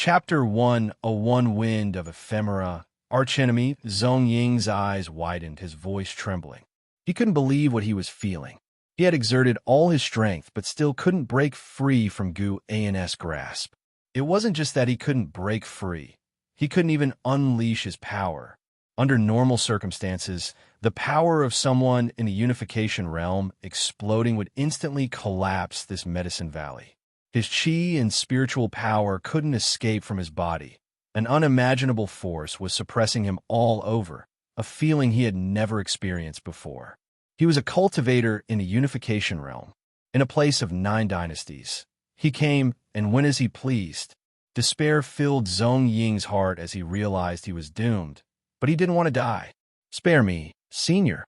Chapter 1, A One Wind of Ephemera. Archenemy. Zhong Ying's eyes widened, his voice trembling. He couldn't believe what he was feeling. He had exerted all his strength, but still couldn't break free from Xuan's grasp. It wasn't just that he couldn't break free. He couldn't even unleash his power. Under normal circumstances, the power of someone in the unification realm exploding would instantly collapse this medicine valley. His chi and spiritual power couldn't escape from his body. An unimaginable force was suppressing him all over, a feeling he had never experienced before. He was a cultivator in the unification realm, in a place of 9 dynasties. He came and went as he pleased. Despair filled Zhong Ying's heart as he realized he was doomed, but he didn't want to die. "Spare me, senior."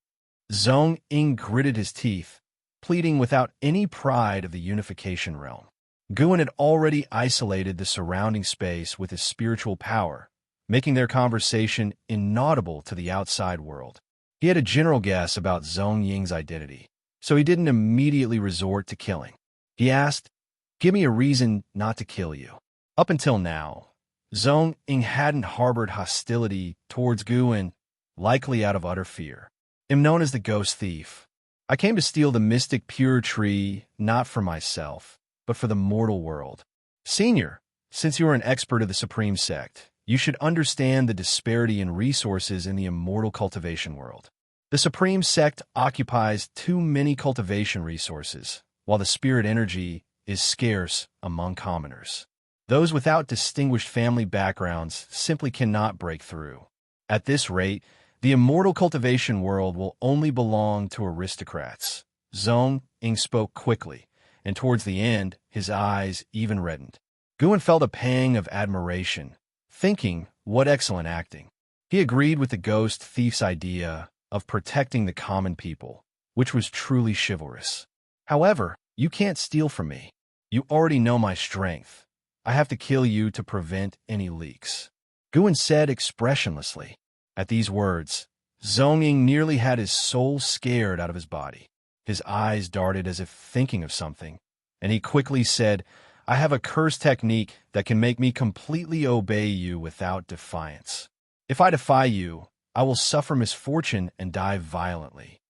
Zhong Ying gritted his teeth, pleading without any pride of the unification realm. Xuan had already isolated the surrounding space with his spiritual power, making their conversation inaudible to the outside world. He had a general guess about Zhong Ying's identity, so he didn't immediately resort to killing. He asked, "Give me a reason not to kill you." Up until now, Zhong Ying hadn't harbored hostility towards Xuan, likely out of utter fear. "I'm known as the Ghost Thief. I came to steal the mystic pure tree, not for myself, but for the mortal world. Senior, since you are an expert of the Supreme Sect, you should understand the disparity in resources in the immortal cultivation world. The Supreme Sect occupies too many cultivation resources, while the spirit energy is scarce among commoners. Those without distinguished family backgrounds simply cannot break through. At this rate, the immortal cultivation world will only belong to aristocrats." Zhong Ying spoke quickly, and towards the end, his eyes even reddened. Xuan felt a pang of admiration, thinking, what excellent acting. He agreed with the ghost thief's idea of protecting the common people, which was truly chivalrous. "However, you can't steal from me. You already know my strength. I have to kill you to prevent any leaks," Xuan said expressionlessly. At these words, Zhong Ying nearly had his soul scared out of his body. His eyes darted as if thinking of something, and he quickly said, "I have a curse technique that can make me completely obey you without defiance. If I defy you, I will suffer misfortune and die violently."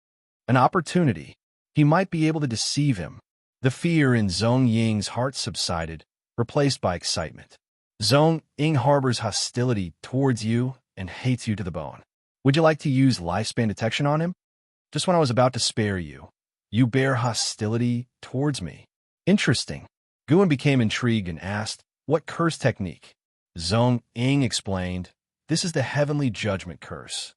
An opportunity. He might be able to deceive him. The fear in Zhong Ying's heart subsided, replaced by excitement. "Zhong Ying harbors hostility towards you and hates you to the bone. Would you like to use lifespan detection on him? Just when I was about to spare you, you bear hostility towards me." "Interesting." Xuan became intrigued and asked, "What curse technique?" Zhong Ying explained, "This is the Heavenly Judgment Curse.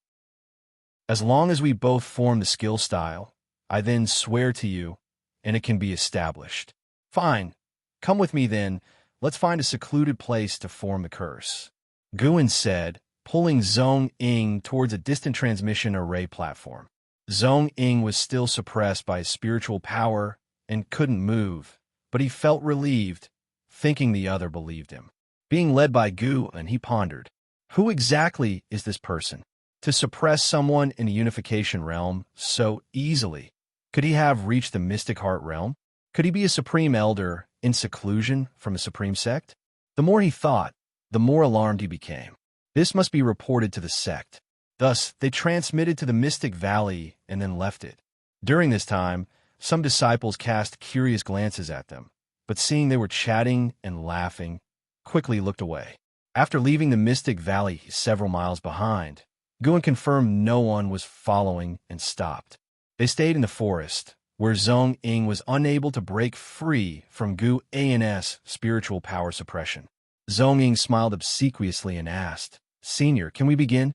As long as we both form the skill style, I then swear to you, and it can be established." "Fine. Come with me then. Let's find a secluded place to form the curse," Xuan said, pulling Zhong Ying towards a distant transmission array platform. Zhong Ying was still suppressed by his spiritual power and couldn't move, but he felt relieved, thinking the other believed him. Being led by Xuan, he pondered, who exactly is this person? To suppress someone in the unification realm so easily? Could he have reached the mystic heart realm? Could he be a supreme elder in seclusion from a supreme sect? The more he thought, the more alarmed he became. This must be reported to the sect. Thus, they transmitted to the Mystic Valley and then left it. During this time, some disciples cast curious glances at them, but seeing they were chatting and laughing, quickly looked away. After leaving the Mystic Valley several miles behind, Xuan confirmed no one was following and stopped. They stayed in the forest, where Zhong Ying was unable to break free from Xuan's spiritual power suppression. Zhong Ying smiled obsequiously and asked, "Senior, can we begin?"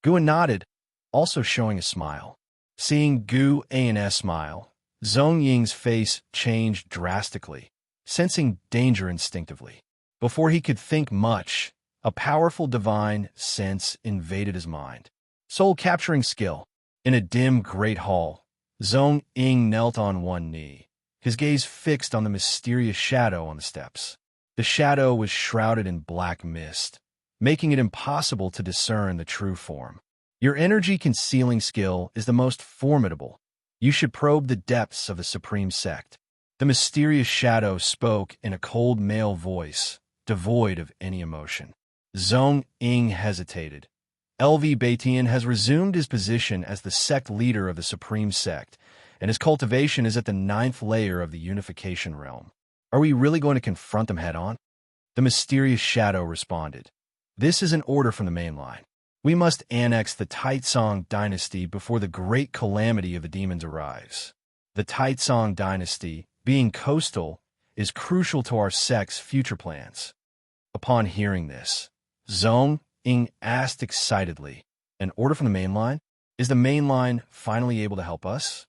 Xuan nodded, also showing a smile. Seeing Xuan's smile, Zhong Ying's face changed drastically, sensing danger instinctively. Before he could think much, a powerful divine sense invaded his mind. Soul-capturing skill. In a dim great hall, Zhong Ying knelt on one knee, his gaze fixed on the mysterious shadow on the steps. The shadow was shrouded in black mist, making it impossible to discern the true form. "Your energy concealing skill is the most formidable. You should probe the depths of the Supreme Sect." The mysterious shadow spoke in a cold male voice, devoid of any emotion. Zhong Ying hesitated. LV Tian has resumed his position as the sect leader of the Supreme Sect, and his cultivation is at the 9th layer of the unification realm. Are we really going to confront them head-on? The mysterious shadow responded. This is an order from the main line. We must annex the Taizong dynasty before the great calamity of the demons arrives. The Taizong dynasty, being coastal, is crucial to our sect's future plans. Upon hearing this, Zhong Ying asked excitedly, an order from the main line? Is the main line finally able to help us?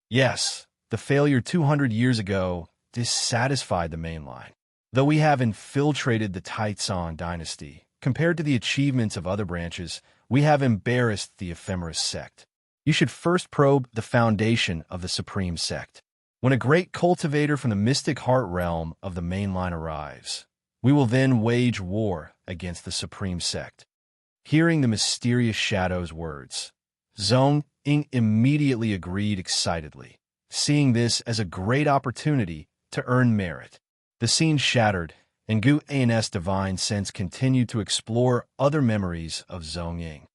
Yes, the failure 200 years ago dissatisfied the main line. Though we have infiltrated the Taizong dynasty, compared to the achievements of other branches, we have embarrassed the ephemeris sect. You should first probe the foundation of the Supreme Sect. When a great cultivator from the mystic heart realm of the main line arrives, we will then wage war against the Supreme Sect. Hearing the mysterious shadow's words, Zhong Ying immediately agreed excitedly, seeing this as a great opportunity to earn merit. The scene shattered, and Xuan's divine sense continued to explore other memories of Zhong Ying.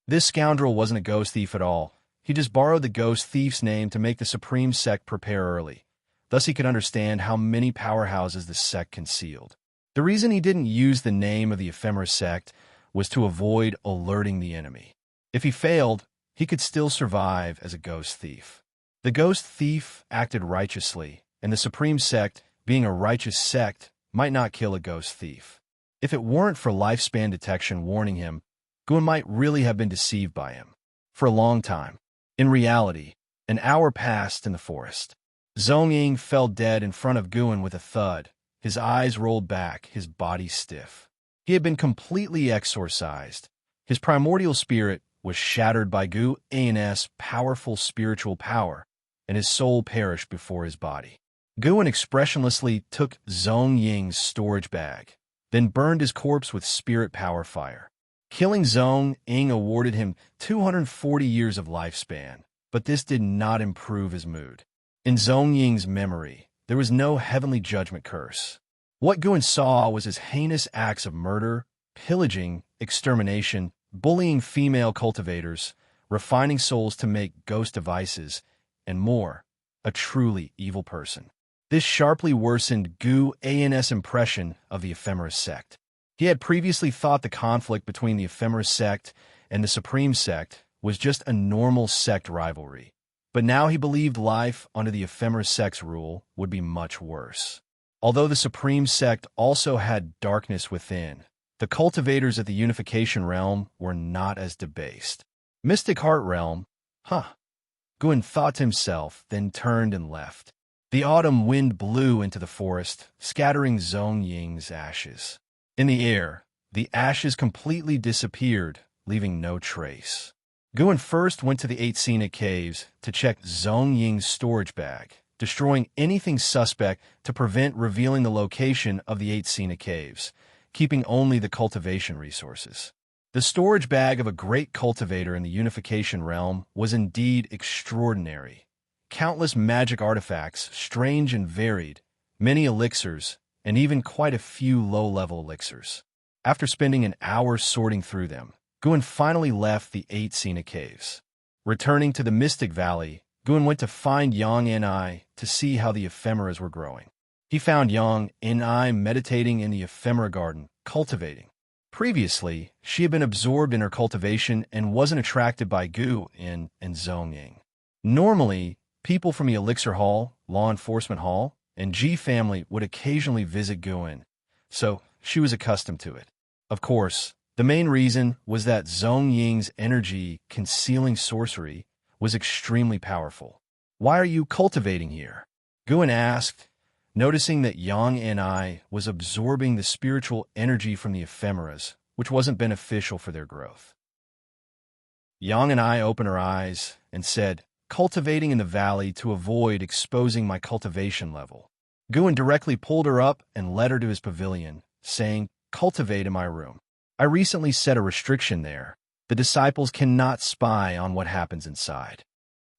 This scoundrel wasn't a ghost thief at all. He just borrowed the ghost thief's name to make the Supreme Sect prepare early. Thus he could understand how many powerhouses the sect concealed. The reason he didn't use the name of the ephemeris sect was to avoid alerting the enemy. If he failed, he could still survive as a ghost thief. The ghost thief acted righteously, and the Supreme Sect, being a righteous sect, might not kill a ghost thief. If it weren't for lifespan detection warning him, Xuan might really have been deceived by him. For a long time. In reality, an hour passed in the forest. Zhong Ying fell dead in front of Xuan with a thud. His eyes rolled back, his body stiff. He had been completely exorcised. His primordial spirit was shattered by Xuan's powerful spiritual power, and his soul perished before his body. Xuan expressionlessly took Zhong Ying's storage bag, then burned his corpse with spirit power fire. Killing Zhong Ying awarded him 240 years of lifespan, but this did not improve his mood. In Zhong Ying's memory, there was no heavenly judgment curse. What Xuan saw was his heinous acts of murder, pillaging, extermination, bullying female cultivators, refining souls to make ghost devices, and more. A truly evil person. This sharply worsened Xuan's impression of the ephemeris sect. He had previously thought the conflict between the ephemeris sect and the Supreme Sect was just a normal sect rivalry, but now he believed life under the ephemeris sect's rule would be much worse. Although the Supreme Sect also had darkness within, the cultivators of the unification realm were not as debased. Mystic Heart Realm? Xuan thought to himself, then turned and left. The autumn wind blew into the forest, scattering Zhong Ying's ashes. In the air, the ashes completely disappeared, leaving no trace. Xuan first went to the 8 scenic caves to check Zhong Ying's storage bag, destroying anything suspect to prevent revealing the location of the 8 scenic caves, keeping only the cultivation resources. The storage bag of a great cultivator in the unification realm was indeed extraordinary. Countless magic artifacts, strange and varied, many elixirs, and even quite a few low-level elixirs. After spending an hour sorting through them, Xuan finally left the 8 scenic caves. Returning to the Mystic Valley, Xuan went to find Xianxia to see how the ephemeras were growing. He found Xianxia meditating in the ephemera garden, cultivating. Previously, she had been absorbed in her cultivation and wasn't attracted by Xuan and Zhong Ying. Normally, people from the Elixir Hall, Law Enforcement Hall, and G family would occasionally visit Xuan, so she was accustomed to it. Of course, the main reason was that Zhong Ying's energy concealing sorcery was extremely powerful. Why are you cultivating here? Xuan asked, noticing that Xianxia was absorbing the spiritual energy from the ephemeras, which wasn't beneficial for their growth. Xianxia opened her eyes and said, cultivating in the valley to avoid exposing my cultivation level. Xuan directly pulled her up and led her to his pavilion, saying, cultivate in my room. I recently set a restriction there. The disciples cannot spy on what happens inside.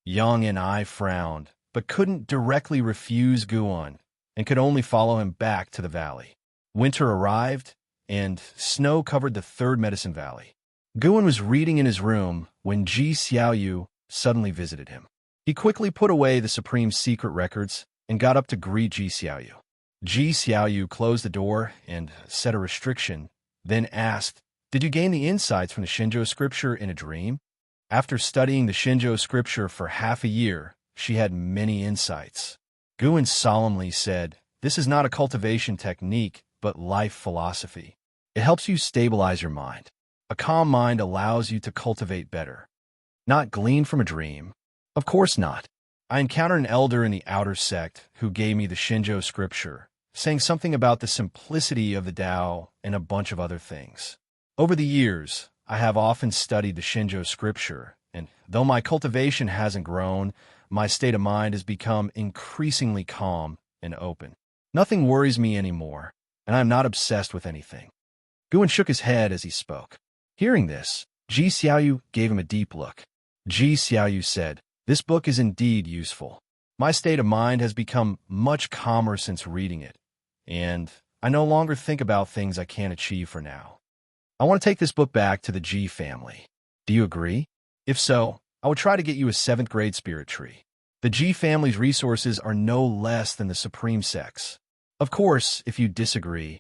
Xianxia frowned, but couldn't directly refuse Xuan, and could only follow him back to the valley. Winter arrived, and snow covered the third medicine valley. Guan was reading in his room when Ji Xiaoyu suddenly visited him. He quickly put away the supreme secret records and got up to greet Ji Xiaoyu. Ji Xiaoyu closed the door and set a restriction, then asked, "Did you gain the insights from the Xinzhou scripture in a dream?" After studying the Xinzhou scripture for half a year, she had many insights. Guan solemnly said, "This is not a cultivation technique, but life philosophy. It helps you stabilize your mind. A calm mind allows you to cultivate better. Not glean from a dream. Of course not. I encountered an elder in the outer sect who gave me the Xinzhou scripture, saying something about the simplicity of the Tao and a bunch of other things. Over the years, I have often studied the Xinzhou scripture, and though my cultivation hasn't grown, my state of mind has become increasingly calm and open. Nothing worries me anymore, and I am not obsessed with anything." Guan shook his head as he spoke. Hearing this, Ji Xiaoyu gave him a deep look. Ji Xiaoyu said, "This book is indeed useful. My state of mind has become much calmer since reading it, and I no longer think about things I can't achieve for now. I want to take this book back to the Ji family. Do you agree? If so, I will try to get you a 7th grade spirit tree. The Ji family's resources are no less than the Supreme Sect's. Of course, if you disagree,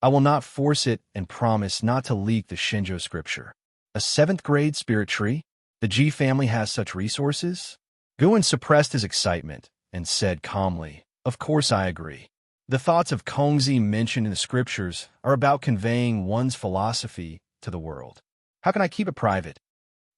I will not force it and promise not to leak the Xinzhou scripture. A 7th grade spirit tree? The Ji family has such resources?" Guan suppressed his excitement and said calmly, "Of course I agree. The thoughts of Kongzi mentioned in the scriptures are about conveying one's philosophy to the world. How can I keep it private?"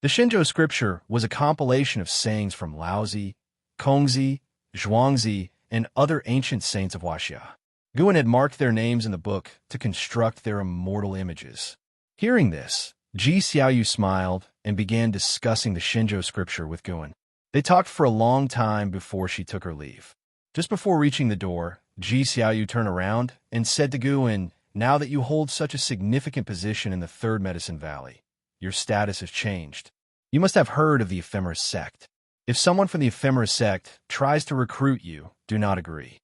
The Xinzhou scripture was a compilation of sayings from Laozi, Kongzi, Zhuangzi, and other ancient saints of Wuxia. Guan had marked their names in the book to construct their immortal images. Hearing this, Ji Xiaoyu smiled and began discussing the Xinzhou scripture with Guan. They talked for a long time before she took her leave. Just before reaching the door, Ji Xiaoyu turned around and said to Guan, "Now that you hold such a significant position in the third medicine valley, your status has changed. You must have heard of the Ephemera sect. If someone from the Ephemera sect tries to recruit you, do not agree."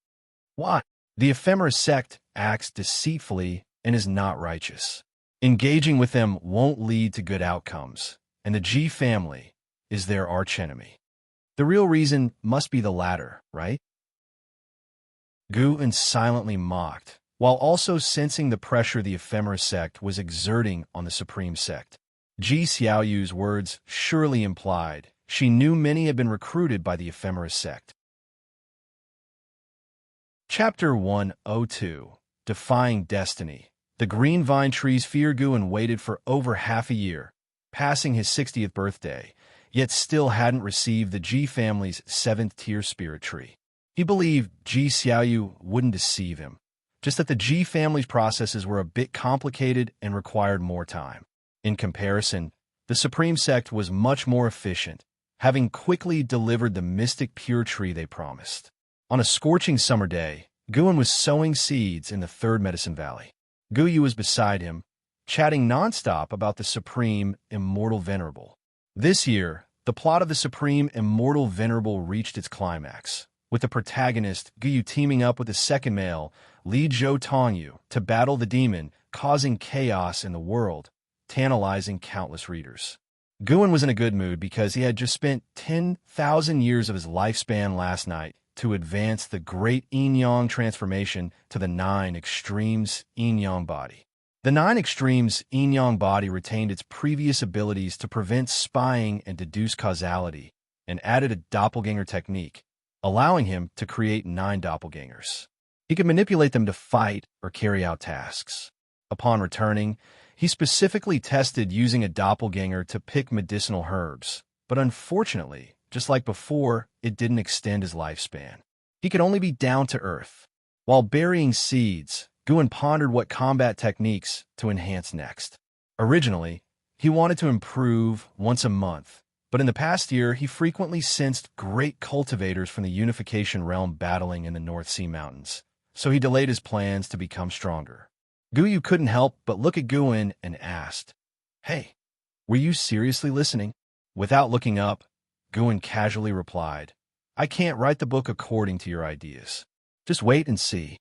"Why?" "The Ephemera sect acts deceitfully and is not righteous. Engaging with them won't lead to good outcomes, and the Ji family is their archenemy. The real reason must be the latter, right?" Guan silently mocked, while also sensing the pressure the Ephemera sect was exerting on the Supreme Sect. Ji Xiaoyu's words surely implied she knew many had been recruited by the Ephemera sect. Chapter 102. Defying Destiny. The green vine tree's fear Guan waited for over half a year, passing his 60th birthday, yet still hadn't received the Ji family's 7th-tier spirit tree. He believed Ji Xiaoyu wouldn't deceive him, just that the Ji family's processes were a bit complicated and required more time. In comparison, the Supreme Sect was much more efficient, having quickly delivered the mystic pure tree they promised. On a scorching summer day, Guan was sowing seeds in the third medicine valley. Guyu was beside him, chatting nonstop about the Supreme Immortal Venerable. This year, the plot of the Supreme Immortal Venerable reached its climax, with the protagonist Guyu teaming up with the second male, Li Zhou Tongyu, to battle the demon, causing chaos in the world, tantalizing countless readers. Guan was in a good mood because he had just spent 10,000 years of his lifespan last night to advance the great yin-yang transformation to the 9 extremes yin-yang body. The 9 extremes yin-yang body retained its previous abilities to prevent spying and deduce causality, and added a doppelganger technique, allowing him to create 9 doppelgangers. He could manipulate them to fight or carry out tasks. Upon returning, he specifically tested using a doppelganger to pick medicinal herbs, but unfortunately, just like before, it didn't extend his lifespan. He could only be down to earth. While burying seeds, Guan pondered what combat techniques to enhance next. Originally, he wanted to improve once a month, but in the past year, he frequently sensed great cultivators from the Unification Realm battling in the North Sea Mountains, so he delayed his plans to become stronger. Guyu couldn't help but look at Guan and asked, "Hey, were you seriously listening?" Without looking up, Guan casually replied, "I can't write the book according to your ideas. Just wait and see."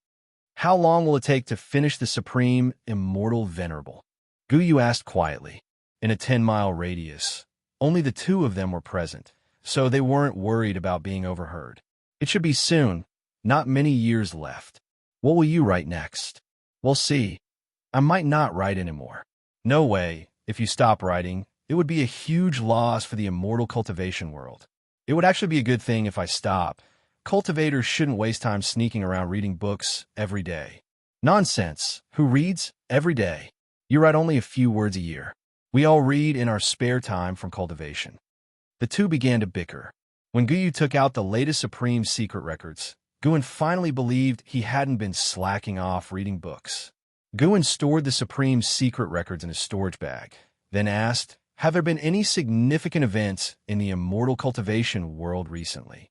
How long will it take to finish the supreme, immortal venerable? Guyu asked quietly. In a 10-mile radius, only the two of them were present, so they weren't worried about being overheard. It should be soon, not many years left. What will you write next? We'll see. I might not write anymore. No way. If you stop writing, it would be a huge loss for the immortal cultivation world. It would actually be a good thing if I stop. Cultivators shouldn't waste time sneaking around reading books every day. Nonsense. Who reads every day? You write only a few words a year. We all read in our spare time from cultivation. The two began to bicker. When Guyu took out the latest Supreme Secret records, Guan finally believed he hadn't been slacking off reading books. Guan stored the Supreme Secret records in his storage bag, then asked, "Have there been any significant events in the immortal cultivation world recently?"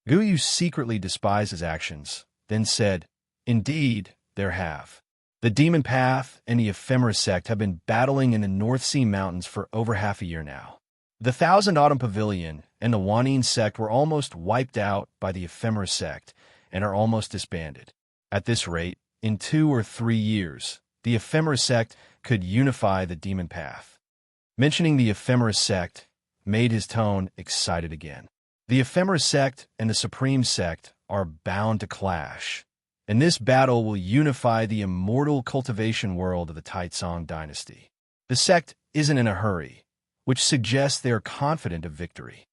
Guyu secretly despised his actions, then said, "Indeed, there have. The Demon Path and the Ephemera Sect have been battling in the North Sea Mountains for over half a year now. The Thousand Autumn Pavilion and the Wanine Sect were almost wiped out by the Ephemera Sect and are almost disbanded. At this rate, in 2 or 3 years, the Ephemera Sect could unify the Demon Path." Mentioning the Ephemera Sect made his tone excited again. The Ephemera Sect and the Supreme Sect are bound to clash, and this battle will unify the immortal cultivation world of the Taizong dynasty. The sect isn't in a hurry, which suggests they are confident of victory.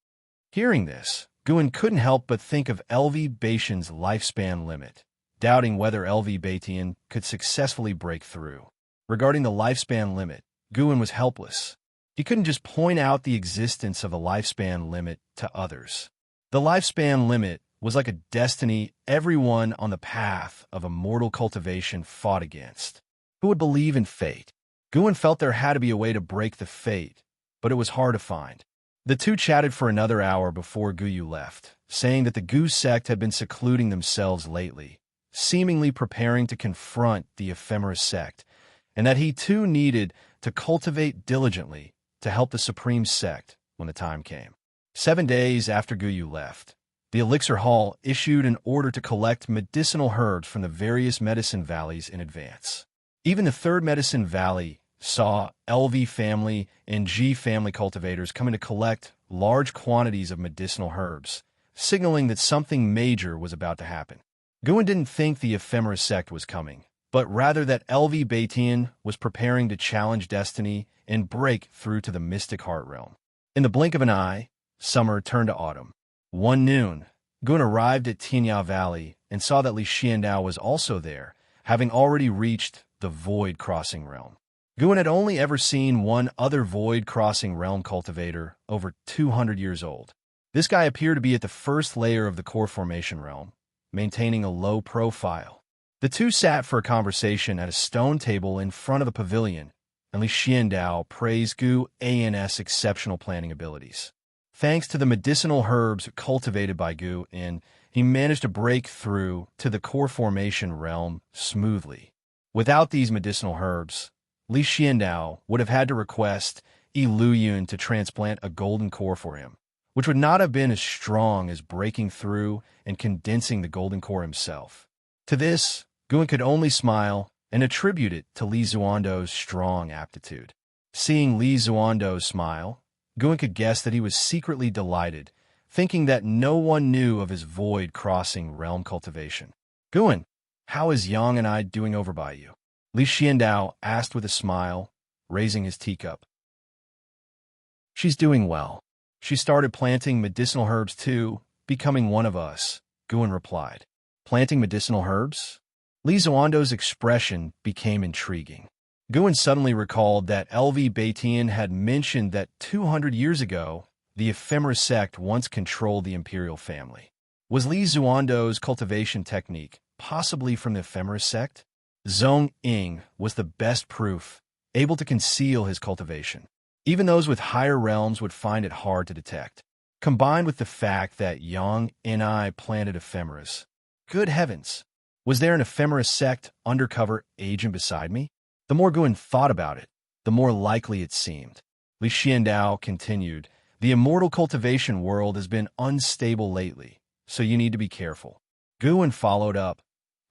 Hearing this, Guan couldn't help but think of LV Baitian's lifespan limit, doubting whether LV Baitian could successfully break through. Regarding the lifespan limit, Guan was helpless. He couldn't just point out the existence of the lifespan limit to others. The lifespan limit was like a destiny everyone on the path of immortal cultivation fought against. Who would believe in fate? Guan felt there had to be a way to break the fate, but it was hard to find. The two chatted for another hour before Guyu left, saying that the Gu sect had been secluding themselves lately, seemingly preparing to confront the Ephemera sect, and that he too needed to cultivate diligently to help the Supreme Sect when the time came. 7 days after Guyu left, the Elixir Hall issued an order to collect medicinal herbs from the various medicine valleys in advance. Even the third medicine valley saw LV family and G family cultivators coming to collect large quantities of medicinal herbs, signaling that something major was about to happen. Guan didn't think the Ephemera sect was coming, but rather that LV Baitian was preparing to challenge destiny and break through to the mystic heart realm. In the blink of an eye, summer turned to autumn. One noon, Guan arrived at Tian Valley and saw that Xianxia was also there, having already reached the Void Crossing Realm. Guan had only ever seen one other Void Crossing Realm cultivator over 200 years old. This guy appeared to be at the first layer of the core formation realm, maintaining a low profile. The two sat for a conversation at a stone table in front of the pavilion, and Xianxia praised Gu An's exceptional planning abilities. Thanks to the medicinal herbs cultivated by Gu In, he managed to break through to the core formation realm smoothly. Without these medicinal herbs, Xianxia would have had to request Yun to transplant a golden core for him, which would not have been as strong as breaking through and condensing the golden core himself. To this, Guan could only smile and attribute it to Li Xuando's strong aptitude. Seeing Li Xuando smile, Guan could guess that he was secretly delighted, thinking that no one knew of his void crossing realm cultivation. "Guan, how is Yang and I doing over by you?" Li Xianxia asked with a smile, raising his teacup. "She's doing well. She started planting medicinal herbs too, becoming one of us," Guan replied. "Planting medicinal herbs?" Li Xuando's expression became intriguing. Guan suddenly recalled that LV Baitian had mentioned that 200 years ago, the Ephemera sect once controlled the imperial family. Was Li Xuando's cultivation technique possibly from the Ephemera sect? Zhong Ying was the best proof, able to conceal his cultivation. Even those with higher realms would find it hard to detect. Combined with the fact that Yang and I planted ephemeras. Good heavens! Was there an Ephemera sect undercover agent beside me? The more Guan thought about it, the more likely it seemed. Li Xianxia continued, "The immortal cultivation world has been unstable lately, so you need to be careful." Guan followed up,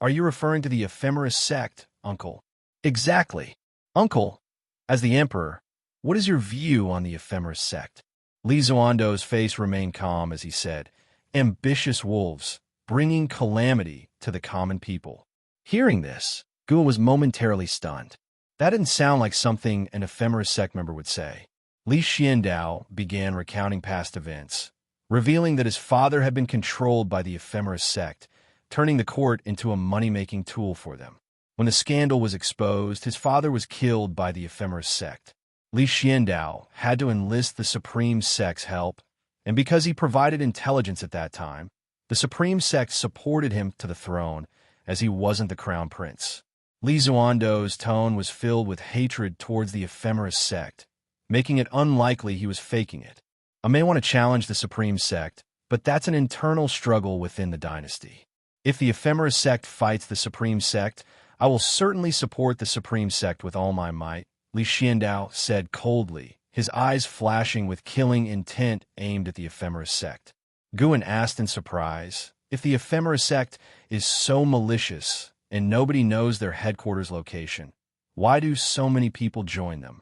Are you referring to the ephemeris sect, uncle? Exactly. Uncle, as the emperor, what is your view on the ephemeris sect? Li Xuando's face remained calm as he said, ambitious wolves, bringing calamity to the common people. Hearing this, Gu was momentarily stunned. That didn't sound like something an ephemeris sect member would say. Li Xiandao began recounting past events, revealing that his father had been controlled by the ephemeris sect, turning the court into a money-making tool for them. When the scandal was exposed, his father was killed by the ephemeris sect. Li Xiandao had to enlist the Supreme Sect's help, and because he provided intelligence at that time, the Supreme Sect supported him to the throne, as he wasn't the crown prince. Li Xuando's tone was filled with hatred towards the ephemeris sect, making it unlikely he was faking it. I may want to challenge the Supreme Sect, but that's an internal struggle within the dynasty. If the ephemeris sect fights the Supreme Sect, I will certainly support the Supreme Sect with all my might, Li Xiandao said coldly, his eyes flashing with killing intent aimed at the ephemeris sect. Guan asked in surprise, if the ephemeris sect is so malicious and nobody knows their headquarters location, why do so many people join them?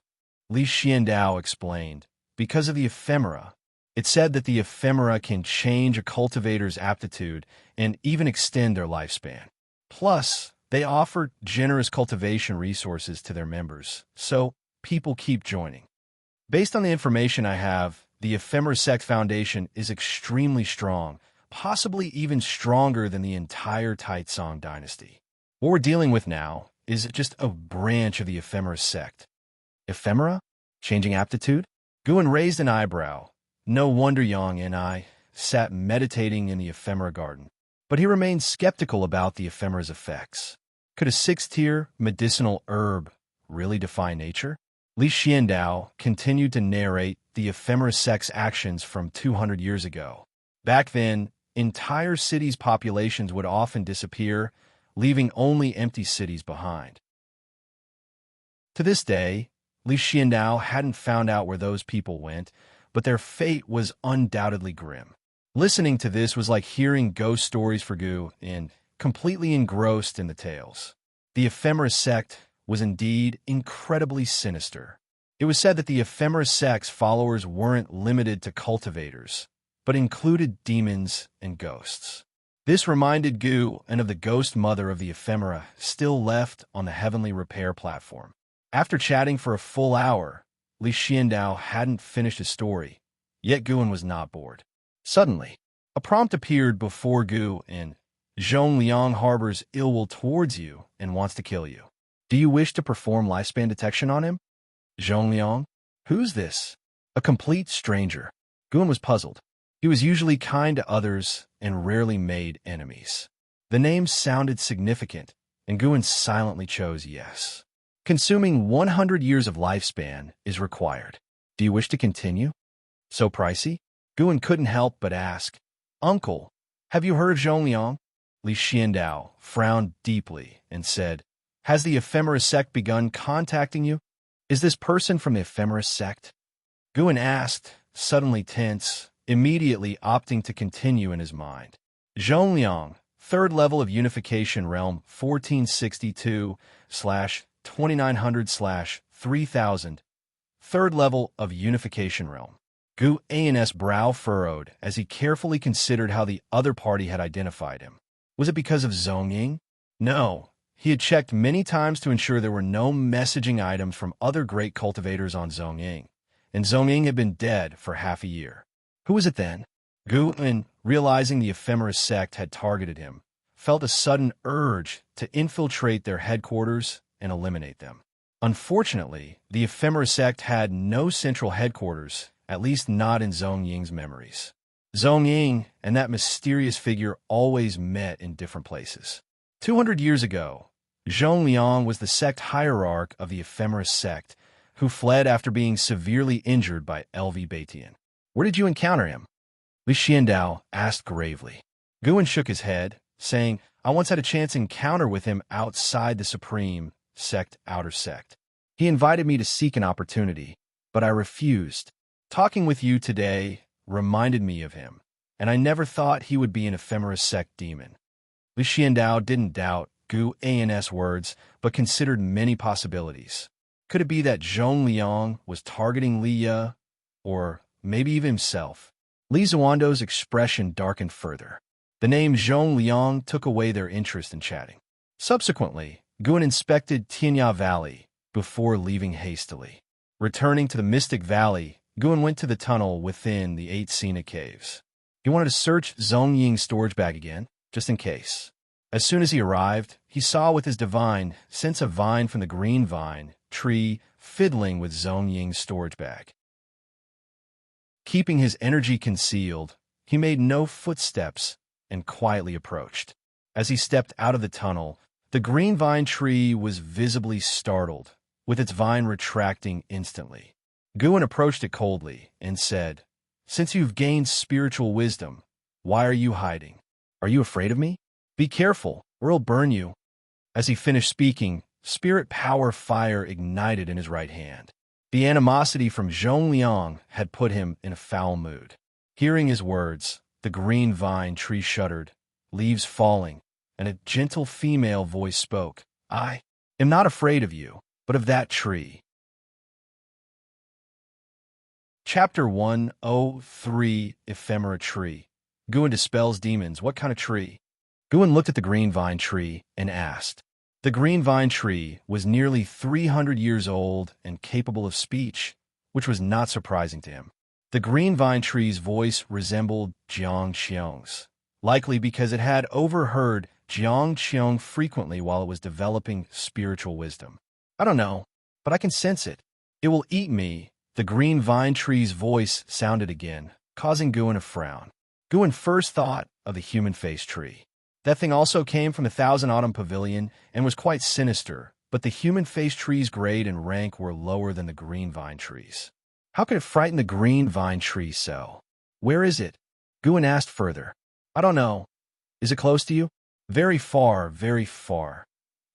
Li Xiandao explained, because of the ephemera. It said that the ephemera can change a cultivator's aptitude and even extend their lifespan. Plus, they offer generous cultivation resources to their members, so people keep joining. Based on the information I have, the ephemeris sect foundation is extremely strong, possibly even stronger than the entire Taizong dynasty. What we're dealing with now is just a branch of the ephemeris sect. Ephemera? Changing aptitude? Guan raised an eyebrow. No wonder Yang and I sat meditating in the ephemera garden. But he remained skeptical about the ephemera's effects. Could a sixth-tier medicinal herb really defy nature? Li Xiandao continued to narrate the ephemeris sect's actions from 200 years ago. Back then, entire cities' populations would often disappear, leaving only empty cities behind. To this day, Li Xiandao hadn't found out where those people went, but their fate was undoubtedly grim. Listening to this was like hearing ghost stories for Gu and completely engrossed in the tales. The ephemeris sect was indeed incredibly sinister. It was said that the ephemeris sect's followers weren't limited to cultivators, but included demons and ghosts. This reminded Gu and of the ghost mother of the ephemera still left on the heavenly repair platform. After chatting for a full hour, Li Xiandao hadn't finished his story, yet Guan was not bored. Suddenly, a prompt appeared before Gu in Zhongliang harbors ill will towards you and wants to kill you. Do you wish to perform lifespan detection on him? Zhongliang? Who's this? A complete stranger. Guan was puzzled. He was usually kind to others and rarely made enemies. The name sounded significant, and Guan silently chose yes. Consuming 100 years of lifespan is required. Do you wish to continue? So pricey? Guan couldn't help but ask, Uncle, have you heard of Zhongliang? Li Xiandao frowned deeply and said, has the ephemeris sect begun contacting you? Is this person from the ephemeris sect? Guan asked, suddenly tense, immediately opting to continue in his mind. Zhongliang, 3rd level of Unification Realm 1462/2900/3000, 3rd level of Unification Realm. Gu An's brow furrowed as he carefully considered how the other party had identified him. Was it because of Zongying? No. He had checked many times to ensure there were no messaging items from other great cultivators on Zongying, and Zongying had been dead for half a year. Who was it then? Gu, realizing the ephemeris sect had targeted him, felt a sudden urge to infiltrate their headquarters and eliminate them. Unfortunately, the ephemeris sect had no central headquarters, at least not in Zongying's memories. Zongying and that mysterious figure always met in different places. 200 years ago, Zhongliang was the sect hierarch of the ephemeris sect, who fled after being severely injured by LV Tian. Where did you encounter him? Li Xiandao asked gravely. Guan shook his head, saying, I once had a chance encounter with him outside the Supreme Sect outer sect. He invited me to seek an opportunity, but I refused. Talking with you today reminded me of him, and I never thought he would be an ephemeris sect demon. Li Xiandao didn't doubt Gu An's words, but considered many possibilities. Could it be that Zhong Liang was targeting Li Ye, or maybe even himself? Li Xuando's expression darkened further. The name Zhong Liang took away their interest in chatting. Subsequently, Guan inspected Tian Valley before leaving hastily. Returning to the Mystic Valley, Guan went to the tunnel within the 8 scenic caves. He wanted to search Zhong Ying's storage bag again, just in case. As soon as he arrived, he saw with his divine sense a vine from the green vine tree fiddling with Zhong Ying's storage bag. Keeping his energy concealed, he made no footsteps and quietly approached. As he stepped out of the tunnel, the green vine tree was visibly startled, with its vine retracting instantly. Guan approached it coldly and said, "Since you've gained spiritual wisdom, why are you hiding? Are you afraid of me? Be careful, or I'll burn you." As he finished speaking, spirit power fire ignited in his right hand. The animosity from Zhong Liang had put him in a foul mood. Hearing his words, the green vine tree shuddered, leaves falling, and a gentle female voice spoke. "I am not afraid of you, but of that tree." Chapter 103, Ephemera Tree. Guan dispels demons. What kind of tree? Guan looked at the green vine tree and asked. The green vine tree was nearly 300 years old and capable of speech, which was not surprising to him. The green vine tree's voice resembled Xianxia's, likely because it had overheard Xianxia frequently while it was developing spiritual wisdom. "I don't know, but I can sense it. It will eat me." The green vine tree's voice sounded again, causing Guan a frown. Guan first thought of the human face tree. That thing also came from the Thousand Autumn Pavilion and was quite sinister, but the human face tree's grade and rank were lower than the green vine trees. How could it frighten the green vine tree so? "Where is it?" Guan asked further. "I don't know. Is it close to you?" "Very far, very far."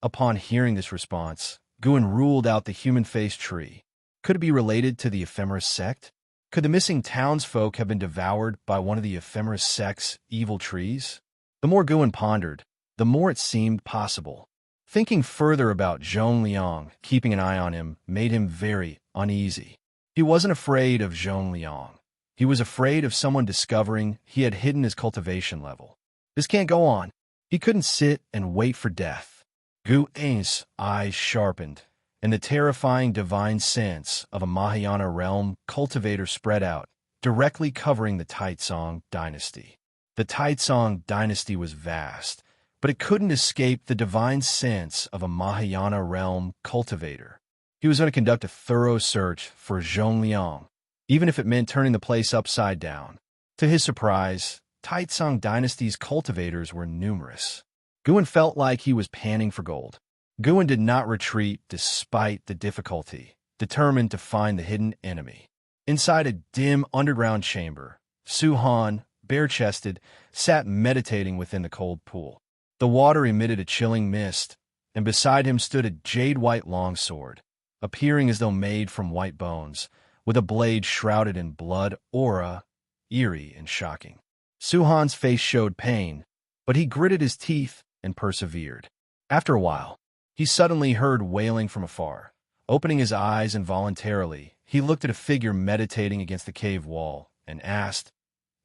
Upon hearing this response, Guan ruled out the human face tree. Could it be related to the Ephemeris sect? Could the missing townsfolk have been devoured by one of the Ephemeris sect's evil trees? The more Guan pondered, the more it seemed possible. Thinking further about Zhong Liang, keeping an eye on him, made him very uneasy. He wasn't afraid of Zhong Liang. He was afraid of someone discovering he had hidden his cultivation level. This can't go on. He couldn't sit and wait for death. Guan's eyes sharpened, and the terrifying divine sense of a Mahayana realm cultivator spread out, directly covering the Taitsong dynasty. The Taitsong dynasty was vast, but it couldn't escape the divine sense of a Mahayana realm cultivator. He was going to conduct a thorough search for Zhong Liang, even if it meant turning the place upside down. To his surprise, Taitsong dynasty's cultivators were numerous. Guan felt like he was panning for gold. Guan did not retreat despite the difficulty, determined to find the hidden enemy. Inside a dim underground chamber, Xuan, bare-chested, sat meditating within the cold pool. The water emitted a chilling mist, and beside him stood a jade-white longsword, appearing as though made from white bones, with a blade shrouded in blood aura, eerie and shocking. Xuan's face showed pain, but he gritted his teeth and persevered. After a while, he suddenly heard wailing from afar. Opening his eyes involuntarily, he looked at a figure meditating against the cave wall and asked,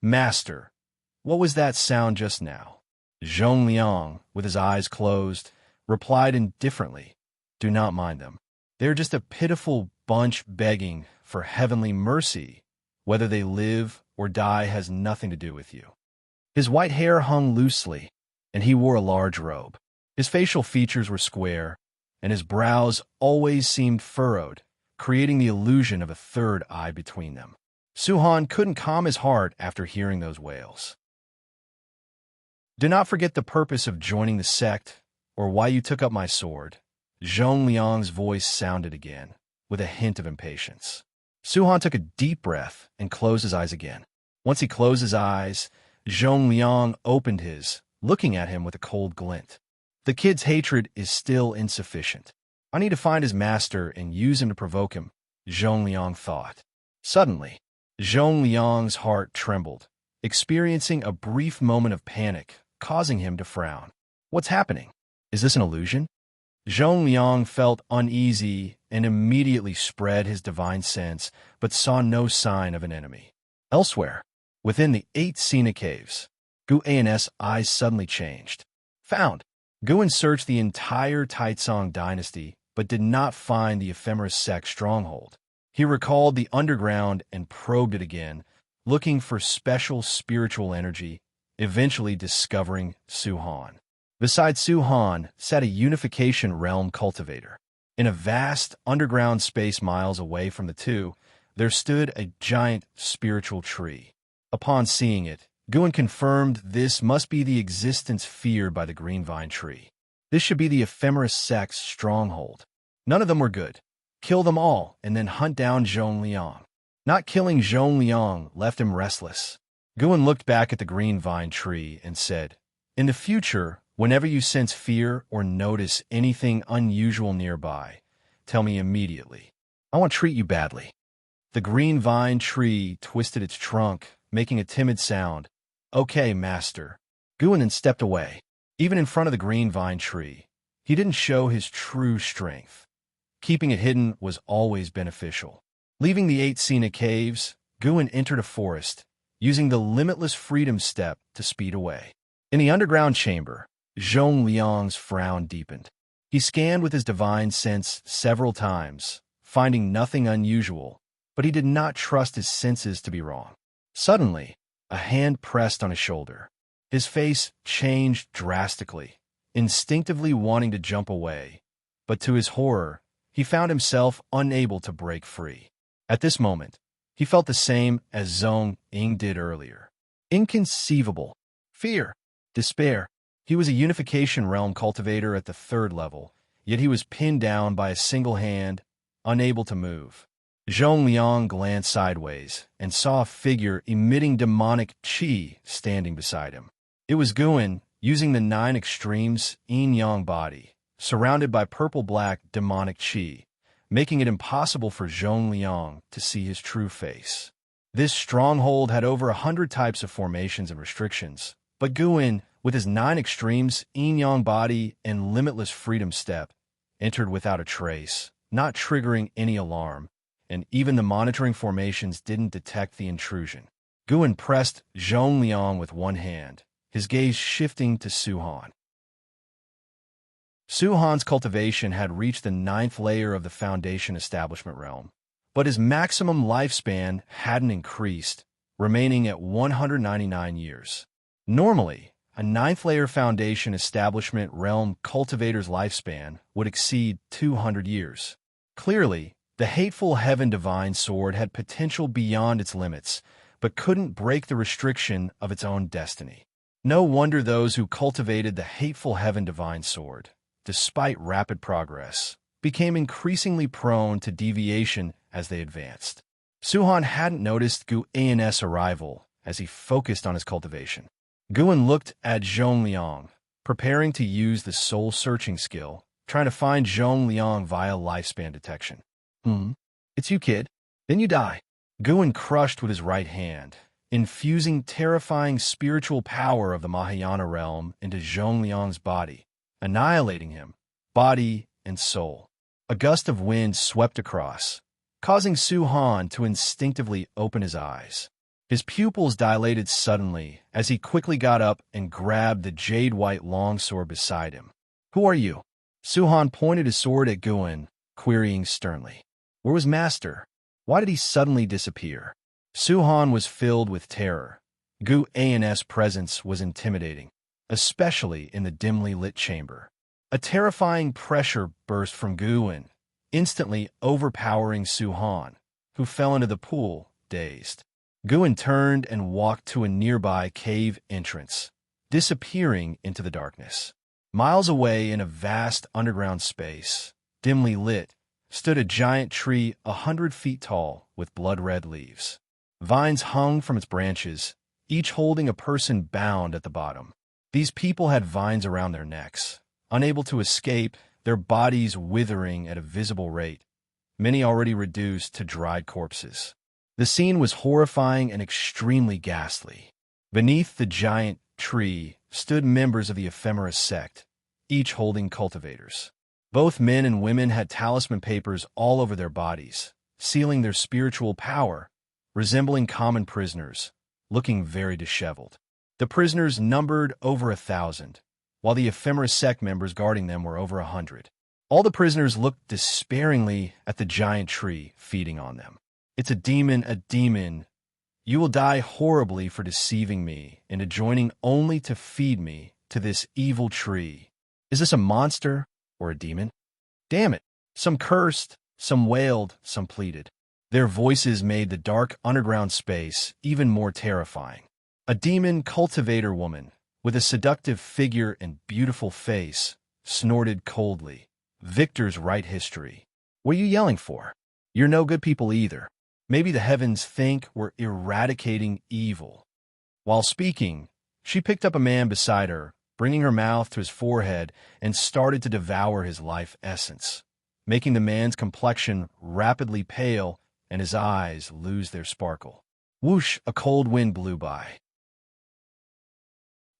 "Master, what was that sound just now?" Zhong Liang, with his eyes closed, replied indifferently, "Do not mind them. They are just a pitiful bunch begging for heavenly mercy. Whether they live or die has nothing to do with you." His white hair hung loosely, and he wore a large robe. His facial features were square, and his brows always seemed furrowed, creating the illusion of a third eye between them. Xuan couldn't calm his heart after hearing those wails. "Do not forget the purpose of joining the sect, or why you took up my sword." Zhong Liang's voice sounded again, with a hint of impatience. Xuan took a deep breath and closed his eyes again. Once he closed his eyes, Zhong Liang opened his, looking at him with a cold glint. The kid's hatred is still insufficient. I need to find his master and use him to provoke him, Zhong Liang thought. Suddenly, Zhong Liang's heart trembled, experiencing a brief moment of panic, causing him to frown. What's happening? Is this an illusion? Zhongliang felt uneasy and immediately spread his divine sense, but saw no sign of an enemy. Elsewhere, within the 8 Sina caves, Guan's eyes suddenly changed. Found. Guan searched the entire Taizong dynasty, but did not find the ephemeris sect stronghold. He recalled the underground and probed it again, looking for special spiritual energy, eventually discovering Xuan. Beside Xuan sat a unification realm cultivator. In a vast underground space miles away from the two, there stood a giant spiritual tree. Upon seeing it, Guan confirmed this must be the existence feared by the green vine tree. This should be the ephemeris sect's stronghold. None of them were good. Kill them all and then hunt down Zhongliang. Not killing Zhongliang left him restless. Guan looked back at the green vine tree and said, "In the future, whenever you sense fear or notice anything unusual nearby, tell me immediately. I won't treat you badly." The green vine tree twisted its trunk, making a timid sound. "Okay, master." Guan stepped away. Even in front of the green vine tree, he didn't show his true strength. Keeping it hidden was always beneficial. Leaving the 8 Sina caves, Guan entered a forest, using the limitless freedom step to speed away. In the underground chamber, Zhongliang's frown deepened. He scanned with his divine sense several times, finding nothing unusual, but he did not trust his senses to be wrong. Suddenly, a hand pressed on his shoulder. His face changed drastically, instinctively wanting to jump away, but to his horror, he found himself unable to break free. At this moment, he felt the same as Zhong Ying did earlier. Inconceivable. Fear. Despair. He was a unification realm cultivator at the 3rd level, yet he was pinned down by a single hand, unable to move. Zhongliang glanced sideways and saw a figure emitting demonic qi standing beside him. It was Guan, using the 9 extremes yin-yang body, surrounded by purple-black demonic qi, making it impossible for Zhongliang to see his true face. This stronghold had over 100 types of formations and restrictions, but Guan, with his 9 extremes yin-yang body and limitless freedom step, entered without a trace, not triggering any alarm, and even the monitoring formations didn't detect the intrusion. Guan pressed Zhongliang with one hand, his gaze shifting to Xuan. Xuan's cultivation had reached the 9th layer of the Foundation Establishment realm, but his maximum lifespan hadn't increased, remaining at 199 years. Normally, a 9th layer Foundation Establishment realm cultivator's lifespan would exceed 200 years. Clearly, the hateful Heaven Divine Sword had potential beyond its limits, but couldn't break the restriction of its own destiny. No wonder those who cultivated the hateful Heaven Divine Sword, despite rapid progress, became increasingly prone to deviation as they advanced. Xuan hadn't noticed Guan's arrival as he focused on his cultivation. Guan looked at Zhongliang, preparing to use the soul-searching skill, trying to find Zhongliang via lifespan detection. It's you, kid. Then you die. Guan crushed with his right hand, infusing terrifying spiritual power of the Mahayana realm into Zhongliang's body, annihilating him, body and soul. A gust of wind swept across, causing Xuan to instinctively open his eyes. His pupils dilated suddenly as he quickly got up and grabbed the jade-white longsword beside him. "Who are you?" Xuan pointed his sword at Guan, querying sternly. "Where was Master? Why did he suddenly disappear?" Xuan was filled with terror. Guan's presence was intimidating, especially in the dimly lit chamber. A terrifying pressure burst from Guan, instantly overpowering Xuan, who fell into the pool, dazed. Guan turned and walked to a nearby cave entrance, disappearing into the darkness. Miles away in a vast underground space, dimly lit, stood a giant tree 100 feet tall with blood-red leaves. Vines hung from its branches, each holding a person bound at the bottom. These people had vines around their necks, unable to escape, their bodies withering at a visible rate, many already reduced to dried corpses. The scene was horrifying and extremely ghastly. Beneath the giant tree stood members of the Ephemera sect, each holding cultivators. Both men and women had talisman papers all over their bodies, sealing their spiritual power, resembling common prisoners, looking very disheveled. The prisoners numbered over 1,000, while the Ephemera sect members guarding them were over 100. All the prisoners looked despairingly at the giant tree feeding on them. "It's a demon, a demon. You will die horribly for deceiving me into joining only to feed me to this evil tree. Is this a monster or a demon? Damn it!" Some cursed, some wailed, some pleaded. Their voices made the dark underground space even more terrifying. A demon cultivator woman, with a seductive figure and beautiful face, snorted coldly. "Victor's right history. What are you yelling for? You're no good people either. Maybe the heavens think we're eradicating evil." While speaking, she picked up a man beside her, bringing her mouth to his forehead, and started to devour his life essence, making the man's complexion rapidly pale and his eyes lose their sparkle. Whoosh, a cold wind blew by.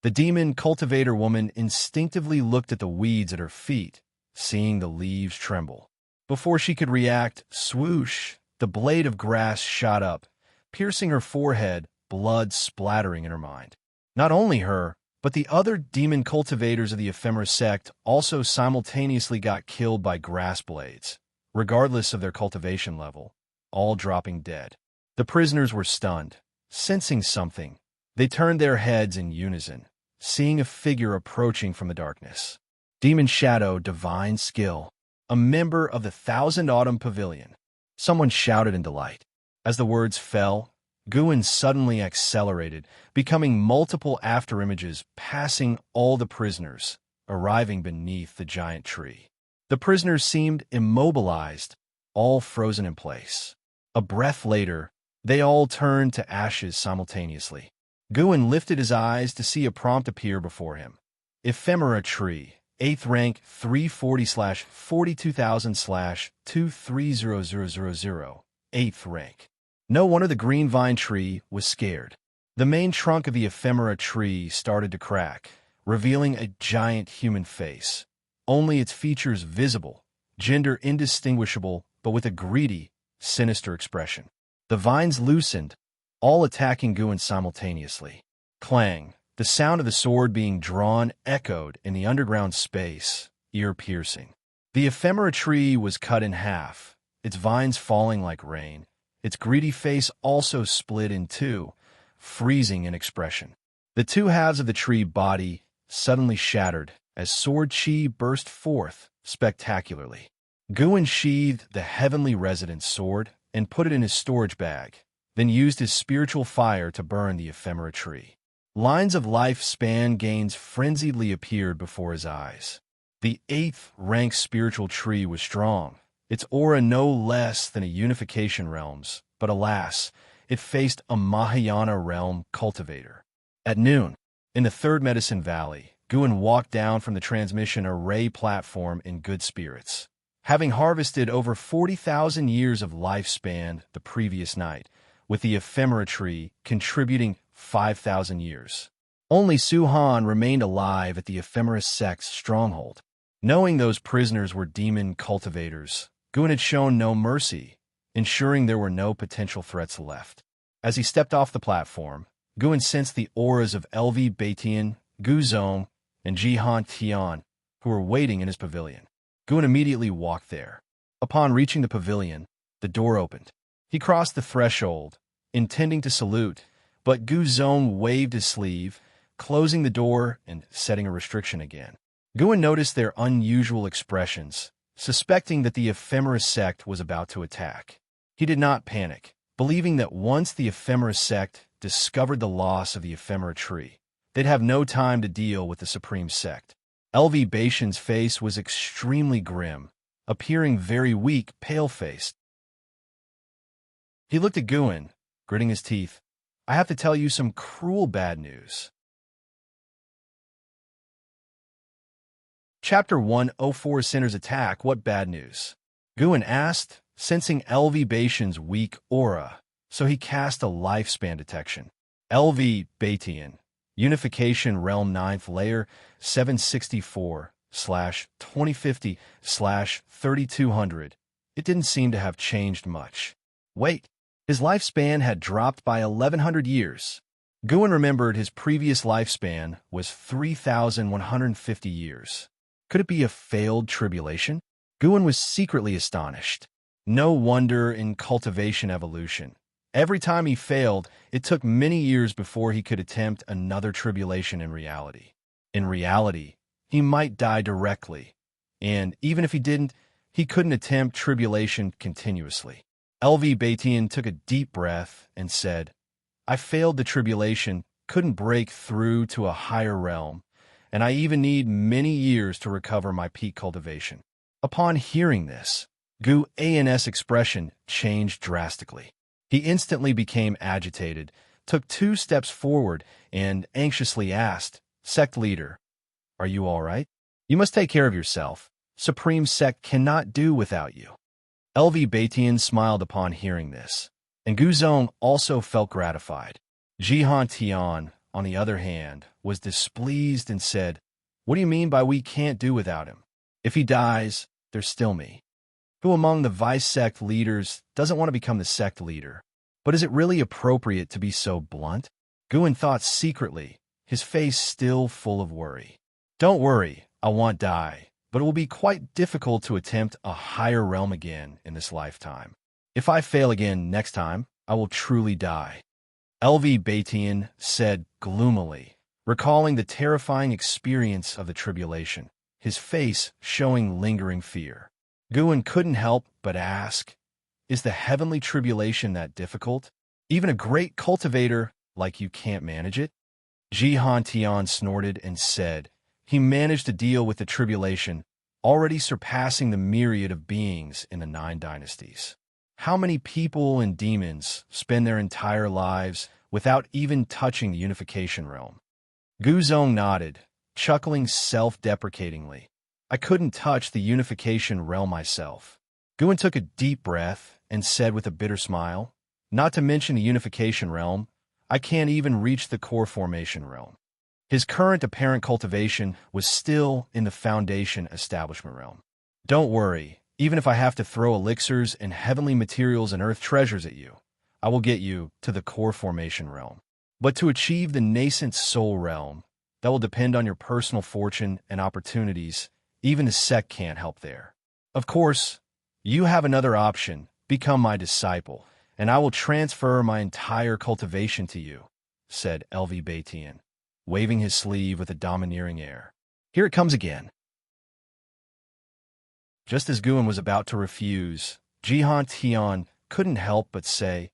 The demon cultivator woman instinctively looked at the weeds at her feet, seeing the leaves tremble. Before she could react, swoosh, the blade of grass shot up, piercing her forehead, blood splattering in her mind. Not only her, but the other demon cultivators of the Ephemera sect also simultaneously got killed by grass blades, regardless of their cultivation level, all dropping dead. The prisoners were stunned. Sensing something, they turned their heads in unison, seeing a figure approaching from the darkness. Demon Shadow, divine skill, a member of the Thousand Autumn Pavilion. Someone shouted in delight. As the words fell, Xuan suddenly accelerated, becoming multiple afterimages, passing all the prisoners, arriving beneath the giant tree. The prisoners seemed immobilized, all frozen in place. A breath later, they all turned to ashes simultaneously. Xuan lifted his eyes to see a prompt appear before him. Ephemera Tree, 8th rank 340/42000/230000, 8th rank. No wonder the green vine tree was scared. The main trunk of the Ephemera Tree started to crack, revealing a giant human face, only its features visible, gender indistinguishable, but with a greedy, sinister expression. The vines loosened, all attacking Xuan simultaneously. Clang, the sound of the sword being drawn echoed in the underground space, ear-piercing. The Ephemera Tree was cut in half, its vines falling like rain. Its greedy face also split in two, freezing in expression. The two halves of the tree body suddenly shattered as sword chi burst forth spectacularly. Xuan sheathed the heavenly resident's sword and put it in his storage bag, then used his spiritual fire to burn the Ephemera Tree. Lines of lifespan gains frenziedly appeared before his eyes. The 8th rank spiritual tree was strong, its aura no less than a unification realm's, but alas, it faced a Mahayana realm cultivator. At noon, in the 3rd Medicine Valley, Xuan walked down from the transmission array platform in good spirits. Having harvested over 40,000 years of lifespan the previous night, with the Ephemera Tree contributing 5,000 years. Only Xuan remained alive at the Ephemera sect's stronghold. Knowing those prisoners were demon cultivators, Xuan had shown no mercy, ensuring there were no potential threats left. As he stepped off the platform, Xuan sensed the auras of LV Tian, Gu Zong, and Jihan Tian, who were waiting in his pavilion. Xuan immediately walked there. Upon reaching the pavilion, the door opened. He crossed the threshold, intending to salute, but Gu Zong waved his sleeve, closing the door and setting a restriction again. Xuan noticed their unusual expressions, suspecting that the Ephemera sect was about to attack. He did not panic, believing that once the Ephemera sect discovered the loss of the Ephemera Tree, they'd have no time to deal with the Supreme Sect. LV Baishan's face was extremely grim, appearing very weak, pale-faced. He looked at Xuan, gritting his teeth. "I have to tell you some cruel bad news." Chapter 104, Sinner's Attack. What bad news? Xuan asked, sensing LV Baishan's weak aura, so he cast a lifespan detection. LV Tian, Unification Realm 9th Layer 764/2050/3200. It didn't seem to have changed much. Wait, his lifespan had dropped by 1100 years. Xuan remembered his previous lifespan was 3,150 years. Could it be a failed tribulation? Xuan was secretly astonished. No wonder in cultivation evolution. Every time he failed, it took many years before he could attempt another tribulation in reality. In reality, he might die directly, and even if he didn't, he couldn't attempt tribulation continuously. LV Tian took a deep breath and said, I failed the tribulation, couldn't break through to a higher realm, and I even need many years to recover my peak cultivation. Upon hearing this, Xuan's expression changed drastically. He instantly became agitated, took 2 steps forward, and anxiously asked, Sect Leader, are you all right? You must take care of yourself. Supreme Sect cannot do without you. LV Tian smiled upon hearing this, and Guzong also felt gratified. Xianxia, on the other hand, was displeased and said, What do you mean by we can't do without him? If he dies, there's still me. Who among the vice-sect leaders doesn't want to become the sect leader? But is it really appropriate to be so blunt? Xuan thought secretly, his face still full of worry. Don't worry, I won't die, but it will be quite difficult to attempt a higher realm again in this lifetime. If I fail again next time, I will truly die. LV Tian said gloomily, recalling the terrifying experience of the tribulation, his face showing lingering fear. Xuan couldn't help but ask, Is the heavenly tribulation that difficult? Even a great cultivator like you can't manage it? Tian snorted and said, He managed to deal with the tribulation, already surpassing the myriad of beings in the 9 dynasties. How many people and demons spend their entire lives without even touching the unification realm? Guzong nodded, chuckling self-deprecatingly. I couldn't touch the unification realm myself. Xuan took a deep breath and said with a bitter smile, Not to mention the unification realm, I can't even reach the core formation realm. His current apparent cultivation was still in the foundation establishment realm. Don't worry, even if I have to throw elixirs and heavenly materials and earth treasures at you, I will get you to the core formation realm. But to achieve the nascent soul realm, that will depend on your personal fortune and opportunities. Even the sect can't help there. Of course, you have another option, become my disciple, and I will transfer my entire cultivation to you, said LV Tian, waving his sleeve with a domineering air. Here it comes again. Just as Xuan was about to refuse, Tian couldn't help but say,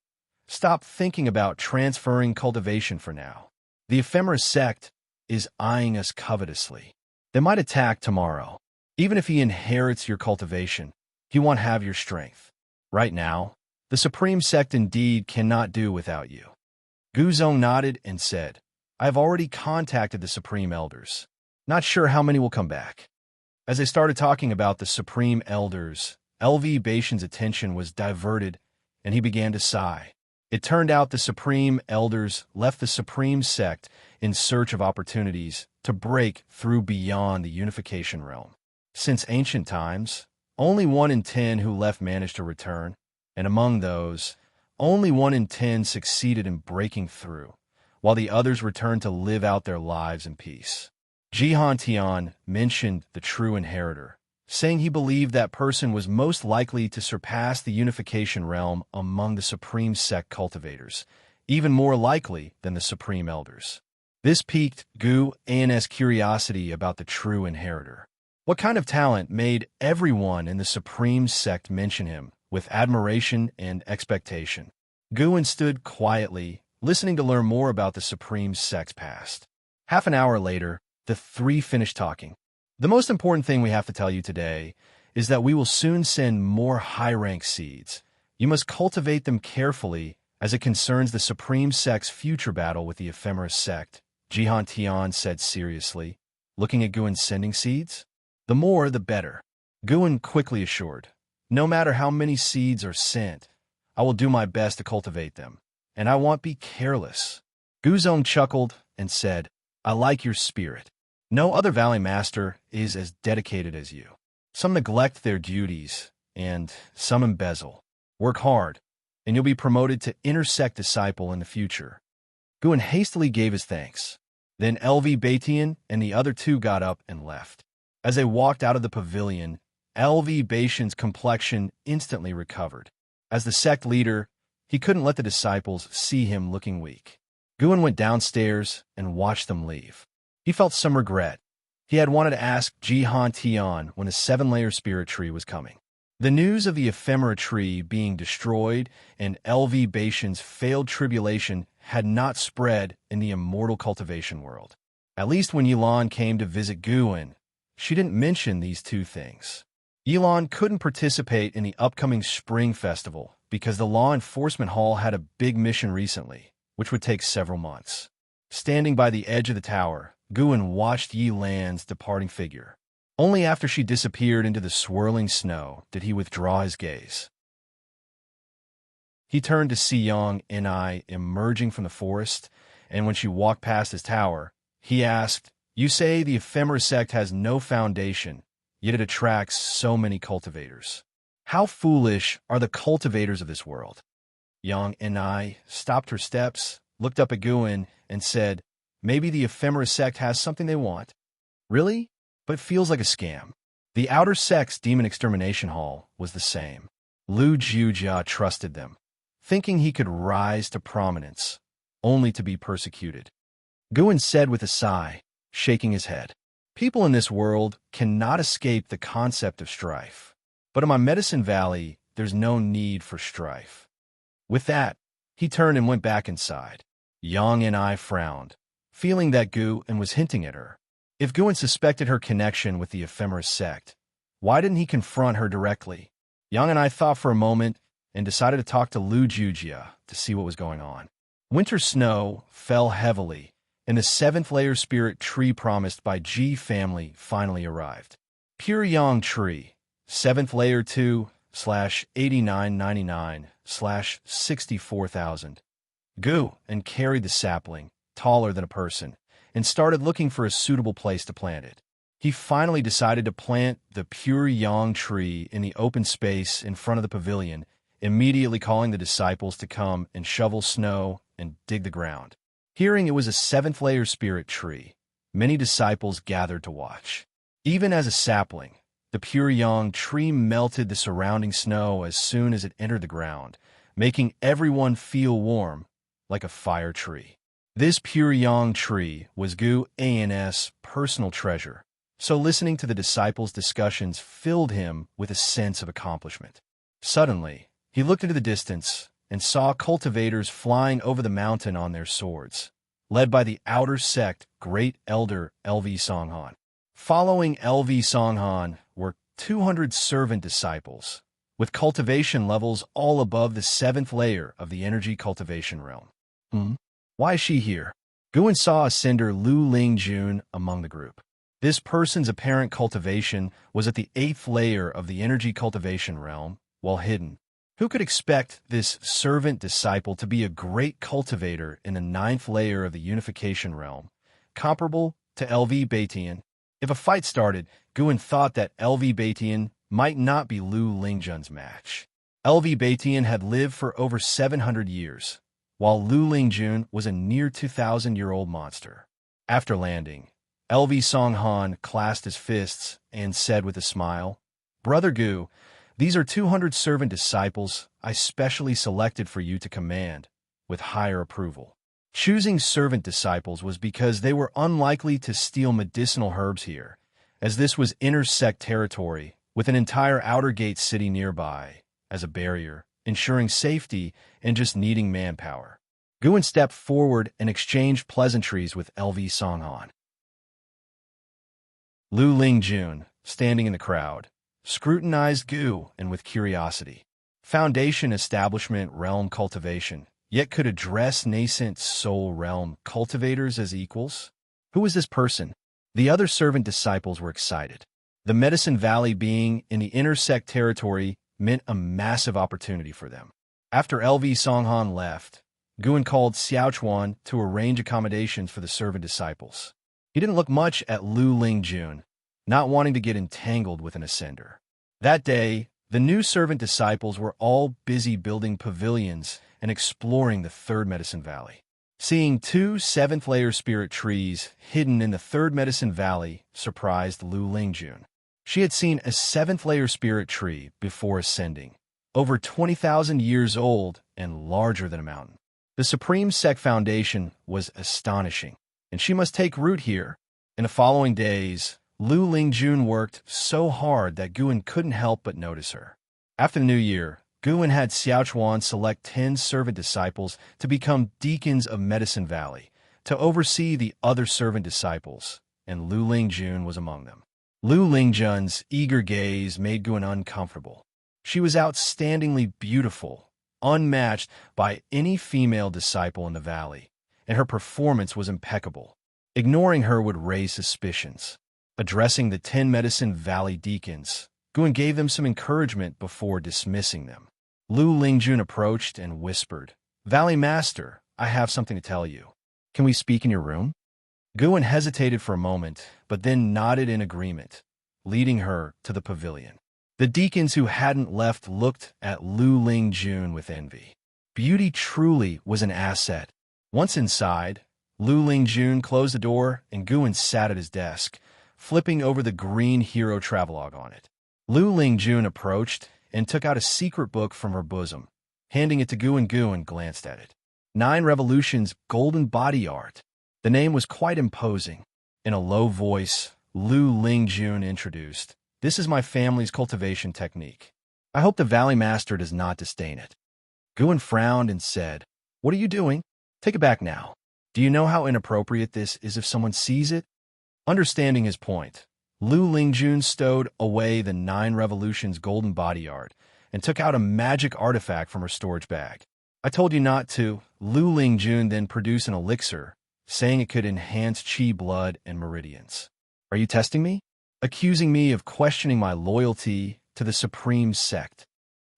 Stop thinking about transferring cultivation for now. The ephemera sect is eyeing us covetously. They might attack tomorrow. Even if he inherits your cultivation, he won't have your strength. Right now, the Supreme Sect indeed cannot do without you. Guzong nodded and said, I have already contacted the Supreme Elders. Not sure how many will come back. As they started talking about the Supreme Elders, LV Tian's attention was diverted, and he began to sigh. It turned out the Supreme Elders left the Supreme Sect in search of opportunities to break through beyond the unification realm. Since ancient times, only 1 in 10 who left managed to return, and among those, only 1 in 10 succeeded in breaking through, while the others returned to live out their lives in peace. Tian mentioned the true inheritor, saying he believed that person was most likely to surpass the unification realm among the Supreme Sect cultivators, even more likely than the Supreme Elders. This piqued Xuan's curiosity about the true inheritor. What kind of talent made everyone in the Supreme Sect mention him with admiration and expectation? Xuan stood quietly, listening to learn more about the Supreme Sect's past. Half an hour later, the 3 finished talking. The most important thing we have to tell you today is that we will soon send more high-rank seeds. You must cultivate them carefully as it concerns the Supreme Sect's future battle with the Ephemera Sect, Tian said seriously, looking at Xuan sending seeds. The more, the better. Xuan quickly assured, no matter how many seeds are sent, I will do my best to cultivate them, and I won't be careless. Guzong chuckled and said, "I like your spirit. No other Valley Master is as dedicated as you. Some neglect their duties, and some embezzle. Work hard, and you'll be promoted to Intersect Disciple in the future." Guan hastily gave his thanks. Then LV Batian and the other two got up and left. As they walked out of the pavilion, LV Batian's complexion instantly recovered. As the sect leader, he couldn't let the disciples see him looking weak. Guan went downstairs and watched them leave. He felt some regret. He had wanted to ask Jihan Tian when the 7-layer spirit tree was coming. The news of the ephemera tree being destroyed and LV Batian's failed tribulation had not spread in the immortal cultivation world. At least when Yilan came to visit Guan, she didn't mention these two things. Yilan couldn't participate in the upcoming spring festival because the law enforcement hall had a big mission recently, which would take several months. Standing by the edge of the tower, Guan watched Yilan's departing figure. Only after she disappeared into the swirling snow did he withdraw his gaze. He turned to see Xianxia emerging from the forest, and when she walked past his tower, he asked, "You say the ephemera sect has no foundation, yet it attracts so many cultivators. How foolish are the cultivators of this world?" Xianxia stopped her steps, looked up at Guan, and said, "Maybe the ephemera sect has something they want." "Really? But it feels like a scam." The Outer Sect's Demon Extermination Hall was the same. Wuxia trusted them, thinking he could rise to prominence, only to be persecuted. Guan said with a sigh, shaking his head, "People in this world cannot escape the concept of strife. But in my Medicine Valley, there's no need for strife." With that, he turned and went back inside. Xianxia frowned, feeling that Guan was hinting at her. If Guan suspected her connection with the ephemera sect, why didn't he confront her directly? Xianxia thought for a moment and decided to talk to Wuxia to see what was going on. Winter snow fell heavily, and the 7th-layer spirit tree promised by Ji family finally arrived. Pure Yang Tree, 7th layer 2/8999/64,000. Gu and carried the sapling, taller than a person, and started looking for a suitable place to plant it. He finally decided to plant the Pure Yang Tree in the open space in front of the pavilion, immediately calling the disciples to come and shovel snow and dig the ground. Hearing it was a 7th-layer spirit tree, many disciples gathered to watch. Even as a sapling, the Pure Yang Tree melted the surrounding snow as soon as it entered the ground, making everyone feel warm, like a fire tree. This Pure Yang Tree was Gu An's personal treasure, so listening to the disciples' discussions filled him with a sense of accomplishment. Suddenly, he looked into the distance and saw cultivators flying over the mountain on their swords, led by the Outer Sect Great Elder LV Songhan. Following LV Songhan were 200 servant disciples, with cultivation levels all above the 7th layer of the energy cultivation realm. Why is she here? Guan saw Ascender Lu Lingjun among the group. This person's apparent cultivation was at the 8th layer of the energy cultivation realm, while hidden. Who could expect this servant disciple to be a great cultivator in the 9th layer of the unification realm, comparable to LV Batian? If a fight started, Guan thought that LV Batian might not be Lu Lingjun's match. LV Batian had lived for over 700 years, while Lu Lingjun was a near 2,000-year-old monster. After landing, LV Songhan clasped his fists and said with a smile, "Brother Gu, these are 200 servant disciples I specially selected for you to command, with higher approval." Choosing servant disciples was because they were unlikely to steal medicinal herbs here, as this was intersect territory with an entire outer gate city nearby as a barrier, ensuring safety and just needing manpower. Guan stepped forward and exchanged pleasantries with LV Songhan. Lu Lingjun, standing in the crowd, scrutinized Gu and with curiosity. Foundation establishment realm cultivation, yet could address nascent soul realm cultivators as equals? Who was this person? The other servant disciples were excited. The Medicine Valley being in the intersect territory meant a massive opportunity for them. After LV Songhan left, Guan called Xuan to arrange accommodations for the servant disciples. He didn't look much at Lu Lingjun, not wanting to get entangled with an ascender. That day, the new servant disciples were all busy building pavilions and exploring the Third Medicine Valley. Seeing two seventh-layer spirit trees hidden in the Third Medicine Valley surprised Lu Lingjun. She had seen a seventh-layer spirit tree before ascending, over 20,000 years old and larger than a mountain. The Supreme Sect Foundation was astonishing, and she must take root here. In the following days, Lu Lingjun worked so hard that Guan couldn't help but notice her. After the new year, Guan had Xuan select 10 servant disciples to become deacons of Medicine Valley, to oversee the other servant disciples, and Lu Lingjun was among them. Lu Lingjun's eager gaze made Guan uncomfortable. She was outstandingly beautiful, unmatched by any female disciple in the valley, and her performance was impeccable. Ignoring her would raise suspicions. Addressing the 10 Medicine Valley deacons, Guan gave them some encouragement before dismissing them. Lu Lingjun approached and whispered, "Valley Master, I have something to tell you. Can we speak in your room?" Guan hesitated for a moment, but then nodded in agreement, leading her to the pavilion. The deacons who hadn't left looked at Lu Lingjun with envy. Beauty truly was an asset. Once inside, Lu Lingjun closed the door and Guan sat at his desk, flipping over the green hero travelogue on it. Lu Lingjun approached and took out a secret book from her bosom. Handing it to Guan, Guan glanced at it. 9 Revolutions Golden Body Art. The name was quite imposing. In a low voice, Lu Lingjun introduced, "This is my family's cultivation technique. I hope the Valley Master does not disdain it." Guan frowned and said, "What are you doing? Take it back now. Do you know how inappropriate this is if someone sees it?" Understanding his point, Lu Lingjun stowed away the 9 Revolutions Golden Body Art and took out a magic artifact from her storage bag. "I told you not to." Lu Lingjun then produced an elixir, saying it could enhance chi blood and meridians. "Are you testing me? Accusing me of questioning my loyalty to the Supreme Sect?"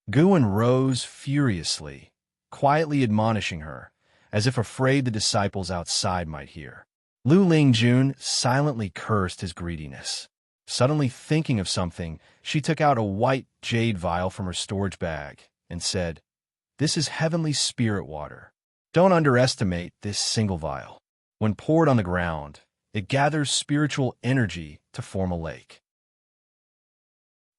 Guan rose furiously, quietly admonishing her, as if afraid the disciples outside might hear. Lu Lingjun silently cursed his greediness. Suddenly thinking of something, she took out a white jade vial from her storage bag and said, "This is heavenly spirit water. Don't underestimate this single vial. When poured on the ground, it gathers spiritual energy to form a lake.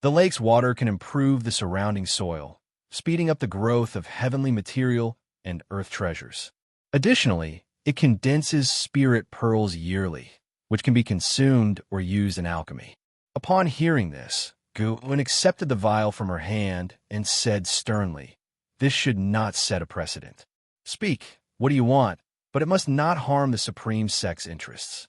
The lake's water can improve the surrounding soil, speeding up the growth of heavenly material and earth treasures. Additionally, it condenses spirit pearls yearly, which can be consumed or used in alchemy." Upon hearing this, Guan accepted the vial from her hand and said sternly, "This should not set a precedent. Speak, what do you want? But it must not harm the Supreme Sect's interests."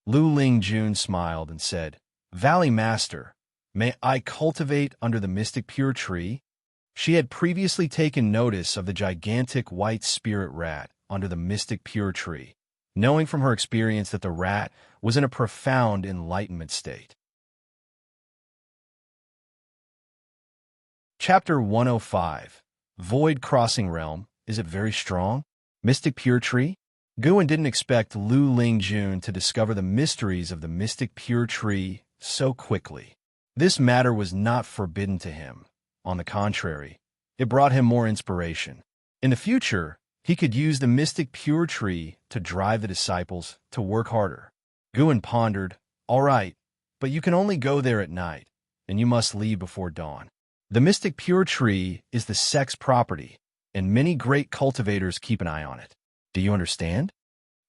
Lu Lingjun smiled and said, "Valley Master, may I cultivate under the mystic pure tree?" She had previously taken notice of the gigantic white spirit rat under the mystic pure tree, knowing from her experience that the rat was in a profound enlightenment state. Chapter 105. Void Crossing Realm. Is it very strong? Mystic Pure Tree? Guan didn't expect Lu Lingjun to discover the mysteries of the Mystic Pure Tree so quickly. This matter was not forbidden to him. On the contrary, it brought him more inspiration. In the future, he could use the Mystic Pure Tree to drive the disciples to work harder. Guan pondered, "All right, but you can only go there at night, and you must leave before dawn. The Mystic Pure Tree is the sect's property, and many great cultivators keep an eye on it. Do you understand?"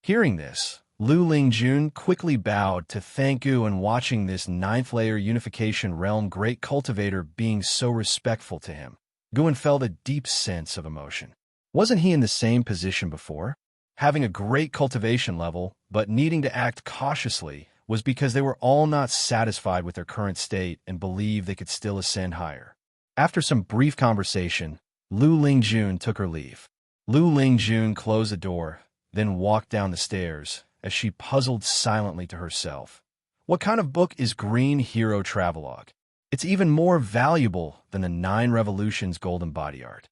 Hearing this, Lu Lingjun quickly bowed to thank Guan. Watching this 9th-layer unification realm great cultivator being so respectful to him, Guan felt a deep sense of emotion. Wasn't he in the same position before? Having a great cultivation level, but needing to act cautiously, was because they were all not satisfied with their current state and believed they could still ascend higher. After some brief conversation, Lu Lingjun took her leave. Lu Lingjun closed the door, then walked down the stairs, as she puzzled silently to herself. What kind of book is Green Hero Travelogue? It's even more valuable than the 9 Revolutions Golden Body Art.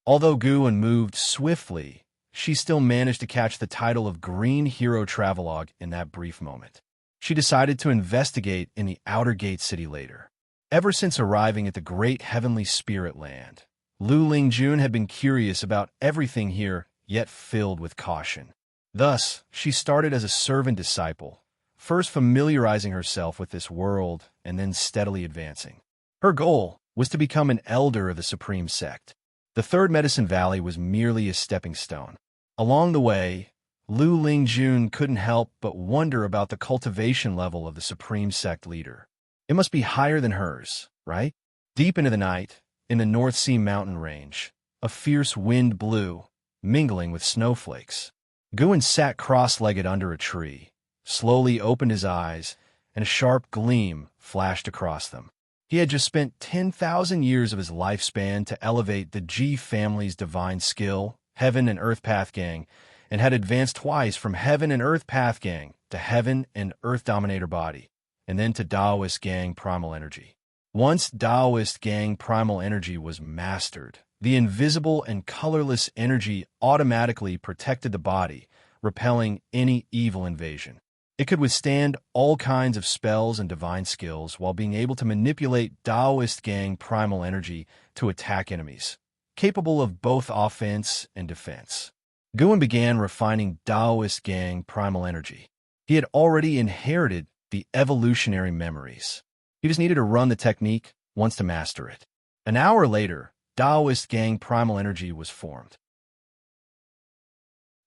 Although Guan moved swiftly, she still managed to catch the title of Green Hero Travelogue in that brief moment. She decided to investigate in the Outer Gate City later. Ever since arriving at the Great Heavenly Spirit Land, Lu Lingjun had been curious about everything here, yet filled with caution. Thus, she started as a servant disciple, first familiarizing herself with this world and then steadily advancing. Her goal was to become an elder of the Supreme Sect. The Third Medicine Valley was merely a stepping stone. Along the way, Lu Lingjun couldn't help but wonder about the cultivation level of the Supreme Sect leader. It must be higher than hers, right? Deep into the night, in the North Sea mountain range, a fierce wind blew, mingling with snowflakes. Xuan sat cross-legged under a tree, slowly opened his eyes, and a sharp gleam flashed across them. He had just spent 10,000 years of his lifespan to elevate the Ji family's divine skill, Heaven and Earth Path Gang, and had advanced twice from Heaven and Earth Path Gang to Heaven and Earth Dominator Body, and then to Taoist Gang Primal Energy. Once Taoist Gang Primal Energy was mastered, the invisible and colorless energy automatically protected the body, repelling any evil invasion. It could withstand all kinds of spells and divine skills while being able to manipulate Taoist Gang Primal Energy to attack enemies, capable of both offense and defense. Xuan began refining Taoist Gang Primal Energy. He had already inherited the evolutionary memories. He just needed to run the technique once to master it. An hour later, Taoist Gang Primal Energy was formed.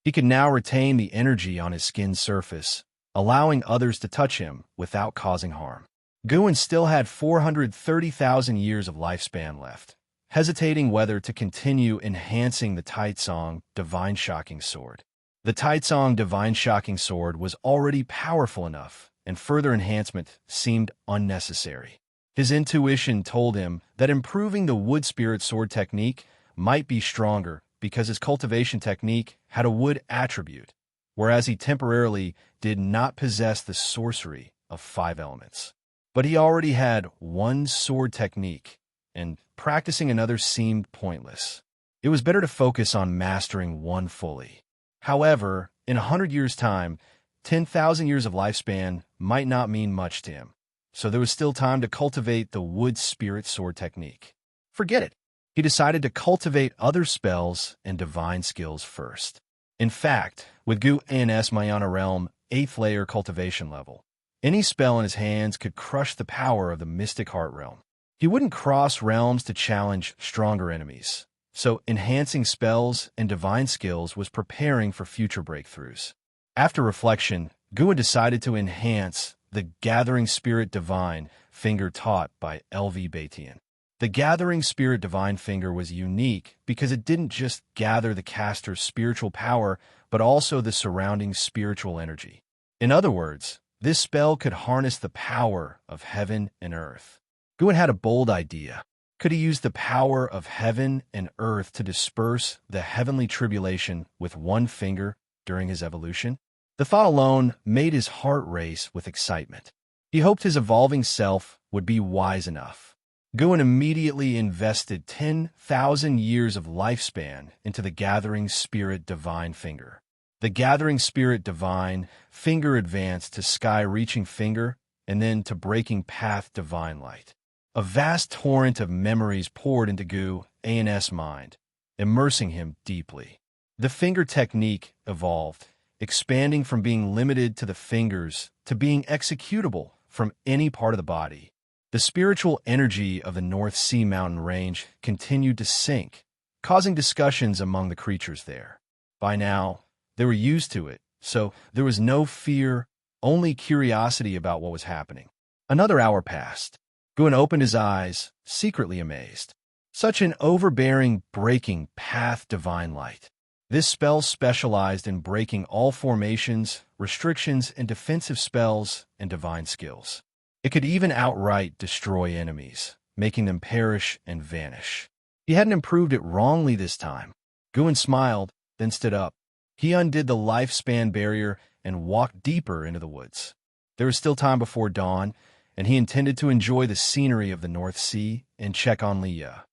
He could now retain the energy on his skin's surface, allowing others to touch him without causing harm. Xuan still had 430,000 years of lifespan left, hesitating whether to continue enhancing the Taitsong Divine Shocking Sword. The Taitsong Divine Shocking Sword was already powerful enough, and further enhancement seemed unnecessary. His intuition told him that improving the Wood Spirit Sword technique might be stronger because his cultivation technique had a wood attribute, whereas he temporarily did not possess the sorcery of 5 elements. But he already had one sword technique, and practicing another seemed pointless. It was better to focus on mastering one fully. However, in 100 years' time, 10,000 years of lifespan might not mean much to him, so there was still time to cultivate the Wood Spirit Sword technique. Forget it. He decided to cultivate other spells and divine skills first. In fact, with Xuan's Mayana Realm 8th layer cultivation level, any spell in his hands could crush the power of the Mystic Heart Realm. He wouldn't cross realms to challenge stronger enemies, so enhancing spells and divine skills was preparing for future breakthroughs. After reflection, Xuan decided to enhance the Gathering Spirit Divine Finger taught by LV Baitian. The Gathering Spirit Divine Finger was unique because it didn't just gather the caster's spiritual power, but also the surrounding spiritual energy. In other words, this spell could harness the power of heaven and earth. Xuan had a bold idea. Could he use the power of heaven and earth to disperse the heavenly tribulation with one finger during his evolution? The thought alone made his heart race with excitement. He hoped his evolving self would be wise enough. Xuan immediately invested 10,000 years of lifespan into the Gathering Spirit Divine Finger. The Gathering Spirit Divine Finger advanced to Sky-Reaching Finger and then to Breaking Path Divine Light. A vast torrent of memories poured into Xuan's mind, immersing him deeply. The finger technique evolved, expanding from being limited to the fingers to being executable from any part of the body. The spiritual energy of the North Sea mountain range continued to sink, causing discussions among the creatures there. By now, they were used to it, so there was no fear, only curiosity about what was happening. Another hour passed. Xuan opened his eyes, secretly amazed. Such an overbearing, breaking path divine light. This spell specialized in breaking all formations, restrictions, and defensive spells and divine skills. It could even outright destroy enemies, making them perish and vanish. He hadn't improved it wrongly this time. Xuan smiled, then stood up. He undid the lifespan barrier and walked deeper into the woods. There was still time before dawn, and he intended to enjoy the scenery of the North Sea and check on Leah.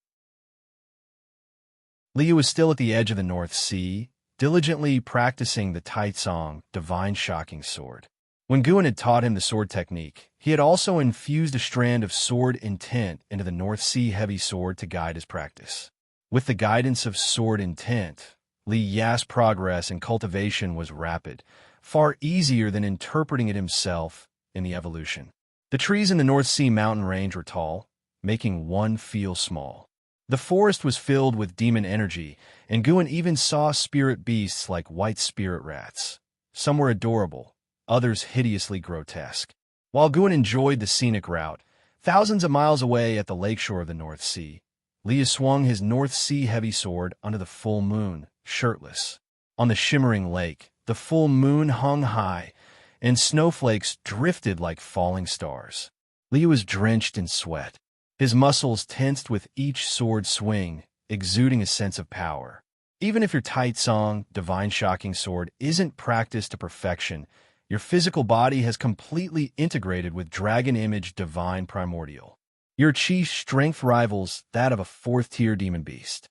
Leah was still at the edge of the North Sea, diligently practicing the Taitsong, divine shocking sword. When Guan had taught him the sword technique, he had also infused a strand of sword intent into the North Sea heavy sword to guide his practice. With the guidance of sword intent, Li Ya's progress in cultivation was rapid, far easier than interpreting it himself in the evolution. The trees in the North Sea mountain range were tall, making one feel small. The forest was filled with demon energy, and Guan even saw spirit beasts like white spirit rats. Some were adorable, others hideously grotesque. While Guan enjoyed the scenic route, thousands of miles away at the lakeshore of the North Sea, Li swung his North Sea heavy sword under the full moon, shirtless. On the shimmering lake, the full moon hung high, and snowflakes drifted like falling stars. Li was drenched in sweat. His muscles tensed with each sword swing, exuding a sense of power. Even if your Taitsong, divine shocking sword, isn't practiced to perfection, your physical body has completely integrated with Dragon Image Divine Primordial. Your chief's strength rivals that of a fourth-tier demon beast.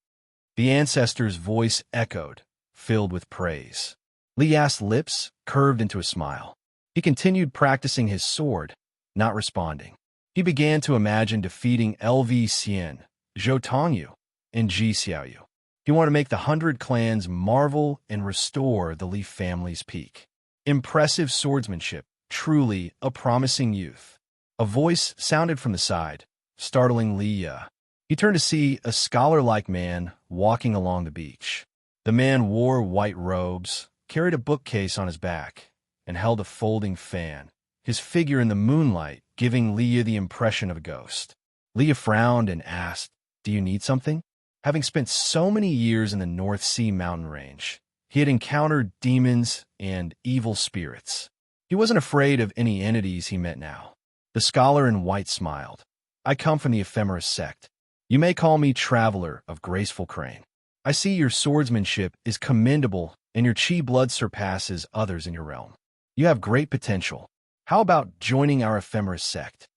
The Ancestor's voice echoed, filled with praise. Li Ya's lips curved into a smile. He continued practicing his sword, not responding. He began to imagine defeating LV Xian, Zhou Tongyu, and Ji Xiaoyu. He wanted to make the 100 clans marvel and restore the Li family's peak. Impressive swordsmanship, truly a promising youth. A voice sounded from the side, startling Li Ya. He turned to see a scholar-like man walking along the beach. The man wore white robes, carried a bookcase on his back, and held a folding fan, his figure in the moonlight giving Li Ya the impression of a ghost. Li Ya frowned and asked, "Do you need something?" Having spent so many years in the North Sea mountain range, he had encountered demons and evil spirits. He wasn't afraid of any entities he met now. The scholar in white smiled. "I come from the Ephemeris sect. You may call me Traveler of Graceful Crane. I see your swordsmanship is commendable and your chi blood surpasses others in your realm. You have great potential. How about joining our Ephemeris sect?"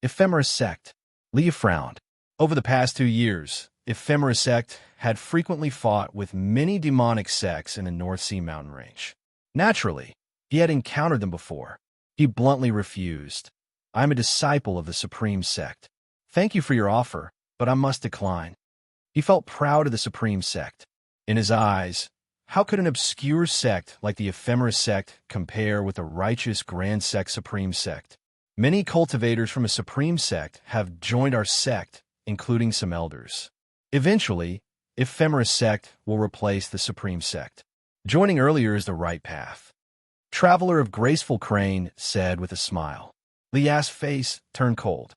Ephemeris sect? Li Ya frowned. Over the past 2 years, Ephemeris sect had frequently fought with many demonic sects in the North Sea mountain range. Naturally, he had encountered them before. He bluntly refused. "I am a disciple of the Supreme Sect. Thank you for your offer, but I must decline." He felt proud of the Supreme Sect. In his eyes, how could an obscure sect like the Ephemeris sect compare with the righteous Grand Sect Supreme Sect? Many cultivators from a Supreme Sect have joined our sect, including some elders. Eventually, Ephemeris sect will replace the Supreme Sect. Joining earlier is the right path. Traveler of Graceful Crane said with a smile. Li Ya's face turned cold.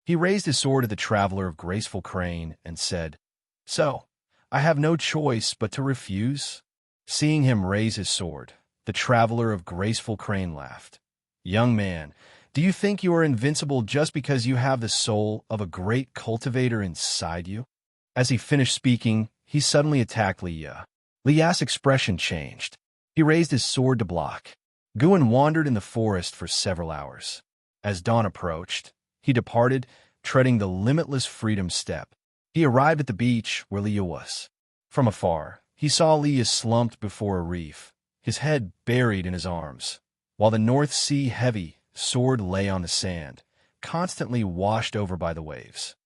He raised his sword at the Traveler of Graceful Crane and said, "So, I have no choice but to refuse?" Seeing him raise his sword, the Traveler of Graceful Crane laughed. "Young man, do you think you are invincible just because you have the soul of a great cultivator inside you?" As he finished speaking, he suddenly attacked Li Ya. Li Ya's expression changed. He raised his sword to block. Guan wandered in the forest for several hours. As dawn approached, he departed, treading the limitless freedom step. He arrived at the beach where Li Ya was. From afar, he saw Li Ya slumped before a reef, his head buried in his arms, while the North Sea heavy sword lay on the sand, constantly washed over by the waves.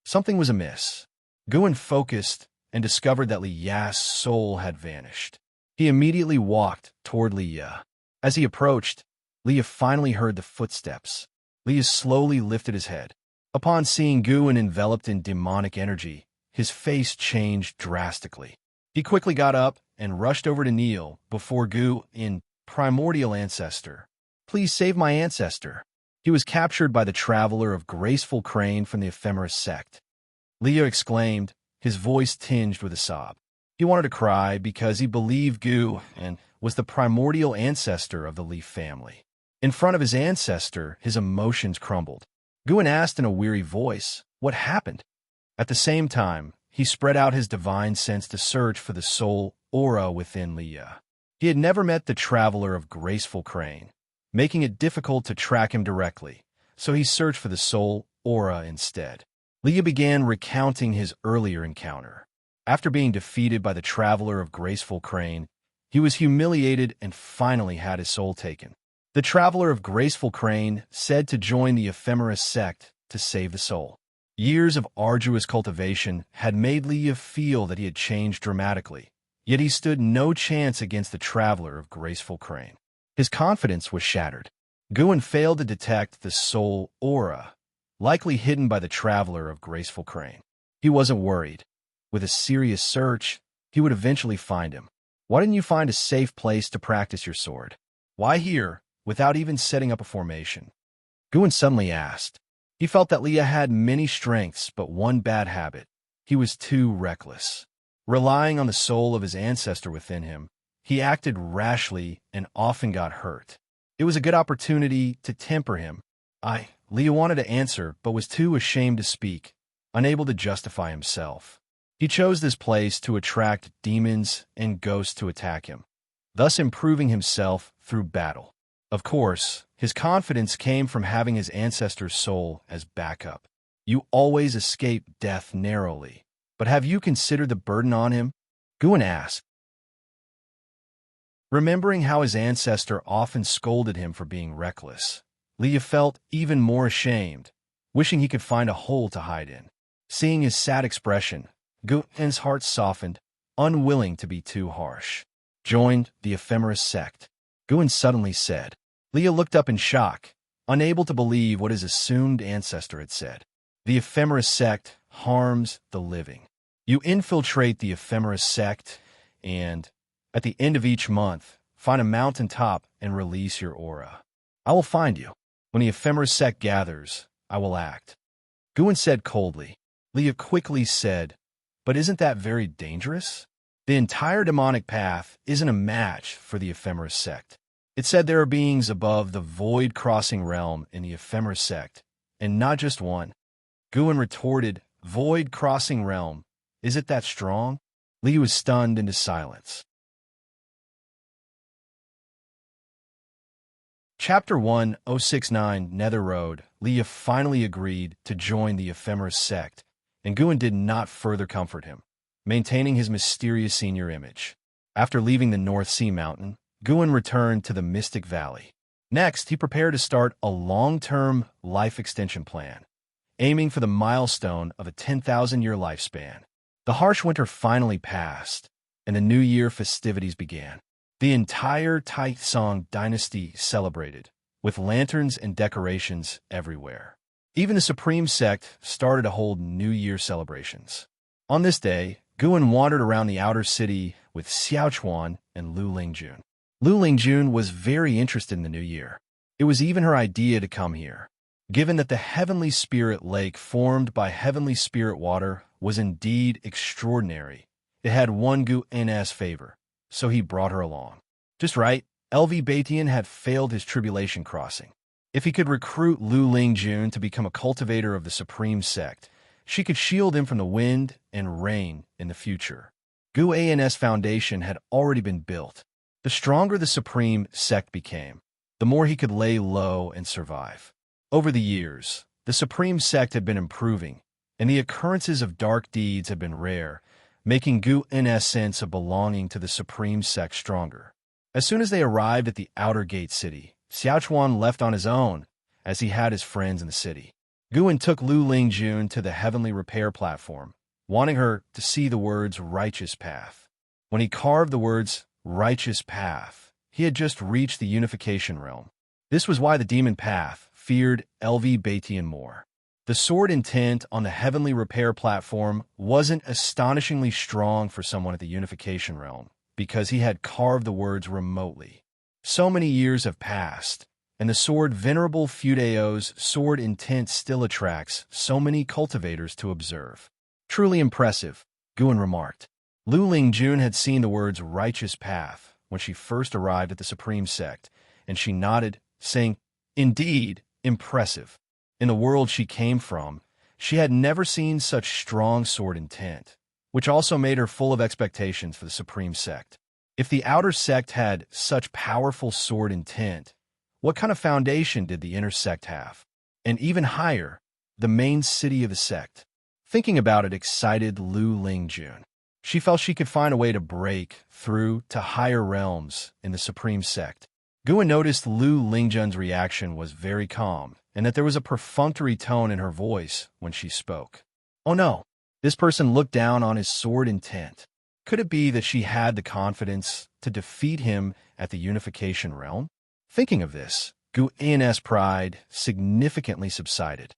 Something was amiss. Guan focused and discovered that Li Ya's soul had vanished. He immediately walked toward Li Ya. As he approached, Li Ya finally heard the footsteps. Li Ya slowly lifted his head. Upon seeing Guan enveloped in demonic energy, his face changed drastically. He quickly got up and rushed over to kneel before Gu in primordial ancestor. "Please save my ancestor." He was captured by the Traveler of Graceful Crane from the Ephemeris sect. Li Ya exclaimed, his voice tinged with a sob. He wanted to cry because he believed Gu and was the primordial ancestor of the Li family. In front of his ancestor, his emotions crumbled. Guan asked in a weary voice, "What happened?" At the same time, he spread out his divine sense to search for the soul aura within Li Ya. He had never met the Traveler of Graceful Crane, making it difficult to track him directly, so he searched for the soul aura instead. Li Ya began recounting his earlier encounter. After being defeated by the Traveler of Graceful Crane, he was humiliated and finally had his soul taken. The Traveler of Graceful Crane said to join the Ephemeris sect to save the soul. Years of arduous cultivation had made Leah feel that he had changed dramatically, yet he stood no chance against the Traveler of Graceful Crane. His confidence was shattered. Xuan failed to detect the soul aura, likely hidden by the Traveler of Graceful Crane. He wasn't worried. With a serious search, he would eventually find him. Why didn't you find a safe place to practice your sword? Why here, without even setting up a formation? Xuan suddenly asked. He felt that Leah had many strengths, but one bad habit. He was too reckless. Relying on the soul of his ancestor within him, he acted rashly and often got hurt. It was a good opportunity to temper him. Leah wanted to answer, but was too ashamed to speak, unable to justify himself. He chose this place to attract demons and ghosts to attack him, thus improving himself through battle. Of course, his confidence came from having his ancestor's soul as backup. You always escape death narrowly, but have you considered the burden on him? Xuan asked. Remembering how his ancestor often scolded him for being reckless, Leah felt even more ashamed, wishing he could find a hole to hide in. Seeing his sad expression, Xuan's heart softened, unwilling to be too harsh. Joined the Ephemeris sect, Xuan suddenly said. Leah looked up in shock, unable to believe what his assumed ancestor had said. The Ephemeris sect harms the living. You infiltrate the Ephemeris sect and, at the end of each month, find a mountaintop and release your aura. I will find you. When the Ephemeris sect gathers, I will act. Xuan said coldly. Leah quickly said, but isn't that very dangerous? The entire demonic path isn't a match for the Ephemeris sect. It said there are beings above the void-crossing realm in the Ephemeris sect, and not just one. Xuan retorted, void-crossing realm, is it that strong? Leah was stunned into silence. Chapter 1069 Nether Road. Leah finally agreed to join the Ephemeris sect, and Xuan did not further comfort him, maintaining his mysterious senior image. After leaving the North Sea Mountain, Xuan returned to the Mystic Valley. Next, he prepared to start a long-term life extension plan, aiming for the milestone of a 10,000-year lifespan. The harsh winter finally passed, and the New Year festivities began. The entire Taisong dynasty celebrated, with lanterns and decorations everywhere. Even the Supreme Sect started to hold New Year celebrations. On this day, Xuan wandered around the outer city with Xuan and Lu Lingjun. Lu Lingjun was very interested in the new year. It was even her idea to come here. Given that the Heavenly Spirit Lake formed by Heavenly Spirit water was indeed extraordinary, it had won Xuan's favor, so he brought her along. Just right, LV Tian had failed his tribulation crossing. If he could recruit Lu Lingjun to become a cultivator of the Supreme Sect, she could shield him from the wind and rain in the future. Xuan's foundation had already been built. The stronger the Supreme Sect became, the more he could lay low and survive. Over the years, the Supreme Sect had been improving, and the occurrences of dark deeds had been rare, making Xuan's sense of belonging to the Supreme Sect stronger. As soon as they arrived at the outer gate city, Xuan left on his own, as he had his friends in the city. Xuan took Lu Lingjun to the heavenly repair platform, wanting her to see the words righteous path. When he carved the words righteous path, he had just reached the unification realm. This was why the demon path feared LV Batian more. The sword intent on the heavenly repair platform wasn't astonishingly strong for someone at the unification realm, because he had carved the words remotely. So many years have passed, and the sword Venerable Fudeo's sword intent still attracts so many cultivators to observe. Truly impressive, Xuan remarked. Lu Lingjun had seen the words righteous path when she first arrived at the Supreme Sect, and she nodded, saying, indeed, impressive. In the world she came from, she had never seen such strong sword intent, which also made her full of expectations for the Supreme Sect. If the outer sect had such powerful sword intent, what kind of foundation did the inner sect have? And even higher, the main city of the sect. Thinking about it excited Lu Lingjun. She felt she could find a way to break through to higher realms in the Supreme Sect. Guan noticed Lu Lingjun's reaction was very calm, and that there was a perfunctory tone in her voice when she spoke. Oh no, this person looked down on his sword intent. Could it be that she had the confidence to defeat him at the Unification Realm? Thinking of this, Guan's pride significantly subsided.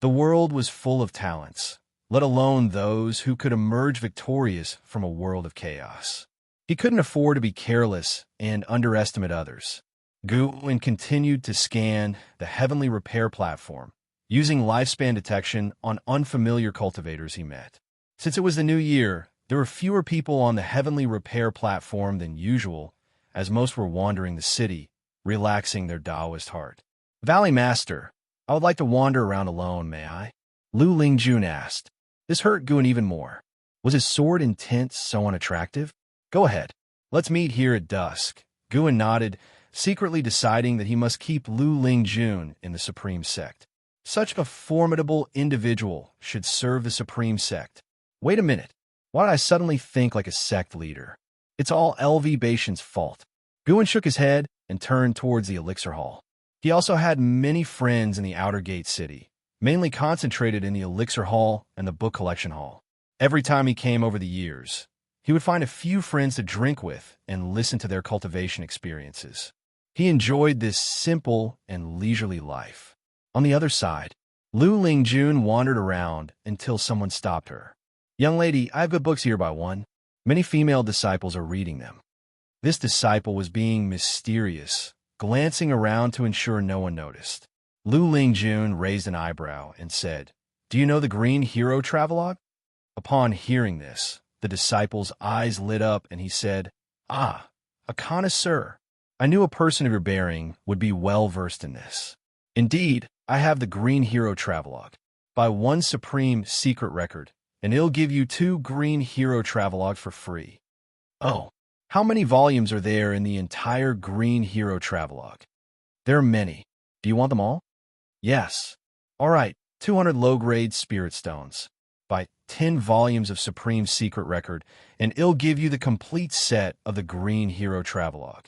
The world was full of talents, let alone those who could emerge victorious from a world of chaos. He couldn't afford to be careless and underestimate others. Guan continued to scan the heavenly repair platform, using lifespan detection on unfamiliar cultivators he met. Since it was the new year, there were fewer people on the heavenly repair platform than usual, as most were wandering the city, relaxing their Taoist heart. Valley Master, I would like to wander around alone, may I? Lu Lingjun asked. This hurt Guan even more. Was his sword intent so unattractive? Go ahead. Let's meet here at dusk. Guan nodded, secretly deciding that he must keep Lu Lingjun in the Supreme Sect. Such a formidable individual should serve the Supreme Sect. Wait a minute. Why did I suddenly think like a sect leader? It's all LV Baishan's fault. Guan shook his head and turned towards the Elixir Hall. He also had many friends in the Outer Gate City, mainly concentrated in the Elixir Hall and the Book Collection Hall. Every time he came over the years, he would find a few friends to drink with and listen to their cultivation experiences. He enjoyed this simple and leisurely life. On the other side, Lu Lingjun wandered around until someone stopped her. Young lady, I have good books here by one. Many female disciples are reading them. This disciple was being mysterious, glancing around to ensure no one noticed. Lu Lingjun raised an eyebrow and said, Do you know the Green Hero Travelogue? Upon hearing this, the disciple's eyes lit up and he said, Ah, a connoisseur. I knew a person of your bearing would be well versed in this. Indeed, I have the Green Hero Travelogue. Buy one Supreme Secret Record, and it'll give you 2 Green Hero Travelogues for free. Oh, how many volumes are there in the entire Green Hero Travelogue? There are many. Do you want them all? Yes. All right, 200 low-grade Spirit Stones. Buy 10 volumes of Supreme Secret Record, and it'll give you the complete set of the Green Hero Travelogue.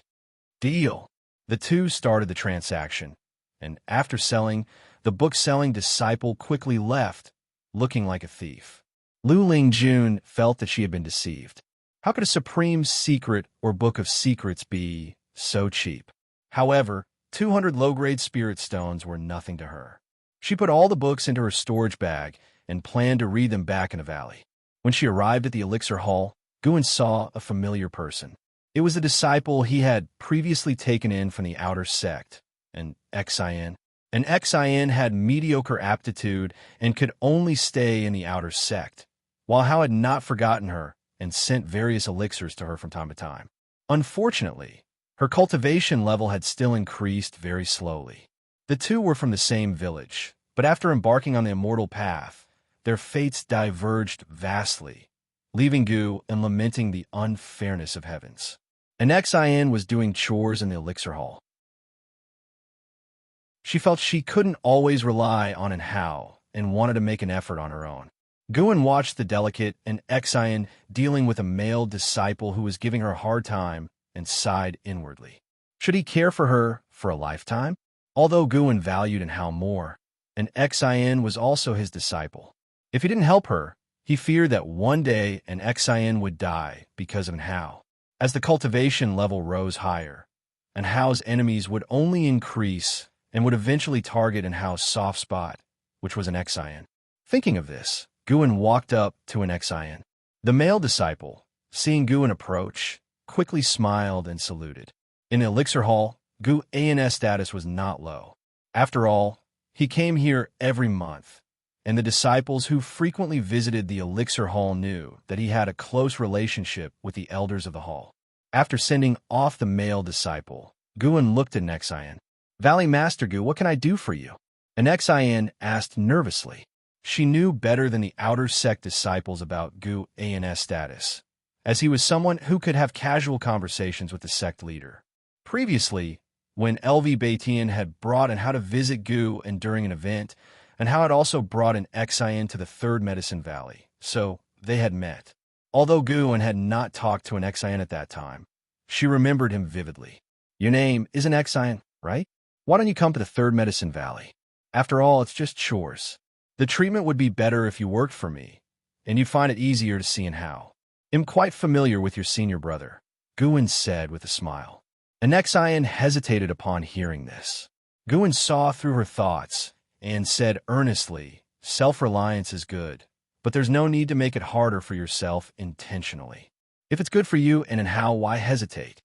Deal. The two started the transaction, and after selling, the book-selling disciple quickly left, looking like a thief. Lu Lingjun felt that she had been deceived. How could a Supreme Secret or Book of Secrets be so cheap? However, 200 low-grade Spirit Stones were nothing to her. She put all the books into her storage bag and planned to read them back in the valley. When she arrived at the Elixir Hall, Guan saw a familiar person. It was the disciple he had previously taken in from the outer sect, an Xian. An Xian had mediocre aptitude and could only stay in the outer sect, while Hao had not forgotten her and sent various elixirs to her from time to time. Unfortunately, her cultivation level had still increased very slowly. The two were from the same village, but after embarking on the immortal path, their fates diverged vastly, leaving Gu and lamenting the unfairness of heavens. An Xian was doing chores in the Elixir Hall. She felt she couldn't always rely on an Hao and wanted to make an effort on her own. Guan watched the delicate and Xian dealing with a male disciple who was giving her a hard time and sighed inwardly. Should he care for her for a lifetime? Although Guan valued an Hao more, an Xian was also his disciple. If he didn't help her, he feared that one day an Xian would die because of an Hao. As the cultivation level rose higher, an Hao's enemies would only increase and would eventually target an Hao's soft spot, which was an Xian. Thinking of this, Guan walked up to an Xian. The male disciple, seeing Guan approach, quickly smiled and saluted. In the Elixir Hall, Guan's status was not low. After all, he came here every month, and the disciples who frequently visited the Elixir Hall knew that he had a close relationship with the elders of the hall. After sending off the male disciple, Guan looked at an Xian. Valley Master Gu, what can I do for you? An Xian asked nervously. She knew better than the outer sect disciples about Guan's status, as he was someone who could have casual conversations with the sect leader. Previously, when LV Tian had brought in how to visit Gu and during an event, and how it also brought an Xian to the Third Medicine Valley, so they had met. Although Guan had not talked to an Xian at that time, she remembered him vividly. Your name isn't Xian, right? Why don't you come to the Third Medicine Valley? After all, it's just chores. The treatment would be better if you worked for me, and you'd find it easier to see and how. I'm quite familiar with your senior brother, Guan said with a smile. An Xian hesitated upon hearing this. Guan saw through her thoughts and said earnestly, self-reliance is good, but there's no need to make it harder for yourself intentionally. If it's good for you and in how, why hesitate?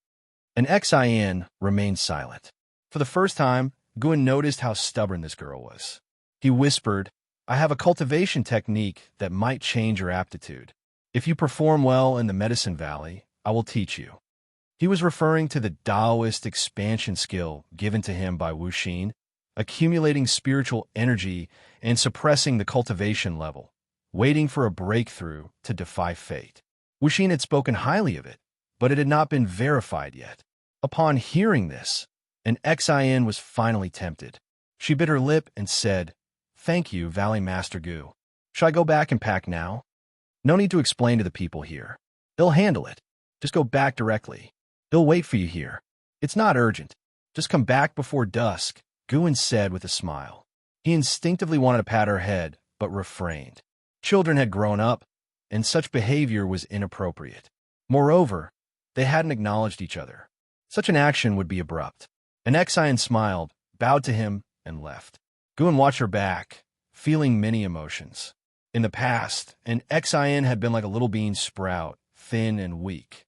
An Xian remained silent. For the first time, Guan noticed how stubborn this girl was. He whispered, I have a cultivation technique that might change your aptitude. If you perform well in the Medicine Valley, I will teach you. He was referring to the Taoist expansion skill given to him by Wuxia, accumulating spiritual energy and suppressing the cultivation level, waiting for a breakthrough to defy fate. Wuxia had spoken highly of it, but it had not been verified yet. Upon hearing this, an Xian was finally tempted. She bit her lip and said, Thank you, Valley Master Gu. Shall I go back and pack now? No need to explain to the people here. They'll handle it. Just go back directly. They'll wait for you here. It's not urgent. Just come back before dusk, Guan said with a smile. He instinctively wanted to pat her head, but refrained. Children had grown up, and such behavior was inappropriate. Moreover, they hadn't acknowledged each other. Such an action would be abrupt. An Xian smiled, bowed to him, and left. Guan watched her back, feeling many emotions. In the past, an Xian had been like a little bean sprout, thin and weak.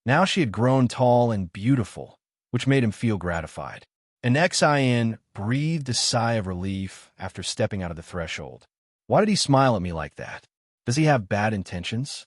Now she had grown tall and beautiful, which made him feel gratified. An Xian breathed a sigh of relief after stepping out of the threshold. Why did he smile at me like that? Does he have bad intentions?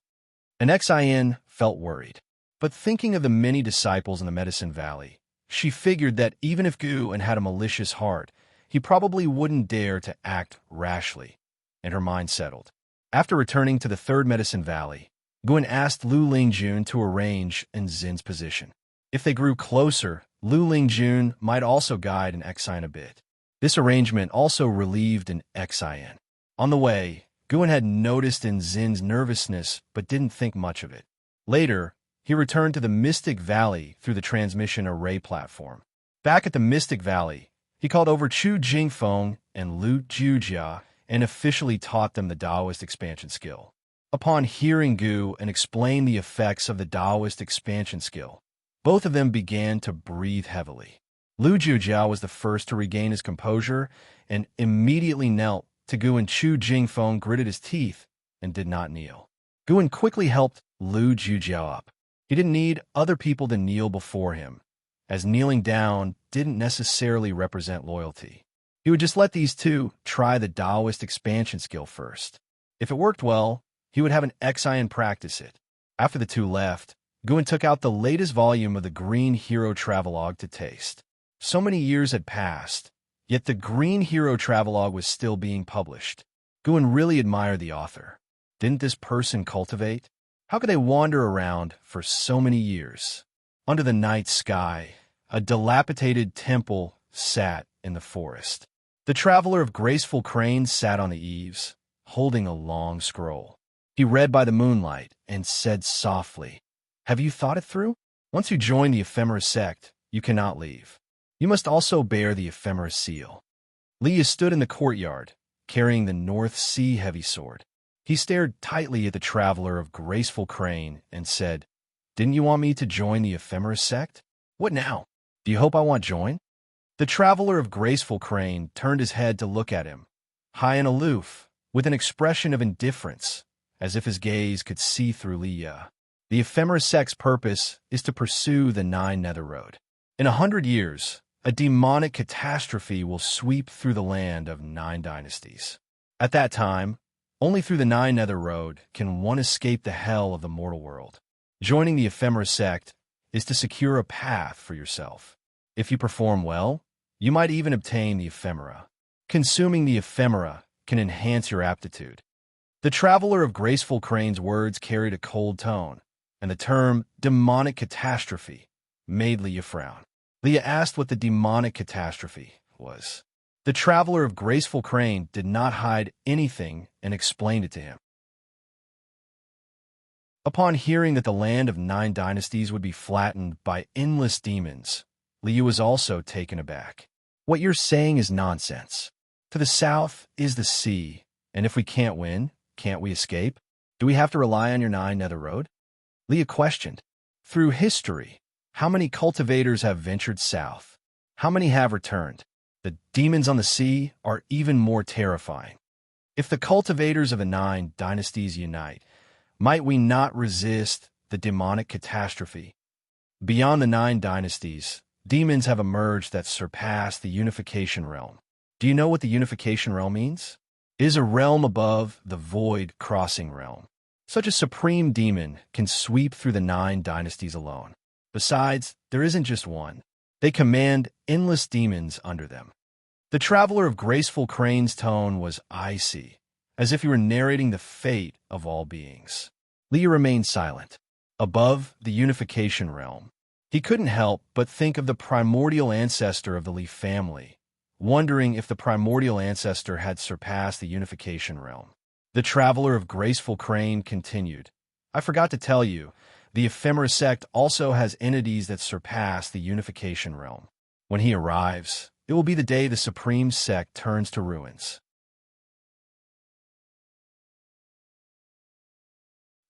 An Xian felt worried. But thinking of the many disciples in the Medicine Valley, she figured that even if Guan had a malicious heart, he probably wouldn't dare to act rashly, and her mind settled. After returning to the Third Medicine Valley, Guan asked Lu Lingjun to arrange in Zin's position. If they grew closer, Lu Lingjun might also guide an Xian a bit. This arrangement also relieved an Xian. On the way, Guan had noticed in Zin's nervousness but didn't think much of it. Later, he returned to the Mystic Valley through the transmission array platform. Back at the Mystic Valley, he called over Chu Jingfeng and Lu Jujia and officially taught them the Taoist expansion skill. Upon hearing Gu and explain the effects of the Taoist expansion skill, both of them began to breathe heavily. Lu Jujia was the first to regain his composure and immediately knelt to Gu, and Chu Jingfeng gritted his teeth and did not kneel. Guan quickly helped Lu Jujia up. He didn't need other people to kneel before him, as kneeling down didn't necessarily represent loyalty. He would just let these two try the Taoist expansion skill first. If it worked well, he would have an Xian practice it. After the two left, Guan took out the latest volume of the Green Hero Travelogue to taste. So many years had passed, yet the Green Hero Travelogue was still being published. Guan really admired the author. Didn't this person cultivate? How could they wander around for so many years? Under the night sky, a dilapidated temple sat in the forest. The traveler of graceful cranes sat on the eaves, holding a long scroll. He read by the moonlight and said softly, Have you thought it through? Once you join the Ephemera sect, you cannot leave. You must also bear the Ephemera seal. Leah stood in the courtyard, carrying the North Sea heavy sword. He stared tightly at the traveler of graceful crane and said, Didn't you want me to join the Ephemera sect? What now? Do you hope I won't join? The traveler of graceful crane turned his head to look at him, high and aloof, with an expression of indifference, as if his gaze could see through Leah. The Ephemera sect's purpose is to pursue the Nine Nether Road. In 100 years, a demonic catastrophe will sweep through the land of 9 dynasties. At that time, only through the Nine Nether Road can one escape the hell of the mortal world. Joining the Ephemera sect is to secure a path for yourself. If you perform well, you might even obtain the ephemera. Consuming the ephemera can enhance your aptitude. The traveler of graceful crane's words carried a cold tone, and the term demonic catastrophe made Leah frown. Leah asked what the demonic catastrophe was. The traveler of graceful crane did not hide anything and explained it to him. Upon hearing that the land of 9 dynasties would be flattened by endless demons, Liu was also taken aback. What you're saying is nonsense. To the south is the sea, and if we can't win, can't we escape? Do we have to rely on your 9 nether road? Liu questioned. Through history, how many cultivators have ventured south? How many have returned? The demons on the sea are even more terrifying. If the cultivators of the 9 dynasties unite, might we not resist the demonic catastrophe? Beyond the 9 dynasties, demons have emerged that surpass the unification realm. Do you know what the unification realm means? It is a realm above the void crossing realm. Such a supreme demon can sweep through the 9 dynasties alone. Besides, there isn't just one. They command endless demons under them. The traveler of graceful crane's tone was icy, as if he were narrating the fate of all beings. Liu remained silent. Above the unification realm, he couldn't help but think of the primordial ancestor of the Li family, wondering if the primordial ancestor had surpassed the unification realm. The traveler of graceful crane continued, I forgot to tell you, the ephemera sect also has entities that surpass the unification realm. When he arrives, it will be the day the supreme sect turns to ruins.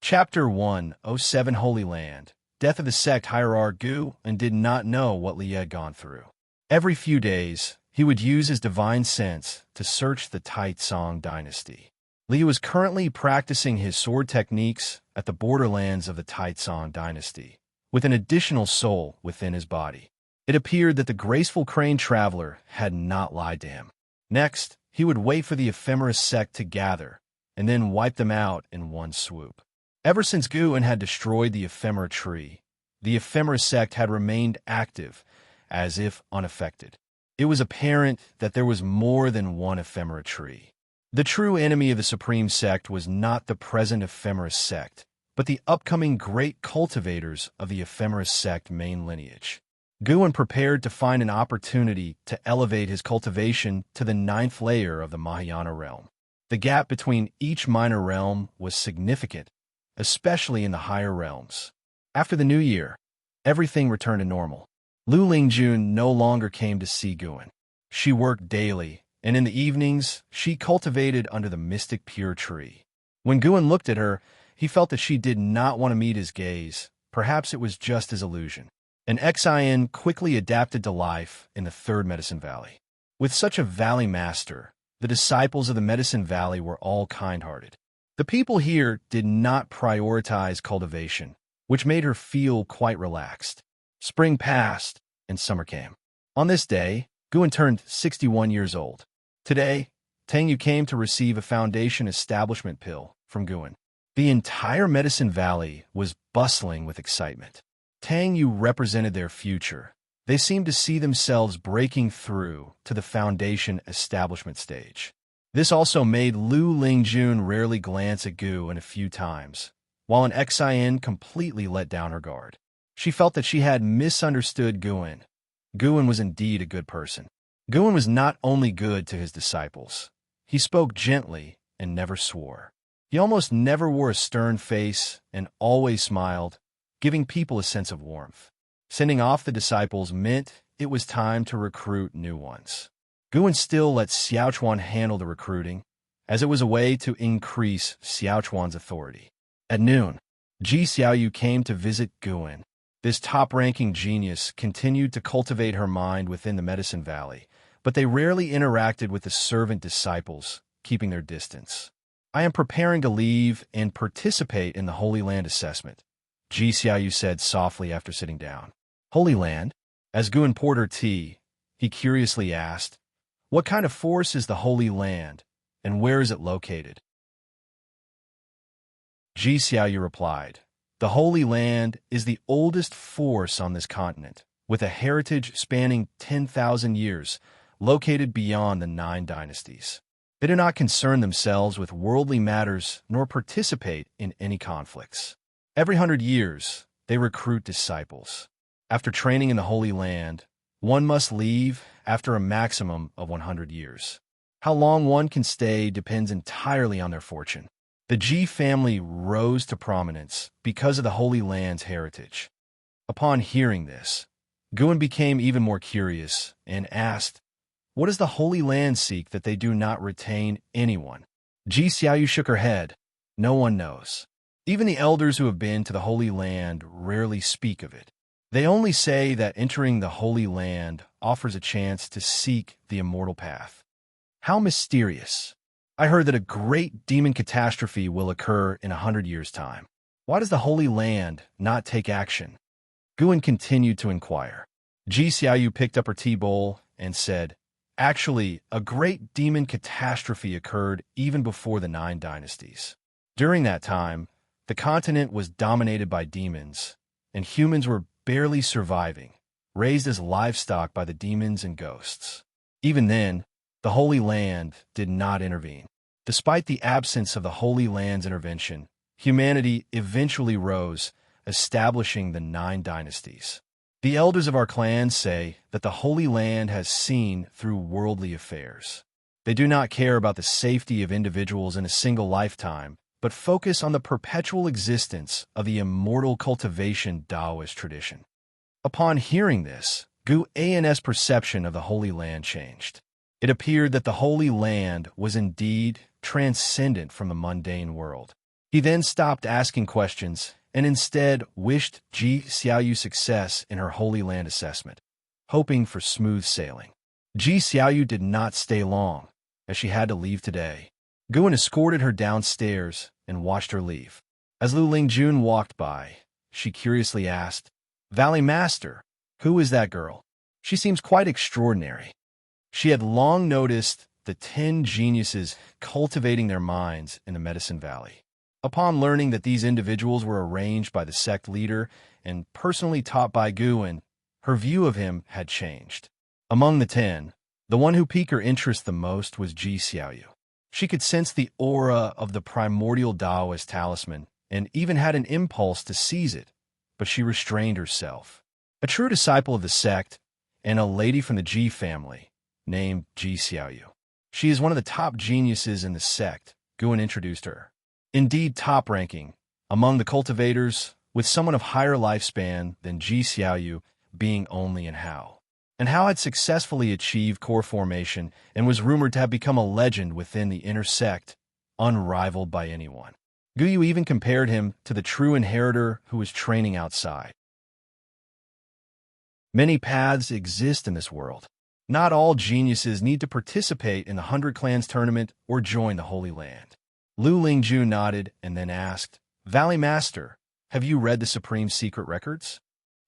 Chapter 107 Holy Land. Death of the sect hierarch Gu and did not know what Li had gone through. Every few days, he would use his divine sense to search the Taitsong dynasty. Li was currently practicing his sword techniques at the borderlands of the Taitsong dynasty, with an additional soul within his body. It appeared that the graceful crane traveler had not lied to him. Next, he would wait for the ephemera sect to gather, and then wipe them out in one swoop. Ever since Xuan had destroyed the ephemera tree, the ephemera sect had remained active, as if unaffected. It was apparent that there was more than one ephemera tree. The true enemy of the supreme sect was not the present ephemera sect, but the upcoming great cultivators of the ephemera sect main lineage. Xuan prepared to find an opportunity to elevate his cultivation to the 9th layer of the Mahayana realm. The gap between each minor realm was significant, especially in the higher realms. After the new year, everything returned to normal. Lu Lingjun no longer came to see Xuan. She worked daily, and in the evenings, she cultivated under the mystic pure tree. When Xuan looked at her, he felt that she did not want to meet his gaze. Perhaps it was just his illusion. An Xian quickly adapted to life in the 3rd Medicine Valley. With such a valley master, the disciples of the Medicine Valley were all kind-hearted. The people here did not prioritize cultivation, which made her feel quite relaxed. Spring passed, and summer came. On this day, Xuan turned 61 years old. Today, Tang Yu came to receive a foundation establishment pill from Xuan. The entire Medicine Valley was bustling with excitement. Tang Yu represented their future. They seemed to see themselves breaking through to the foundation establishment stage. This also made Lu Lingjun rarely glance at Xuan a few times, while an Xian completely let down her guard. She felt that she had misunderstood Xuan. Xuan was indeed a good person. Xuan was not only good to his disciples. He spoke gently and never swore. He almost never wore a stern face and always smiled, giving people a sense of warmth. Sending off the disciples meant it was time to recruit new ones. Xuan still let Xuan handle the recruiting, as it was a way to increase Xuan's authority. At noon, Ji Xiaoyu came to visit Xuan. This top-ranking genius continued to cultivate her mind within the Medicine Valley, but they rarely interacted with the servant disciples, keeping their distance. I am preparing to leave and participate in the Holy Land assessment, Ji Xiaoyu said softly after sitting down. Holy Land? As Xuan poured her tea, he curiously asked, what kind of force is the Holy Land, and where is it located? Ji Xiaoyu replied, the Holy Land is the oldest force on this continent, with a heritage spanning 10,000 years, located beyond the 9 dynasties. They do not concern themselves with worldly matters nor participate in any conflicts. Every 100 years, they recruit disciples. After training in the Holy Land, one must leave after a maximum of 100 years. How long one can stay depends entirely on their fortune. The Ji family rose to prominence because of the Holy Land's heritage. Upon hearing this, Guan became even more curious and asked, "What does the Holy Land seek that they do not retain anyone?" Xiaoyu shook her head. "No one knows. Even the elders who have been to the Holy Land rarely speak of it. They only say that entering the Holy Land offers a chance to seek the immortal path." "How mysterious. I heard that a great demon catastrophe will occur in 100 years' time. Why does the Holy Land not take action?" Guan continued to inquire. Xiaoyu picked up her tea bowl and said, "Actually, a great demon catastrophe occurred even before the 9 dynasties. During that time, the continent was dominated by demons, and humans were barely surviving, raised as livestock by the demons and ghosts. Even then, the Holy Land did not intervene. Despite the absence of the Holy Land's intervention, humanity eventually rose, establishing the 9 dynasties. The elders of our clan say that the Holy Land has seen through worldly affairs. They do not care about the safety of individuals in a single lifetime, but focus on the perpetual existence of the immortal cultivation Taoist tradition." Upon hearing this, Gu An's perception of the Holy Land changed. It appeared that the Holy Land was indeed transcendent from the mundane world. He then stopped asking questions and instead wished Xiaoyu success in her Holy Land assessment, hoping for smooth sailing. Xiaoyu did not stay long, as she had to leave today. Guan escorted her downstairs and watched her leave. As Lu Lingjun walked by, she curiously asked, "Valley Master, who is that girl? She seems quite extraordinary." She had long noticed the 10 geniuses cultivating their minds in the Medicine Valley. Upon learning that these individuals were arranged by the sect leader and personally taught by Guan, her view of him had changed. Among the 10, the one who piqued her interest the most was Xiaoyu. She could sense the aura of the primordial Taoist talisman and even had an impulse to seize it, but she restrained herself. A true disciple of the sect and a lady from the Ji family named Xiaoyu. She is one of the top geniuses in the sect, Guan introduced her. Indeed top-ranking among the cultivators, with someone of higher lifespan than Xiaoyu being only in Hao. And Hao had successfully achieved core formation and was rumored to have become a legend within the inner sect, unrivaled by anyone. Guyu even compared him to the true inheritor who was training outside. Many paths exist in this world. Not all geniuses need to participate in the 100 Clans tournament or join the Holy Land. Lu Lingju nodded and then asked, "Valley Master, have you read the Supreme Secret Records?"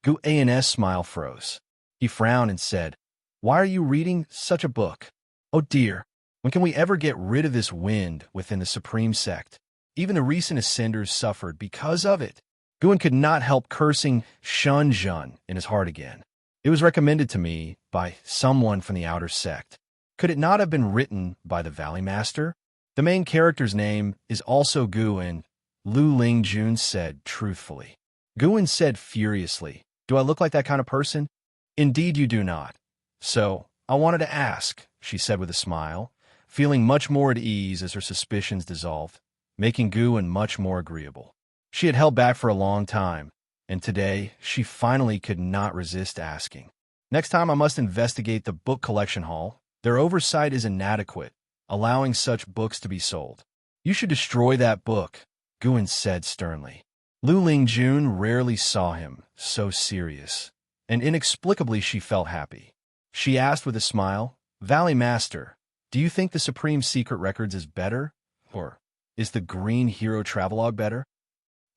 Gu An's smile froze. He frowned and said, "Why are you reading such a book? Oh dear, when can we ever get rid of this wind within the Supreme Sect? Even the recent ascenders suffered because of it." Guan could not help cursing Xianxia in his heart again. It was recommended to me by someone from the outer sect. Could it not have been written by the Valley Master? The main character's name is also Guan, Lu Lingjun said truthfully. Guan said furiously, "Do I look like that kind of person?" "Indeed you do not. So, I wanted to ask," she said with a smile, feeling much more at ease as her suspicions dissolved, making Guan much more agreeable. She had held back for a long time, and today she finally could not resist asking. "Next time I must investigate the book collection hall. Their oversight is inadequate, allowing such books to be sold." "You should destroy that book," Guan said sternly. Lu Lingjun rarely saw him so serious, and inexplicably she felt happy. She asked with a smile, "Valley Master, do you think the Supreme Secret Records is better? Or is the Green Hero Travelogue better?"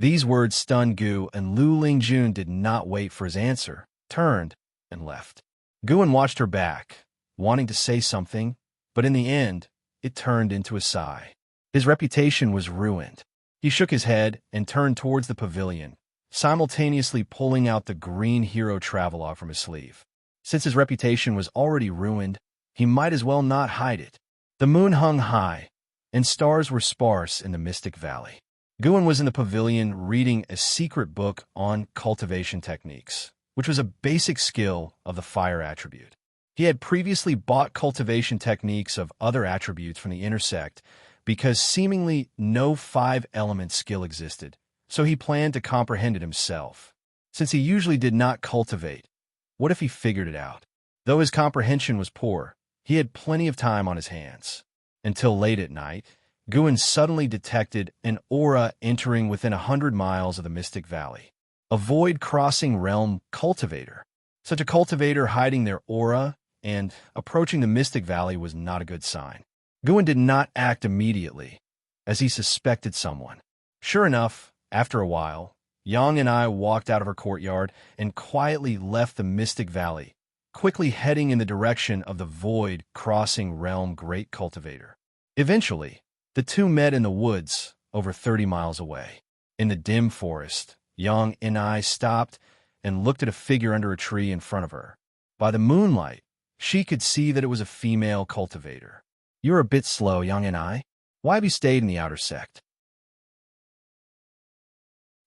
These words stunned Gu, and Lu Lingjun did not wait for his answer, turned, and left. Guan watched her back, wanting to say something, but in the end, it turned into a sigh. His reputation was ruined. He shook his head and turned towards the pavilion, simultaneously pulling out the Green Hero Travelogue from his sleeve. Since his reputation was already ruined, he might as well not hide it. The moon hung high, and stars were sparse in the Mystic Valley. Guan was in the pavilion reading a secret book on cultivation techniques, which was a basic skill of the fire attribute. He had previously bought cultivation techniques of other attributes from the intersect because seemingly no five-element skill existed, so he planned to comprehend it himself. Since he usually did not cultivate, what if he figured it out? Though his comprehension was poor, he had plenty of time on his hands. Until late at night, Xuan suddenly detected an aura entering within 100 miles of the Mystic Valley. A void-crossing realm cultivator. Such a cultivator hiding their aura and approaching the Mystic Valley was not a good sign. Xuan did not act immediately, as he suspected someone. Sure enough, after a while, Yang and I walked out of her courtyard and quietly left the Mystic Valley, quickly heading in the direction of the void-crossing realm great cultivator. Eventually, the two met in the woods over 30 miles away. In the dim forest, Yang and I stopped and looked at a figure under a tree in front of her. By the moonlight, she could see that it was a female cultivator. "You're a bit slow, Yang and I. Why have you stayed in the outer sect?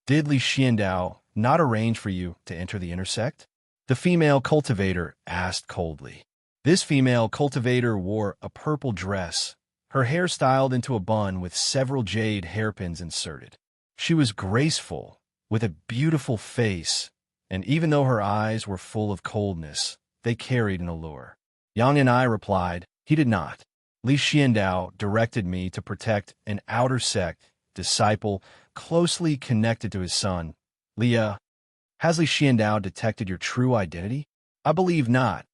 Did Li Xiandao not arrange for you to enter the intersect?" The female cultivator asked coldly. This female cultivator wore a purple dress, her hair styled into a bun with several jade hairpins inserted. She was graceful, with a beautiful face, and even though her eyes were full of coldness, they carried an allure. Yang and I replied, "He did not. Li Xiandao directed me to protect an outer sect disciple closely connected to his son, Leah. Has Li Xiandao detected your true identity? I believe not.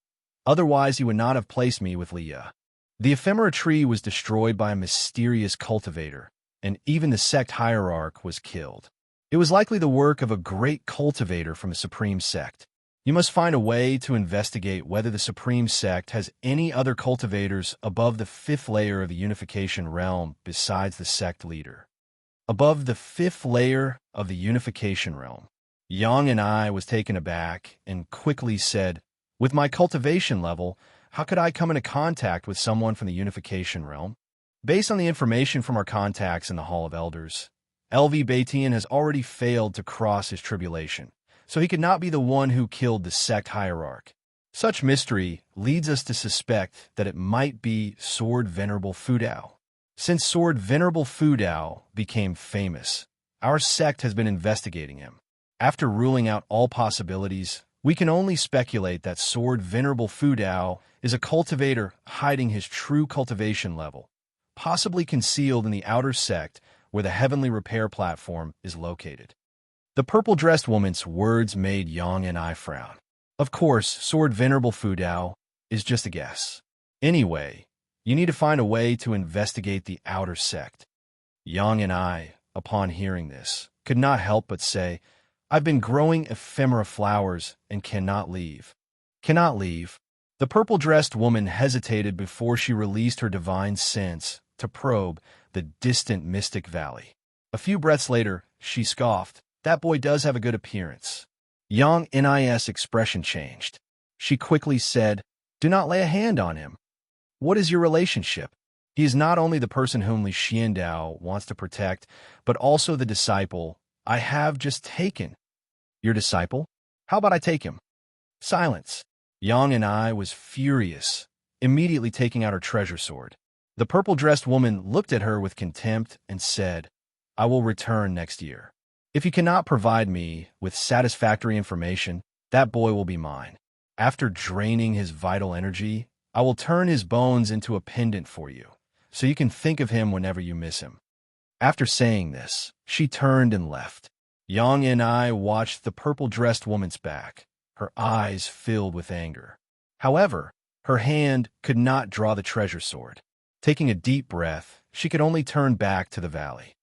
Otherwise, he would not have placed me with Leah." The ephemera tree was destroyed by a mysterious cultivator, and even the sect hierarch was killed. It was likely the work of a great cultivator from a supreme sect. You must find a way to investigate whether the supreme sect has any other cultivators above the 5th layer of the unification realm besides the sect leader. Above the 5th layer of the unification realm, Yang and I was taken aback and quickly said, "With my cultivation level, how could I come into contact with someone from the unification realm?" Based on the information from our contacts in the Hall of Elders, LV Tian has already failed to cross his tribulation, so he could not be the one who killed the sect hierarch. Such mystery leads us to suspect that it might be Sword Venerable Fudao. Since Sword Venerable Fudao became famous, our sect has been investigating him. After ruling out all possibilities, we can only speculate that Sword Venerable Fudao is a cultivator hiding his true cultivation level, possibly concealed in the outer sect where the Heavenly Repair Platform is located. The purple-dressed woman's words made Yang and I frown. Of course, Sword Venerable Fudao is just a guess. Anyway, you need to find a way to investigate the outer sect. Yang and I, upon hearing this, could not help but say, "I've been growing ephemera flowers and cannot leave." "Cannot leave?" The purple-dressed woman hesitated before she released her divine sense to probe the distant Mystic Valley. A few breaths later, she scoffed, "That boy does have a good appearance." Yang Nis' expression changed. She quickly said, "Do not lay a hand on him. What is your relationship? He is not only the person whom Li Xiandao wants to protect, but also the disciple I have just taken." "Your disciple? How about I take him?" Silence. Yang and I was furious, immediately taking out her treasure sword. The purple-dressed woman looked at her with contempt and said, "I will return next year. If you cannot provide me with satisfactory information, that boy will be mine. After draining his vital energy, I will turn his bones into a pendant for you, so you can think of him whenever you miss him." After saying this, she turned and left. Yang and I watched the purple-dressed woman's back, her eyes filled with anger. However, her hand could not draw the treasure sword. Taking a deep breath, she could only turn back to the valley.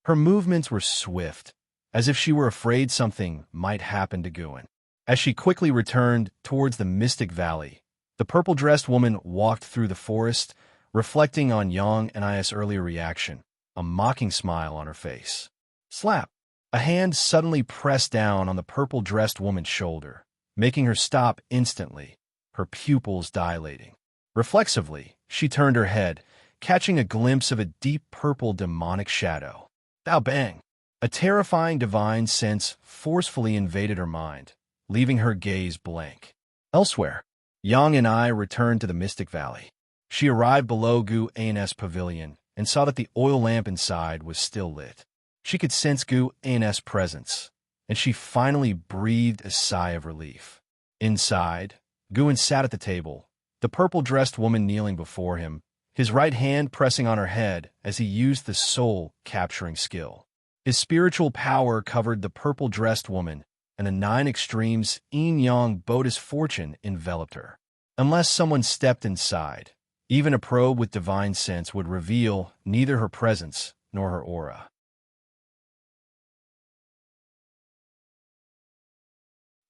Her movements were swift, as if she were afraid something might happen to Xuan. As she quickly returned towards the Mystic Valley, the purple-dressed woman walked through the forest, reflecting on Yang and I's earlier reaction, a mocking smile on her face. Slap! A hand suddenly pressed down on the purple-dressed woman's shoulder, making her stop instantly, her pupils dilating. Reflexively, she turned her head, catching a glimpse of a deep purple demonic shadow. Thou bang! A terrifying divine sense forcefully invaded her mind, leaving her gaze blank. Elsewhere, Yang and I returned to the Mystic Valley. She arrived below Gu An's pavilion and saw that the oil lamp inside was still lit. She could sense Gu An's presence, and she finally breathed a sigh of relief. Inside, Guan sat at the table, the purple-dressed woman kneeling before him, his right hand pressing on her head as he used the soul-capturing skill. His spiritual power covered the purple-dressed woman, and the 9 extremes yin-yang Buddha's fortune enveloped her. Unless someone stepped inside, even a probe with divine sense would reveal neither her presence nor her aura.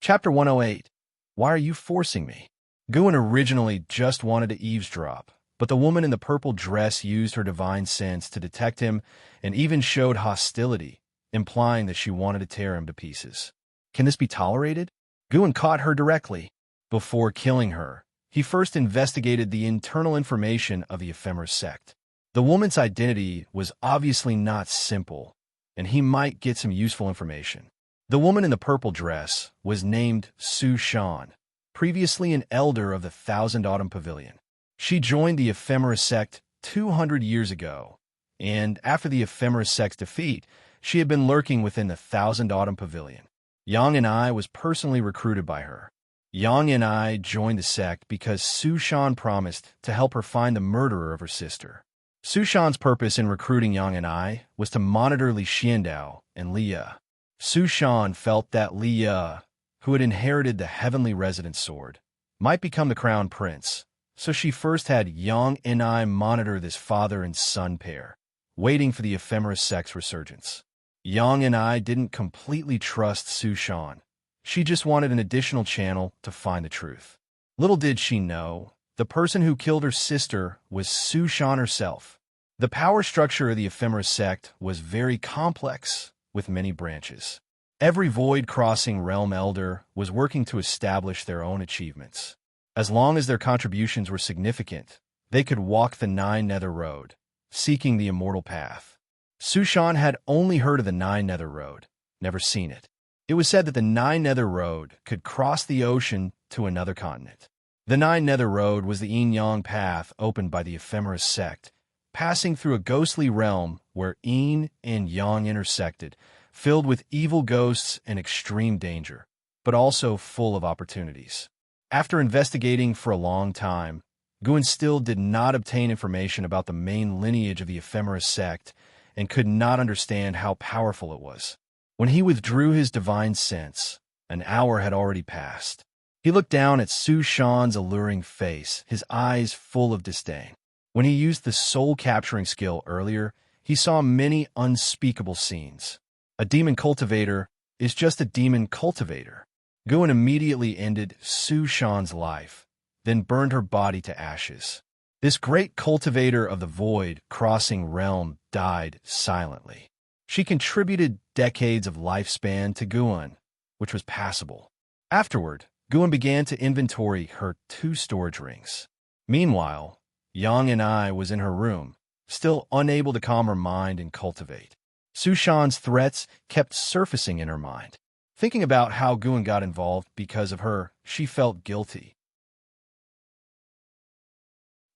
Chapter 108. Why are you forcing me? Guan originally just wanted to eavesdrop, but the woman in the purple dress used her divine sense to detect him and even showed hostility, implying that she wanted to tear him to pieces. Can this be tolerated? Guan caught her directly. Before killing her, he first investigated the internal information of the ephemeral sect. The woman's identity was obviously not simple, and he might get some useful information. The woman in the purple dress was named Xuan, previously an elder of the Thousand Autumn Pavilion. She joined the ephemera sect 200 years ago, and after the ephemera sect's defeat, she had been lurking within the Thousand Autumn Pavilion. Yang and I was personally recruited by her. Yang and I joined the sect because Xuan promised to help her find the murderer of her sister. Xuan's purpose in recruiting Yang and I was to monitor Li Xiandao and Liya. Xuan felt that Liya, who had inherited the heavenly resident sword, might become the crown prince, so she first had Yang and I monitor this father and son pair, waiting for the ephemera sect's resurgence. Yang and I didn't completely trust Xuan. She just wanted an additional channel to find the truth. Little did she know, the person who killed her sister was Xuan herself. The power structure of the ephemera sect was very complex, with many branches. Every void-crossing realm elder was working to establish their own achievements. As long as their contributions were significant, they could walk the 9 Nether Road, seeking the immortal path. Xuan had only heard of the 9 Nether Road, never seen it. It was said that the 9 Nether Road could cross the ocean to another continent. The 9 Nether Road was the yin-yang path opened by the ephemera sect, passing through a ghostly realm where yin and yang intersected, filled with evil ghosts and extreme danger, but also full of opportunities. After investigating for a long time, Guan still did not obtain information about the main lineage of the ephemera sect and could not understand how powerful it was. When he withdrew his divine sense, an hour had already passed. He looked down at Xuan's alluring face, his eyes full of disdain. When he used the soul-capturing skill earlier, he saw many unspeakable scenes. A demon cultivator is just a demon cultivator. Guan immediately ended Xuan's life, then burned her body to ashes. This great cultivator of the void-crossing realm died silently. She contributed decades of lifespan to Guan, which was passable. Afterward, Guan began to inventory her 2 storage rings. Meanwhile, Yang and I was in her room, still unable to calm her mind and cultivate. Xuan's threats kept surfacing in her mind. Thinking about how Guan got involved because of her, she felt guilty.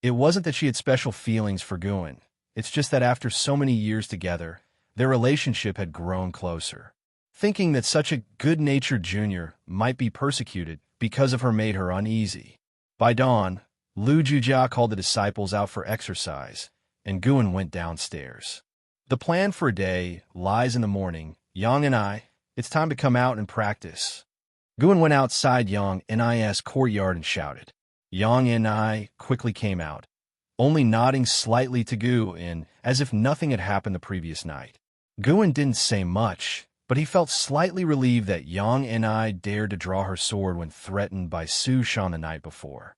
It wasn't that she had special feelings for Guan. It's just that after so many years together, their relationship had grown closer. Thinking that such a good-natured junior might be persecuted because of her made her uneasy. By dawn, Lu Jujia called the disciples out for exercise, and Guan went downstairs. The plan for a day lies in the morning. Yang and I, it's time to come out and practice. Guan went outside Yang and I's courtyard and shouted. Yang and I quickly came out, only nodding slightly to Guan as if nothing had happened the previous night. Guan didn't say much, but he felt slightly relieved that Yang and I dared to draw her sword when threatened by Xuan the night before.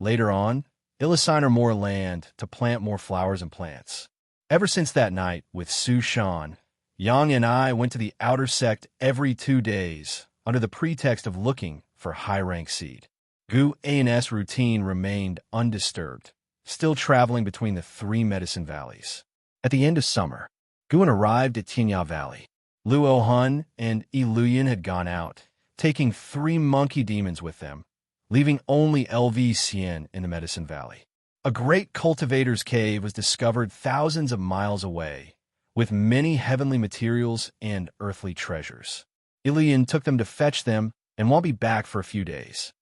Later on, he'll assign her more land to plant more flowers and plants. Ever since that night with Xuan, Yang and I went to the outer sect every 2 days under the pretext of looking for high-rank seed. Gu An's routine remained undisturbed, still traveling between the 3 medicine valleys. At the end of summer, Guan arrived at Tian Valley. Luo Hun and Yi Luyan had gone out, taking 3 monkey demons with them, leaving only Xian in the Medicine Valley. A great cultivator's cave was discovered thousands of miles away, with many heavenly materials and earthly treasures. Ilian took them to fetch them and won't be back for a few days.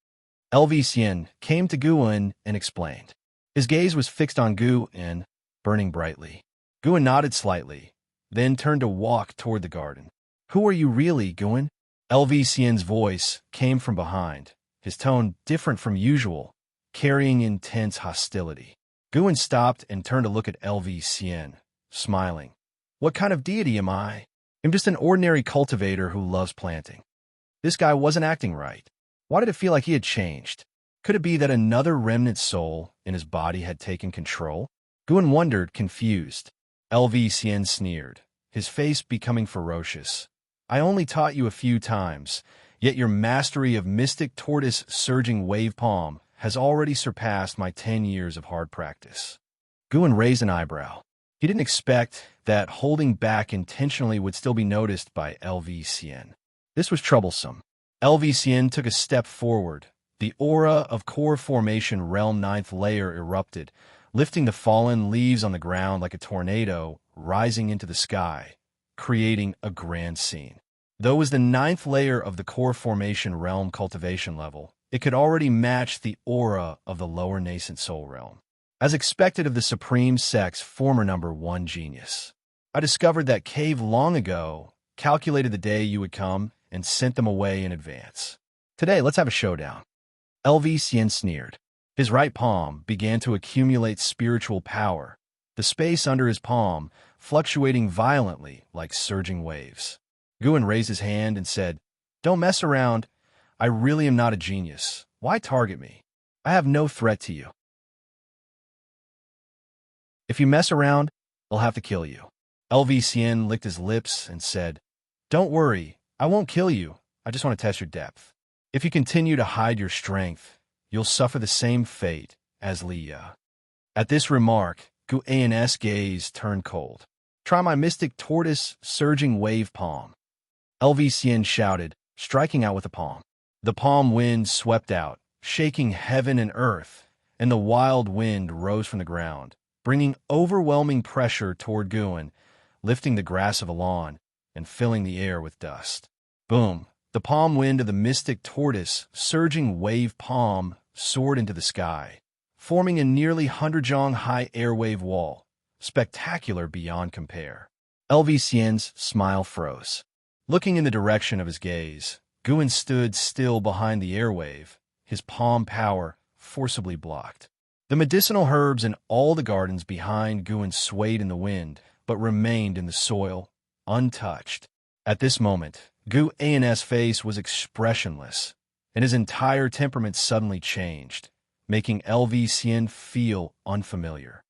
Xian came to Guan and explained. His gaze was fixed on Guan, burning brightly. Guan nodded slightly, then turned to walk toward the garden. "Who are you really, Guan?" Xian's voice came from behind, his tone different from usual, carrying intense hostility. Guan stopped and turned to look at Xian, smiling. "What kind of deity am I? I'm just an ordinary cultivator who loves planting." This guy wasn't acting right. Why did it feel like he had changed? Could it be that another remnant soul in his body had taken control? Guan wondered, confused. Xian sneered, his face becoming ferocious. "I only taught you a few times, yet your mastery of mystic tortoise surging wave palm has already surpassed my 10 years of hard practice." Guan raised an eyebrow. He didn't expect that holding back intentionally would still be noticed by Xian. This was troublesome. Xian took a step forward. The aura of core formation realm 9th layer erupted, lifting the fallen leaves on the ground like a tornado, rising into the sky, creating a grand scene. Though it was the 9th layer of the core formation realm cultivation level, it could already match the aura of the lower nascent soul realm. As expected of the Supreme Sect's former number 1 genius. "I discovered that cave long ago, calculated the day you would come, and sent them away in advance. Today, let's have a showdown." Xian sneered. His right palm began to accumulate spiritual power, the space under his palm fluctuating violently like surging waves. Guan raised his hand and said, "Don't mess around. I really am not a genius. Why target me? I have no threat to you. If you mess around, I'll have to kill you." Xian licked his lips and said, "Don't worry. I won't kill you. I just want to test your depth. If you continue to hide your strength, you'll suffer the same fate as Liya." At this remark, Guan's gaze turned cold. "Try my mystic tortoise surging wave palm." Xian shouted, striking out with the palm. The palm wind swept out, shaking heaven and earth, and the wild wind rose from the ground, bringing overwhelming pressure toward Guan, lifting the grass of the lawn and filling the air with dust. Boom! The palm wind of the mystic tortoise surging wave palm soared into the sky, forming a nearly 100-jong high airwave wall, spectacular beyond compare. Xian's smile froze. Looking in the direction of his gaze, Guan stood still behind the airwave, his palm power forcibly blocked. The medicinal herbs in all the gardens behind Guan swayed in the wind, but remained in the soil, untouched. At this moment, Guan's face was expressionless, and his entire temperament suddenly changed, making Xian feel unfamiliar.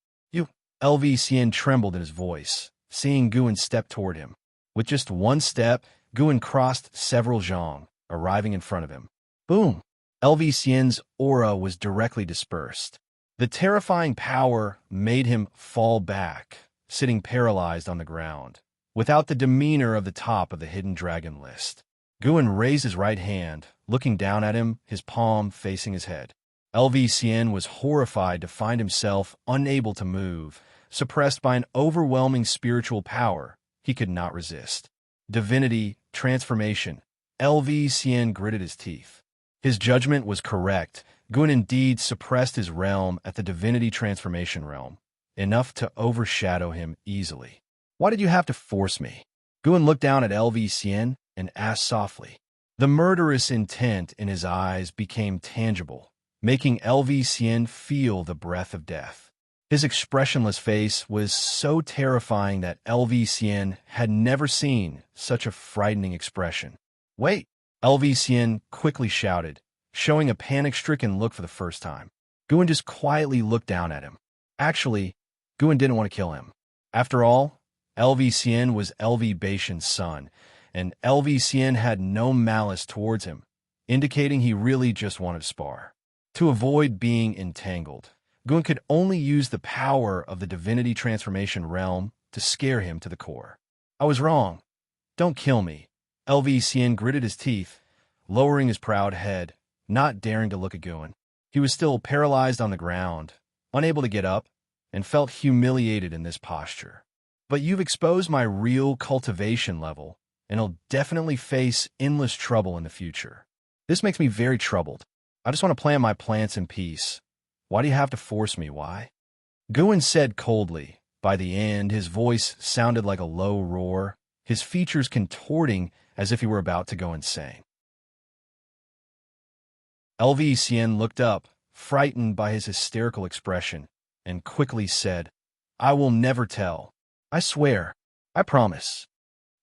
Xian trembled in his voice, seeing Guan step toward him. With just one step, Guan crossed several zhong, arriving in front of him. Boom! Xian's aura was directly dispersed. The terrifying power made him fall back, sitting paralyzed on the ground, without the demeanor of the top of the hidden dragon list. Guan raised his right hand, looking down at him, his palm facing his head. Xian was horrified to find himself unable to move, suppressed by an overwhelming spiritual power he could not resist. Divinity, transformation. Xian gritted his teeth. His judgment was correct. Guan indeed suppressed his realm at the divinity transformation realm, enough to overshadow him easily. "Why did you have to force me?" Guan looked down at Xian and asked softly. The murderous intent in his eyes became tangible, making Xian feel the breath of death. His expressionless face was so terrifying that Xian had never seen such a frightening expression. "Wait!" Xian quickly shouted, showing a panic-stricken look for the first time. Guan just quietly looked down at him. Actually, Guan didn't want to kill him. After all, Xian was Bashan's son, and Xian had no malice towards him, indicating he really just wanted to spar. To avoid being entangled, Guan could only use the power of the divinity transformation realm to scare him to the core. "I was wrong. Don't kill me." Xian gritted his teeth, lowering his proud head, not daring to look at Guan. He was still paralyzed on the ground, unable to get up, and felt humiliated in this posture. But you've exposed my real cultivation level, and I'll definitely face endless trouble in the future. This makes me very troubled. I just want to plant my plants in peace. Why do you have to force me? Why? Guan said coldly. By the end, his voice sounded like a low roar, his features contorting as if he were about to go insane. Xian looked up, frightened by his hysterical expression, and quickly said, I will never tell. I swear. I promise.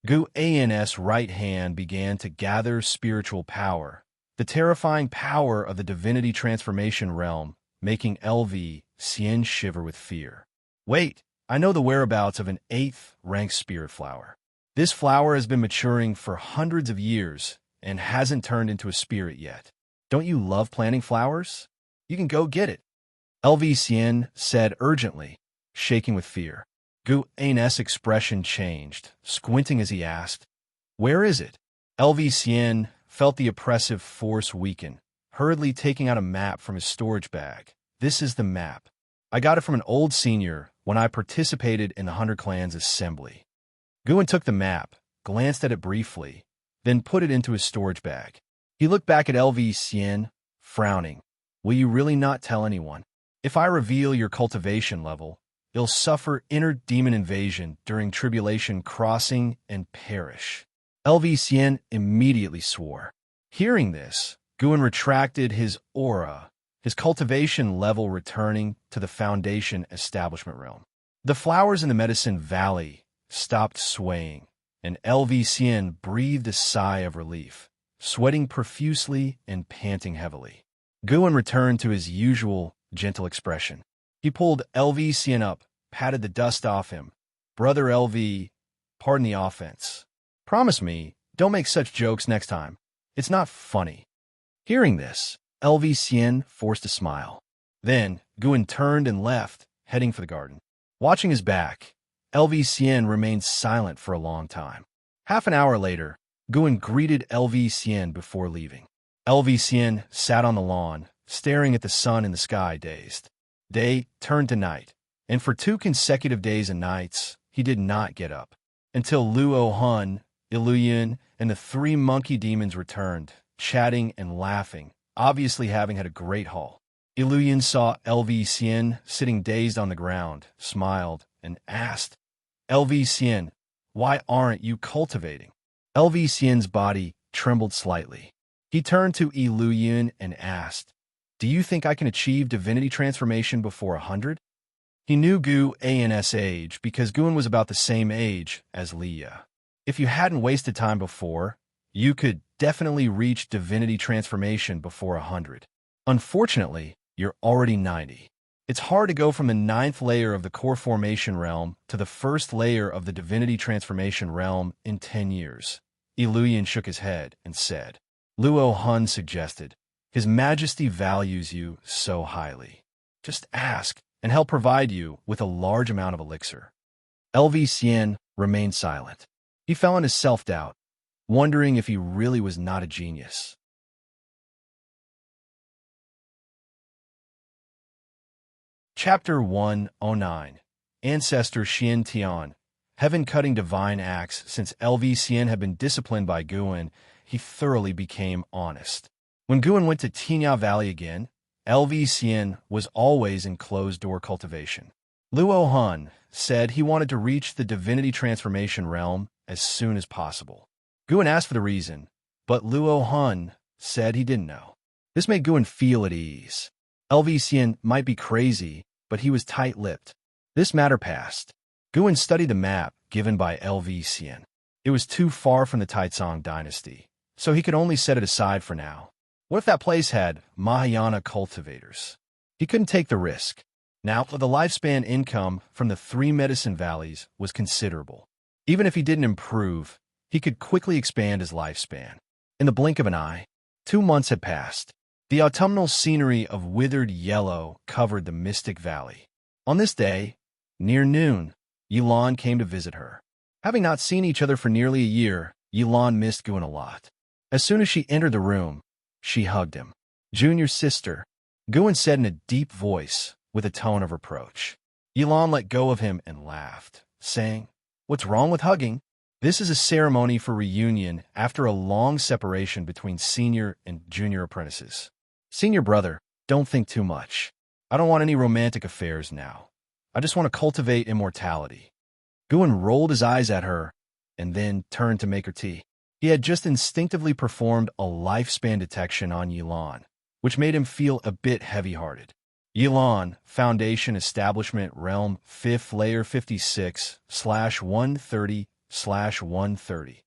Guan's right hand began to gather spiritual power, the terrifying power of the divinity transformation realm, making Xian shiver with fear. Wait, I know the whereabouts of an 8th-ranked spirit flower. This flower has been maturing for hundreds of years and hasn't turned into a spirit yet. Don't you love planting flowers? You can go get it. Xian said urgently, shaking with fear. Guan's expression changed, squinting as he asked, Where is it? Xian felt the oppressive force weaken, hurriedly taking out a map from his storage bag. This is the map. I got it from an old senior when I participated in the 100 Clans assembly. Guan took the map, glanced at it briefly, then put it into his storage bag. He looked back at Xian, frowning. Will you really not tell anyone? If I reveal your cultivation level, you'll suffer inner demon invasion during tribulation crossing and perish. Xian immediately swore. Hearing this, Guan retracted his aura, his cultivation level returning to the Foundation establishment realm. The flowers in the Medicine Valley stopped swaying, and Xian breathed a sigh of relief, sweating profusely and panting heavily. Guan returned to his usual gentle expression. He pulled Xian up, patted the dust off him. Brother pardon the offense. Promise me, don't make such jokes next time. It's not funny. Hearing this, Xian forced a smile. Then, Guan turned and left, heading for the garden. Watching his back, Xian remained silent for a long time. Half an hour later, Guan greeted Xian before leaving. Xian sat on the lawn, staring at the sun in the sky, dazed. Day turned to night, and for 2 consecutive days and nights, he did not get up. Until Luohan, Iluyan, and the 3 monkey demons returned, chatting and laughing, obviously having had a great haul. Iluyan saw Xian sitting dazed on the ground, smiled, and asked, Xian, why aren't you cultivating? Xian's body trembled slightly. He turned to Iluyan and asked, Do you think I can achieve divinity transformation before 100? He knew Guan's age because Guan was about the same age as Leah. If you hadn't wasted time before, you could definitely reach divinity transformation before 100. Unfortunately, you're already 90. It's hard to go from the 9th layer of the core formation realm to the 1st layer of the divinity transformation realm in 10 years. Iluyan shook his head and said, Luohan suggested, His Majesty values you so highly. Just ask, and he'll provide you with a large amount of elixir. Xian remained silent. He fell into self-doubt, wondering if he really was not a genius. Chapter 109. Ancestor Tian. Heaven-cutting divine acts. Since Xian had been disciplined by Guan, he thoroughly became honest. When Guan went to Tian Valley again, Xian was always in closed-door cultivation. Luohan said he wanted to reach the divinity transformation realm as soon as possible. Guan asked for the reason, but Luohan said he didn't know. This made Guan feel at ease. Xian might be crazy, but he was tight-lipped. This matter passed. Guan studied the map given by Xian. It was too far from the Taizong dynasty, so he could only set it aside for now. What if that place had Mahayana cultivators? He couldn't take the risk. Now, the lifespan income from the 3 medicine valleys was considerable. Even if he didn't improve, he could quickly expand his lifespan. In the blink of an eye, 2 months had passed. The autumnal scenery of withered yellow covered the mystic valley. On this day, near noon, Yilan came to visit her. Having not seen each other for nearly a year, Yilan missed Guan a lot. As soon as she entered the room, she hugged him. "Junior sister," Guan said in a deep voice with a tone of reproach. Yilan let go of him and laughed, saying, "What's wrong with hugging? This is a ceremony for reunion after a long separation between senior and junior apprentices. Senior brother, don't think too much. I don't want any romantic affairs now. I just want to cultivate immortality." Guan rolled his eyes at her and then turned to make her tea. He had just instinctively performed a lifespan detection on Yilan, which made him feel a bit heavy-hearted. Yilan, Foundation Establishment Realm 5th Layer 56/130/130.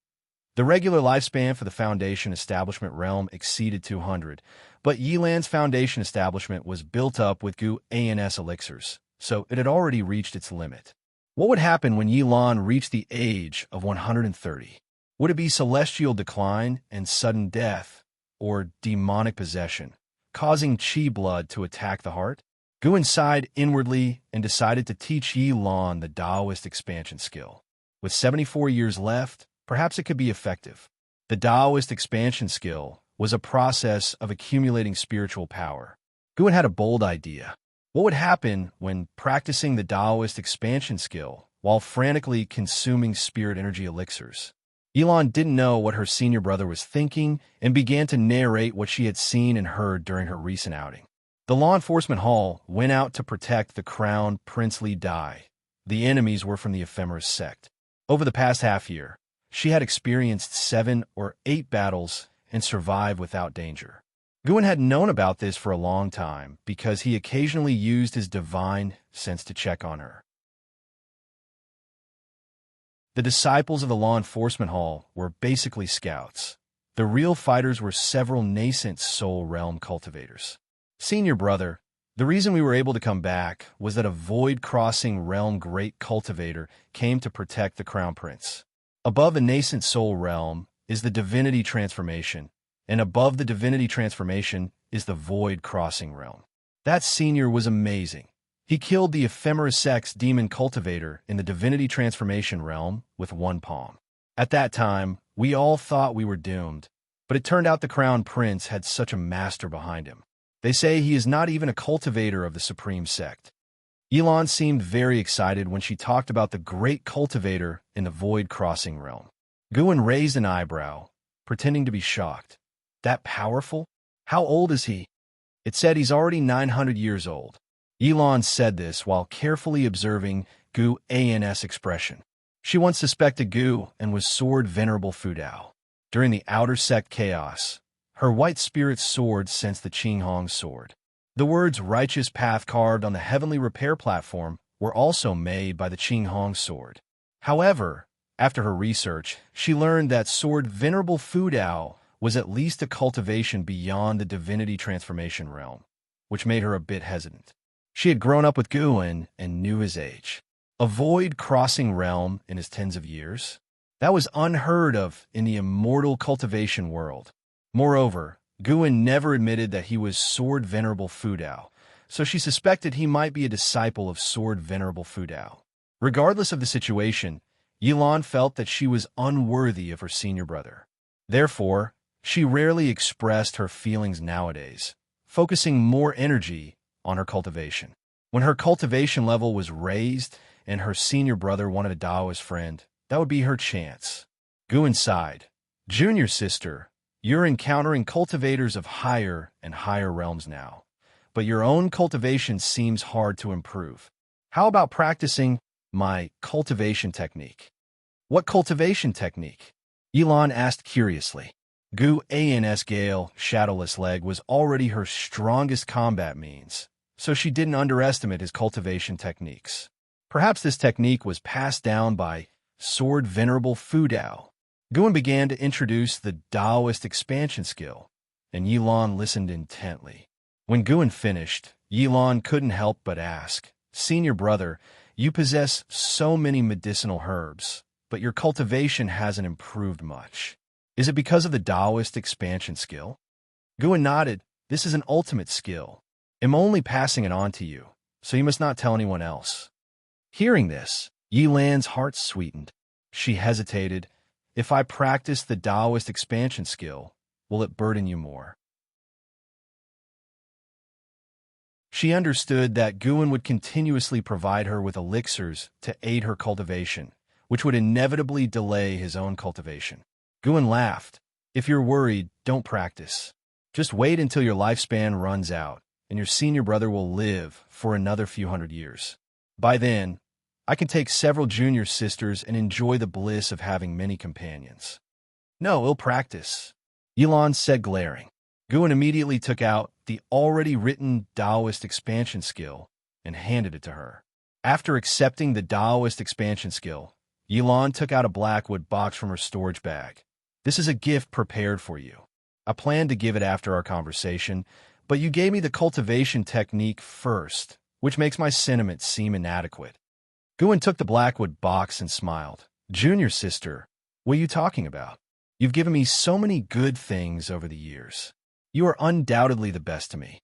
The regular lifespan for the Foundation Establishment Realm exceeded 200, but Yilan's Foundation Establishment was built up with Ans elixirs, so it had already reached its limit. What would happen when Yilan reached the age of 130? Would it be celestial decline and sudden death, or demonic possession, causing chi blood to attack the heart? Guan sighed inwardly and decided to teach Yilan the Taoist expansion skill. With 74 years left, perhaps it could be effective. The Taoist expansion skill was a process of accumulating spiritual power. Guan had a bold idea. What would happen when practicing the Taoist expansion skill while frantically consuming spirit energy elixirs? Yilan didn't know what her senior brother was thinking and began to narrate what she had seen and heard during her recent outing. The law enforcement hall went out to protect the crown princely Dai. The enemies were from the ephemeris sect. Over the past half year, she had experienced 7 or 8 battles and survived without danger. Guan had known about this for a long time because he occasionally used his divine sense to check on her. The disciples of the law enforcement hall were basically scouts. The real fighters were several nascent soul realm cultivators. Senior brother, the reason we were able to come back was that a void-crossing realm great cultivator came to protect the crown prince. Above the nascent soul realm is the divinity transformation, and above the divinity transformation is the void-crossing realm. That senior was amazing. He killed the ephemeris X demon cultivator in the divinity transformation realm with one palm. At that time, we all thought we were doomed, but it turned out the crown prince had such a master behind him. They say he is not even a cultivator of the supreme sect. Yilan seemed very excited when she talked about the great cultivator in the void-crossing realm. Guan raised an eyebrow, pretending to be shocked. That powerful? How old is he? It said he's already 900 years old. Yilan said this while carefully observing Ans' expression. She once suspected Gu and was Sword Venerable Fudao. During the outer sect chaos, her white spirit sword sensed the Qinghong sword. The words righteous path carved on the heavenly repair platform were also made by the Qinghong sword. However, after her research, she learned that Sword Venerable Fudao was at least a cultivation beyond the divinity transformation realm, which made her a bit hesitant. She had grown up with Guan and knew his age. A void-crossing realm in his tens of years? That was unheard of in the immortal cultivation world. Moreover, Guan never admitted that he was Sword Venerable Fudao, so she suspected he might be a disciple of Sword Venerable Fudao. Regardless of the situation, Yilan felt that she was unworthy of her senior brother. Therefore, she rarely expressed her feelings nowadays, focusing more energy on her cultivation. When her cultivation level was raised and her senior brother wanted a Taoist friend, that would be her chance. Guan sighed. "Junior sister, you're encountering cultivators of higher and higher realms now, but your own cultivation seems hard to improve. How about practicing my cultivation technique?" "What cultivation technique?" Yilan asked curiously. Ans' Gale, Shadowless Leg, was already her strongest combat means, so she didn't underestimate his cultivation techniques. Perhaps this technique was passed down by Sword Venerable Fudao. Guan began to introduce the Taoist expansion skill, and Yilan listened intently. When Guan finished, Yilan couldn't help but ask, "Senior brother, you possess so many medicinal herbs, but your cultivation hasn't improved much. Is it because of the Taoist expansion skill?" Guan nodded. "This is an ultimate skill. I'm only passing it on to you, so you must not tell anyone else." Hearing this, Yilan's heart sweetened. She hesitated, If I practice the Taoist expansion skill, will it burden you more? She understood that Guan would continuously provide her with elixirs to aid her cultivation, which would inevitably delay his own cultivation. Guan laughed. If you're worried, don't practice. Just wait until your lifespan runs out, and your senior brother will live for another few hundred years. By then, I can take several junior sisters and enjoy the bliss of having many companions. No, ill practice, Yilan said, glaring. Guan immediately took out the already written Taoist expansion skill and handed it to her. After accepting the Taoist expansion skill, Yilan took out a blackwood box from her storage bag. This is a gift prepared for you. I planned to give it after our conversation, but you gave me the cultivation technique first, which makes my sentiments seem inadequate. Guan took the blackwood box and smiled. Junior sister, what are you talking about? You've given me so many good things over the years. You are undoubtedly the best to me.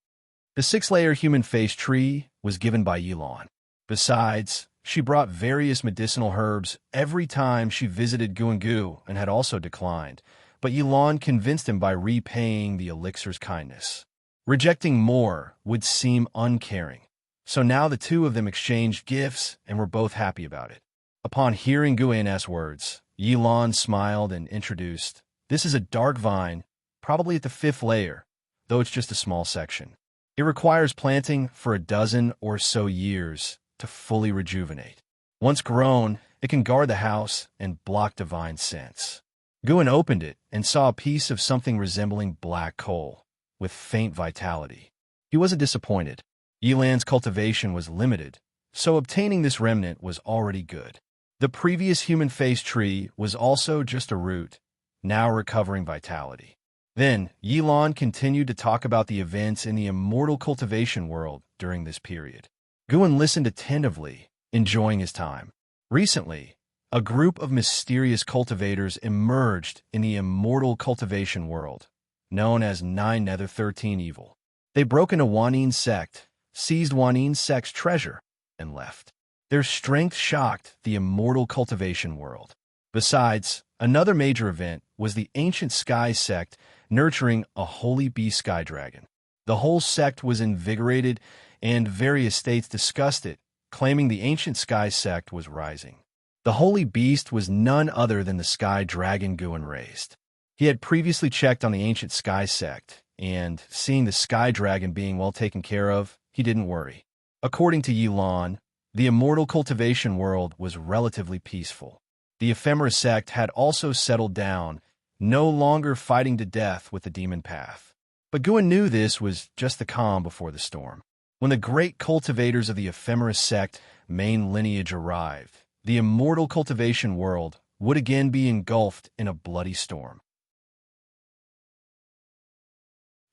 The 6-layer human face tree was given by Yilan. Besides, she brought various medicinal herbs every time she visited Guangu and had also declined, but Yilan convinced him by repaying the elixir's kindness. Rejecting more would seem uncaring. So now the two of them exchanged gifts and were both happy about it. Upon hearing Guan's words, Yilan smiled and introduced, "This is a dark vine, probably at the 5th layer, though it's just a small section. It requires planting for a dozen or so years to fully rejuvenate. Once grown, it can guard the house and block divine scents." Guan opened it and saw a piece of something resembling black coal, with faint vitality. He wasn't disappointed. Yilan's cultivation was limited, so obtaining this remnant was already good. The previous human face tree was also just a root, now recovering vitality. Then, Yilan continued to talk about the events in the immortal cultivation world during this period. Guan listened attentively, enjoying his time. Recently, a group of mysterious cultivators emerged in the immortal cultivation world, known as 9 Nether 13 Evil. They broke into Wanin's sect, seized Wanin's sect's treasure, and left. Their strength shocked the immortal cultivation world. Besides, another major event was the ancient sky sect nurturing a holy bee sky dragon. The whole sect was invigorated, and various states discussed it, claiming the ancient sky sect was rising. The holy beast was none other than the sky dragon Guan raised. He had previously checked on the ancient sky sect, and seeing the sky dragon being well taken care of, he didn't worry. According to Yilan, the immortal cultivation world was relatively peaceful. The ephemera sect had also settled down, no longer fighting to death with the demon path. But Guan knew this was just the calm before the storm. When the great cultivators of the ephemera sect main lineage arrived, the immortal cultivation world would again be engulfed in a bloody storm.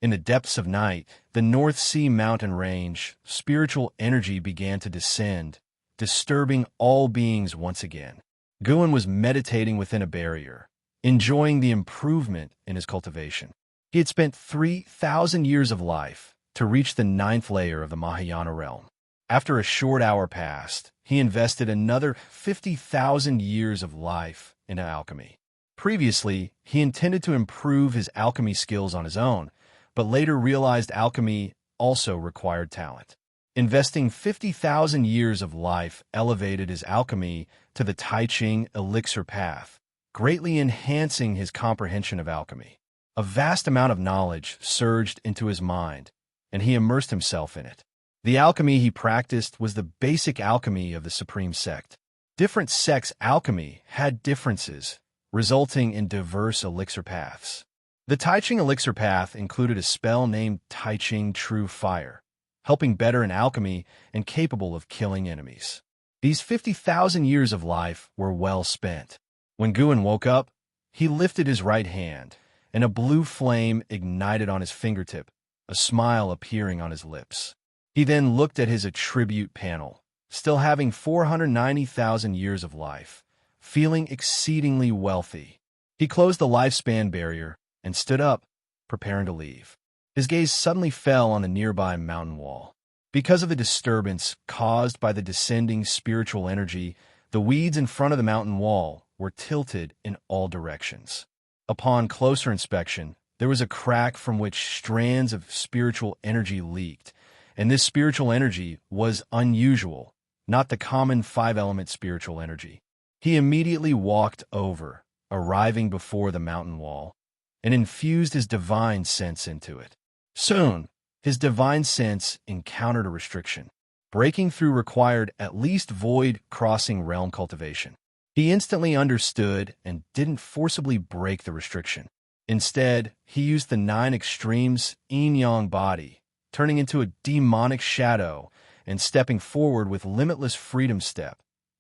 In the depths of night, the North Sea mountain range, spiritual energy began to descend, disturbing all beings once again. Guan was meditating within a barrier, enjoying the improvement in his cultivation. He had spent 3,000 years of life to reach the 9th layer of the Mahayana realm. After a short hour passed, he invested another 50,000 years of life into alchemy. Previously, he intended to improve his alchemy skills on his own, but later realized alchemy also required talent. Investing 50,000 years of life elevated his alchemy to the Tai Ching elixir path, greatly enhancing his comprehension of alchemy. A vast amount of knowledge surged into his mind, and he immersed himself in it. The alchemy he practiced was the basic alchemy of the Supreme Sect. Different sects' alchemy had differences, resulting in diverse elixir paths. The Tai Ching elixir path included a spell named Tai Ching True Fire, helping better in alchemy and capable of killing enemies. These 50,000 years of life were well spent. When Guan woke up, he lifted his right hand, and a blue flame ignited on his fingertip, a smile appearing on his lips. He then looked at his attribute panel, still having 490,000 years of life, feeling exceedingly wealthy. He closed the lifespan barrier and stood up, preparing to leave. His gaze suddenly fell on the nearby mountain wall. Because of the disturbance caused by the descending spiritual energy, the weeds in front of the mountain wall were tilted in all directions. Upon closer inspection, there was a crack from which strands of spiritual energy leaked, and this spiritual energy was unusual, not the common five-element spiritual energy. He immediately walked over, arriving before the mountain wall, and infused his divine sense into it. Soon, his divine sense encountered a restriction. Breaking through required at least void-crossing realm cultivation. He instantly understood and didn't forcibly break the restriction. Instead, he used the 9 extremes yin-yang body, turning into a demonic shadow and stepping forward with limitless freedom step,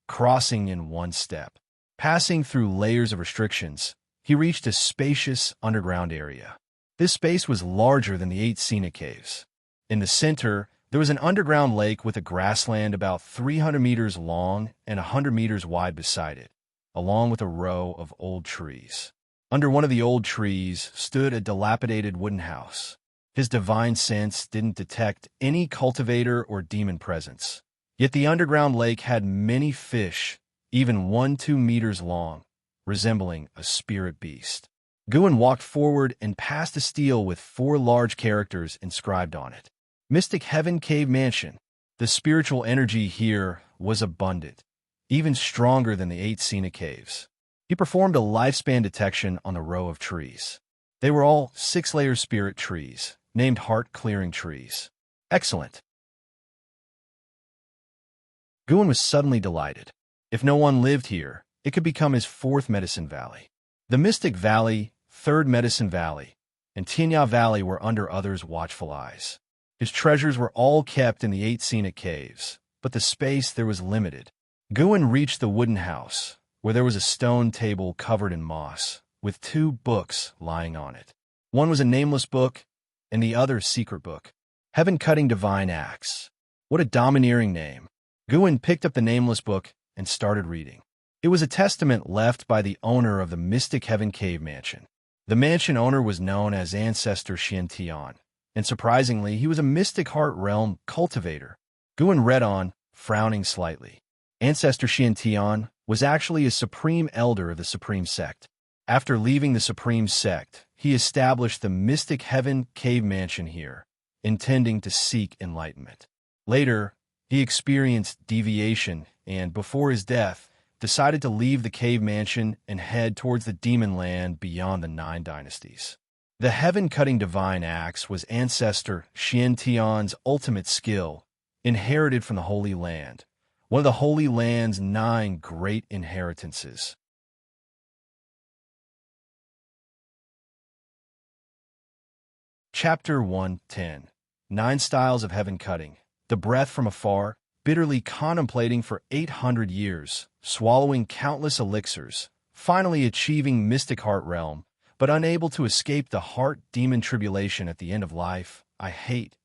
crossing in one step. Passing through layers of restrictions, he reached a spacious underground area. This space was larger than the 8 scenic caves. In the center, there was an underground lake with a grassland about 300 meters long and 100 meters wide beside it, along with a row of old trees. Under one of the old trees stood a dilapidated wooden house. His divine sense didn't detect any cultivator or demon presence. Yet the underground lake had many fish, even 1-2 meters long, resembling a spirit beast. Xuan walked forward and passed a stele with 4 large characters inscribed on it. Mystic Heaven Cave Mansion. The spiritual energy here was abundant, even stronger than the 8 scenic caves. He performed a lifespan detection on the row of trees. They were all 6-layer spirit trees, named heart-clearing trees. Excellent. Xuan was suddenly delighted. If no one lived here, it could become his 4th Medicine Valley. The Mystic Valley, 3rd Medicine Valley, and Tian Valley were under others' watchful eyes. His treasures were all kept in the 8 scenic caves, but the space there was limited. Xuan reached the wooden house, where there was a stone table covered in moss, with 2 books lying on it. One was a nameless book, and the other secret book. Heaven-Cutting Divine Axe. What a domineering name. Xuan picked up the nameless book and started reading. It was a testament left by the owner of the Mystic Heaven Cave Mansion. The mansion owner was known as Ancestor Xianxia, and surprisingly, he was a Mystic Heart Realm cultivator. Xuan read on, frowning slightly. Ancestor Xianxia was actually a supreme elder of the Supreme Sect. After leaving the Supreme Sect, he established the Mystic Heaven Cave Mansion here, intending to seek enlightenment. Later, he experienced deviation and, before his death, decided to leave the cave mansion and head towards the demon land beyond the 9 dynasties. The heaven-cutting divine axe was Ancestor Xianxia's ultimate skill, inherited from the Holy Land, one of the Holy Land's 9 great inheritances. Chapter 110. 9 Styles of Heaven Cutting. The breath from afar, bitterly contemplating for 800 years, swallowing countless elixirs, finally achieving Mystic Heart Realm, but unable to escape the heart demon tribulation at the end of life. I hate.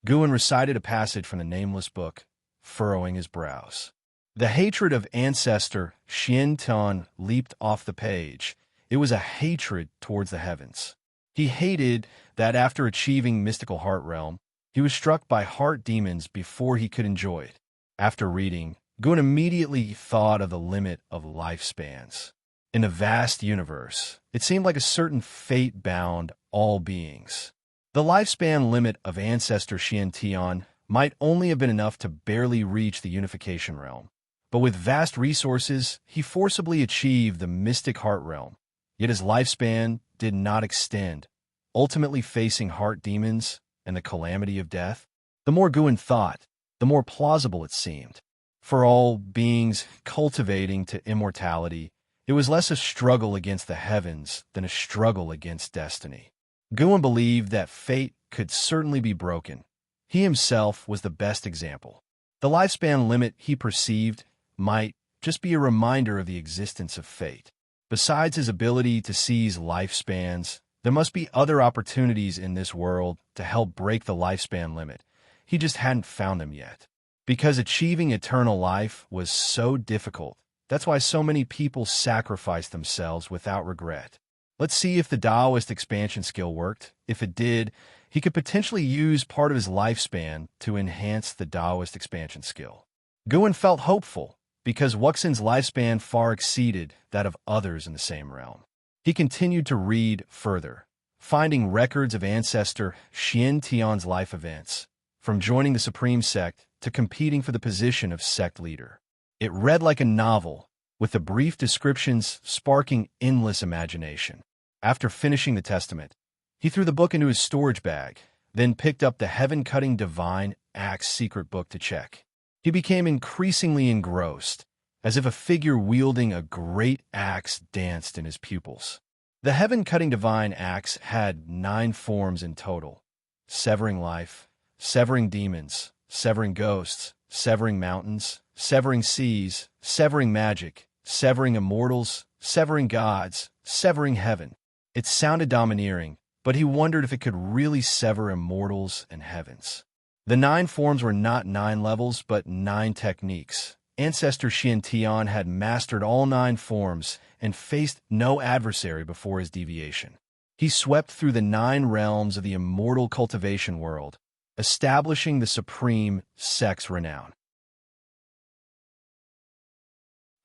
Xuan recited a passage from the nameless book, furrowing his brows. The hatred of Ancestor Xianxian leaped off the page. It was a hatred towards the heavens. He hated that after achieving Mystical Heart Realm, he was struck by heart demons before he could enjoy it. After reading, Xuan immediately thought of the limit of lifespans. In the vast universe, it seemed like a certain fate bound all beings. The lifespan limit of Ancestor Xianxian might only have been enough to barely reach the unification realm, but with vast resources, he forcibly achieved the Mystic Heart Realm. Yet his lifespan did not extend, ultimately facing heart demons and the calamity of death. The more Xuan thought, the more plausible it seemed. For all beings cultivating to immortality, it was less a struggle against the heavens than a struggle against destiny. Xuan believed that fate could certainly be broken. He himself was the best example. The lifespan limit he perceived might just be a reminder of the existence of fate. Besides his ability to seize lifespans, there must be other opportunities in this world to help break the lifespan limit. He just hadn't found them yet. Because achieving eternal life was so difficult, that's why so many people sacrificed themselves without regret. Let's see if the Taoist expansion skill worked. If it did, he could potentially use part of his lifespan to enhance the Taoist expansion skill. Xuan felt hopeful. because Wuxian's lifespan far exceeded that of others in the same realm. He continued to read further, finding records of Ancestor Tian's life events, from joining the Supreme Sect to competing for the position of sect leader. It read like a novel, with the brief descriptions sparking endless imagination. After finishing the testament, he threw the book into his storage bag, then picked up the heaven-cutting divine axe secret book to check. He became increasingly engrossed, as if a figure wielding a great axe danced in his pupils. The heaven-cutting divine axe had 9 forms in total: severing life, severing demons, severing ghosts, severing mountains, severing seas, severing magic, severing immortals, severing gods, severing heaven. It sounded domineering, but he wondered if it could really sever immortals and heavens. The 9 forms were not 9 levels, but 9 techniques. Ancestor Xianxia had mastered all 9 forms and faced no adversary before his deviation. He swept through the 9 realms of the immortal cultivation world, establishing the supreme sect's renown.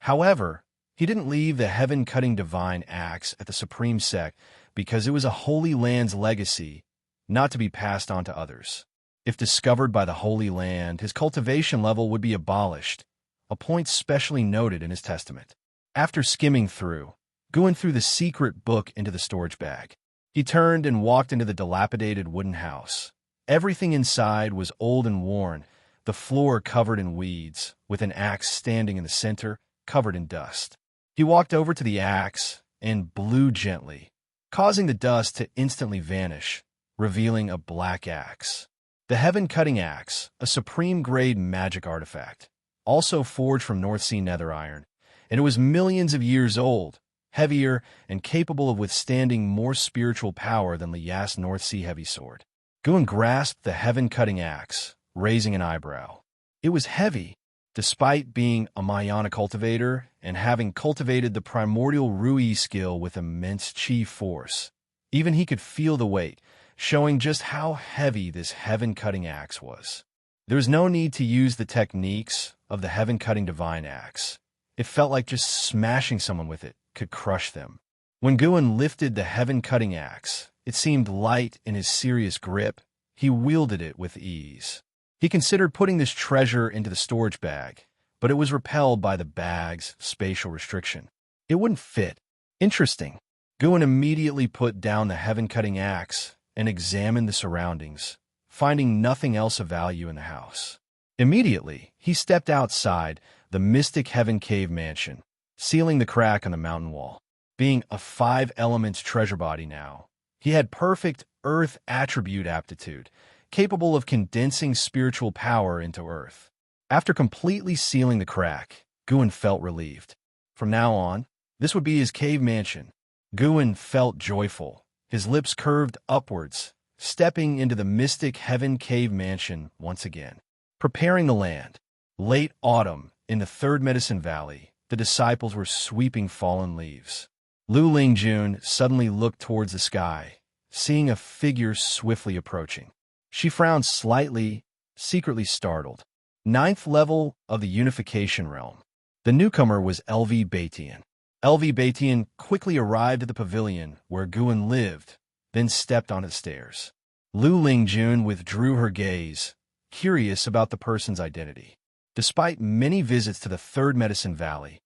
However, he didn't leave the heaven-cutting divine axe at the supreme sect because it was a holy land's legacy, not to be passed on to others. If discovered by the Holy Land, his cultivation level would be abolished, a point specially noted in his testament. After skimming through, Xuan threw the secret book into the storage bag. He turned and walked into the dilapidated wooden house. Everything inside was old and worn, the floor covered in weeds, with an axe standing in the center, covered in dust. He walked over to the axe and blew gently, causing the dust to instantly vanish, revealing a black axe. The heaven-cutting axe, a supreme-grade magic artifact, also forged from North Sea nether iron, and it was millions of years old, heavier, and capable of withstanding more spiritual power than Lias North Sea heavy sword. Xuan grasped the heaven-cutting axe, raising an eyebrow. It was heavy, despite being a Mayana cultivator and having cultivated the primordial Rui skill with immense chi force. Even he could feel the weight, showing just how heavy this heaven-cutting axe was. There was no need to use the techniques of the heaven-cutting divine axe. It felt like just smashing someone with it could crush them. When Xuan lifted the heaven-cutting axe, it seemed light in his serious grip. He wielded it with ease. He considered putting this treasure into the storage bag, but it was repelled by the bag's spatial restriction. It wouldn't fit. Interesting. Xuan immediately put down the heaven-cutting axe and examined the surroundings, finding nothing else of value in the house. Immediately, he stepped outside the mystic Heaven Cave mansion, sealing the crack on the mountain wall. Being a 5 elements treasure body now, he had perfect earth attribute aptitude, capable of condensing spiritual power into earth. After completely sealing the crack, Xuan felt relieved. From now on, this would be his cave mansion. Xuan felt joyful. His lips curved upwards, stepping into the mystic Heaven Cave mansion once again. Preparing the land. Late autumn, in the 3rd Medicine Valley, the disciples were sweeping fallen leaves. Lu Lingjun suddenly looked towards the sky, seeing a figure swiftly approaching. She frowned slightly, secretly startled. 9th level of the Unification Realm. The newcomer was LV Tian. LV Tian quickly arrived at the pavilion where Xuan lived, then stepped on the stairs. Lu Lingjun withdrew her gaze, curious about the person's identity. Despite many visits to the 3rd Medicine Valley,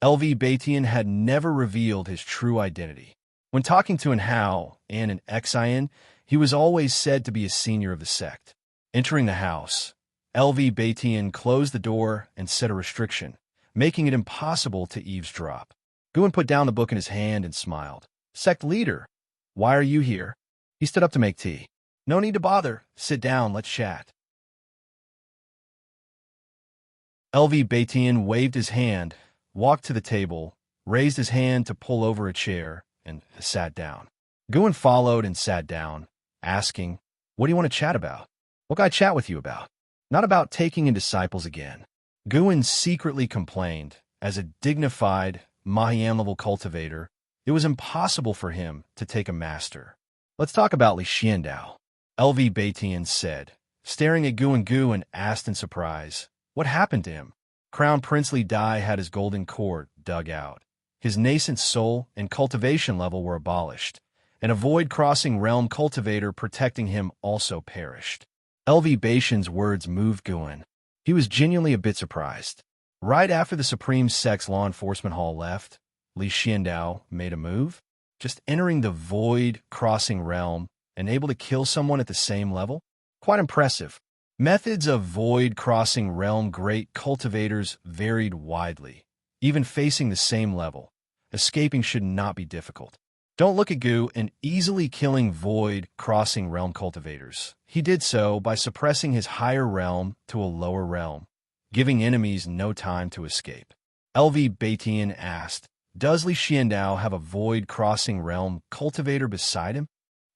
LV Tian had never revealed his true identity. When talking to an Hao and an Xian, he was always said to be a senior of the sect. Entering the house, LV Tian closed the door and set a restriction, making it impossible to eavesdrop. Xuan put down the book in his hand and smiled. "Sect leader, why are you here?" He stood up to make tea. "No need to bother. Sit down, let's chat." LV Tian waved his hand, walked to the table, raised his hand to pull over a chair, and sat down. Xuan followed and sat down, asking, "What do you want to chat about?" "What can I chat with you about?" "Not about taking in disciples again." Xuan secretly complained. As a dignified, Mahian-level cultivator, it was impossible for him to take a master. "Let's talk about Li Xiandao," LV Tian said, staring at Xuan. Xuan asked in surprise, "What happened to him?" Crown Princely Dai had his golden court dug out. His nascent soul and cultivation level were abolished, and a void-crossing realm cultivator protecting him also perished. LV Baishan's words moved Xuan. He was genuinely a bit surprised. Right after the Supreme Sect's law enforcement hall left, Li Xiandao made a move, just entering the void-crossing realm and able to kill someone at the same level? Quite impressive. Methods of void-crossing realm great cultivators varied widely, even facing the same level. Escaping should not be difficult. Don't look at Gu and easily killing void-crossing realm cultivators. He did so by suppressing his higher realm to a lower realm, giving enemies no time to escape. LV Baitian asked, "Does Li Xiandao have a void-crossing realm cultivator beside him?"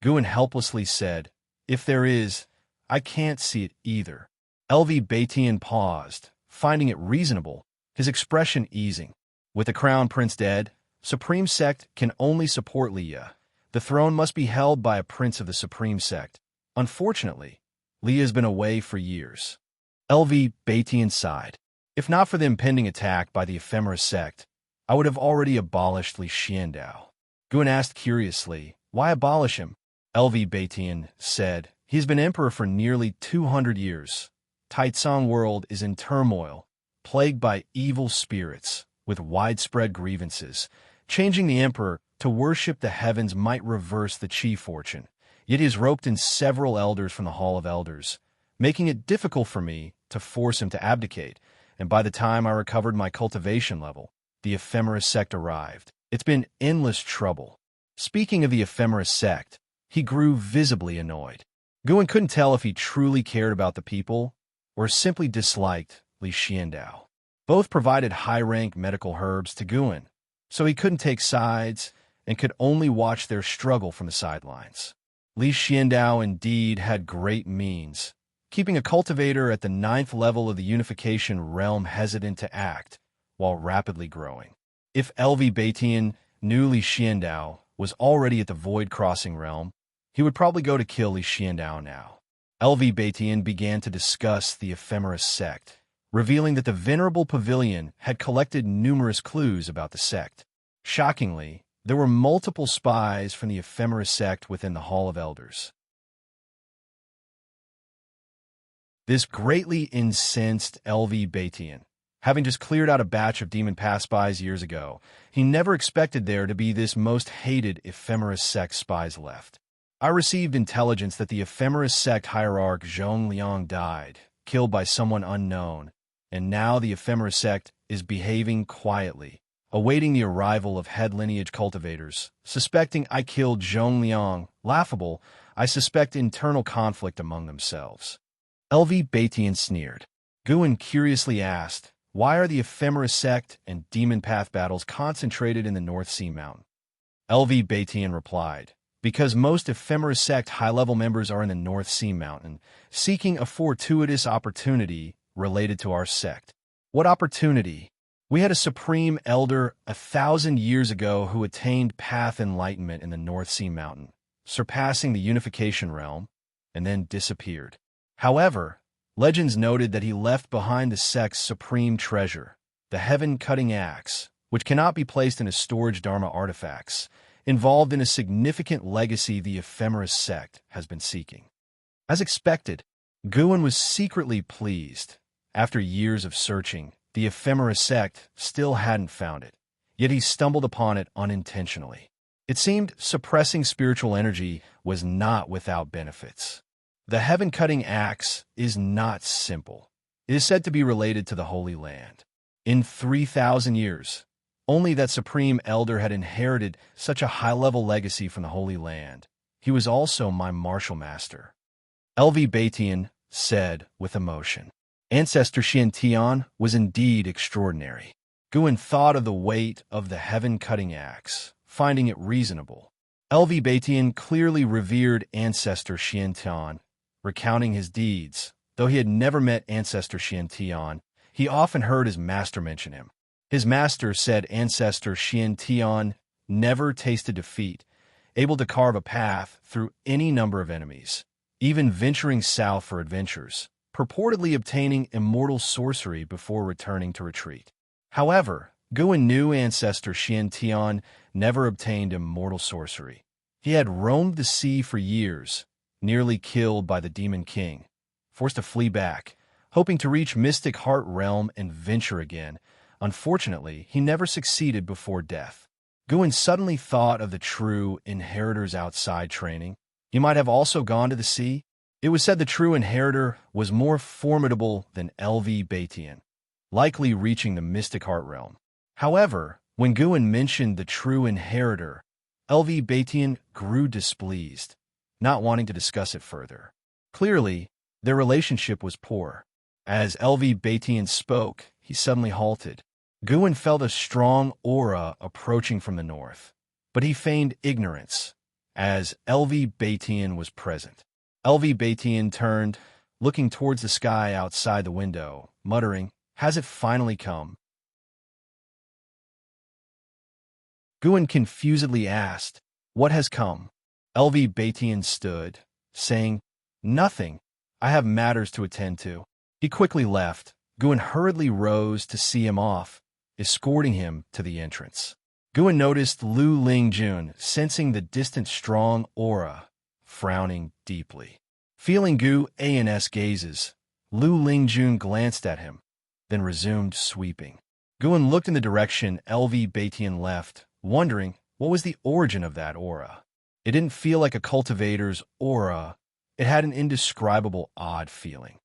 Guan helplessly said, "If there is, I can't see it either." LV Baitian paused, finding it reasonable, his expression easing. With the Crown Prince dead, Supreme Sect can only support Leah. The throne must be held by a prince of the Supreme Sect. Unfortunately, Leah has been away for years. LV Baitian sighed. If not for the impending attack by the Ephemera Sect, I would have already abolished Li Xiandao. Guan asked curiously, "Why abolish him?" LV Baitian said, "He has been emperor for nearly 200 years. Taicang world is in turmoil, plagued by evil spirits, with widespread grievances. Changing the emperor to worship the heavens might reverse the chi fortune. Yet he has roped in several elders from the Hall of Elders, making it difficult for me to force him to abdicate, and by the time I recovered my cultivation level, the Ephemera Sect arrived. It's been endless trouble." Speaking of the Ephemera Sect, he grew visibly annoyed. Guan couldn't tell if he truly cared about the people or simply disliked Li Xiandao. Both provided high-rank medical herbs to Guan, so he couldn't take sides and could only watch their struggle from the sidelines. Li Xiandao indeed had great means, keeping a cultivator at the 9th level of the unification realm hesitant to act while rapidly growing. If LV Baitian knew Li Xiandao was already at the void-crossing realm, he would probably go to kill Li Xiandao now. LV Baitian began to discuss the Ephemera Sect, revealing that the Venerable Pavilion had collected numerous clues about the sect. Shockingly, there were multiple spies from the Ephemera Sect within the Hall of Elders. This greatly incensed LV Baitian. Having just cleared out a batch of Demon Pass spies years ago, he never expected there to be this most hated Ephemera Sect spies left. "I received intelligence that the Ephemera Sect hierarch Zhong Liang died, killed by someone unknown, and now the Ephemera Sect is behaving quietly, awaiting the arrival of head lineage cultivators, suspecting I killed Zhong Liang. Laughable, I suspect internal conflict among themselves." LV Baitian sneered. Guan curiously asked, "Why are the Ephemera Sect and Demon Path battles concentrated in the North Sea Mountain?" LV Baitian replied, "Because most Ephemera Sect high-level members are in the North Sea Mountain, seeking a fortuitous opportunity related to our sect." "What opportunity?" "We had a supreme elder 1,000 years ago who attained path enlightenment in the North Sea Mountain, surpassing the unification realm, and then disappeared. However, legends noted that he left behind the sect's supreme treasure, the heaven-cutting axe, which cannot be placed in a storage Dharma artifacts, involved in a significant legacy the Ephemera Sect has been seeking." As expected, Guan was secretly pleased. After years of searching, the Ephemera Sect still hadn't found it, yet he stumbled upon it unintentionally. It seemed suppressing spiritual energy was not without benefits. The heaven-cutting axe is not simple. It is said to be related to the Holy Land. In 3,000 years, only that Supreme Elder had inherited such a high-level legacy from the Holy Land. He was also my martial master. LV Baitian said with emotion. Ancestor Tian was indeed extraordinary. Xuan thought of the weight of the heaven-cutting axe, finding it reasonable. LV Baitian clearly revered Ancestor Tian, recounting his deeds. Though he had never met Ancestor Tian, he often heard his master mention him. His master said Ancestor Tian never tasted defeat, able to carve a path through any number of enemies, even venturing south for adventures. purportedly obtaining immortal sorcery before returning to retreat. However, Guan knew Ancestor Tian never obtained immortal sorcery. He had roamed the sea for years, nearly killed by the Demon King, forced to flee back, hoping to reach Mystic Heart Realm and venture again. Unfortunately, he never succeeded before death. Guan suddenly thought of the true inheritor's outside training. He might have also gone to the sea. It was said the true inheritor was more formidable than LV Tian, likely reaching the Mystic Heart Realm. However, when Guan mentioned the true inheritor, LV Tian grew displeased, not wanting to discuss it further. Clearly, their relationship was poor. As LV Tian spoke, he suddenly halted. Guan felt a strong aura approaching from the north, but he feigned ignorance, as LV Tian was present. LV Tian turned, looking towards the sky outside the window, muttering, "Has it finally come?" Guan confusedly asked, "What has come?" LV Tian stood, saying, "Nothing. I have matters to attend to." He quickly left. Guan hurriedly rose to see him off, escorting him to the entrance. Guan noticed Lu Lingjun, sensing the distant strong aura, frowning deeply. Feeling Guan's gazes, Lu Lingjun glanced at him, then resumed sweeping. Guan looked in the direction LV Tian left, wondering what was the origin of that aura. It didn't feel like a cultivator's aura. It had an indescribable odd feeling.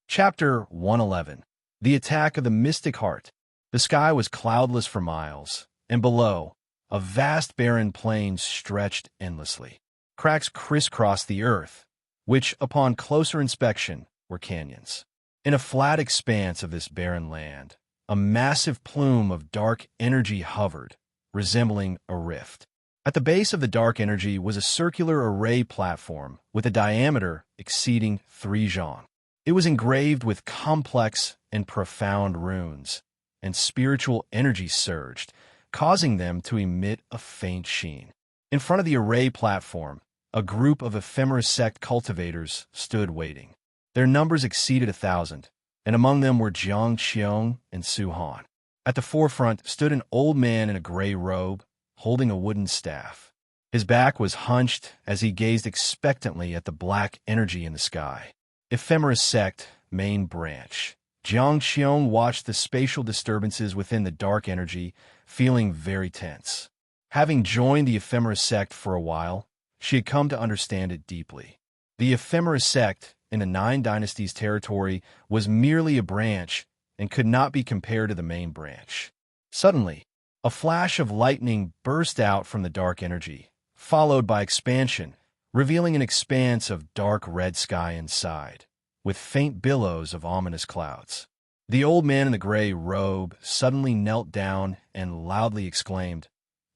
Chapter 111. The Attack of the Mystic Heart. The sky was cloudless for miles, and below, a vast barren plain stretched endlessly. Cracks crisscrossed the earth, which, upon closer inspection, were canyons. In a flat expanse of this barren land, a massive plume of dark energy hovered, resembling a rift. At the base of the dark energy was a circular array platform with a diameter exceeding 3 zhang. It was engraved with complex and profound runes, and spiritual energy surged, causing them to emit a faint sheen. In front of the array platform, a group of ephemera sect cultivators stood waiting. Their numbers exceeded 1,000, and among them were Xianxia and Xuan. At the forefront stood an old man in a gray robe, holding a wooden staff. His back was hunched as he gazed expectantly at the black energy in the sky. Ephemera sect, main branch. Xianxia watched the spatial disturbances within the dark energy, feeling very tense. Having joined the ephemera sect for a while, she had come to understand it deeply. The ephemera sect, in the 9 Dynasties territory, was merely a branch and could not be compared to the main branch. Suddenly, a flash of lightning burst out from the dark energy, followed by expansion, revealing an expanse of dark red sky inside, with faint billows of ominous clouds. The old man in the gray robe suddenly knelt down and loudly exclaimed,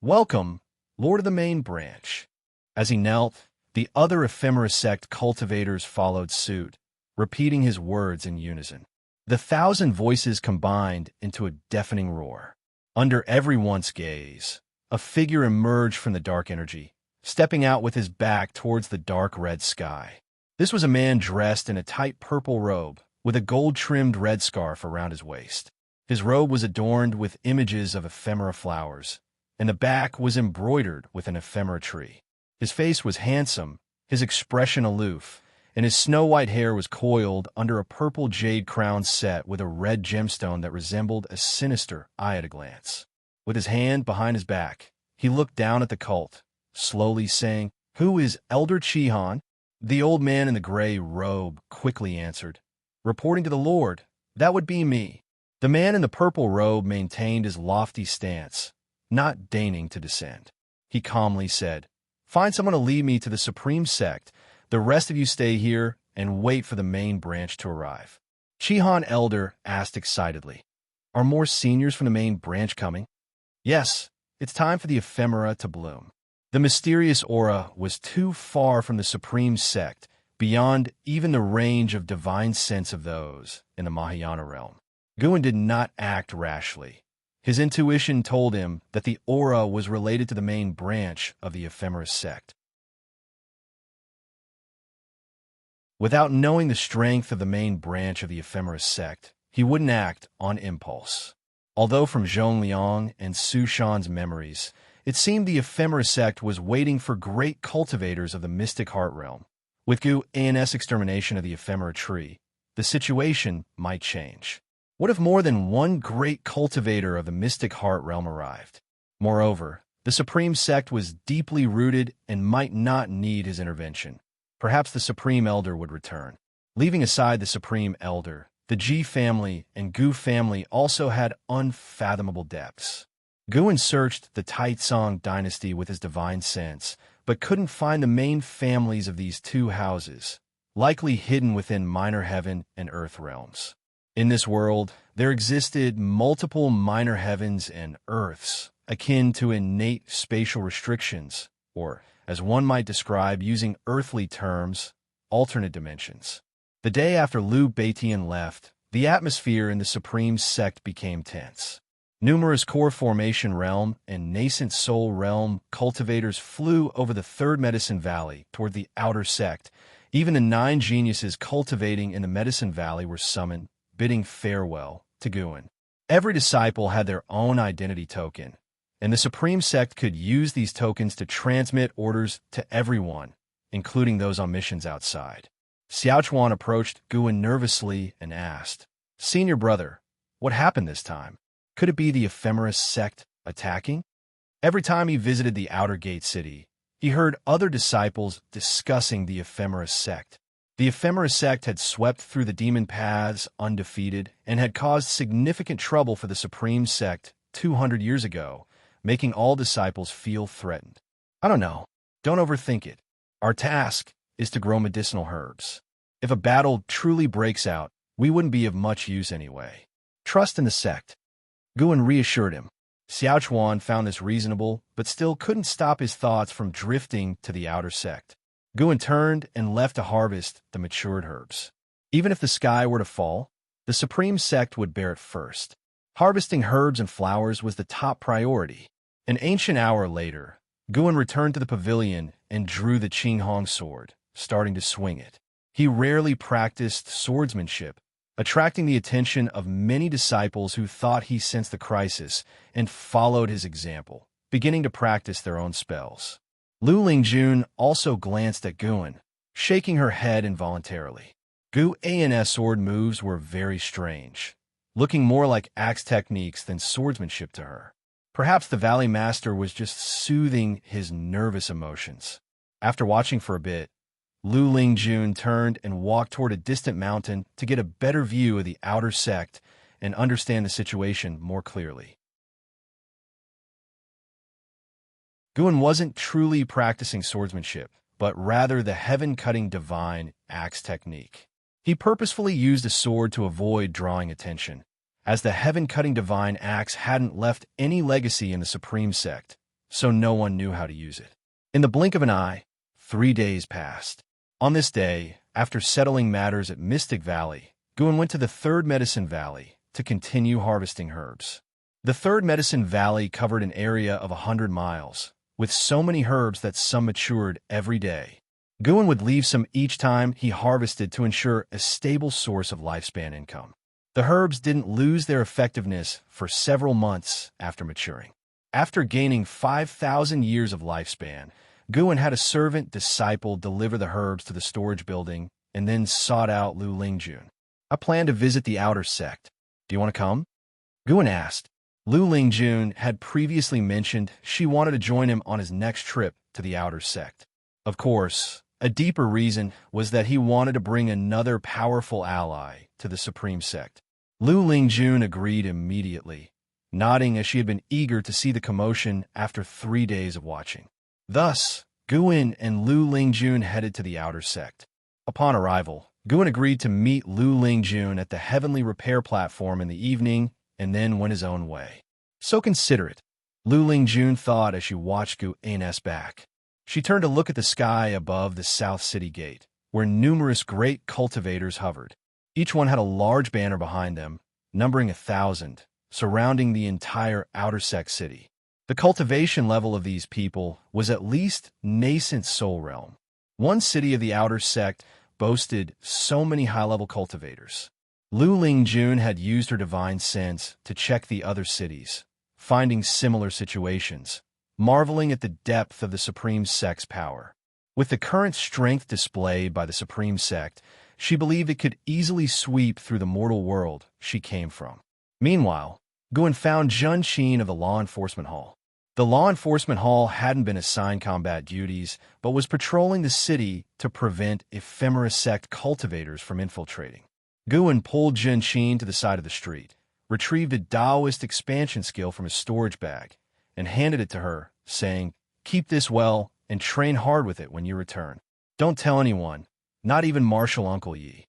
"Welcome, Lord of the Main Branch." As he knelt, the other ephemera sect cultivators followed suit, repeating his words in unison. The 1,000 voices combined into a deafening roar. Under everyone's gaze, a figure emerged from the dark energy, stepping out with his back towards the dark red sky. This was a man dressed in a tight purple robe, with a gold-trimmed red scarf around his waist. His robe was adorned with images of ephemera flowers, and the back was embroidered with an ephemera tree. His face was handsome, his expression aloof, and his snow-white hair was coiled under a purple jade crown set with a red gemstone that resembled a sinister eye at a glance. With his hand behind his back, he looked down at the cult, slowly saying, "Who is Elder Qihan?" The old man in the gray robe quickly answered, "Reporting to the Lord, that would be me." The man in the purple robe maintained his lofty stance, not deigning to descend. He calmly said, "Find someone to lead me to the Supreme Sect. The rest of you stay here and wait for the main branch to arrive." Qihan Elder asked excitedly, "Are more seniors from the main branch coming?" "Yes, it's time for the ephemera to bloom." The mysterious aura was too far from the Supreme Sect, beyond even the range of divine sense of those in the Mahayana realm. Guan did not act rashly. His intuition told him that the aura was related to the main branch of the ephemeris sect. Without knowing the strength of the main branch of the ephemeris sect, he wouldn't act on impulse. Although from Zhongliang and Su Shan's memories, it seemed the ephemeris sect was waiting for great cultivators of the mystic heart realm. With Xuan's extermination of the ephemera tree, the situation might change. What if more than one great cultivator of the mystic heart realm arrived? Moreover, the supreme sect was deeply rooted and might not need his intervention. Perhaps the Supreme Elder would return. Leaving aside the Supreme Elder, the Ji family and Gu family also had unfathomable depths. Guan searched the Taizong dynasty with his divine sense, but couldn't find the main families of these two houses, likely hidden within minor heaven and earth realms. In this world, there existed multiple minor heavens and earths, akin to innate spatial restrictions, or, as one might describe using earthly terms, alternate dimensions. The day after Liu Beitian left, the atmosphere in the Supreme Sect became tense. Numerous core formation realm and nascent soul realm cultivators flew over the Third Medicine Valley toward the outer sect. Even the 9 geniuses cultivating in the Medicine Valley were summoned, bidding farewell to Guan. Every disciple had their own identity token, and the Supreme Sect could use these tokens to transmit orders to everyone, including those on missions outside. Xuan approached Guan nervously and asked, "Senior brother, what happened this time? Could it be the ephemeris sect attacking?" Every time he visited the outer gate city, he heard other disciples discussing the ephemeris sect. The ephemeris sect had swept through the demon paths undefeated and had caused significant trouble for the Supreme Sect 200 years ago, making all disciples feel threatened. "I don't know. Don't overthink it. Our task is to grow medicinal herbs. If a battle truly breaks out, we wouldn't be of much use anyway. Trust in the sect." Guan reassured him. Xuan found this reasonable, but still couldn't stop his thoughts from drifting to the outer sect. Guan turned and left to harvest the matured herbs. Even if the sky were to fall, the Supreme Sect would bear it first. Harvesting herbs and flowers was the top priority. An ancient hour later, Guan returned to the pavilion and drew the Qinghong sword, starting to swing it. He rarely practiced swordsmanship, attracting the attention of many disciples who thought he sensed the crisis and followed his example, beginning to practice their own spells. Lu Lingjun also glanced at Guan, shaking her head involuntarily. Guan's sword moves were very strange, looking more like axe techniques than swordsmanship to her. Perhaps the Valley Master was just soothing his nervous emotions. After watching for a bit, Lu Lingjun turned and walked toward a distant mountain to get a better view of the outer sect and understand the situation more clearly. Guan wasn't truly practicing swordsmanship, but rather the heaven-cutting divine axe technique. He purposefully used a sword to avoid drawing attention, as the heaven-cutting divine axe hadn't left any legacy in the Supreme Sect, so no one knew how to use it. In the blink of an eye, 3 days passed. On this day, after settling matters at Mystic Valley, Guan went to the Third Medicine Valley to continue harvesting herbs. The Third Medicine Valley covered an area of 100 miles, with so many herbs that some matured every day. Guan would leave some each time he harvested to ensure a stable source of lifespan income. The herbs didn't lose their effectiveness for several months after maturing. After gaining 5,000 years of lifespan, Guan had a servant disciple deliver the herbs to the storage building and then sought out Lu Lingjun. "I plan to visit the outer sect. Do you want to come?" Guan asked. Lu Lingjun had previously mentioned she wanted to join him on his next trip to the outer sect. Of course, a deeper reason was that he wanted to bring another powerful ally to the Supreme Sect. Lu Lingjun agreed immediately, nodding as she had been eager to see the commotion after 3 days of watching. Thus, Guan and Lu Lingjun headed to the outer sect. Upon arrival, Guan agreed to meet Lu Lingjun at the heavenly repair platform in the evening and then went his own way. So considerate, Lu Lingjun thought as she watched Guan's back. She turned to look at the sky above the South City Gate, where numerous great cultivators hovered. Each one had a large banner behind them, numbering 1,000, surrounding the entire outer sect city. The cultivation level of these people was at least nascent soul realm. One city of the outer sect boasted so many high-level cultivators. Lu Lingjun had used her divine sense to check the other cities, finding similar situations, marveling at the depth of the Supreme Sect's power. With the current strength displayed by the Supreme Sect, she believed it could easily sweep through the mortal world she came from. Meanwhile, Guan found Xianxia of the Law Enforcement Hall. The Law Enforcement Hall hadn't been assigned combat duties, but was patrolling the city to prevent ephemera sect cultivators from infiltrating. Guan pulled Xianxia to the side of the street, retrieved a Taoist expansion skill from his storage bag, and handed it to her, saying, "Keep this well and train hard with it when you return. Don't tell anyone, not even Marshal Uncle Yi."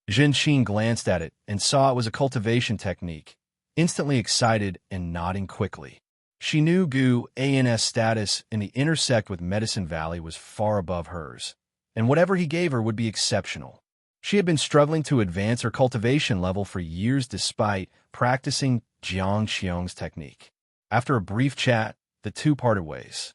Xianxia glanced at it and saw it was a cultivation technique, instantly excited and nodding quickly. She knew Guan's status in the intersect with Medicine Valley was far above hers, and whatever he gave her would be exceptional. She had been struggling to advance her cultivation level for years despite practicing Jiang Xiong's technique. After a brief chat, the two parted ways.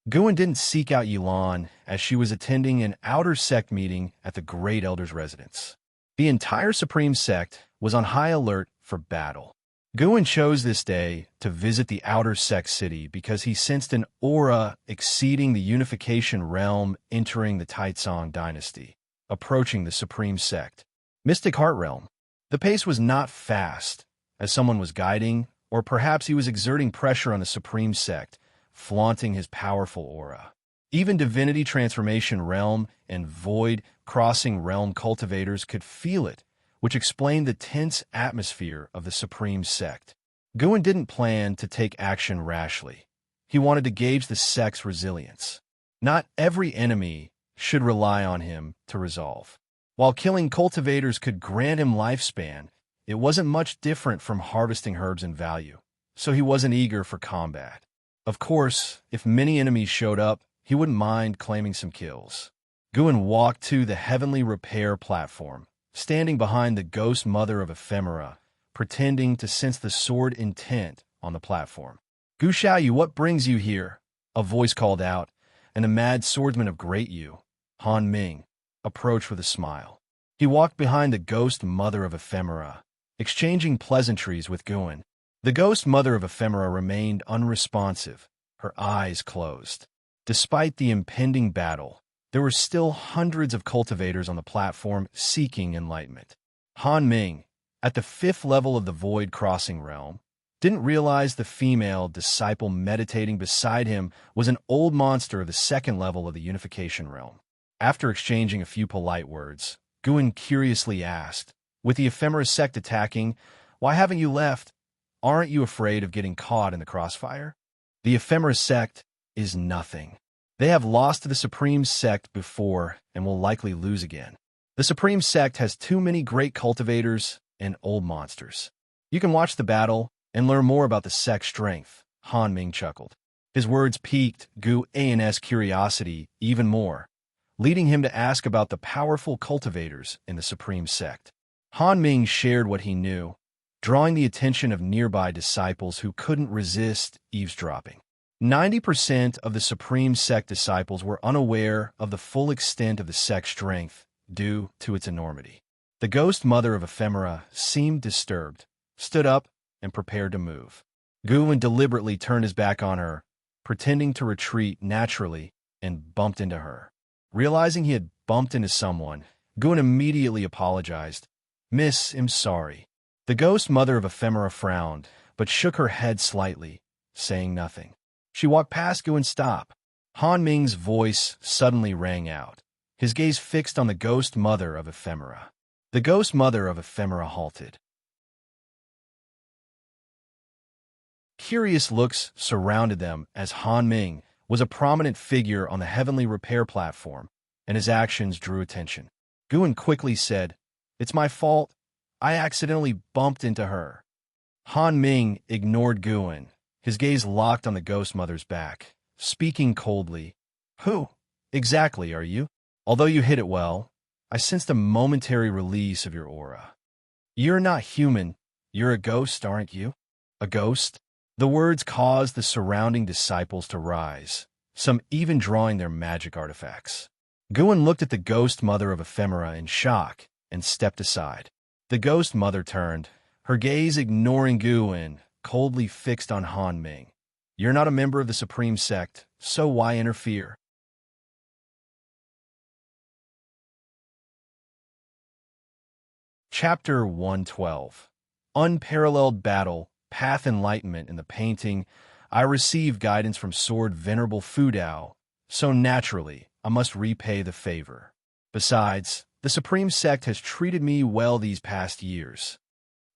Guan didn't seek out Yilan as she was attending an outer sect meeting at the Great Elder's residence. The entire Supreme Sect was on high alert for battle. Guan chose this day to visit the outer sect city because he sensed an aura exceeding the unification realm entering the Taizong dynasty, approaching the Supreme Sect. Mystic Heart Realm. The pace was not fast, as someone was guiding, or perhaps he was exerting pressure on the Supreme Sect, flaunting his powerful aura. Even Divinity Transformation Realm and Void Crossing Realm cultivators could feel it, which explained the tense atmosphere of the Supreme Sect. Guan didn't plan to take action rashly. He wanted to gauge the sect's resilience. Not every enemy should rely on him to resolve. While killing cultivators could grant him lifespan, it wasn't much different from harvesting herbs in value, so he wasn't eager for combat. Of course, if many enemies showed up, he wouldn't mind claiming some kills. Guan walked to the Heavenly Repair platform, standing behind the ghost mother of ephemera, pretending to sense the sword intent on the platform. "Gu Xiaoyu, what brings you here?" a voice called out, and the mad swordsman of Great Yu, Han Ming, approached with a smile. He walked behind the ghost mother of ephemera, exchanging pleasantries with Guan. The ghost mother of ephemera remained unresponsive, her eyes closed. Despite the impending battle, there were still hundreds of cultivators on the platform seeking enlightenment. Han Ming, at the 5th level of the Void Crossing Realm, didn't realize the female disciple meditating beside him was an old monster of the 2nd level of the Unification Realm. After exchanging a few polite words, Guan curiously asked, "With the ephemera sect attacking, why haven't you left? Aren't you afraid of getting caught in the crossfire?" "The ephemera sect is nothing. They have lost to the Supreme Sect before and will likely lose again. The Supreme Sect has too many great cultivators and old monsters. You can watch the battle and learn more about the sect's strength," Han Ming chuckled. His words piqued Guan's curiosity even more, leading him to ask about the powerful cultivators in the Supreme Sect. Han Ming shared what he knew, drawing the attention of nearby disciples who couldn't resist eavesdropping. 90% of the Supreme Sect disciples were unaware of the full extent of the sect's strength due to its enormity. The ghost mother of ephemera seemed disturbed, stood up, and prepared to move. Guan deliberately turned his back on her, pretending to retreat naturally, and bumped into her. Realizing he had bumped into someone, Guan immediately apologized. "Miss, I'm sorry." The ghost mother of ephemera frowned, but shook her head slightly, saying nothing. She walked past Guan and stopped. Han Ming's voice suddenly rang out, his gaze fixed on the ghost mother of ephemera. The ghost mother of ephemera halted. Curious looks surrounded them as Han Ming was a prominent figure on the Heavenly Repair platform, and his actions drew attention. Guan quickly said, "It's my fault. I accidentally bumped into her." Han Ming ignored Guan, his gaze locked on the ghost mother's back, speaking coldly. "Who exactly are you? Although you hit it well, I sensed a momentary release of your aura. "You're not human. You're a ghost, aren't you?" "A ghost?" The words caused the surrounding disciples to rise, some even drawing their magic artifacts. Xuan looked at the ghost mother of Ephemera in shock and stepped aside. The ghost mother turned, her gaze ignoring Xuan, coldly fixed on Han Ming. "You're not a member of the Supreme Sect, so why interfere?" Chapter 112. Unparalleled Battle, Path Enlightenment. In the painting, I receive guidance from Sword Venerable Fudao, so naturally, I must repay the favor. Besides, the Supreme Sect has treated me well these past years.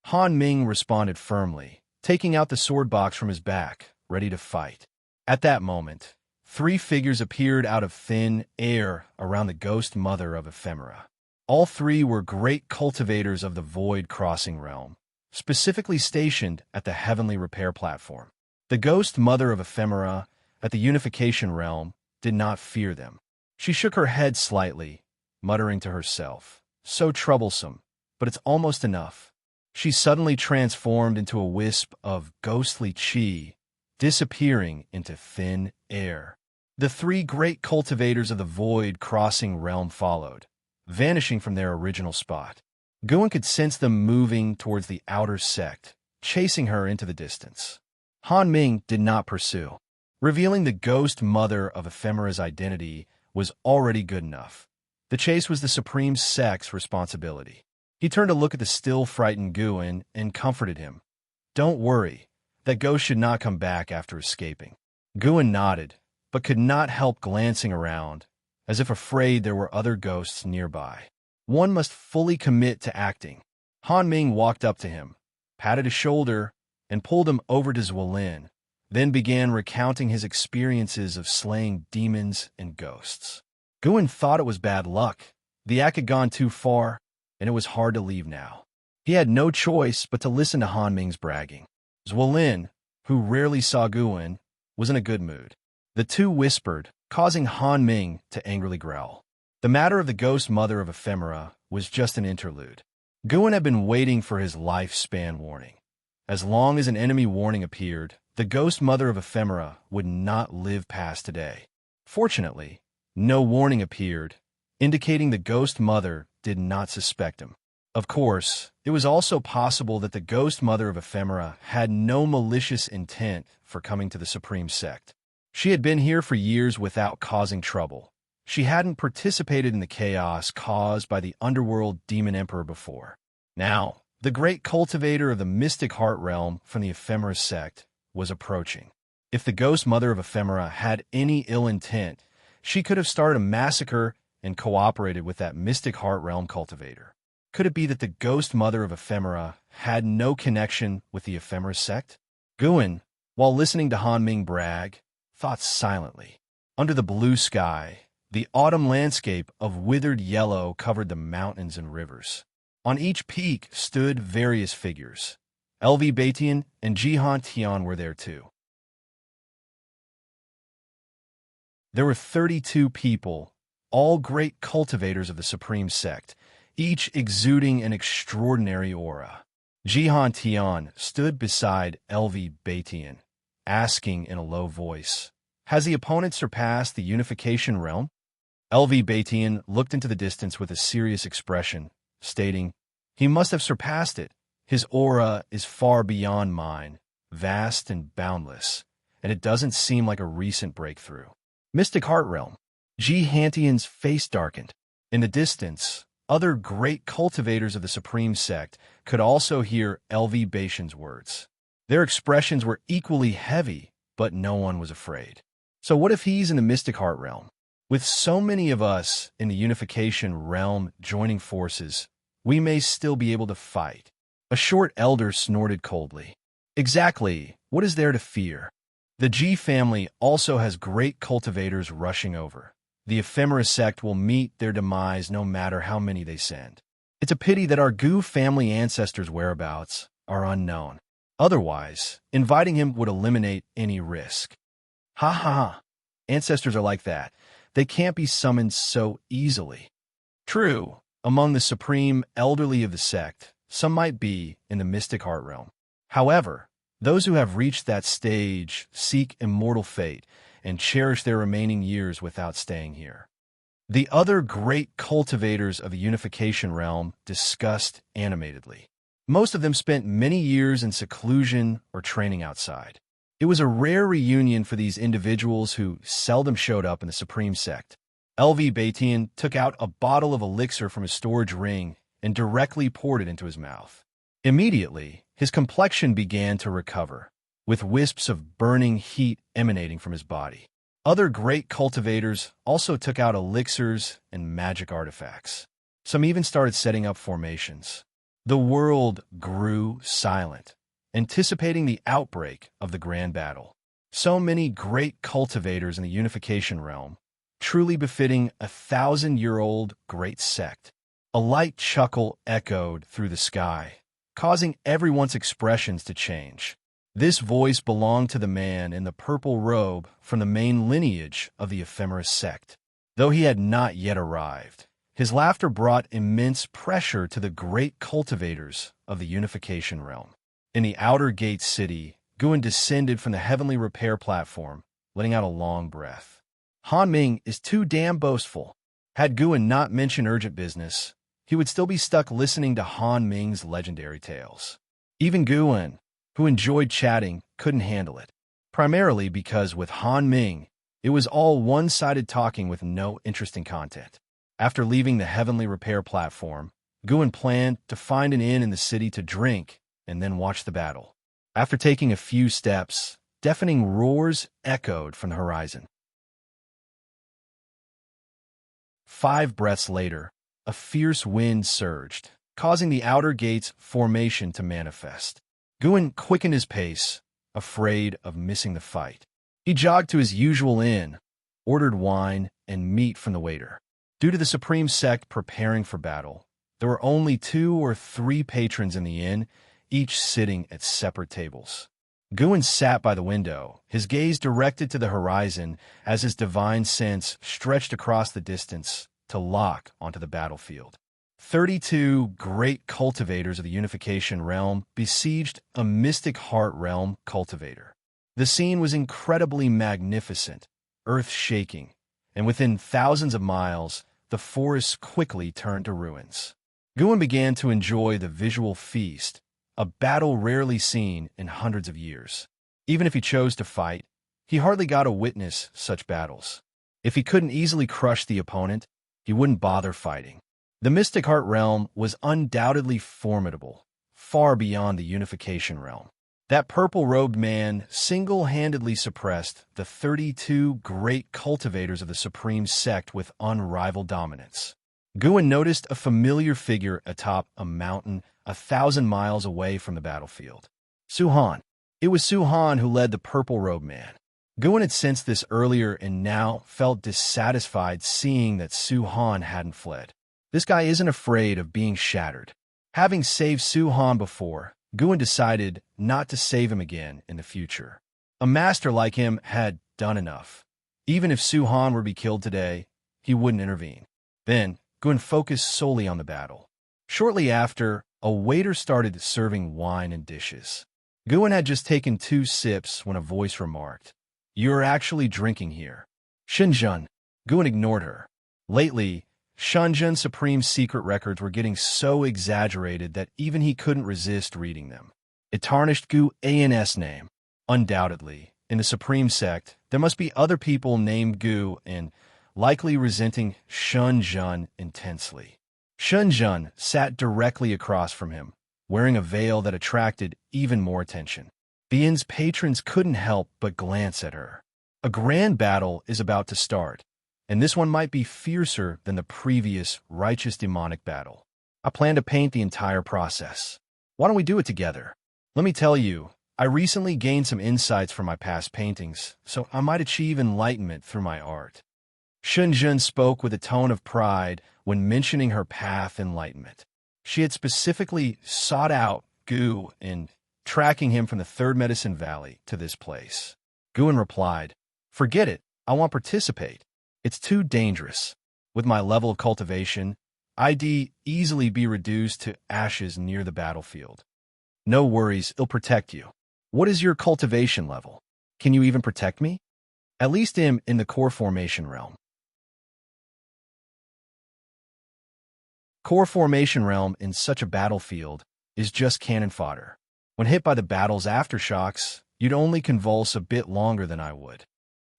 Han Ming responded firmly, taking out the sword box from his back, ready to fight. At that moment, 3 figures appeared out of thin air around the ghost mother of Ephemera. All 3 were great cultivators of the Void Crossing Realm, specifically stationed at the Heavenly Repair Platform. The ghost mother of Ephemera, at the Unification Realm, did not fear them. She shook her head slightly, muttering to herself, "So troublesome, but it's almost enough." She suddenly transformed into a wisp of ghostly chi, disappearing into thin air. The 3 great cultivators of the Void Crossing Realm followed, vanishing from their original spot. Xuan could sense them moving towards the outer sect, chasing her into the distance. Han Ming did not pursue. Revealing the ghost mother of Ephemera's identity was already good enough. The chase was the Supreme Sect's responsibility. He turned to look at the still frightened Xuan and comforted him. "Don't worry, that ghost should not come back after escaping." Xuan nodded, but could not help glancing around, as if afraid there were other ghosts nearby. One must fully commit to acting. Han Ming walked up to him, patted his shoulder, and pulled him over to Xuan, then began recounting his experiences of slaying demons and ghosts. Xuan thought it was bad luck. The act had gone too far, and it was hard to leave now. He had no choice but to listen to Han Ming's bragging. Xuan, who rarely saw Xuan, was in a good mood. The two whispered, causing Han Ming to angrily growl. The matter of the ghost mother of Ephemera was just an interlude. Xuan had been waiting for his lifespan warning. As long as an enemy warning appeared, the ghost mother of Ephemera would not live past today. Fortunately, no warning appeared, indicating the ghost mother did not suspect him. Of course, it was also possible that the ghost mother of Ephemera had no malicious intent for coming to the Supreme Sect. She had been here for years without causing trouble. She hadn't participated in the chaos caused by the underworld demon emperor before. Now, the great cultivator of the mystic heart realm from the Ephemera sect was approaching. If the ghost mother of Ephemera had any ill intent, she could have started a massacre and cooperated with that mystic heart realm cultivator. Could it be that the ghost mother of Ephemera had no connection with the Ephemera sect? Xuan, while listening to Han Ming brag, thought silently. Under the blue sky, the autumn landscape of withered yellow covered the mountains and rivers. On each peak stood various figures. LV Tian and Tian were there too. There were 32 people, all great cultivators of the Supreme Sect, each exuding an extraordinary aura. Tian stood beside LV Tian, asking in a low voice, "Has the opponent surpassed the Unification Realm?" LV Tian looked into the distance with a serious expression, stating, "He must have surpassed it. His aura is far beyond mine, vast and boundless, and it doesn't seem like a recent breakthrough." Mystic Heart Realm. Xianxia's face darkened. In the distance, other great cultivators of the Supreme Sect could also hear LV Tian's words. Their expressions were equally heavy, but no one was afraid. So what if he's in the Mystic Heart Realm? With so many of us in the Unification Realm joining forces, we may still be able to fight. A short elder snorted coldly. Exactly, what is there to fear? The G family also has great cultivators rushing over. The Ephemera sect will meet their demise no matter how many they send. It's a pity that our Gu family ancestors' whereabouts are unknown. Otherwise, inviting him would eliminate any risk. Ha ha ha. Ancestors are like that. They can't be summoned so easily. True, among the supreme elderly of the sect, some might be in the mystic heart realm. However, those who have reached that stage seek immortal fate and cherish their remaining years without staying here. The other great cultivators of the unification realm discussed animatedly. Most of them spent many years in seclusion or training outside. It was a rare reunion for these individuals who seldom showed up in the Supreme Sect. Tian took out a bottle of elixir from his storage ring and directly poured it into his mouth. Immediately, his complexion began to recover, with wisps of burning heat emanating from his body. Other great cultivators also took out elixirs and magic artifacts. Some even started setting up formations. The world grew silent, anticipating the outbreak of the grand battle. So many great cultivators in the unification realm, truly befitting 1,000-year-old great sect. A light chuckle echoed through the sky, causing everyone's expressions to change. This voice belonged to the man in the purple robe from the main lineage of the ephemeris sect. Though he had not yet arrived, his laughter brought immense pressure to the great cultivators of the unification realm. In the outer gate city, Xuan descended from the heavenly repair platform, letting out a long breath. Han Ming is too damn boastful. Had Xuan not mentioned urgent business, he would still be stuck listening to Han Ming's legendary tales. Even Xuan, who enjoyed chatting, couldn't handle it. Primarily because with Han Ming, it was all one-sided talking with no interesting content. After leaving the heavenly repair platform, Xuan planned to find an inn in the city to drink and then watch the battle. After taking a few steps, deafening roars echoed from the horizon. 5 breaths later, a fierce wind surged, causing the outer gate's formation to manifest. Xuan quickened his pace, afraid of missing the fight. He jogged to his usual inn, ordered wine and meat from the waiter. Due to the Supreme Sect preparing for battle, there were only 2 or 3 patrons in the inn, each sitting at separate tables. Xuan sat by the window, his gaze directed to the horizon as his divine sense stretched across the distance to lock onto the battlefield. 32 great cultivators of the unification realm besieged a mystic heart realm cultivator. The scene was incredibly magnificent, earth-shaking, and within thousands of miles, the forests quickly turned to ruins. Xuan began to enjoy the visual feast, a battle rarely seen in hundreds of years. Even if he chose to fight, he hardly got to witness such battles. If he couldn't easily crush the opponent, he wouldn't bother fighting. The Mystic Heart realm was undoubtedly formidable, far beyond the unification realm. That purple-robed man single-handedly suppressed the 32 great cultivators of the Supreme Sect with unrivaled dominance. Xuan noticed a familiar figure atop a mountain 1,000 miles away from the battlefield. Xuan. It was Xuan who led the purple-robed man. Xuan had sensed this earlier and now felt dissatisfied seeing that Xuan hadn't fled. This guy isn't afraid of being shattered. Having saved Xuan before, Xuan decided not to save him again in the future. A master like him had done enough. Even if Xuan were to be killed today, he wouldn't intervene. Then, Xuan focused solely on the battle. Shortly after, a waiter started serving wine and dishes. Xuan had just taken 2 sips when a voice remarked, "You're actually drinking here." Xianxia. Xuan ignored her. Lately, Xianxia's supreme secret records were getting so exaggerated that even he couldn't resist reading them. It tarnished Xuan's name. Undoubtedly, in the Supreme Sect, there must be other people named Gu and likely resenting Xianxia intensely. Xianxia sat directly across from him, wearing a veil that attracted even more attention. The inn's patrons couldn't help but glance at her. A grand battle is about to start, and this one might be fiercer than the previous righteous demonic battle. I plan to paint the entire process. Why don't we do it together? Let me tell you, I recently gained some insights from my past paintings, so I might achieve enlightenment through my art. Xianxia spoke with a tone of pride when mentioning her path enlightenment. She had specifically sought out Gu and tracking him from the Third Medicine Valley to this place. Xuan replied, "Forget it, I won't participate. It's too dangerous. With my level of cultivation, ID easily be reduced to ashes near the battlefield. No worries, it'll protect you. What is your cultivation level? Can you even protect me? At least in the core formation realm. Core formation realm in such a battlefield is just cannon fodder. When hit by the battle's aftershocks, you'd only convulse a bit longer than I would.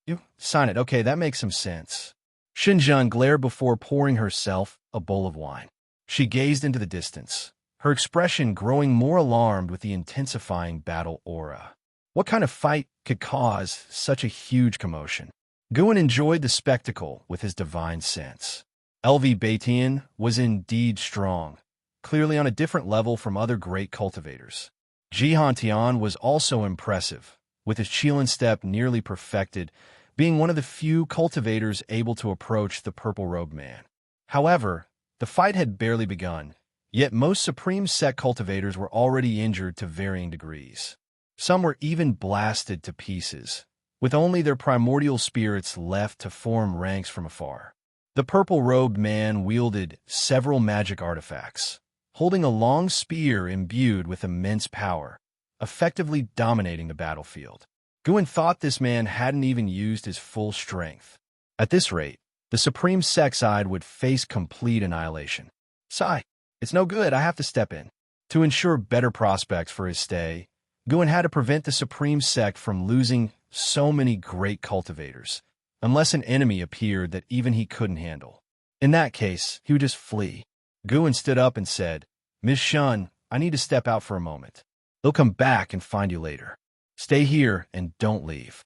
You sign it. Okay, that makes some sense. Xianxia glared before pouring herself a bowl of wine. She gazed into the distance, her expression growing more alarmed with the intensifying battle aura. What kind of fight could cause such a huge commotion? Xuan enjoyed the spectacle with his divine sense. Tian was indeed strong, clearly on a different level from other great cultivators. Tian was also impressive, with his Qilan step nearly perfected, being one of the few cultivators able to approach the purple-robed man. However, the fight had barely begun, yet most Supreme Sect cultivators were already injured to varying degrees. Some were even blasted to pieces, with only their primordial spirits left to form ranks from afar. The purple-robed man wielded several magic artifacts, holding a long spear imbued with immense power, effectively dominating the battlefield. Xuan thought this man hadn't even used his full strength. At this rate, the Supreme Sect side would face complete annihilation. Sigh, it's no good, I have to step in. To ensure better prospects for his stay, Xuan had to prevent the Supreme Sect from losing so many great cultivators, unless an enemy appeared that even he couldn't handle. In that case, he would just flee. Xuan stood up and said, "Ms. Xuan, I need to step out for a moment. They'll come back and find you later. Stay here and don't leave."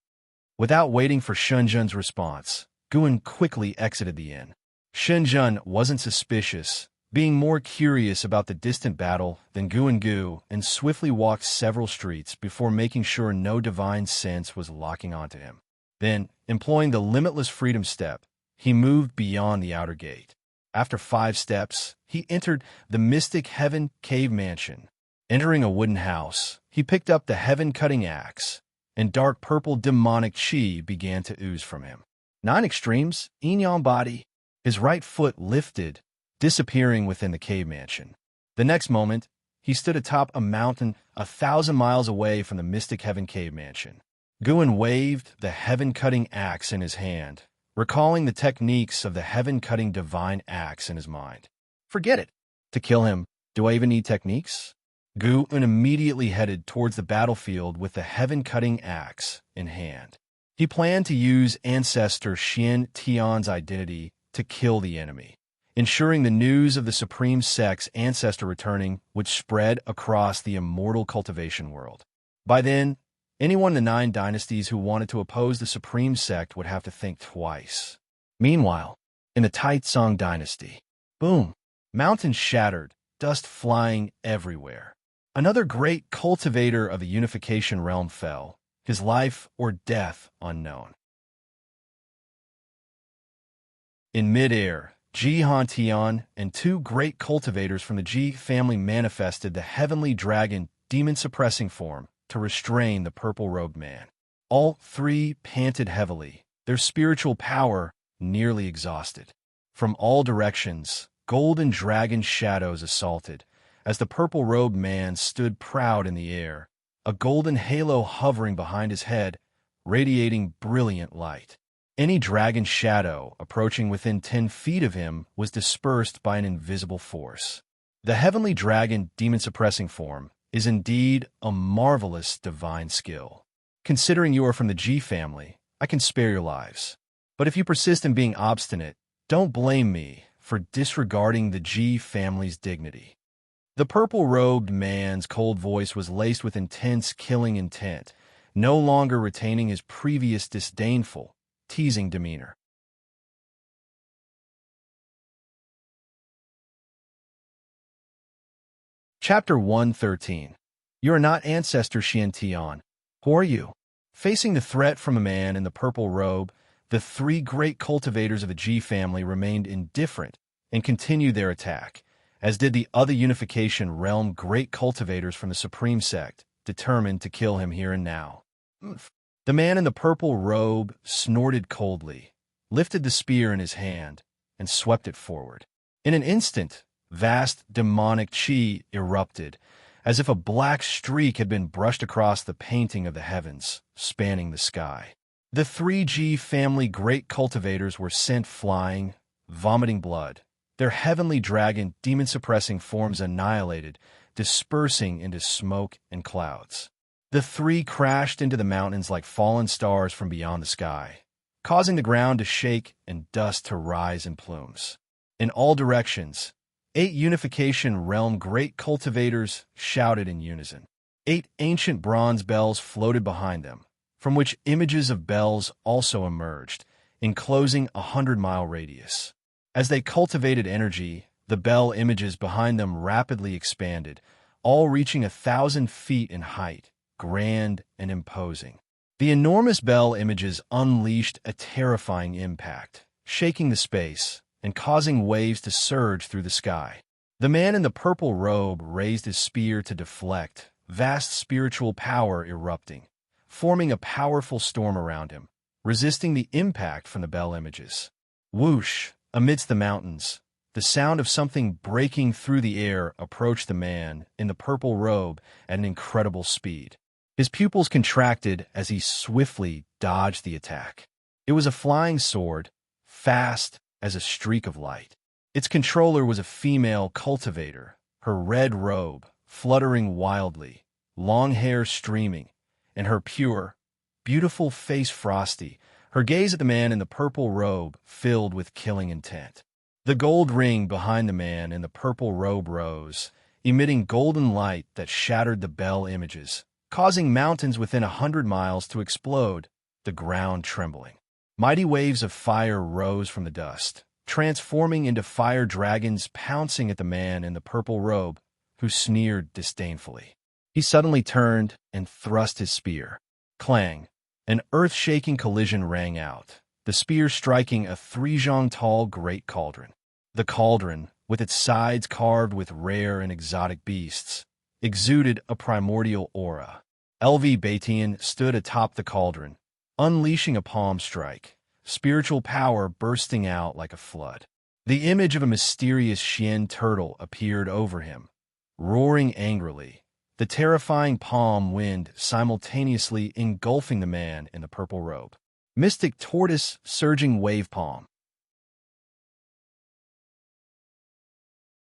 Without waiting for Xianxia's response, Xuan quickly exited the inn. Xianxia wasn't suspicious, being more curious about the distant battle than Gu, and swiftly walked several streets before making sure no divine sense was locking onto him. Then, employing the limitless freedom step, he moved beyond the outer gate. After 5 steps, he entered the mystic Heaven Cave Mansion. Entering a wooden house, he picked up the heaven-cutting axe, and dark purple demonic chi began to ooze from him. 9 extremes, yin-yang body. His right foot lifted, disappearing within the cave mansion. The next moment, he stood atop a mountain 1,000 miles away from the mystic Heaven Cave Mansion. Xuan waved the heaven-cutting axe in his hand, recalling the techniques of the heaven-cutting divine axe in his mind. Forget it. To kill him, do I even need techniques? Xuan immediately headed towards the battlefield with the heaven-cutting axe in hand. He planned to use Ancestor Tian's identity to kill the enemy, ensuring the news of the Supreme Sect's Ancestor returning would spread across the immortal cultivation world. By then, anyone in the 9 dynasties who wanted to oppose the Supreme Sect would have to think twice. Meanwhile, in the Taitsong dynasty, boom, mountains shattered, dust flying everywhere. Another great cultivator of the unification realm fell, his life or death unknown. In midair, Tian and 2 great cultivators from the Ji family manifested the heavenly dragon demon-suppressing form to restrain the purple-robed man. All 3 panted heavily, their spiritual power nearly exhausted. From all directions, golden dragon shadows assaulted, as the purple-robed man stood proud in the air, a golden halo hovering behind his head, radiating brilliant light. Any dragon shadow approaching within 10 feet of him was dispersed by an invisible force. The heavenly dragon demon-suppressing form is indeed a marvelous divine skill. Considering you are from the Ji family, I can spare your lives. But if you persist in being obstinate, don't blame me for disregarding the Ji family's dignity. The purple-robed man's cold voice was laced with intense killing intent, no longer retaining his previous disdainful, teasing demeanor. Chapter 113. You are not Ancestor Tian. Who are you? Facing the threat from a man in the purple robe, the 3 great cultivators of the Ji family remained indifferent and continued their attack, as did the other unification realm great cultivators from the Supreme Sect, determined to kill him here and now. The man in the purple robe snorted coldly, lifted the spear in his hand, and swept it forward. In an instant, vast demonic chi erupted, as if a black streak had been brushed across the painting of the heavens, spanning the sky. The 3G family great cultivators were sent flying, vomiting blood, their heavenly dragon demon-suppressing forms annihilated, dispersing into smoke and clouds. The three crashed into the mountains like fallen stars from beyond the sky, causing the ground to shake and dust to rise in plumes. In all directions, 8 Unification Realm great cultivators shouted in unison. 8 ancient bronze bells floated behind them, from which images of bells also emerged, enclosing a 100-mile radius. As they cultivated energy, the bell images behind them rapidly expanded, all reaching 1,000 feet in height, grand and imposing. The enormous bell images unleashed a terrifying impact, shaking the space and causing waves to surge through the sky. The man in the purple robe raised his spear to deflect, vast spiritual power erupting, forming a powerful storm around him, resisting the impact from the bell images. Whoosh! Amidst the mountains, the sound of something breaking through the air approached the man in the purple robe at an incredible speed. His pupils contracted as he swiftly dodged the attack. It was a flying sword, fast as a streak of light. Its controller was a female cultivator, her red robe fluttering wildly, long hair streaming, and her pure, beautiful face frosty, her gaze at the man in the purple robe filled with killing intent. The gold ring behind the man in the purple robe rose, emitting golden light that shattered the bell images, causing mountains within 100 miles to explode, the ground trembling. Mighty waves of fire rose from the dust, transforming into fire dragons pouncing at the man in the purple robe, who sneered disdainfully. He suddenly turned and thrust his spear. Clang! An earth-shaking collision rang out, the spear striking a 3-zhang-tall great cauldron. The cauldron, with its sides carved with rare and exotic beasts, exuded a primordial aura. LV Batian stood atop the cauldron, unleashing a palm strike, spiritual power bursting out like a flood. The image of a mysterious Xian turtle appeared over him, roaring angrily, the terrifying palm wind simultaneously engulfing the man in the purple robe. Mystic tortoise surging wave palm.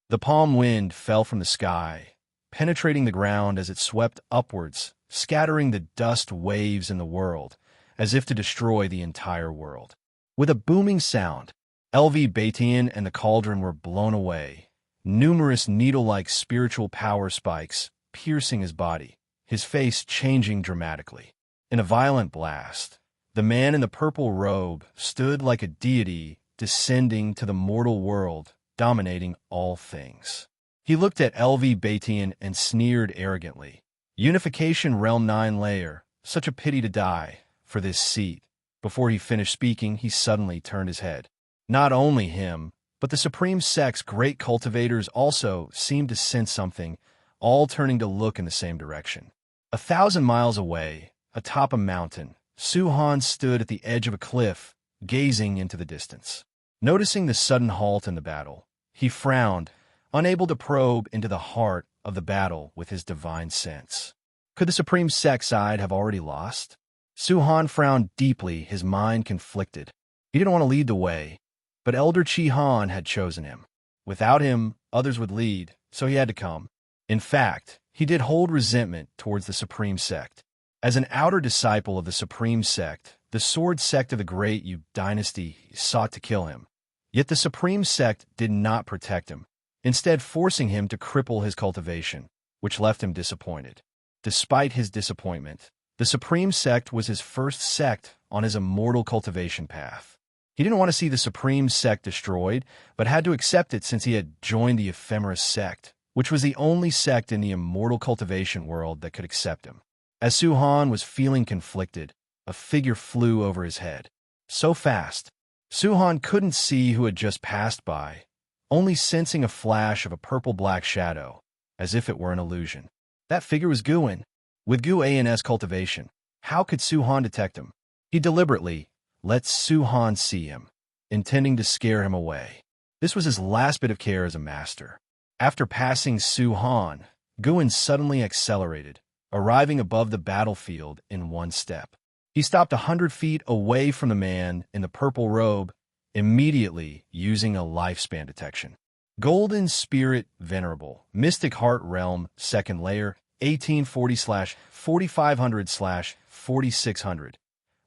The palm wind fell from the sky, penetrating the ground as it swept upwards, scattering the dust waves in the world, as if to destroy the entire world. With a booming sound, LV Batian and the cauldron were blown away, numerous needle-like spiritual power spikes piercing his body, his face changing dramatically. In a violent blast, the man in the purple robe stood like a deity descending to the mortal world, dominating all things. He looked at LV Batian and sneered arrogantly. Unification Realm 9 layer, such a pity to die for this seat. Before he finished speaking, he suddenly turned his head. Not only him, but the Supreme Sect's great cultivators also seemed to sense something, all turning to look in the same direction. 1,000 miles away, atop a mountain, Xuan stood at the edge of a cliff, gazing into the distance. Noticing the sudden halt in the battle, he frowned, unable to probe into the heart of the battle with his divine sense. Could the Supreme Sect side have already lost? Xuan frowned deeply, his mind conflicted. He didn't want to lead the way, but Elder Chi Han had chosen him. Without him, others would lead, so he had to come. In fact, he did hold resentment towards the Supreme Sect. As an outer disciple of the Supreme Sect, the Sword Sect of the Great Yu dynasty sought to kill him. Yet the Supreme Sect did not protect him, instead forcing him to cripple his cultivation, which left him disappointed. Despite his disappointment, the Supreme Sect was his first sect on his immortal cultivation path. He didn't want to see the Supreme Sect destroyed, but had to accept it since he had joined the Ephemerous Sect, which was the only sect in the immortal cultivation world that could accept him. As Xuan was feeling conflicted, a figure flew over his head. So fast, Xuan couldn't see who had just passed by, only sensing a flash of a purple-black shadow, as if it were an illusion. That figure was Xuan, with Gu Ans cultivation. How could Xuan detect him? He deliberately let Xuan see him, intending to scare him away. This was his last bit of care as a master. After passing Xuan, Guan suddenly accelerated, arriving above the battlefield in one step. He stopped 100 feet away from the man in the purple robe, immediately using a lifespan detection. Golden Spirit Venerable, Mystic Heart Realm, 2nd Layer, 1840/4500/4600.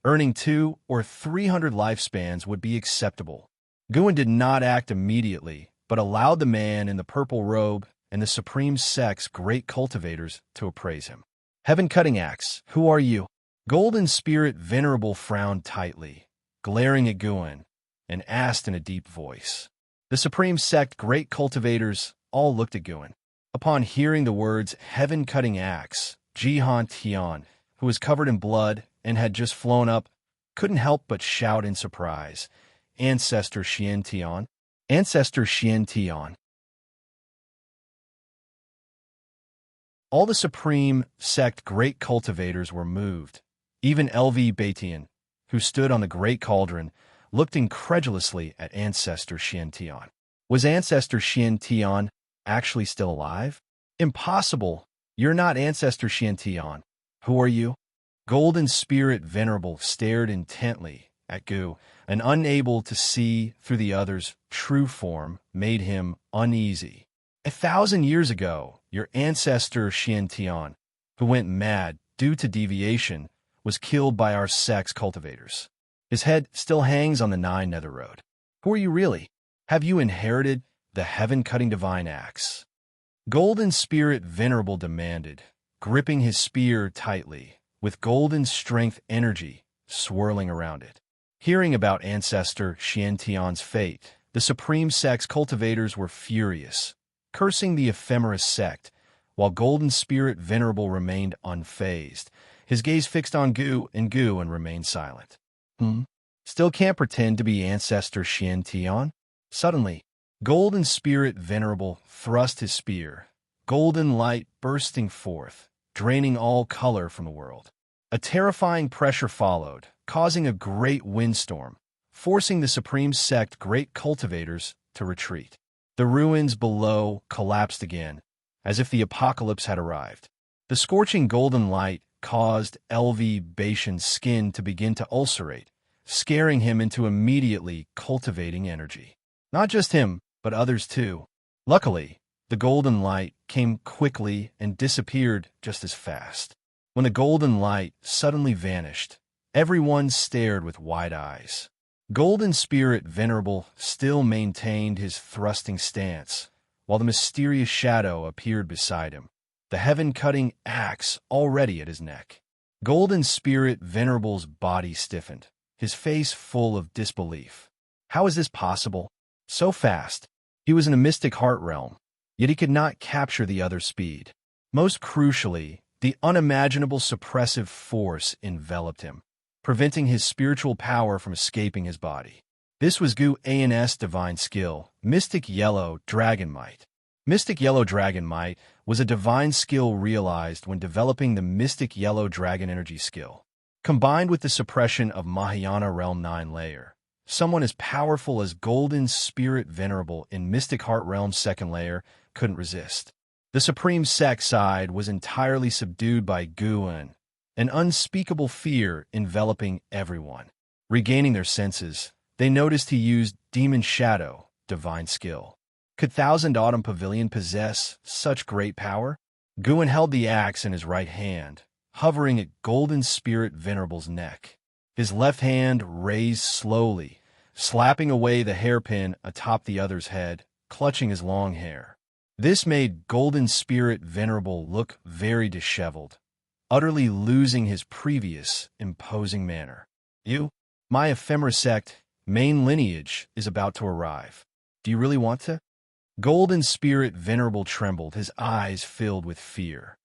Earning 2 or 300 lifespans would be acceptable. Guan did not act immediately, but allowed the man in the purple robe and the Supreme Sect's great cultivators to appraise him. Heaven-cutting axe, who are you? Golden Spirit Venerable frowned tightly, glaring at Guan, and asked in a deep voice. The Supreme Sect great cultivators all looked at Guan. Upon hearing the words heaven-cutting axe, Tian, who was covered in blood and had just flown up, couldn't help but shout in surprise, Ancestor Xianxia! Ancestor Xianxia! All the Supreme Sect great cultivators were moved. Even Tian, who stood on the great cauldron, looked incredulously at Ancestor Xianxia. Was Ancestor Xianxia actually still alive? Impossible! You're not Ancestor Xianxia. Who are you? Golden Spirit Venerable stared intently at Gu, and unable to see through the other's true form made him uneasy. 1,000 years ago, your ancestor Xianxia, who went mad due to deviation, was killed by our sect's cultivators. His head still hangs on the 9 Nether Road. Who are you really? Have you inherited the heaven-cutting divine axe? Golden Spirit Venerable demanded, gripping his spear tightly, with golden strength energy swirling around it. Hearing about Ancestor Xianxia's fate, the Supreme Sect's cultivators were furious, cursing the ephemeris sect, while Golden Spirit Venerable remained unfazed, his gaze fixed on Gu and remained silent. Still can't pretend to be Ancestor Xianxia? Suddenly, Golden Spirit Venerable thrust his spear, golden light bursting forth, draining all color from the world. A terrifying pressure followed, causing a great windstorm, forcing the Supreme Sect great cultivators to retreat. The ruins below collapsed again, as if the apocalypse had arrived. The scorching golden light caused Baishan's skin to begin to ulcerate, scaring him into immediately cultivating energy. Not just him, but others too. Luckily, the golden light came quickly and disappeared just as fast. When the golden light suddenly vanished, everyone stared with wide eyes. Golden Spirit Venerable still maintained his thrusting stance, while the mysterious shadow appeared beside him, the heaven-cutting axe already at his neck. Golden Spirit Venerable's body stiffened, his face full of disbelief. How is this possible? So fast. He was in a mystic heart realm, yet he could not capture the other's speed. Most crucially, the unimaginable suppressive force enveloped him, preventing his spiritual power from escaping his body. This was Xuan's divine skill, Mystic Yellow Dragon Might. Mystic Yellow Dragon Might was a divine skill realized when developing the Mystic Yellow Dragon Energy skill. Combined with the suppression of Mahayana Realm 9 Layer, someone as powerful as Golden Spirit Venerable in Mystic Heart Realm 2nd Layer couldn't resist. The Supreme Sect side was entirely subdued by Xuan, an unspeakable fear enveloping everyone. Regaining their senses, they noticed he used Demon Shadow, divine skill. Could Thousand Autumn Pavilion possess such great power? Xuan held the axe in his right hand, hovering at Golden Spirit Venerable's neck. His left hand raised slowly, slapping away the hairpin atop the other's head, clutching his long hair. This made Golden Spirit Venerable look very disheveled, utterly losing his previous imposing manner. You, my ephemeris sect, main lineage is about to arrive. Do you really want to? Golden Spirit Venerable trembled, his eyes filled with fear.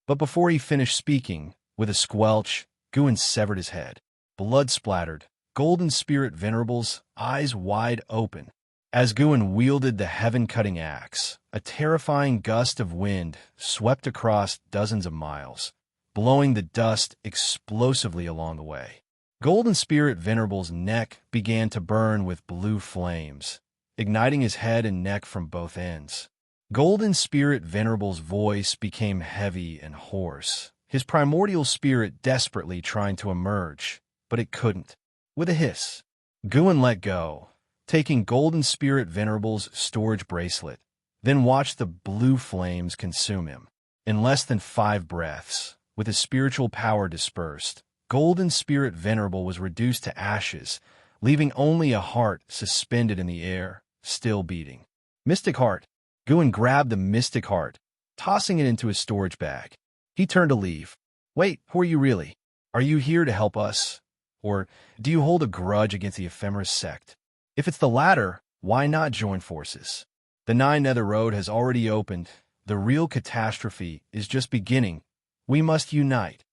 But before he finished speaking, with a squelch, Xuan severed his head. Blood splattered, Golden Spirit Venerable's eyes wide open. As Xuan wielded the heaven-cutting axe, a terrifying gust of wind swept across dozens of miles, blowing the dust explosively along the way. Golden Spirit Venerable's neck began to burn with blue flames, igniting his head and neck from both ends. Golden Spirit Venerable's voice became heavy and hoarse, his primordial spirit desperately trying to emerge, but it couldn't. With a hiss, Xuan let go, taking Golden Spirit Venerable's storage bracelet, then watched the blue flames consume him. In less than 5 breaths, with his spiritual power dispersed, Golden Spirit Venerable was reduced to ashes, leaving only a heart suspended in the air, still beating. Mystic Heart. Xuan grabbed the Mystic Heart, tossing it into his storage bag. He turned to leave. Wait, who are you really? Are you here to help us? Or do you hold a grudge against the Ephemeris sect? If it's the latter, why not join forces? The Nine Nether Road has already opened. The real catastrophe is just beginning. We must unite.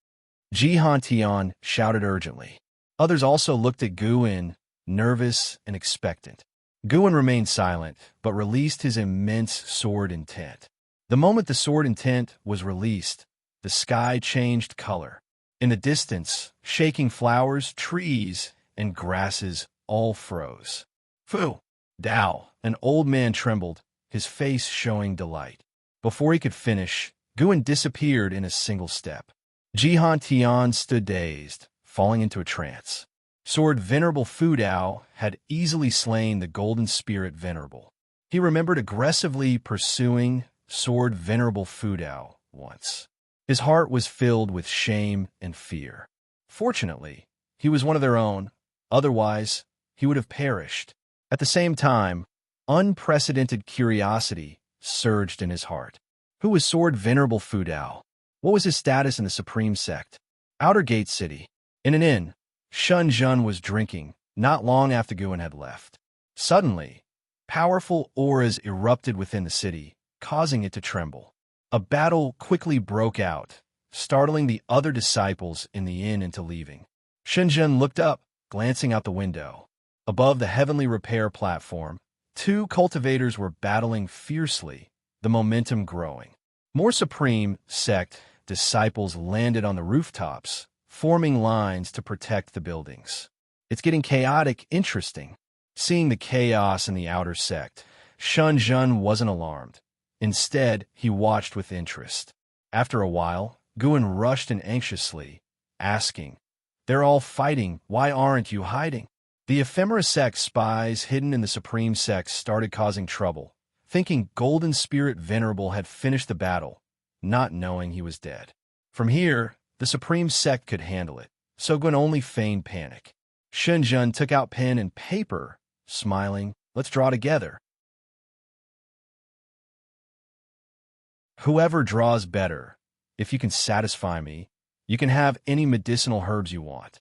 Tian shouted urgently. Others also looked at Xuan, nervous and expectant. Xuan remained silent, but released his immense sword intent. The moment the sword intent was released, the sky changed color. In the distance, shaking flowers, trees, and grasses all froze. Fu! Dao, an old man, trembled, his face showing delight. Before he could finish, Xuan disappeared in a single step. Tian stood dazed, falling into a trance. Sword Venerable Fu Dao had easily slain the Golden Spirit Venerable. He remembered aggressively pursuing Sword Venerable Fu Dao once. His heart was filled with shame and fear. Fortunately, he was one of their own. Otherwise, he would have perished. At the same time, unprecedented curiosity surged in his heart. Who was Sword Venerable Fu Dao? What was his status in the Supreme Sect? Outer Gate City. In an inn, Xianxia was drinking, not long after Xuan had left. Suddenly, powerful auras erupted within the city, causing it to tremble. A battle quickly broke out, startling the other disciples in the inn into leaving. Xianxia looked up, glancing out the window. Above the heavenly repair platform, 2 cultivators were battling fiercely, the momentum growing. More Supreme Sect disciples landed on the rooftops, forming lines to protect the buildings. It's getting chaotic interesting. Seeing the chaos in the outer sect, Xianxia wasn't alarmed. Instead, he watched with interest. After a while, Xuan rushed in anxiously, asking, "They're all fighting, why aren't you hiding?" The Ephemeris sect spies hidden in the Supreme Sect started causing trouble, thinking Golden Spirit Venerable had finished the battle, not knowing he was dead. From here, the Supreme Sect could handle it, so Xuan only feigned panic. Xianxia took out pen and paper, smiling, "Let's draw together. Whoever draws better, if you can satisfy me, you can have any medicinal herbs you want."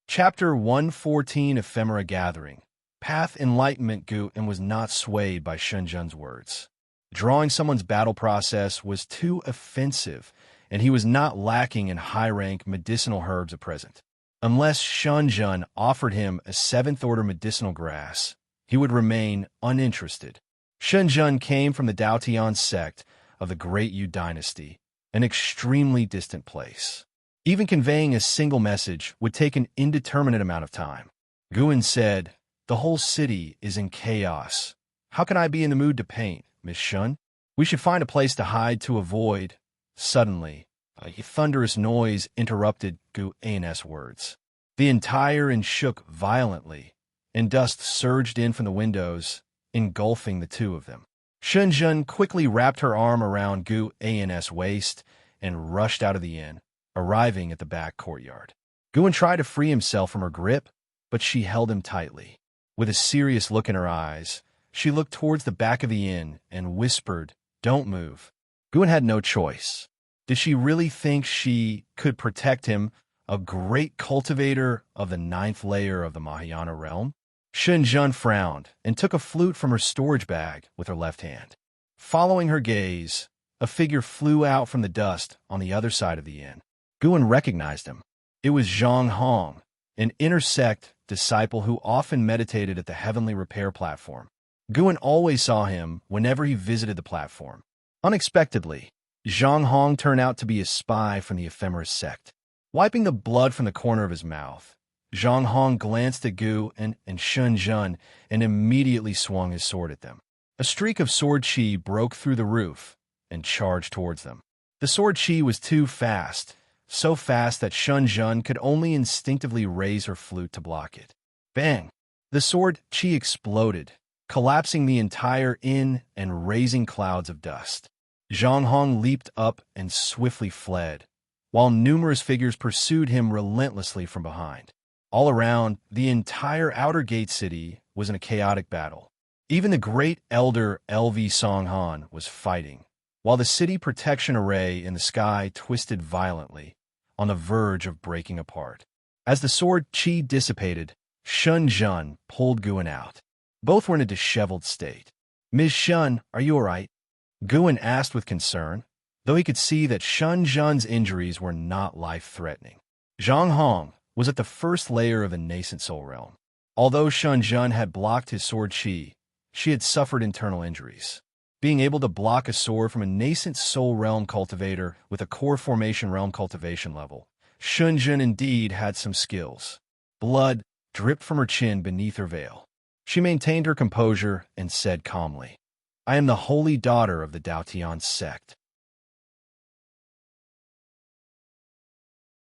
Chapter 114 Ephemera Gathering. Path Enlightenment Xuan was not swayed by Xianxia's words. Drawing someone's battle process was too offensive, and he was not lacking in high-rank medicinal herbs at present. Unless Xianxia offered him a 7th-order medicinal grass, he would remain uninterested. Xianxia came from the Daotian sect of the Great Yu dynasty, an extremely distant place. Even conveying a single message would take an indeterminate amount of time. Xuan said, "The whole city is in chaos. How can I be in the mood to paint, Miss Shun? We should find a place to hide to avoid." Suddenly, a thunderous noise interrupted Xuan's words. The entire inn shook violently, and dust surged in from the windows, engulfing the two of them. Xianxia quickly wrapped her arm around Xuan's waist and rushed out of the inn, arriving at the back courtyard. Xuan tried to free himself from her grip, but she held him tightly. With a serious look in her eyes, she looked towards the back of the inn and whispered, "Don't move." Xuan had no choice. Did she really think she could protect him, a great cultivator of the 9th layer of the Mahayana realm? Xianxia frowned and took a flute from her storage bag with her left hand. Following her gaze, a figure flew out from the dust on the other side of the inn. Xuan recognized him. It was Zhang Hong, an inner sect disciple who often meditated at the heavenly repair platform. Xuan always saw him whenever he visited the platform. Unexpectedly, Zhang Hong turned out to be a spy from the ephemeris sect. Wiping the blood from the corner of his mouth, Zhang Hong glanced at Gu and Shun Zhen and immediately swung his sword at them. A streak of sword chi broke through the roof and charged towards them. The sword chi was too fast, so fast that Shun Zhen could only instinctively raise her flute to block it. Bang! The sword chi exploded, collapsing the entire inn and raising clouds of dust. Zhang Hong leaped up and swiftly fled, while numerous figures pursued him relentlessly from behind. All around, the entire outer gate city was in a chaotic battle. Even the great elder LV Songhan was fighting, while the city protection array in the sky twisted violently, on the verge of breaking apart. As the sword chi dissipated, Shun Zhen pulled Guan out. Both were in a disheveled state. "Ms. Shun, are you all right?" Guan asked with concern, though he could see that Shun Zhen's injuries were not life-threatening. Zhang Hong was at the first layer of the nascent soul realm. Although Shun Zhen had blocked his sword chi, she had suffered internal injuries. Being able to block a sword from a nascent soul realm cultivator with a core formation realm cultivation level, Shun Zhen indeed had some skills. Blood dripped from her chin beneath her veil. She maintained her composure and said calmly, "I am the holy daughter of the Tian sect."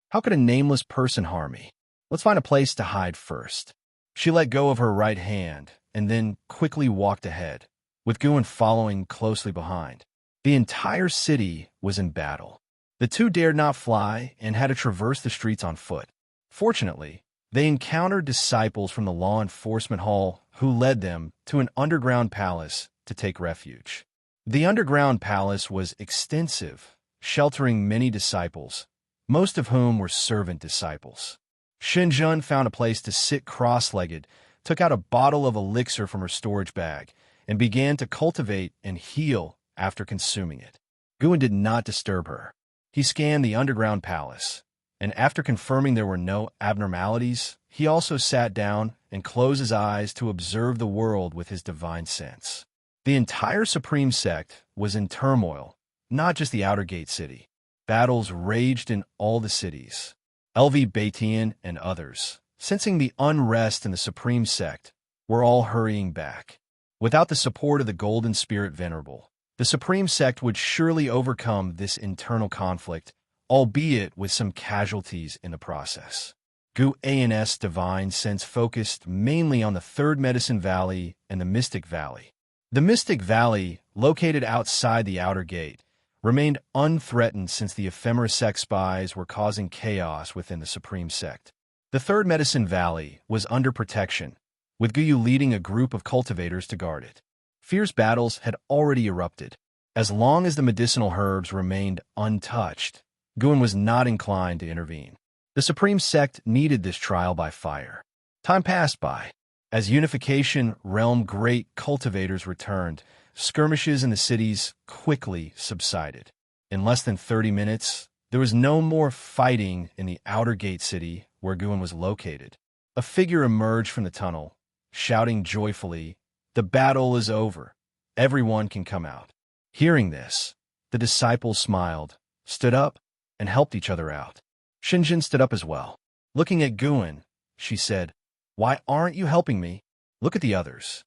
How could a nameless person harm me? Let's find a place to hide first. She let go of her right hand and then quickly walked ahead, with Guan following closely behind. The entire city was in battle. The two dared not fly and had to traverse the streets on foot. Fortunately, they encountered disciples from the law enforcement hall who led them to an underground palace to take refuge. The underground palace was extensive, sheltering many disciples, most of whom were servant disciples. Shenzhen found a place to sit cross-legged, took out a bottle of elixir from her storage bag, and began to cultivate and heal after consuming it. Guan did not disturb her. He scanned the underground palace, and after confirming there were no abnormalities, he also sat down and closed his eyes to observe the world with his divine sense. The entire Supreme Sect was in turmoil, not just the outer gate city. Battles raged in all the cities. LV Tian and others, sensing the unrest in the Supreme Sect, were all hurrying back. Without the support of the Golden Spirit Venerable, the Supreme Sect would surely overcome this internal conflict, albeit with some casualties in the process. Gu An's divine sense focused mainly on the Third Medicine Valley and the Mystic Valley. The Mystic Valley, located outside the outer gate, remained unthreatened since the ephemeris sect spies were causing chaos within the Supreme Sect. The Third Medicine Valley was under protection, with Guyu leading a group of cultivators to guard it. Fierce battles had already erupted. As long as the medicinal herbs remained untouched, Guan was not inclined to intervene. The Supreme Sect needed this trial by fire. Time passed by. As Unification Realm great cultivators returned, skirmishes in the cities quickly subsided. In less than 30 minutes, there was no more fighting in the outer gate city where Guan was located. A figure emerged from the tunnel, shouting joyfully, "The battle is over. Everyone can come out." Hearing this, the disciples smiled, stood up, and helped each other out. Shenzhen stood up as well. Looking at Guan, she said, "Why aren't you helping me? Look at the others."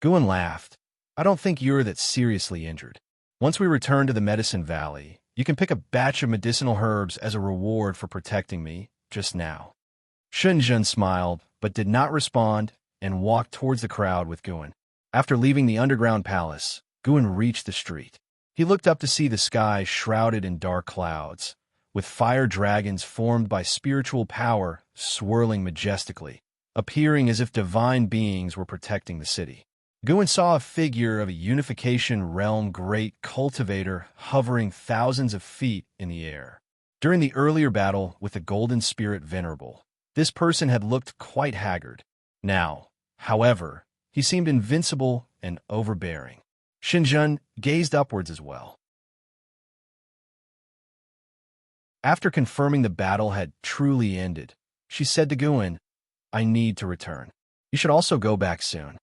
Guan laughed. "I don't think you're that seriously injured. Once we return to the Medicine Valley, you can pick a batch of medicinal herbs as a reward for protecting me just now." Shenzhen smiled, but did not respond, and walked towards the crowd with Guan. After leaving the underground palace, Guan reached the street. He looked up to see the sky shrouded in dark clouds, with fire dragons formed by spiritual power swirling majestically, appearing as if divine beings were protecting the city. Guan saw a figure of a Unification Realm great cultivator hovering thousands of feet in the air. During the earlier battle with the Golden Spirit Venerable, this person had looked quite haggard. Now, however, he seemed invincible and overbearing. Shenzhen gazed upwards as well. After confirming the battle had truly ended, she said to Guan, "I need to return. You should also go back soon."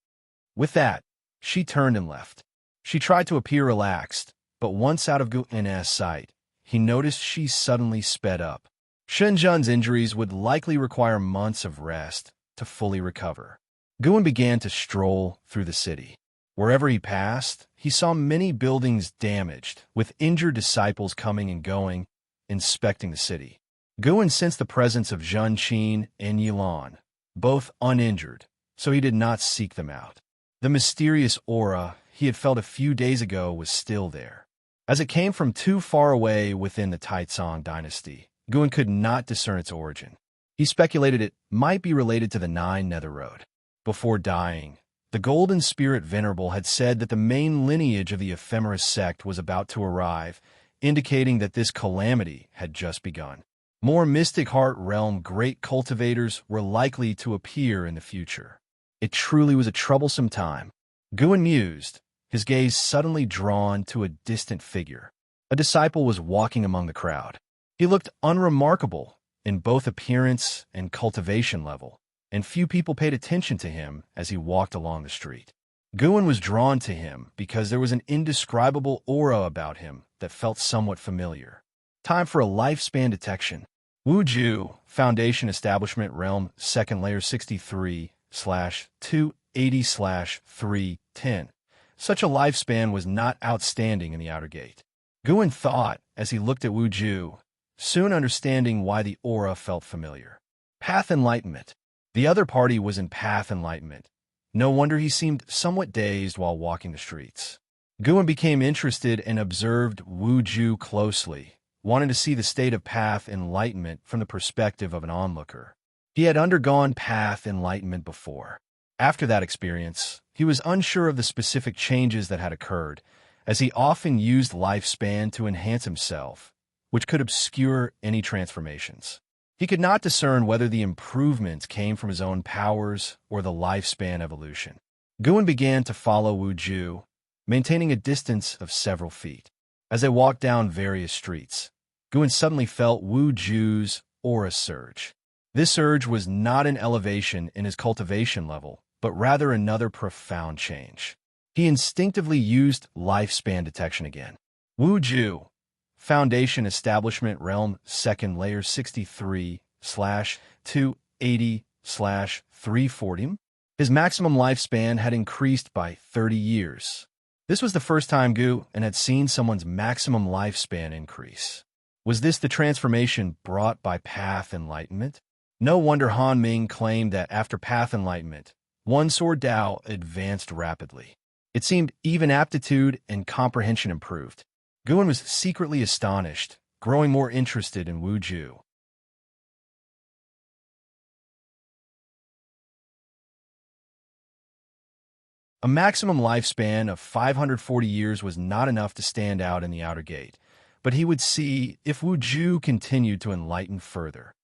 With that, she turned and left. She tried to appear relaxed, but once out of Guan's sight, he noticed she suddenly sped up. Shenzhen's injuries would likely require months of rest to fully recover. Guan began to stroll through the city. Wherever he passed, he saw many buildings damaged, with injured disciples coming and going, inspecting the city. Guan sensed the presence of Xianxia and Yilan, both uninjured, so he did not seek them out. The mysterious aura he had felt a few days ago was still there. As it came from too far away within the Taizong dynasty, Guan could not discern its origin. He speculated it might be related to the Nine Nether Road. Before dying, the Golden Spirit Venerable had said that the main lineage of the Ephemeris sect was about to arrive, indicating that this calamity had just begun. More Mystic Heart Realm great cultivators were likely to appear in the future. It truly was a troublesome time. Guan mused, his gaze suddenly drawn to a distant figure. A disciple was walking among the crowd. He looked unremarkable in both appearance and cultivation level, and few people paid attention to him as he walked along the street. Guan was drawn to him because there was an indescribable aura about him that felt somewhat familiar. Time for a lifespan detection. Wuxia, Foundation Establishment Realm, 2nd Layer 63/280/310. Such a lifespan was not outstanding in the outer gate. Guan thought as he looked at Wuxia, soon understanding why the aura felt familiar. Path Enlightenment. The other party was in Path Enlightenment. No wonder he seemed somewhat dazed while walking the streets. Guan became interested and observed Wuxia closely, wanting to see the state of Path Enlightenment from the perspective of an onlooker. He had undergone Path Enlightenment before. After that experience, he was unsure of the specific changes that had occurred, as he often used lifespan to enhance himself, which could obscure any transformations. He could not discern whether the improvements came from his own powers or the lifespan evolution. Guan began to follow Wuxia, maintaining a distance of several feet. As they walked down various streets, Guan suddenly felt Wuxia's aura surge. This surge was not an elevation in his cultivation level, but rather another profound change. He instinctively used lifespan detection again. Wuxia, Foundation Establishment Realm, 2nd Layer 63/280/340. His maximum lifespan had increased by 30 years. This was the first time Guan had seen someone's maximum lifespan increase. Was this the transformation brought by Path Enlightenment? No wonder Han Ming claimed that after Path Enlightenment, One Sword Dao advanced rapidly. It seemed even aptitude and comprehension improved. Guan was secretly astonished, growing more interested in Wuxia. A maximum lifespan of 540 years was not enough to stand out in the outer gate, but he would see if Wuxia continued to enlighten further.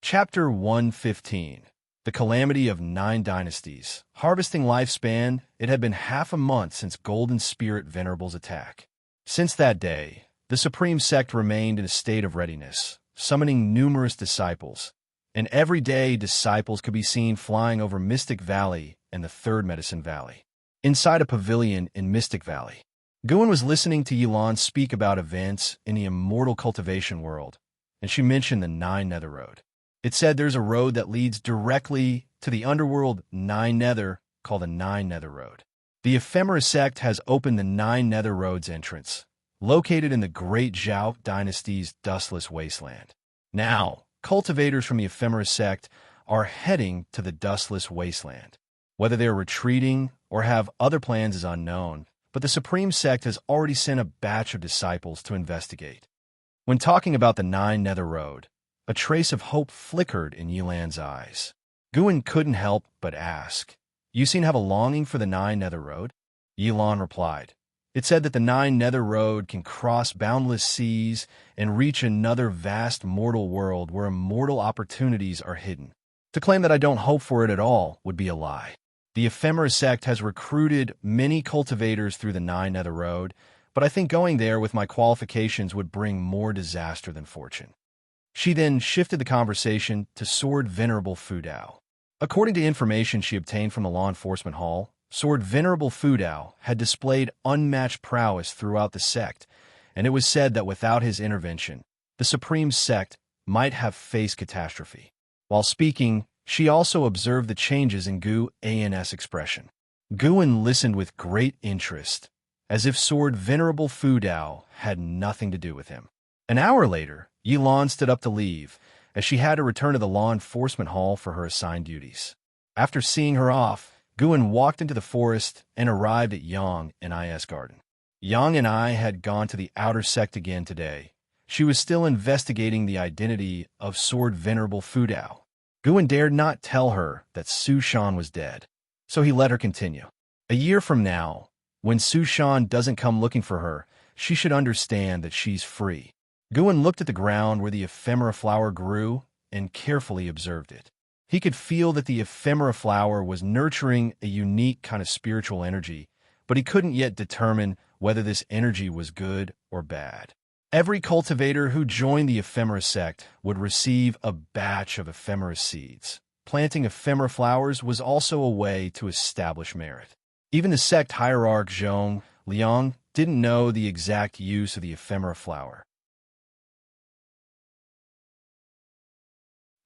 Chapter 115. The Calamity of 9 Dynasties. Harvesting lifespan, it had been half a month since Golden Spirit Venerable's attack. Since that day, the Supreme Sect remained in a state of readiness, summoning numerous disciples, and every day disciples could be seen flying over Mystic Valley and the Third Medicine Valley. Inside a pavilion in Mystic Valley, Guan was listening to Yilan speak about events in the immortal cultivation world, and she mentioned the Nine Nether Road. It said there's a road that leads directly to the underworld Nine Nether, called the Nine Nether Road. The Ephemeris sect has opened the Nine Nether Road's entrance, located in the Great Zhao Dynasty's dustless wasteland. Now, cultivators from the Ephemeris sect are heading to the dustless wasteland. Whether they are retreating or have other plans is unknown, but the Supreme Sect has already sent a batch of disciples to investigate. When talking about the Nine Nether Road, a trace of hope flickered in Yilan's eyes. Guan couldn't help but ask, "You seem to have a longing for the Nine Nether Road?" Yilan replied, "It said that the Nine Nether Road can cross boundless seas and reach another vast mortal world where immortal opportunities are hidden. To claim that I don't hope for it at all would be a lie. The Ephemeris sect has recruited many cultivators through the Nine Nether Road, but I think going there with my qualifications would bring more disaster than fortune." She then shifted the conversation to Sword Venerable Fu Dao. According to information she obtained from the law enforcement hall, Sword Venerable Fudao had displayed unmatched prowess throughout the sect, and it was said that without his intervention, the Supreme Sect might have faced catastrophe. While speaking, she also observed the changes in Gu An's expression. Guan listened with great interest, as if Sword Venerable Fudao had nothing to do with him. An hour later, Yilan stood up to leave, as she had to return to the law enforcement hall for her assigned duties. After seeing her off, Guan walked into the forest and arrived at Yang and I's garden. Yang and I had gone to the outer sect again today. She was still investigating the identity of Sword Venerable Fudao. Guan dared not tell her that Xuan was dead, so he let her continue. A year from now, when Xuan doesn't come looking for her, she should understand that she's free. Guan looked at the ground where the ephemera flower grew and carefully observed it. He could feel that the ephemera flower was nurturing a unique kind of spiritual energy, but he couldn't yet determine whether this energy was good or bad. Every cultivator who joined the ephemera sect would receive a batch of ephemera seeds. Planting ephemera flowers was also a way to establish merit. Even the sect hierarch Zhong Liang didn't know the exact use of the ephemera flower.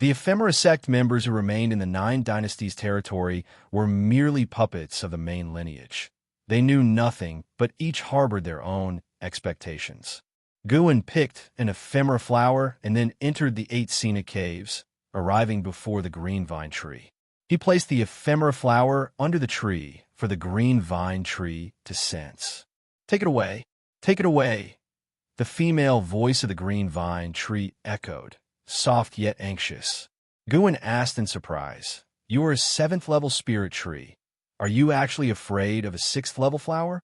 The ephemera sect members who remained in the Nine Dynasties territory were merely puppets of the main lineage. They knew nothing, but each harbored their own expectations. Guan picked an ephemera flower and then entered the 8 Sina caves, arriving before the green vine tree. He placed the ephemera flower under the tree for the green vine tree to sense. "Take it away! Take it away!" The female voice of the green vine tree echoed, soft yet anxious. Guan asked in surprise, "You are a 7th-level spirit tree. Are you actually afraid of a 6th-level flower?"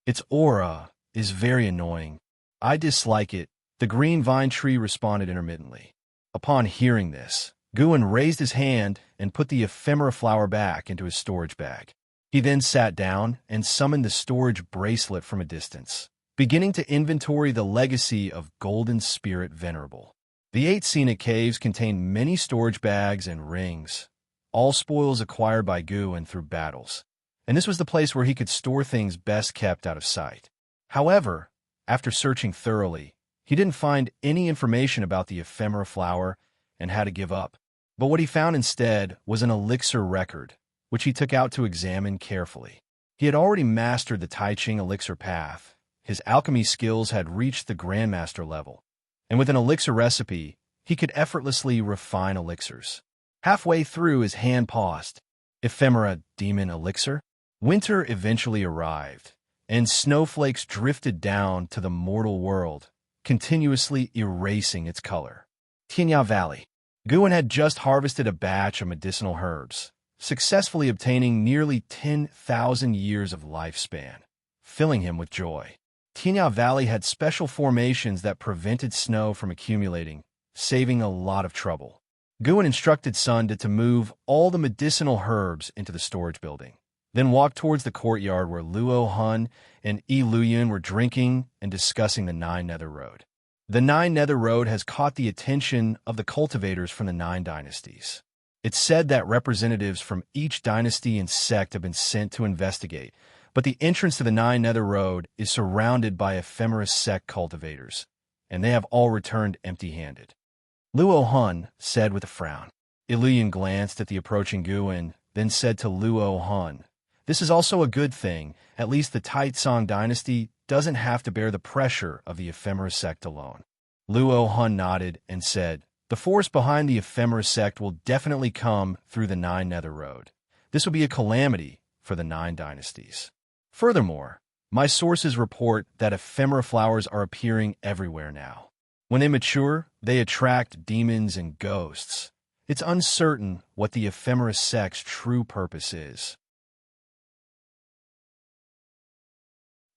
"Its aura is very annoying. I dislike it," the green vine tree responded intermittently. Upon hearing this, Guan raised his hand and put the ephemera flower back into his storage bag. He then sat down and summoned the storage bracelet from a distance, beginning to inventory the legacy of Golden Spirit Venerable. The 8 Sina caves contained many storage bags and rings, all spoils acquired by Guan through battles, and this was the place where he could store things best kept out of sight. However, after searching thoroughly, he didn't find any information about the ephemera flower and had to give up. But what he found instead was an elixir record, which he took out to examine carefully. He had already mastered the Tai Ching elixir path. His alchemy skills had reached the Grandmaster level, and with an elixir recipe, he could effortlessly refine elixirs. Halfway through, his hand paused. Ephemera demon elixir? Winter eventually arrived, and snowflakes drifted down to the mortal world, continuously erasing its color. Tian Valley. Guan had just harvested a batch of medicinal herbs, successfully obtaining nearly 10,000 years of lifespan, filling him with joy. Tian Valley had special formations that prevented snow from accumulating, saving a lot of trouble. Guan instructed Sun to move all the medicinal herbs into the storage building, then walked towards the courtyard where Luo Hun and Yi Luyan were drinking and discussing the Nine Nether Road. The Nine Nether Road has caught the attention of the cultivators from the 9 dynasties. It's said that representatives from each dynasty and sect have been sent to investigate, but the entrance to the Nine Nether Road is surrounded by ephemera sect cultivators, and they have all returned empty-handed. Luo Hun said with a frown. Iluyan glanced at the approaching Guan, then said to Luo Hun, "This is also a good thing. At least the Taitsong dynasty doesn't have to bear the pressure of the ephemera sect alone." Luo Hun nodded and said, "The force behind the ephemera sect will definitely come through the Nine Nether Road. This will be a calamity for the 9 dynasties. Furthermore, my sources report that ephemera flowers are appearing everywhere now. When they mature, they attract demons and ghosts. It's uncertain what the ephemera sect's true purpose is."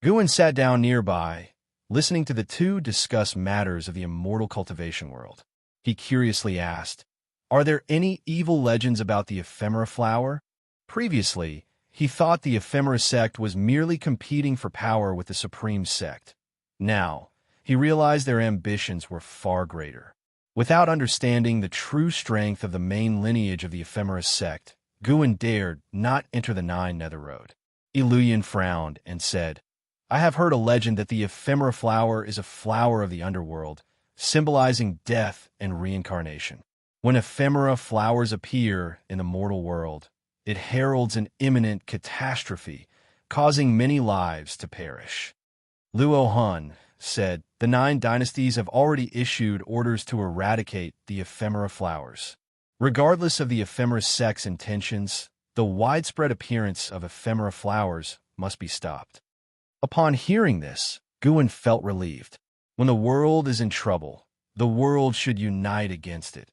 Guan sat down nearby, listening to the two discuss matters of the immortal cultivation world. He curiously asked, "Are there any evil legends about the ephemera flower?" Previously, he thought the ephemera sect was merely competing for power with the supreme sect. Now, he realized their ambitions were far greater. Without understanding the true strength of the main lineage of the ephemeris sect, Guan dared not enter the Nine Nether Road. Iluyan frowned and said, I have heard a legend that the ephemera flower is a flower of the underworld, symbolizing death and reincarnation. When ephemera flowers appear in the mortal world, it heralds an imminent catastrophe, causing many lives to perish. Luo Han said, the 9 dynasties have already issued orders to eradicate the ephemera flowers. Regardless of the ephemeris sect's intentions, the widespread appearance of ephemera flowers must be stopped. Upon hearing this, Guan felt relieved. When the world is in trouble, the world should unite against it.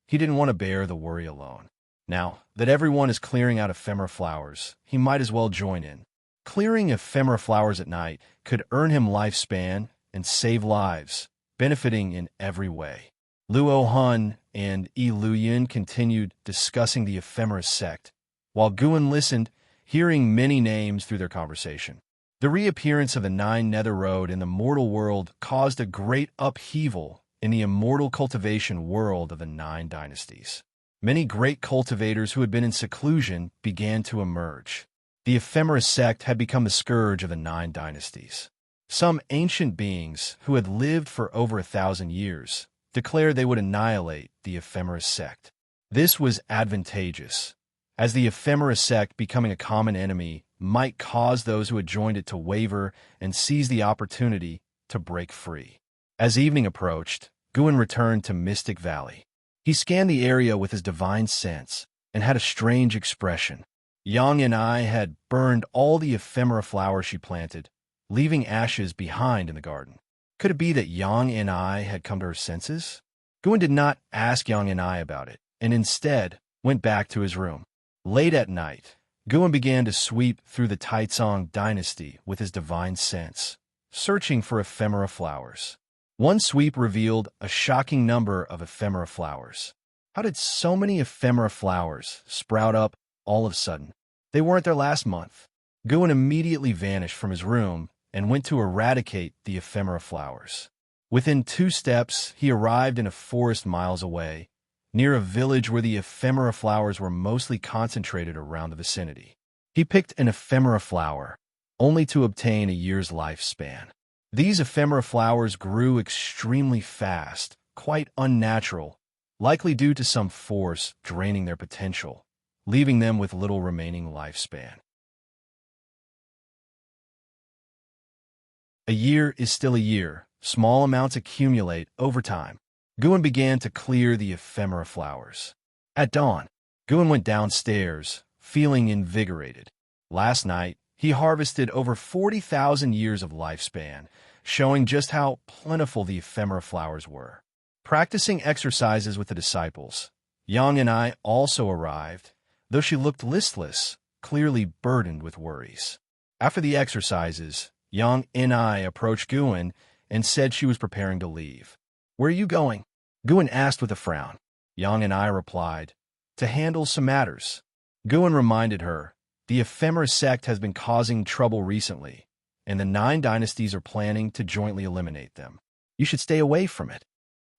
He didn't want to bear the worry alone. Now that everyone is clearing out ephemera flowers, he might as well join in. Clearing ephemera flowers at night could earn him lifespan and save lives, benefiting in every way. Luo Han and Yi Luyan continued discussing the ephemeris sect, while Guan listened, hearing many names through their conversation. The reappearance of the 9 Nether Road in the mortal world caused a great upheaval in the immortal cultivation world of the 9 dynasties. Many great cultivators who had been in seclusion began to emerge. The ephemeris sect had become the scourge of the 9 dynasties. Some ancient beings who had lived for over 1,000 years declared they would annihilate the ephemeris sect. This was advantageous, as the ephemeris sect becoming a common enemy might cause those who had joined it to waver and seize the opportunity to break free. As evening approached, Guan returned to Mystic Valley. He scanned the area with his divine sense and had a strange expression. Yang and I had burned all the ephemera flowers she planted, leaving ashes behind in the garden. Could it be that Yang and I had come to her senses? Guan did not ask Yang and I about it, and instead went back to his room. Late at night, Guan began to sweep through the Taizong dynasty with his divine sense, searching for ephemera flowers. One sweep revealed a shocking number of ephemera flowers. How did so many ephemera flowers sprout up all of a sudden? They weren't there last month. Guan immediately vanished from his room and went to eradicate the ephemera flowers. Within 2 steps, he arrived in a forest miles away, near a village where the ephemera flowers were mostly concentrated around the vicinity. He picked an ephemera flower, only to obtain a year's lifespan. These ephemera flowers grew extremely fast, quite unnatural, likely due to some force draining their potential, leaving them with little remaining lifespan. A year is still a year. Small amounts accumulate over time. Guan began to clear the ephemera flowers. At dawn, Guan went downstairs, feeling invigorated. Last night, he harvested over 40,000 years of lifespan, showing just how plentiful the ephemera flowers were. Practicing exercises with the disciples, Yang and I also arrived, though she looked listless, clearly burdened with worries. After the exercises, Yang and I approached Guan and said she was preparing to leave. Where are you going? Guan asked with a frown. Yang and I replied, to handle some matters. Guan reminded her, the ephemera sect has been causing trouble recently, and the 9 dynasties are planning to jointly eliminate them. You should stay away from it.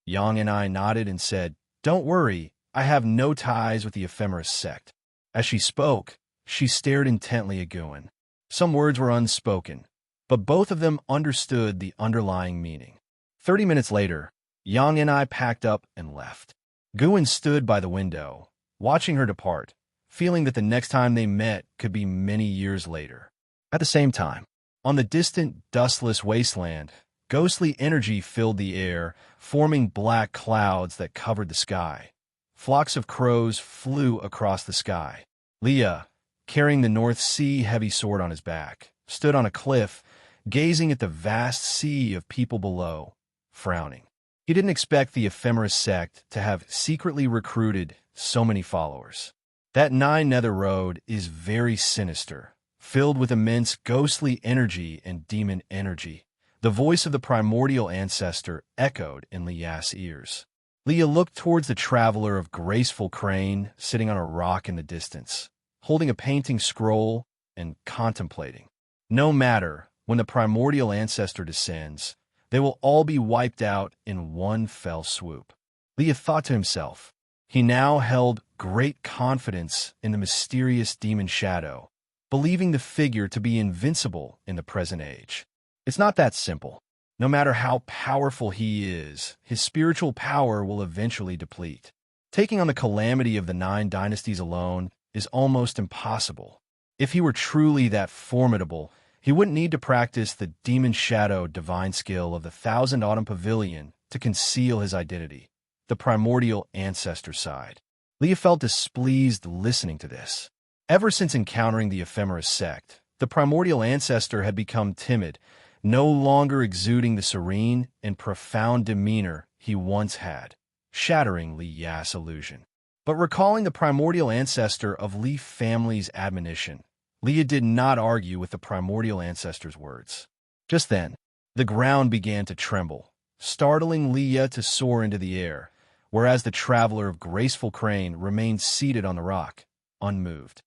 Yang and I nodded and said, don't worry, I have no ties with the ephemeris sect. As she spoke, she stared intently at Guan. Some words were unspoken, but both of them understood the underlying meaning. 30 minutes later, Yang and I packed up and left. Guan stood by the window, watching her depart, feeling that the next time they met could be many years later. At the same time, on the distant, dustless wasteland, ghostly energy filled the air, forming black clouds that covered the sky. Flocks of crows flew across the sky. Leah, carrying the North Sea heavy sword on his back, stood on a cliff, gazing at the vast sea of people below, frowning. He didn't expect the ephemeris sect to have secretly recruited so many followers. That 9 Nether Road is very sinister, filled with immense ghostly energy and demon energy. The voice of the primordial ancestor echoed in Leah's ears. Leah looked towards the traveler of graceful crane sitting on a rock in the distance, holding a painting scroll and contemplating. No matter when the primordial ancestor descends, they will all be wiped out in one fell swoop. Li thought to himself. He now held great confidence in the mysterious demon shadow, believing the figure to be invincible in the present age. It's not that simple. No matter how powerful he is, his spiritual power will eventually deplete. Taking on the calamity of the 9 dynasties alone is almost impossible. If he were truly that formidable, he wouldn't need to practice the demon shadow divine skill of the 1,000 Autumn Pavilion to conceal his identity, the primordial ancestor side. Leah felt displeased listening to this. Ever since encountering the ephemeris sect, the primordial ancestor had become timid, no longer exuding the serene and profound demeanor he once had, shattering Li Ya's illusion. But recalling the primordial ancestor of Li family's admonition, Leah did not argue with the primordial ancestor's words. Just then, the ground began to tremble, startling Leah to soar into the air, whereas the traveler of graceful crane remained seated on the rock, unmoved.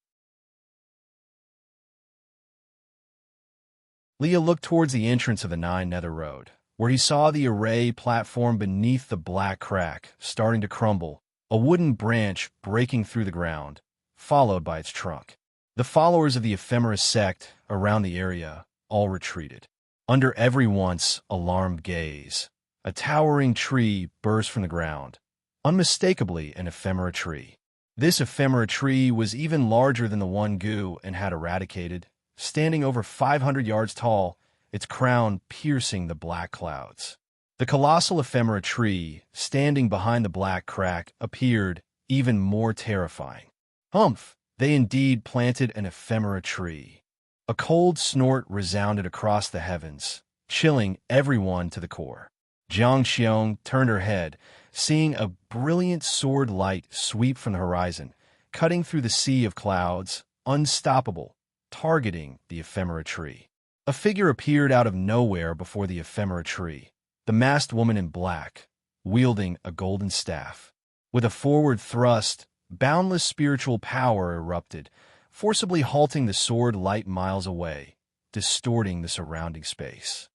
Leah looked towards the entrance of the 9 Nether Road, where he saw the array platform beneath the black crack starting to crumble, a wooden branch breaking through the ground, followed by its trunk. The followers of the ephemeris sect around the area all retreated. Under everyone's alarmed gaze, a towering tree burst from the ground, unmistakably an ephemera tree. This ephemera tree was even larger than the one Gu and had eradicated, standing over 500 yards tall, its crown piercing the black clouds. The colossal ephemera tree, standing behind the black crack, appeared even more terrifying. Humph! They indeed planted an ephemera tree. A cold snort resounded across the heavens, chilling everyone to the core. Xianxia turned her head, seeing a brilliant sword light sweep from the horizon, cutting through the sea of clouds, unstoppable, targeting the ephemera tree. A figure appeared out of nowhere before the ephemera tree, the masked woman in black, wielding a golden staff. With a forward thrust, boundless spiritual power erupted, forcibly halting the sword light miles away, distorting the surrounding space.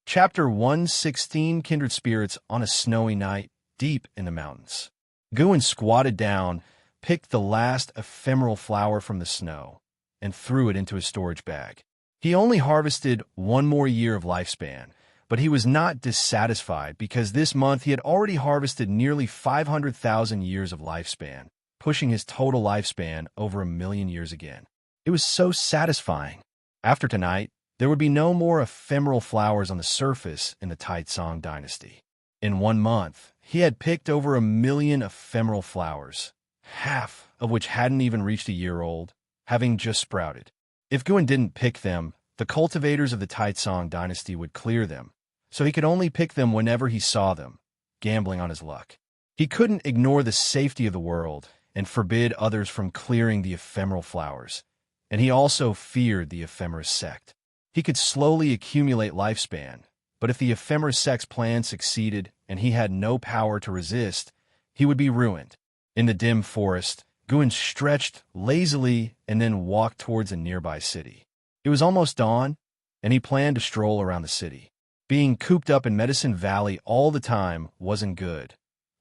Chapter 116, Kindred Spirits on a Snowy Night, Deep in the Mountains. Xuan squatted down, picked the last ephemeral flower from the snow, and threw it into his storage bag. He only harvested 1 more year of lifespan, but he was not dissatisfied because this month he had already harvested nearly 500,000 years of lifespan, pushing his total lifespan over 1,000,000 years again. It was so satisfying. After tonight, there would be no more ephemeral flowers on the surface in the Taizong dynasty. In 1 month, he had picked over 1,000,000 ephemeral flowers, half of which hadn't even reached a year old, having just sprouted. If Xuan didn't pick them, the cultivators of the Taizong dynasty would clear them, so he could only pick them whenever he saw them, gambling on his luck. He couldn't ignore the safety of the world and forbid others from clearing the ephemeral flowers, and he also feared the ephemeris sect. He could slowly accumulate lifespan, but if the ephemeris sect's plan succeeded and he had no power to resist, he would be ruined. In the dim forest, Xuan stretched lazily and then walked towards a nearby city. It was almost dawn, and he planned to stroll around the city. Being cooped up in Medicine Valley all the time wasn't good.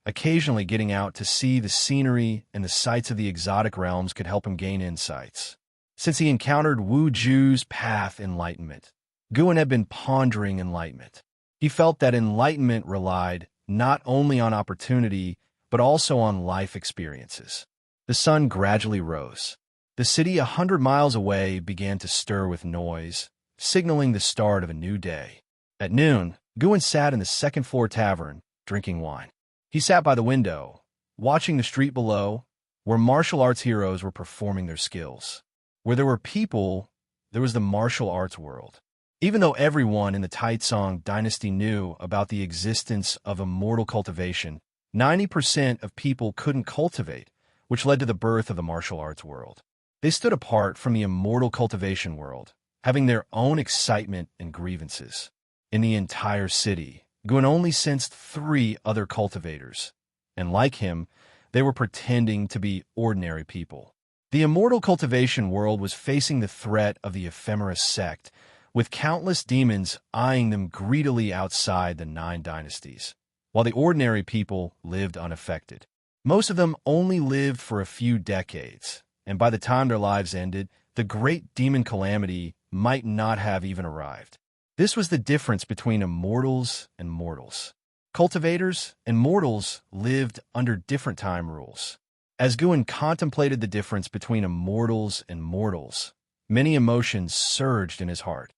Occasionally getting out to see the scenery and the sights of the exotic realms could help him gain insights. Since he encountered Wu Ju's path enlightenment, Xuan had been pondering enlightenment. He felt that enlightenment relied not only on opportunity, but also on life experiences. The sun gradually rose. The city 100 miles away began to stir with noise, signaling the start of a new day. At noon, Xuan sat in the second-floor tavern, drinking wine. He sat by the window, watching the street below, where martial arts heroes were performing their skills. Where there were people, there was the martial arts world. Even though everyone in the Taizong dynasty knew about the existence of immortal cultivation, 90% of people couldn't cultivate, which led to the birth of the martial arts world. They stood apart from the immortal cultivation world, having their own excitement and grievances. In the entire city, Xuan only sensed 3 other cultivators, and like him, they were pretending to be ordinary people. The immortal cultivation world was facing the threat of the ephemera sect, with countless demons eyeing them greedily outside the 9 dynasties, while the ordinary people lived unaffected. Most of them only lived for a few decades, and by the time their lives ended, the great demon calamity might not have even arrived. This was the difference between immortals and mortals. Cultivators and mortals lived under different time rules. As Xuan contemplated the difference between immortals and mortals, many emotions surged in his heart.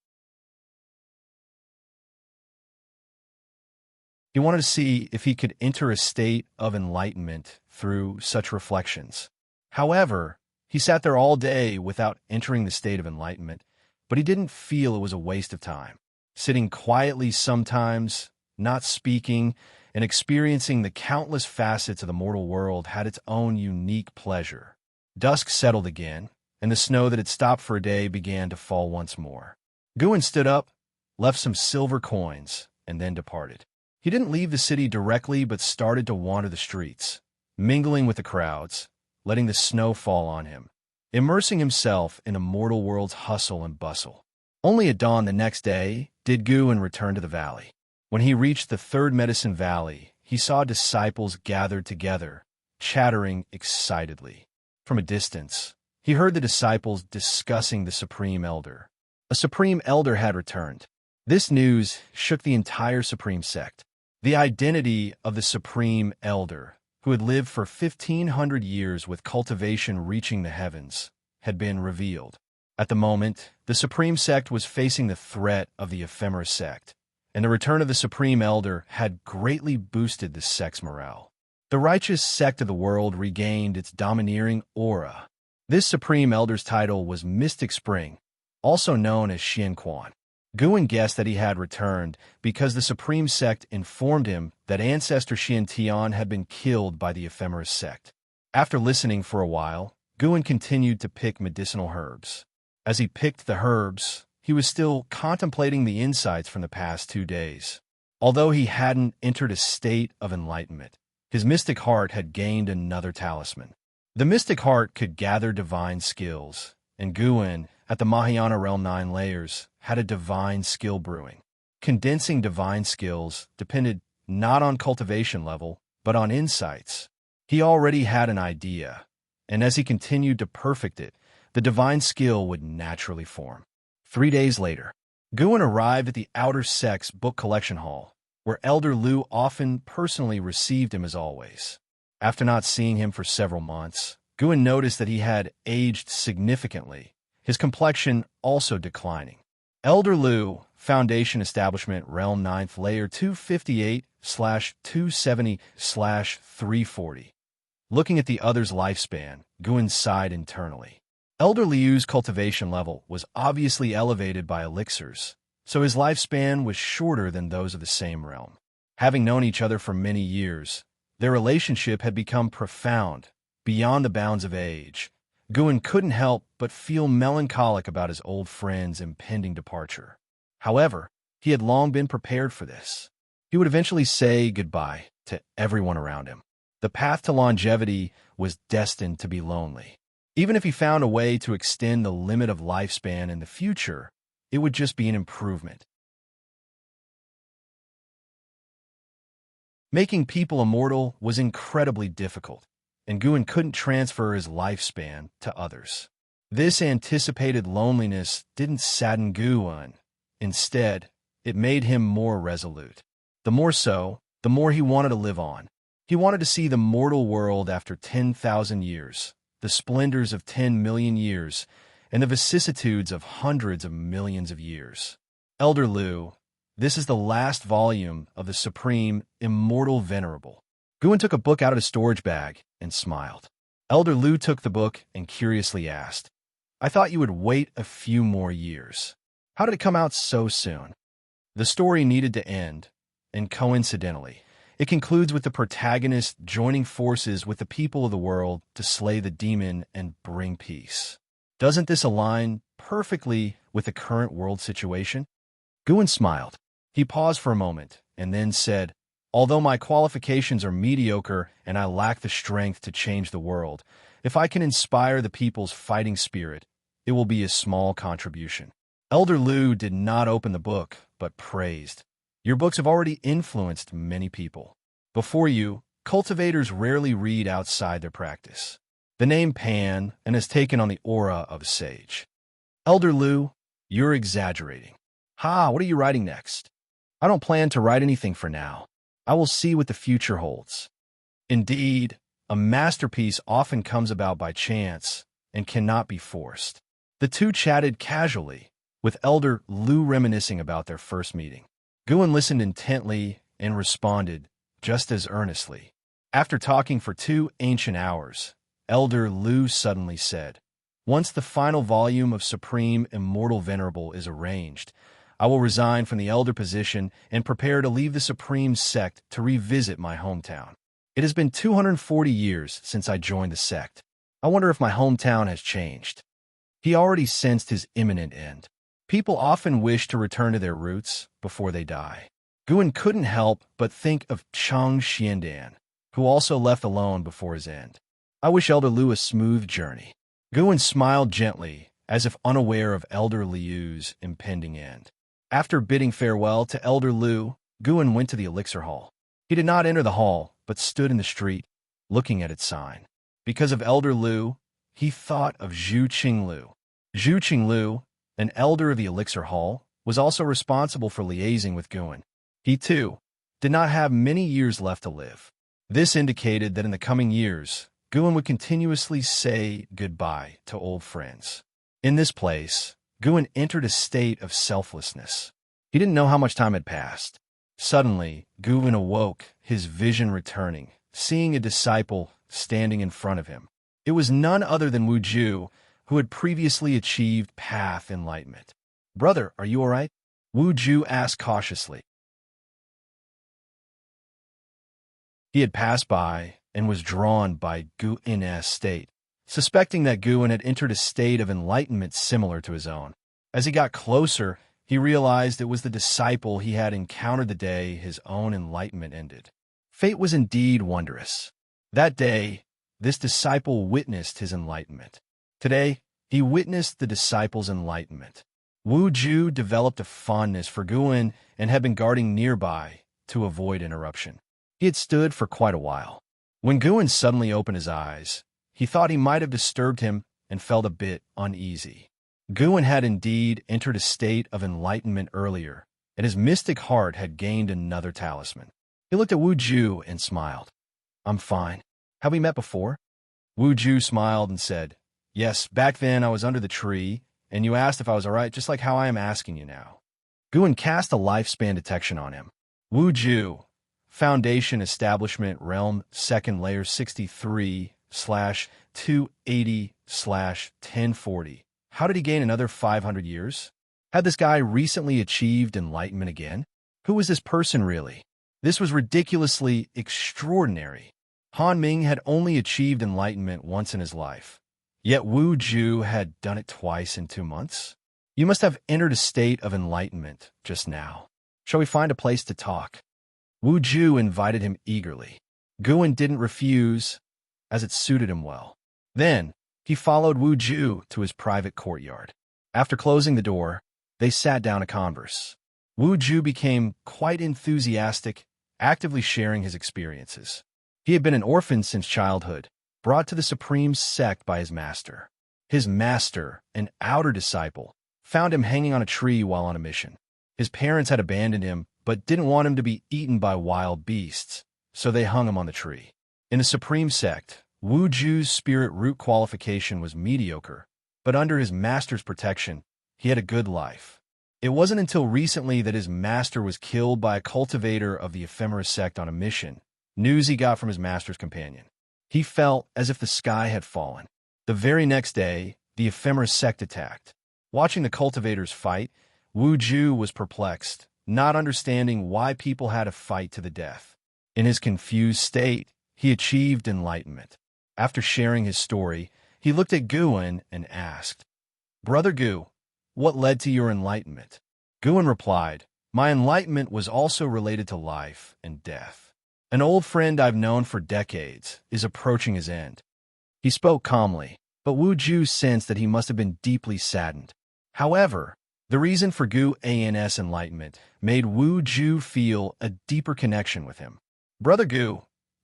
He wanted to see if he could enter a state of enlightenment through such reflections. However, he sat there all day without entering the state of enlightenment, but he didn't feel it was a waste of time. Sitting quietly sometimes, not speaking, and experiencing the countless facets of the mortal world had its own unique pleasure. Dusk settled again, and the snow that had stopped for a day began to fall once more. Xuan stood up, left some silver coins, and then departed. He didn't leave the city directly but started to wander the streets, mingling with the crowds, letting the snow fall on him, immersing himself in a mortal world's hustle and bustle. Only at dawn the next day did Xuan return to the valley. When he reached the 3rd Medicine Valley, he saw disciples gathered together, chattering excitedly. From a distance, he heard the disciples discussing the Supreme Elder. A Supreme Elder had returned. This news shook the entire Supreme sect. The identity of the Supreme Elder, who had lived for 1,500 years with cultivation reaching the heavens, had been revealed. At the moment, the Supreme sect was facing the threat of the ephemera sect, and the return of the Supreme Elder had greatly boosted the sect's morale. The righteous sect of the world regained its domineering aura. This Supreme Elder's title was Mystic Spring, also known as Xianxia. Xuan guessed that he had returned because the Supreme Sect informed him that Ancestor Tian had been killed by the Ephemeris sect. After listening for a while, Xuan continued to pick medicinal herbs. As he picked the herbs, he was still contemplating the insights from the past 2 days. Although he hadn't entered a state of enlightenment, his mystic heart had gained another talisman. The mystic heart could gather divine skills, and Xuan, at the Mahayana Realm 9 layers, had a divine skill brewing. Condensing divine skills depended not on cultivation level, but on insights. He already had an idea, and as he continued to perfect it, the divine skill would naturally form. 3 days later, Xuan arrived at the Outer Sect's book collection hall, where Elder Lu often personally received him as always. After not seeing him for several months, Xuan noticed that he had aged significantly, his complexion also declining. Elder Lu, Foundation Establishment Realm 9th Layer 258/270/340. Looking at the other's lifespan, Xuan sighed internally. Elder Liu's cultivation level was obviously elevated by elixirs, so his lifespan was shorter than those of the same realm. Having known each other for many years, their relationship had become profound, beyond the bounds of age. Xuan couldn't help but feel melancholic about his old friend's impending departure. However, he had long been prepared for this. He would eventually say goodbye to everyone around him. The path to longevity was destined to be lonely. Even if he found a way to extend the limit of lifespan in the future, it would just be an improvement. Making people immortal was incredibly difficult, and Xuan couldn't transfer his lifespan to others. This anticipated loneliness didn't sadden Xuan. Instead, it made him more resolute. The more so, the more he wanted to live on. He wanted to see the mortal world after 10,000 years, the splendors of 10 million years, and the vicissitudes of hundreds of millions of years. Elder Lu, this is the last volume of the Supreme Immortal Venerable. Xuan took a book out of his storage bag and smiled. Elder Lu took the book and curiously asked, "I thought you would wait a few more years. How did it come out so soon?" The story needed to end, and coincidentally, it concludes with the protagonist joining forces with the people of the world to slay the demon and bring peace. Doesn't this align perfectly with the current world situation? Xuan smiled. He paused for a moment and then said, Although my qualifications are mediocre and I lack the strength to change the world, if I can inspire the people's fighting spirit, it will be a small contribution." Elder Lu did not open the book, but praised. "Your books have already influenced many people. Before you, cultivators rarely read outside their practice. The name Pan and has taken on the aura of a sage." "Elder Lu, you're exaggerating." "Ha, what are you writing next?" "I don't plan to write anything for now. I will see what the future holds." Indeed, a masterpiece often comes about by chance and cannot be forced. The two chatted casually, with Elder Lu reminiscing about their first meeting. Guan listened intently and responded just as earnestly. After talking for 2 ancient hours, Elder Lu suddenly said, "Once the final volume of Supreme Immortal Venerable is arranged, I will resign from the elder position and prepare to leave the Supreme sect to revisit my hometown. It has been 240 years since I joined the sect. I wonder if my hometown has changed." He already sensed his imminent end. People often wish to return to their roots before they die. Guan couldn't help but think of Chang Xiandan, who also left alone before his end. "I wish Elder Lu a smooth journey." Guan smiled gently, as if unaware of Elder Liu's impending end. After bidding farewell to Elder Lu, Guan went to the elixir hall. He did not enter the hall, but stood in the street, looking at its sign. Because of Elder Lu, he thought of Zhu Qinglu. Zhu Qinglu, an elder of the elixir hall, was also responsible for liaising with Guan. He, too, did not have many years left to live. This indicated that in the coming years, Guan would continuously say goodbye to old friends. In this place, Guan entered a state of selflessness. He didn't know how much time had passed. Suddenly, Guan awoke, his vision returning, seeing a disciple standing in front of him. It was none other than Wuxia, who had previously achieved path enlightenment. "Brother, are you all right?" Wuxia asked cautiously. He had passed by and was drawn by Guan's state, suspecting that Guan had entered a state of enlightenment similar to his own. As he got closer, he realized it was the disciple he had encountered the day his own enlightenment ended. Fate was indeed wondrous. That day, this disciple witnessed his enlightenment. Today, he witnessed the disciple's enlightenment. Wuxia developed a fondness for Guan and had been guarding nearby to avoid interruption. He had stood for quite a while. When Guan suddenly opened his eyes, he thought he might have disturbed him and felt a bit uneasy. Guan had indeed entered a state of enlightenment earlier, and his mystic heart had gained another talisman. He looked at Wuxia and smiled. "I'm fine. Have we met before?" Wuxia smiled and said, "Yes, back then I was under the tree, and you asked if I was all right, just like how I am asking you now." Guan cast a lifespan detection on him. Wuxia, Foundation Establishment Realm 2nd Layer 63/280/1040. How did he gain another 500 years? Had this guy recently achieved enlightenment again? Who was this person really? This was ridiculously extraordinary. Han Ming had only achieved enlightenment once in his life. Yet Wuxia had done it twice in 2 months? You must have entered a state of enlightenment just now. Shall we find a place to talk? Wuxia invited him eagerly. Guan didn't refuse, as it suited him well. Then, he followed Wuxia to his private courtyard. After closing the door, they sat down to converse. Wuxia became quite enthusiastic, actively sharing his experiences. He had been an orphan since childhood, brought to the Supreme sect by his master. His master, an outer disciple, found him hanging on a tree while on a mission. His parents had abandoned him, but didn't want him to be eaten by wild beasts, so they hung him on the tree. In the Supreme sect, Wuxia's spirit root qualification was mediocre, but under his master's protection, he had a good life. It wasn't until recently that his master was killed by a cultivator of the ephemera sect on a mission, news he got from his master's companion. He felt as if the sky had fallen. The very next day, the ephemera sect attacked. Watching the cultivators fight, Wuxia was perplexed, not understanding why people had to fight to the death. In his confused state, he achieved enlightenment. After sharing his story, he looked at Guan and asked, "Brother Gu, what led to your enlightenment?" Guan replied, "My enlightenment was also related to life and death. An old friend I've known for decades is approaching his end. He spoke calmly, but Wu Ju sensed that he must have been deeply saddened. However, the reason for Gu An's enlightenment made Wu Ju feel a deeper connection with him. Brother Gu,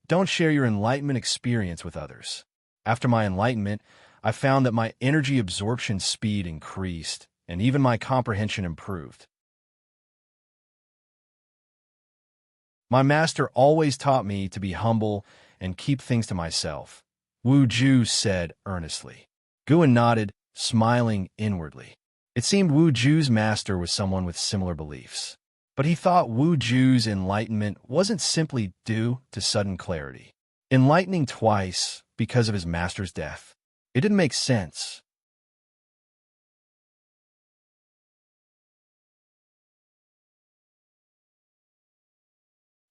don't share your enlightenment experience with others. After my enlightenment, I found that my energy absorption speed increased, and even my comprehension improved. My master always taught me to be humble and keep things to myself, Wu Ju said earnestly. Guan nodded, smiling inwardly. It seemed Wu Ju's master was someone with similar beliefs. But he thought Wu Ju's enlightenment wasn't simply due to sudden clarity. Enlightening twice because of his master's death. It didn't make sense.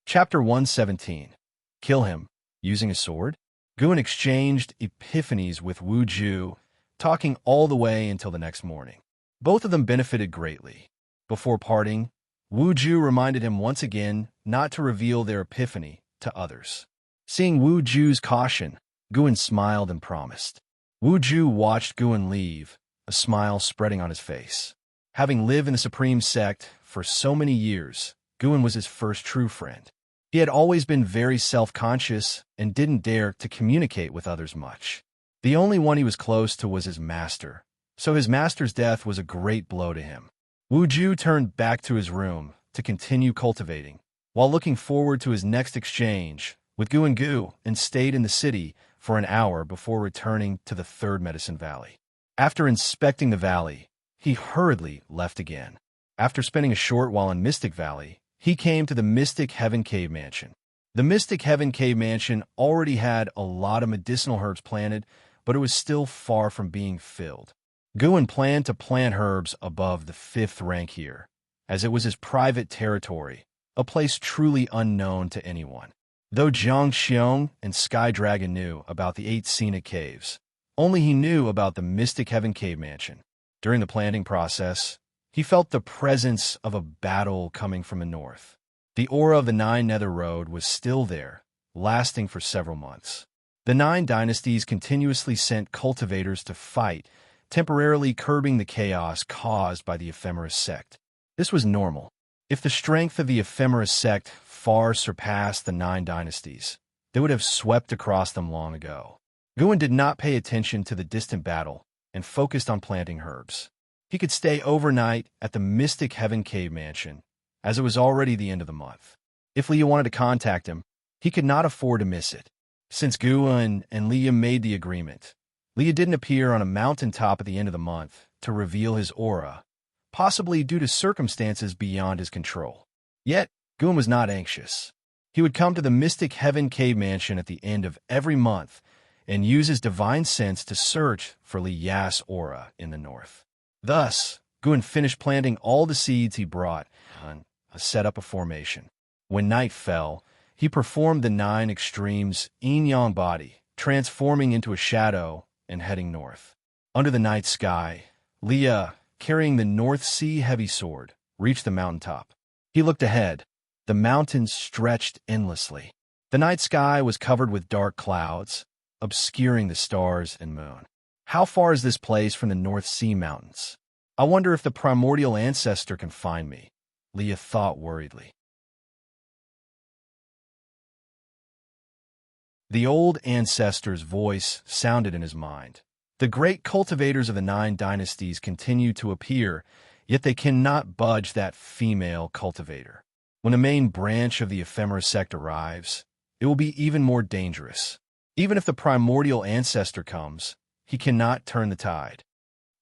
Chapter 117. Kill him, using a sword? Guan exchanged epiphanies with Wu Ju, talking all the way until the next morning. Both of them benefited greatly. Before parting, Wu Ju reminded him once again not to reveal their epiphany to others. Seeing Wu Ju's caution, Guan smiled and promised. Wu Ju watched Guan leave, a smile spreading on his face. Having lived in the Supreme Sect for so many years, Guan was his first true friend. He had always been very self-conscious and didn't dare to communicate with others much. The only one he was close to was his master, so his master's death was a great blow to him. Wu Ju turned back to his room to continue cultivating, while looking forward to his next exchange with Guan Gu, and stayed in the city for an hour before returning to the third Medicine Valley. After inspecting the valley, he hurriedly left again. After spending a short while in Mystic Valley, he came to the Mystic Heaven Cave Mansion. The Mystic Heaven Cave Mansion already had a lot of medicinal herbs planted, but it was still far from being filled. Guan planned to plant herbs above the 5th rank here, as it was his private territory, a place truly unknown to anyone. Though Zhang Xiong and Sky Dragon knew about the 8 scenic caves, only he knew about the Mystic Heaven Cave Mansion. During the planting process, he felt the presence of a battle coming from the north. The aura of the 9 Nether Road was still there, lasting for several months. The 9 dynasties continuously sent cultivators to fight, temporarily curbing the chaos caused by the Ephemeris sect. This was normal. If the strength of the Ephemeris sect far surpassed the 9 dynasties, they would have swept across them long ago. Guan did not pay attention to the distant battle and focused on planting herbs. He could stay overnight at the Mystic Heaven Cave Mansion, as it was already the end of the month. If Leah wanted to contact him, he could not afford to miss it. Since Guan and Leah made the agreement, Leah didn't appear on a mountaintop at the end of the month to reveal his aura, possibly due to circumstances beyond his control. Yet, Guan was not anxious. He would come to the Mystic Heaven Cave Mansion at the end of every month and use his divine sense to search for Li Ya's aura in the north. Thus, Guan finished planting all the seeds he brought and set up a formation. When night fell, he performed the 9 extremes yin-yang body, transforming into a shadow and heading north. Under the night sky, Leah, carrying the North Sea heavy sword, reached the mountaintop. He looked ahead. The mountains stretched endlessly. The night sky was covered with dark clouds, obscuring the stars and moon. How far is this place from the North Sea mountains? I wonder if the primordial ancestor can find me, Leah thought worriedly. The old ancestor's voice sounded in his mind. The great cultivators of the 9 dynasties continue to appear, yet they cannot budge that female cultivator. When the main branch of the Ephemeris sect arrives, it will be even more dangerous. Even if the primordial ancestor comes, he cannot turn the tide.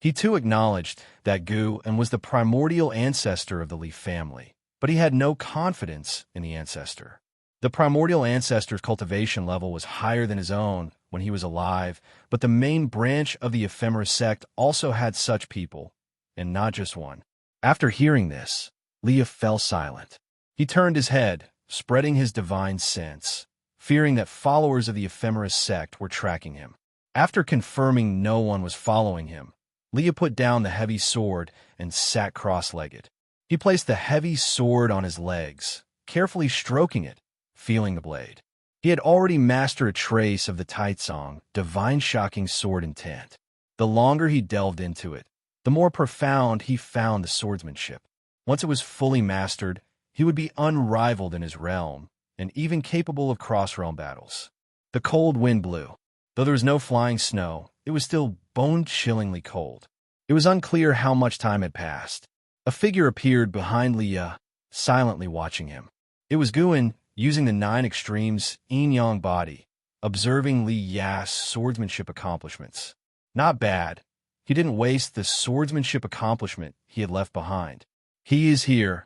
He too acknowledged that Gu and was the primordial ancestor of the Li family, but he had no confidence in the ancestor. The primordial ancestor's cultivation level was higher than his own when he was alive, but the main branch of the Ephemeris sect also had such people, and not just one. After hearing this, Leah fell silent. He turned his head, spreading his divine sense, fearing that followers of the Ephemeris sect were tracking him. After confirming no one was following him, Leah put down the heavy sword and sat cross-legged. He placed the heavy sword on his legs, carefully stroking it, feeling the blade. He had already mastered a trace of the Taitsong, divine shocking sword intent. The longer he delved into it, the more profound he found the swordsmanship. Once it was fully mastered, he would be unrivaled in his realm, and even capable of cross-realm battles. The cold wind blew. Though there was no flying snow, it was still bone-chillingly cold. It was unclear how much time had passed. A figure appeared behind Leah, silently watching him. It was Guan, using the 9 extremes yin-yang body, observing Li Ya's swordsmanship accomplishments. Not bad. He didn't waste the swordsmanship accomplishment he had left behind. He is here.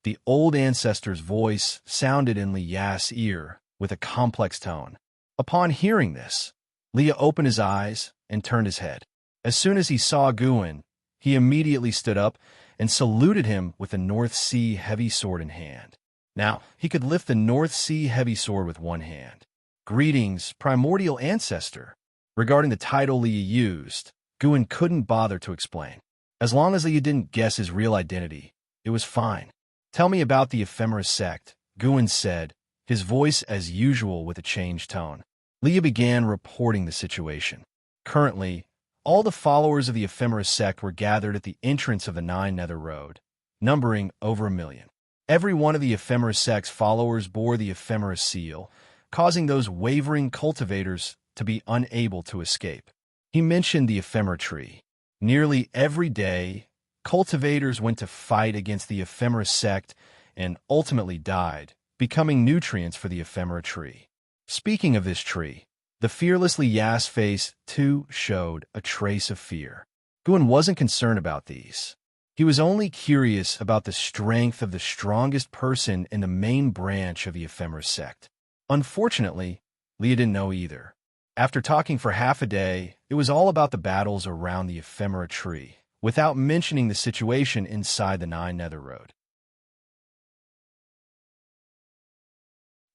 The old ancestor's voice sounded in Li Ya's ear with a complex tone. Upon hearing this, Leah opened his eyes and turned his head. As soon as he saw Guan, he immediately stood up and saluted him with the North Sea heavy sword in hand. Now, he could lift the North Sea heavy sword with one hand. Greetings, primordial ancestor. Regarding the title Leah used, Guan couldn't bother to explain. As long as Leah didn't guess his real identity, it was fine. Tell me about the ephemera sect, Guan said, his voice as usual with a changed tone. Leah began reporting the situation. Currently, all the followers of the ephemera sect were gathered at the entrance of the Nine Nether Road, numbering over 1 million. Every one of the ephemera sect's followers bore the ephemera seal, causing those wavering cultivators to be unable to escape. He mentioned the ephemera tree. Nearly every day, cultivators went to fight against the ephemera sect and ultimately died, becoming nutrients for the ephemera tree. Speaking of this tree, the fearless Li Ya's face, too, showed a trace of fear. Guan wasn't concerned about these. He was only curious about the strength of the strongest person in the main branch of the ephemera sect. Unfortunately, Leah didn't know either. After talking for half a day, it was all about the battles around the ephemera tree, without mentioning the situation inside the Nine Nether Road.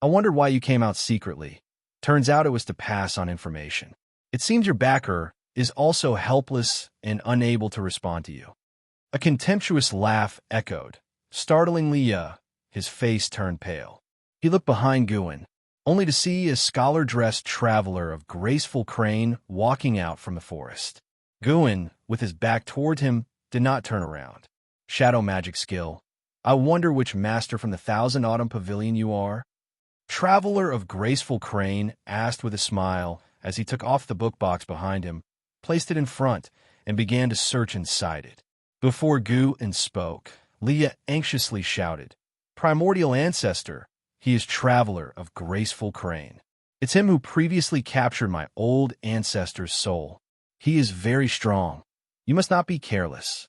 I wondered why you came out secretly. Turns out it was to pass on information. It seems your backer is also helpless and unable to respond to you. A contemptuous laugh echoed. Startling Leah, his face turned pale. He looked behind Guan, only to see a scholar-dressed traveler of graceful crane walking out from the forest. Guan, with his back toward him, did not turn around. Shadow magic skill. I wonder which master from the Thousand Autumn Pavilion you are? Traveler of graceful crane asked with a smile as he took off the book box behind him, placed it in front, and began to search inside it. Before Guan spoke, Leah anxiously shouted, "Primordial ancestor, he is Traveler of graceful crane. It's him who previously captured my old ancestor's soul. He is very strong. You must not be careless."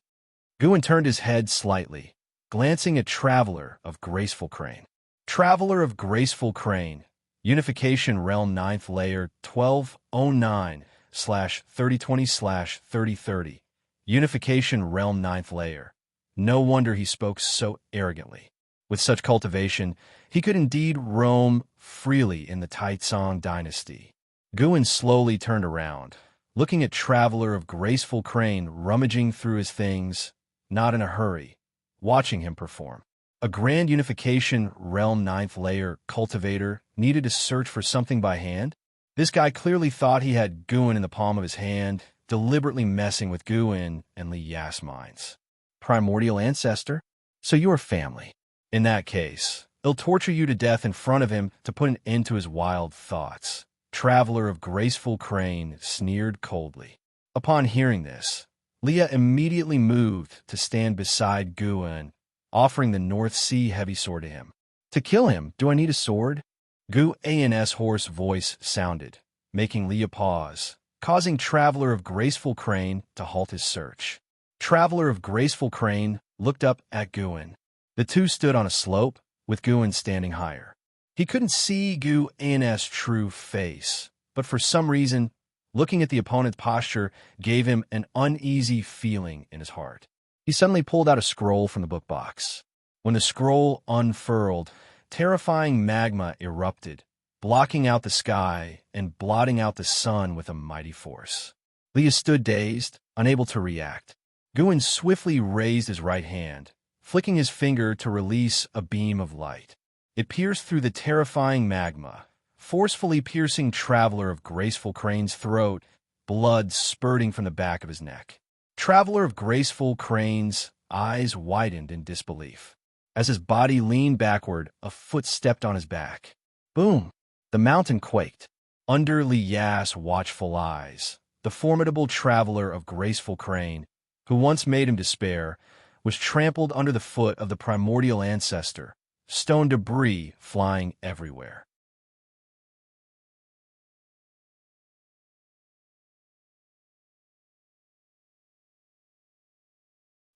Guan turned his head slightly, glancing at Traveler of graceful crane. Traveler of graceful crane, Unification Realm 9th Layer 1209/3020/3030. Unification Realm 9th Layer. No wonder he spoke so arrogantly. With such cultivation, he could indeed roam freely in the Taitsong dynasty. Guan slowly turned around, looking at Traveler of graceful crane rummaging through his things, not in a hurry, watching him perform. A Grand Unification Realm 9th Layer cultivator needed to search for something by hand? This guy clearly thought he had Guan in the palm of his hand, deliberately messing with Guan and Li Ya's minds. Primordial ancestor? So you are family. In that case, he'll torture you to death in front of him to put an end to his wild thoughts. Traveler of graceful crane sneered coldly. Upon hearing this, Leah immediately moved to stand beside Guan, offering the North Sea heavy sword to him. To kill him, do I need a sword? Guan's hoarse voice sounded, making Leah pause, causing Traveler of graceful crane to halt his search. Traveler of graceful crane looked up at Guan. The two stood on a slope, with Guan standing higher. He couldn't see Guan's true face, but for some reason, looking at the opponent's posture gave him an uneasy feeling in his heart. He suddenly pulled out a scroll from the book box. When the scroll unfurled, terrifying magma erupted, blocking out the sky and blotting out the sun with a mighty force. Leah stood dazed, unable to react. Guan swiftly raised his right hand, flicking his finger to release a beam of light. It pierced through the terrifying magma, forcefully piercing Traveler of Graceful Crane's throat, blood spurting from the back of his neck. Traveler of Graceful Crane's eyes widened in disbelief. As his body leaned backward, a foot stepped on his back. Boom! The mountain quaked. Under Li Ya's watchful eyes, the formidable Traveler of Graceful Crane, who once made him despair, was trampled under the foot of the primordial ancestor, stone debris flying everywhere.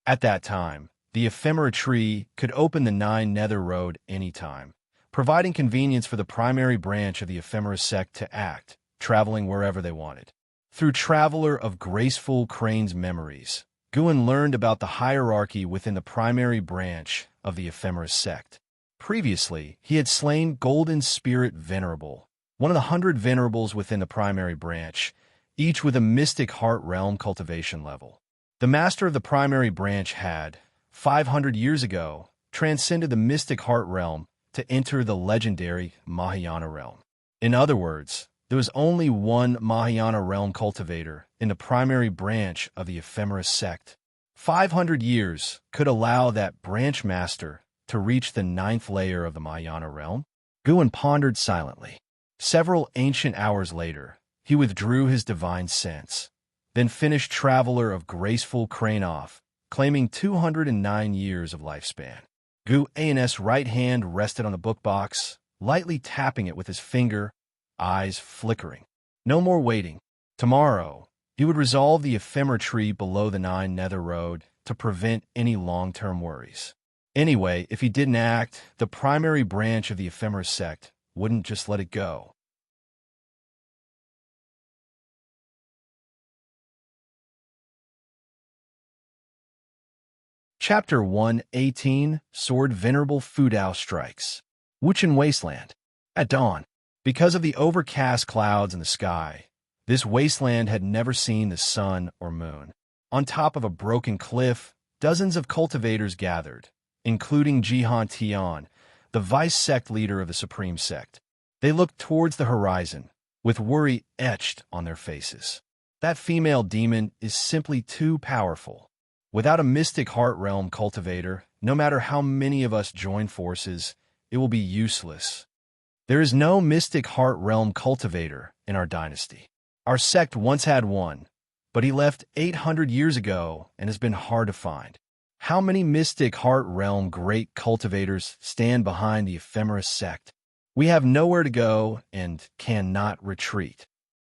At that time, the ephemera tree could open the Nine Nether Road anytime, providing convenience for the primary branch of the ephemera sect to act, traveling wherever they wanted. Through Traveler of Graceful Crane's memories, Xuan learned about the hierarchy within the primary branch of the ephemera sect. Previously, he had slain Golden Spirit Venerable, one of the 100 venerables within the primary branch, each with a mystic heart realm cultivation level. The master of the primary branch had, 500 years ago, transcended the mystic heart realm to enter the legendary Mahayana realm. In other words, there was only one Mahayana realm cultivator in the primary branch of the ephemera sect. 500 years could allow that branch master to reach the 9th layer of the Mahayana realm. Xuan pondered silently. Several ancient hours later, he withdrew his divine sense, then finished Traveler of Graceful Crane off, claiming 209 years of lifespan. Xuan's right hand rested on the book box, lightly tapping it with his finger, eyes flickering. No more waiting. Tomorrow, he would resolve the ephemera tree below the Nine Nether Road to prevent any long-term worries. Anyway, if he didn't act, the primary branch of the ephemera sect wouldn't just let it go. Chapter 118, Sword Venerable Fudao Strikes. Wuxian Wasteland. At dawn, because of the overcast clouds in the sky, this wasteland had never seen the sun or moon. On top of a broken cliff, dozens of cultivators gathered, including Tian, the vice sect leader of the Supreme Sect. They looked towards the horizon, with worry etched on their faces. That female demon is simply too powerful. Without a mystic heart realm cultivator, no matter how many of us join forces, it will be useless. There is no mystic heart realm cultivator in our dynasty. Our sect once had one, but he left 800 years ago and has been hard to find. How many mystic heart realm great cultivators stand behind the ephemera sect? We have nowhere to go and cannot retreat.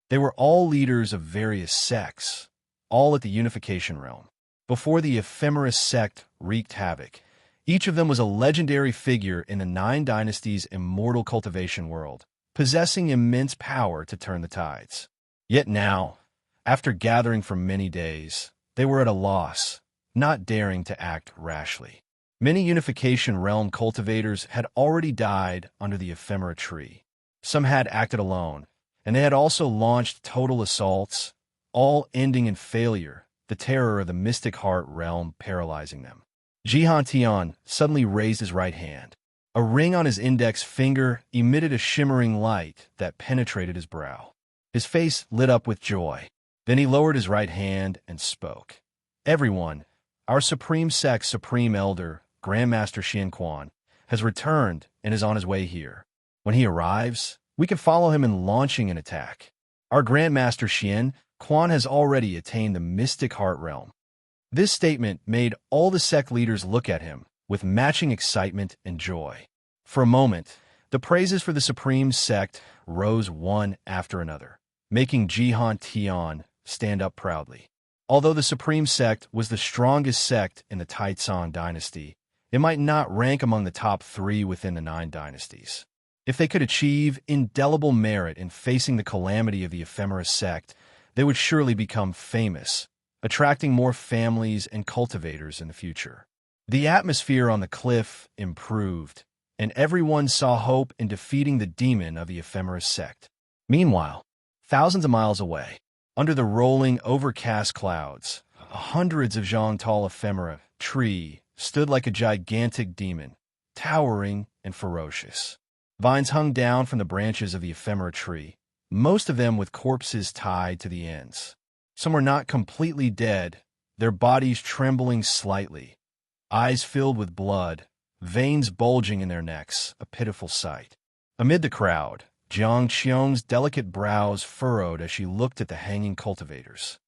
They were all leaders of various sects, all at the unification realm. Before the ephemera sect wreaked havoc, each of them was a legendary figure in the 9 Dynasties' immortal cultivation world, possessing immense power to turn the tides. Yet now, after gathering for many days, they were at a loss, not daring to act rashly. Many unification realm cultivators had already died under the ephemera tree. Some had acted alone, and they had also launched total assaults, all ending in failure, the terror of the mystic heart realm paralyzing them. Tian suddenly raised his right hand. A ring on his index finger emitted a shimmering light that penetrated his brow. His face lit up with joy. Then he lowered his right hand and spoke. Everyone, our Supreme Sect's Supreme Elder, Grandmaster Xianxia, has returned and is on his way here. When he arrives, we can follow him in launching an attack. Our Grandmaster Xianxia has already attained the mystic heart realm. This statement made all the sect leaders look at him with matching excitement and joy. For a moment, the praises for the Supreme Sect rose one after another, making Tian stand up proudly. Although the Supreme Sect was the strongest sect in the Taizong dynasty, it might not rank among the top 3 within the 9 dynasties. If they could achieve indelible merit in facing the calamity of the ephemera sect, they would surely become famous, attracting more families and cultivators in the future. The atmosphere on the cliff improved, and everyone saw hope in defeating the demon of the ephemera sect. Meanwhile, thousands of miles away, under the rolling, overcast clouds, hundreds of Zhang tall ephemera tree stood like a gigantic demon, towering and ferocious. Vines hung down from the branches of the ephemera tree, most of them with corpses tied to the ends. Some were not completely dead, their bodies trembling slightly, eyes filled with blood, veins bulging in their necks, a pitiful sight. Amid the crowd, Xianxia's delicate brows furrowed as she looked at the hanging cultivators.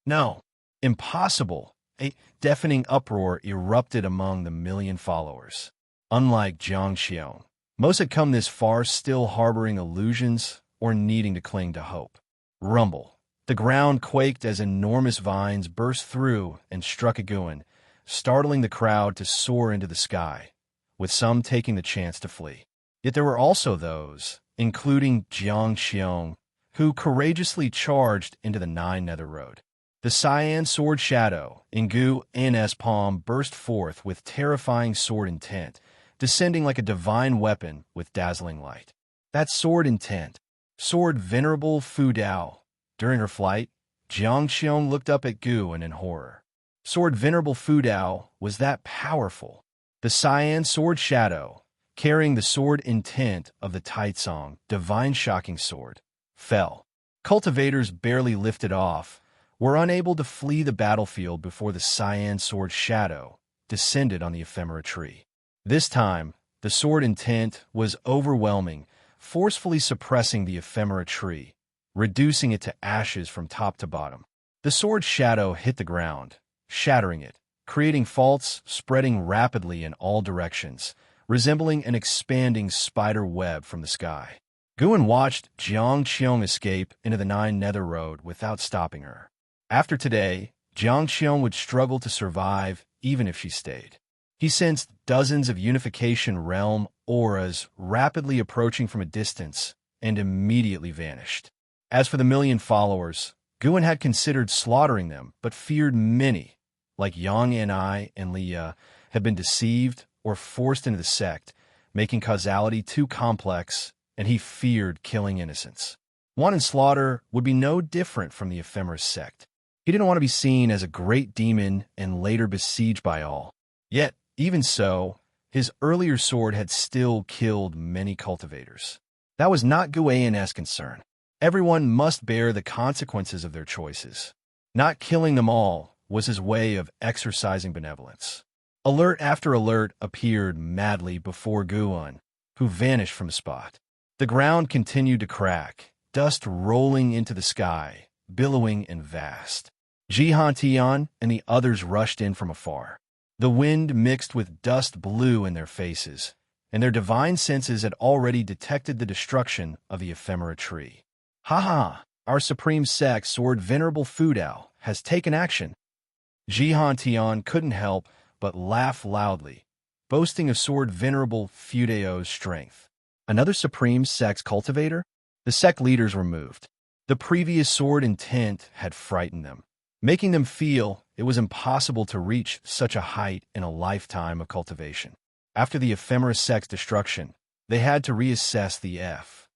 No, impossible! A deafening uproar erupted among the million followers. Unlike Xianxia, most had come this far still harboring illusions or needing to cling to hope. Rumble. The ground quaked as enormous vines burst through and struck at Xuan, startling the crowd to soar into the sky, with some taking the chance to flee. Yet there were also those, including Xianxia, who courageously charged into the Nine Nether Road. The cyan sword shadow in Xuan's palm burst forth with terrifying sword intent, descending like a divine weapon with dazzling light. That sword intent, sword venerable Fu Dao. During her flight, Xianxiong looked up at Xuan in horror. Sword venerable Fu Dao was that powerful. The cyan sword shadow, carrying the sword intent of the Taitsong, divine shocking sword, fell. Cultivators barely lifted off, were unable to flee the battlefield before the cyan sword shadow descended on the ephemera tree. This time, the sword intent was overwhelming, forcefully suppressing the ephemera tree, reducing it to ashes from top to bottom. The sword shadow hit the ground, shattering it, creating faults spreading rapidly in all directions, resembling an expanding spider web from the sky. Xuan watched Xianxiong escape into the Nine Nether Road without stopping her. After today, Xianxiong would struggle to survive even if she stayed. He sensed dozens of Unification Realm auras rapidly approaching from a distance and immediately vanished. As for the million followers, Xuan had considered slaughtering them, but feared many, like Yang and I and Leah, had been deceived or forced into the sect, making causality too complex, and he feared killing innocents. Wanted slaughter would be no different from the ephemeris sect. He didn't want to be seen as a great demon and later besieged by all. Yet, even so, his earlier sword had still killed many cultivators. That was not Xuan's concern. Everyone must bear the consequences of their choices. Not killing them all was his way of exercising benevolence. Alert after alert appeared madly before Xuan, who vanished from the spot. The ground continued to crack, dust rolling into the sky, billowing and vast. Tian and the others rushed in from afar. The wind mixed with dust blew in their faces, and their divine senses had already detected the destruction of the ephemera tree. Ha ha! Our supreme sect, Sword Venerable Fu Dao, has taken action. Tian couldn't help but laugh loudly, boasting of Sword Venerable Fu Dao's strength. Another supreme sect's cultivator? The sect leaders were moved. The previous sword intent had frightened them, making them feel it was impossible to reach such a height in a lifetime of cultivation. After the ephemeris sect's destruction, they had to reassess the F.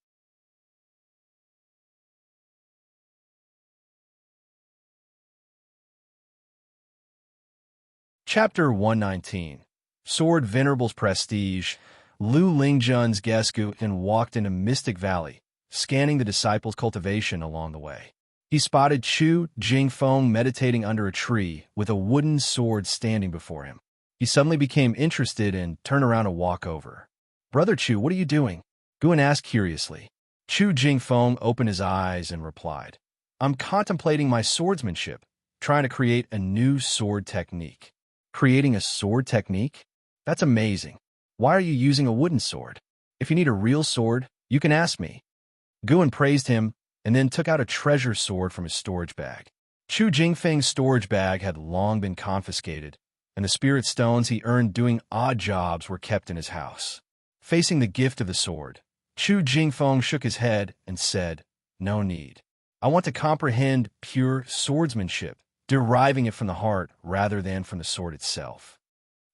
Chapter 119. Sword Venerable's Prestige. Lu Lingjun's Gesgu walked into Mystic Valley, scanning the disciples' cultivation along the way. He spotted Chu Jingfeng meditating under a tree with a wooden sword standing before him. He suddenly became interested and turned around to walk over. "Brother Chu, what are you doing?" Xuan asked curiously. Chu Jingfeng opened his eyes and replied, "I'm contemplating my swordsmanship, trying to create a new sword technique." Creating a sword technique? That's amazing. Why are you using a wooden sword? If you need a real sword, you can ask me. Xuan praised him and then took out a treasure sword from his storage bag. Chu Jingfeng's storage bag had long been confiscated, and the spirit stones he earned doing odd jobs were kept in his house. Facing the gift of the sword, Chu Jingfeng shook his head and said, "No need. I want to comprehend pure swordsmanship, deriving it from the heart rather than from the sword itself."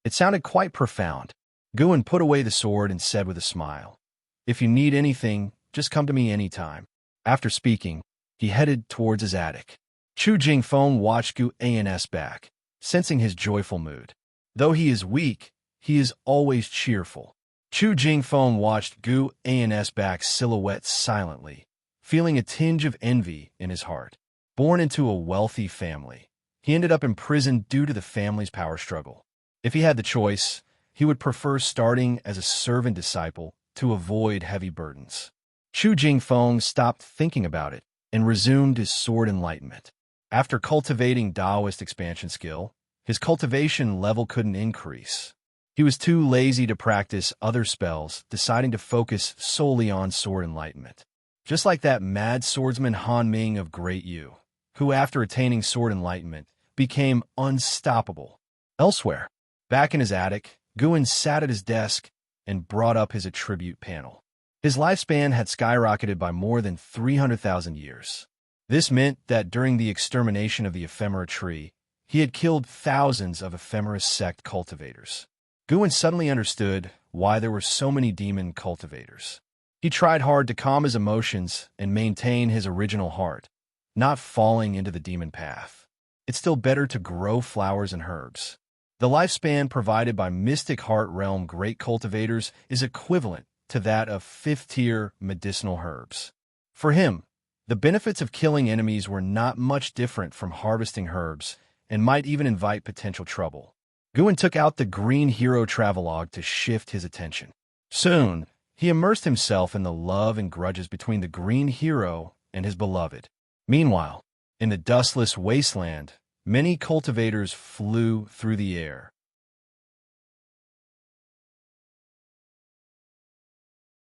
It sounded quite profound. Xuan put away the sword and said with a smile, "If you need anything, just come to me anytime." After speaking, he headed towards his attic. Chu Jingfeng watched Gu An's back, sensing his joyful mood. Though he is weak, he is always cheerful. Chu Jingfeng watched Gu An's back silhouette silently, feeling a tinge of envy in his heart. Born into a wealthy family, he ended up imprisoned due to the family's power struggle. If he had the choice, he would prefer starting as a servant disciple to avoid heavy burdens. Chu Jingfeng stopped thinking about it and resumed his sword enlightenment. After cultivating Taoist expansion skill, his cultivation level couldn't increase. He was too lazy to practice other spells, deciding to focus solely on sword enlightenment. Just like that mad swordsman Han Ming of Great Yu, who after attaining sword enlightenment, became unstoppable. Elsewhere, back in his attic, Guan sat at his desk and brought up his attribute panel. His lifespan had skyrocketed by more than 300,000 years. This meant that during the extermination of the ephemera tree, he had killed thousands of ephemera sect cultivators. Guan suddenly understood why there were so many demon cultivators. He tried hard to calm his emotions and maintain his original heart, not falling into the demon path. It's still better to grow flowers and herbs. The lifespan provided by Mystic Heart Realm great cultivators is equivalent to that of fifth-tier medicinal herbs. For him, the benefits of killing enemies were not much different from harvesting herbs and might even invite potential trouble. Guan took out the Green Hero Travelogue to shift his attention. Soon, he immersed himself in the love and grudges between the Green Hero and his beloved. Meanwhile, in the dustless wasteland, many cultivators flew through the air.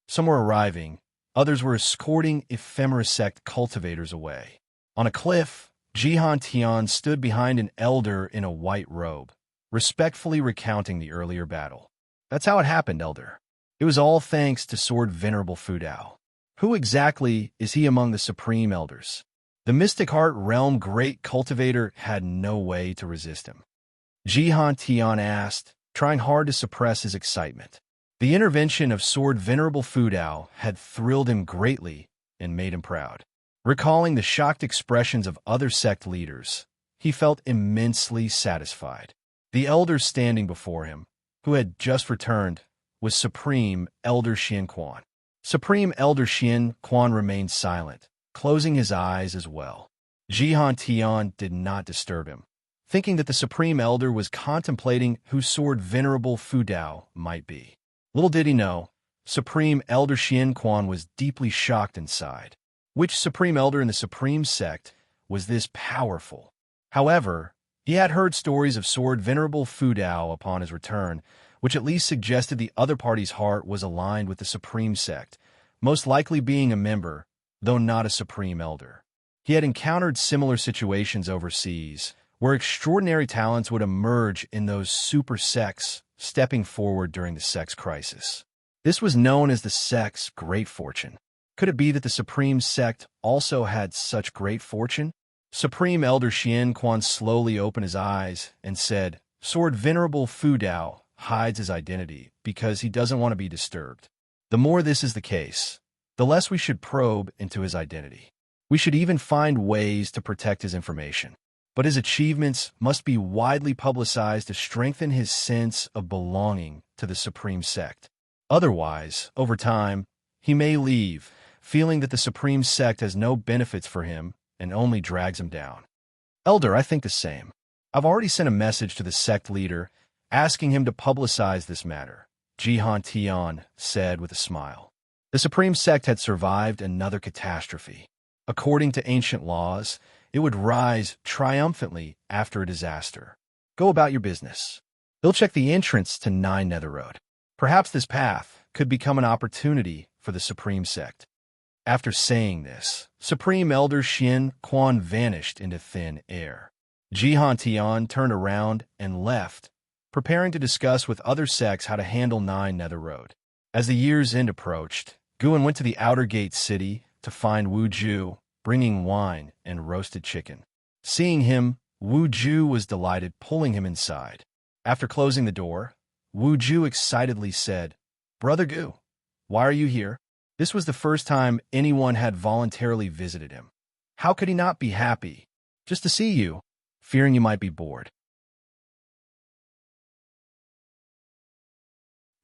Some were arriving, others were escorting ephemera sect cultivators away. On a cliff, Tian stood behind an elder in a white robe, respectfully recounting the earlier battle. "That's how it happened, Elder. It was all thanks to Sword Venerable Fudao. Who exactly is he among the Supreme Elders?" The Mystic Heart Realm Great Cultivator had no way to resist him. Tian asked, trying hard to suppress his excitement. The intervention of Sword Venerable Fudao had thrilled him greatly and made him proud. Recalling the shocked expressions of other sect leaders, he felt immensely satisfied. The elder standing before him, who had just returned, was Supreme Elder Xianxia. Supreme Elder Xianxia remained silent, closing his eyes as well. Tian did not disturb him, thinking that the Supreme Elder was contemplating who Sword Venerable Fudao might be. Little did he know, Supreme Elder Xianxia was deeply shocked inside. Which Supreme Elder in the Supreme Sect was this powerful? However, he had heard stories of Sword Venerable Fudao upon his return, which at least suggested the other party's heart was aligned with the Supreme Sect, most likely being a member, though not a Supreme Elder. He had encountered similar situations overseas, where extraordinary talents would emerge in those super sects, stepping forward during the sect's crisis. This was known as the sect's great fortune. Could it be that the Supreme Sect also had such great fortune? Supreme Elder Xianxia slowly opened his eyes and said, "Sword Venerable Fudao hides his identity because he doesn't want to be disturbed. The more this is the case, the less we should probe into his identity. We should even find ways to protect his information. But his achievements must be widely publicized to strengthen his sense of belonging to the Supreme Sect. Otherwise, over time, he may leave, feeling that the Supreme Sect has no benefits for him and only drags him down." "Elder, I think the same. I've already sent a message to the sect leader asking him to publicize this matter," Tian said with a smile. The Supreme Sect had survived another catastrophe. According to ancient laws, it would rise triumphantly after a disaster. "Go about your business. They'll check the entrance to 9 Nether Road. Perhaps this path could become an opportunity for the Supreme Sect." After saying this, Supreme Elder Xianxia vanished into thin air. Tian turned around and left, preparing to discuss with other sects how to handle 9 Nether Road. As the year's end approached, Guan went to the outer gate city to find Wuju, bringing wine and roasted chicken. Seeing him, Wuju was delighted, pulling him inside. After closing the door, Wuju excitedly said, "Brother Gu, why are you here?" This was the first time anyone had voluntarily visited him. How could he not be happy? Just to see you, fearing you might be bored.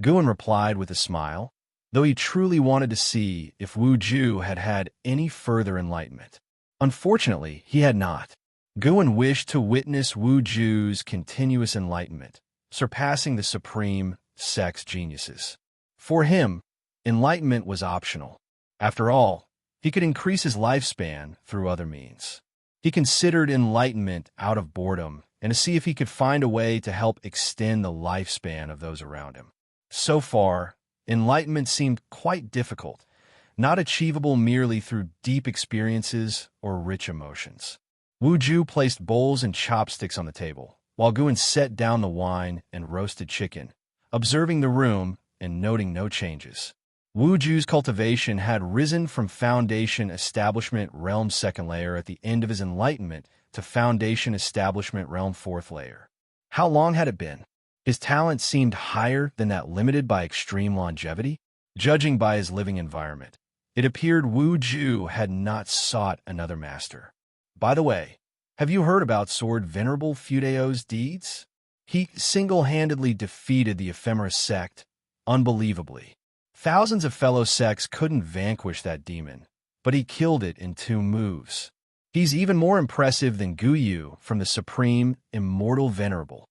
Guan replied with a smile, though he truly wanted to see if Wu Ju had had any further enlightenment. Unfortunately, he had not. Guan wished to witness Wu Ju's continuous enlightenment, surpassing the supreme sex geniuses. For him, enlightenment was optional. After all, he could increase his lifespan through other means. He considered enlightenment out of boredom and to see if he could find a way to help extend the lifespan of those around him. So far, enlightenment seemed quite difficult, not achievable merely through deep experiences or rich emotions. Wu Ju placed bowls and chopsticks on the table, while Guan set down the wine and roasted chicken, observing the room and noting no changes. Wu Ju's cultivation had risen from Foundation Establishment Realm 2nd layer at the end of his enlightenment to Foundation Establishment Realm 4th layer. How long had it been? His talent seemed higher than that limited by extreme longevity. Judging by his living environment, it appeared Wu Ju had not sought another master. By the way, have you heard about Sword Venerable Fudeo's deeds? He single-handedly defeated the Ephemera sect, unbelievably. Thousands of fellow sects couldn't vanquish that demon, but he killed it in 2 moves. He's even more impressive than Gu Yu from the Supreme Immortal Venerable.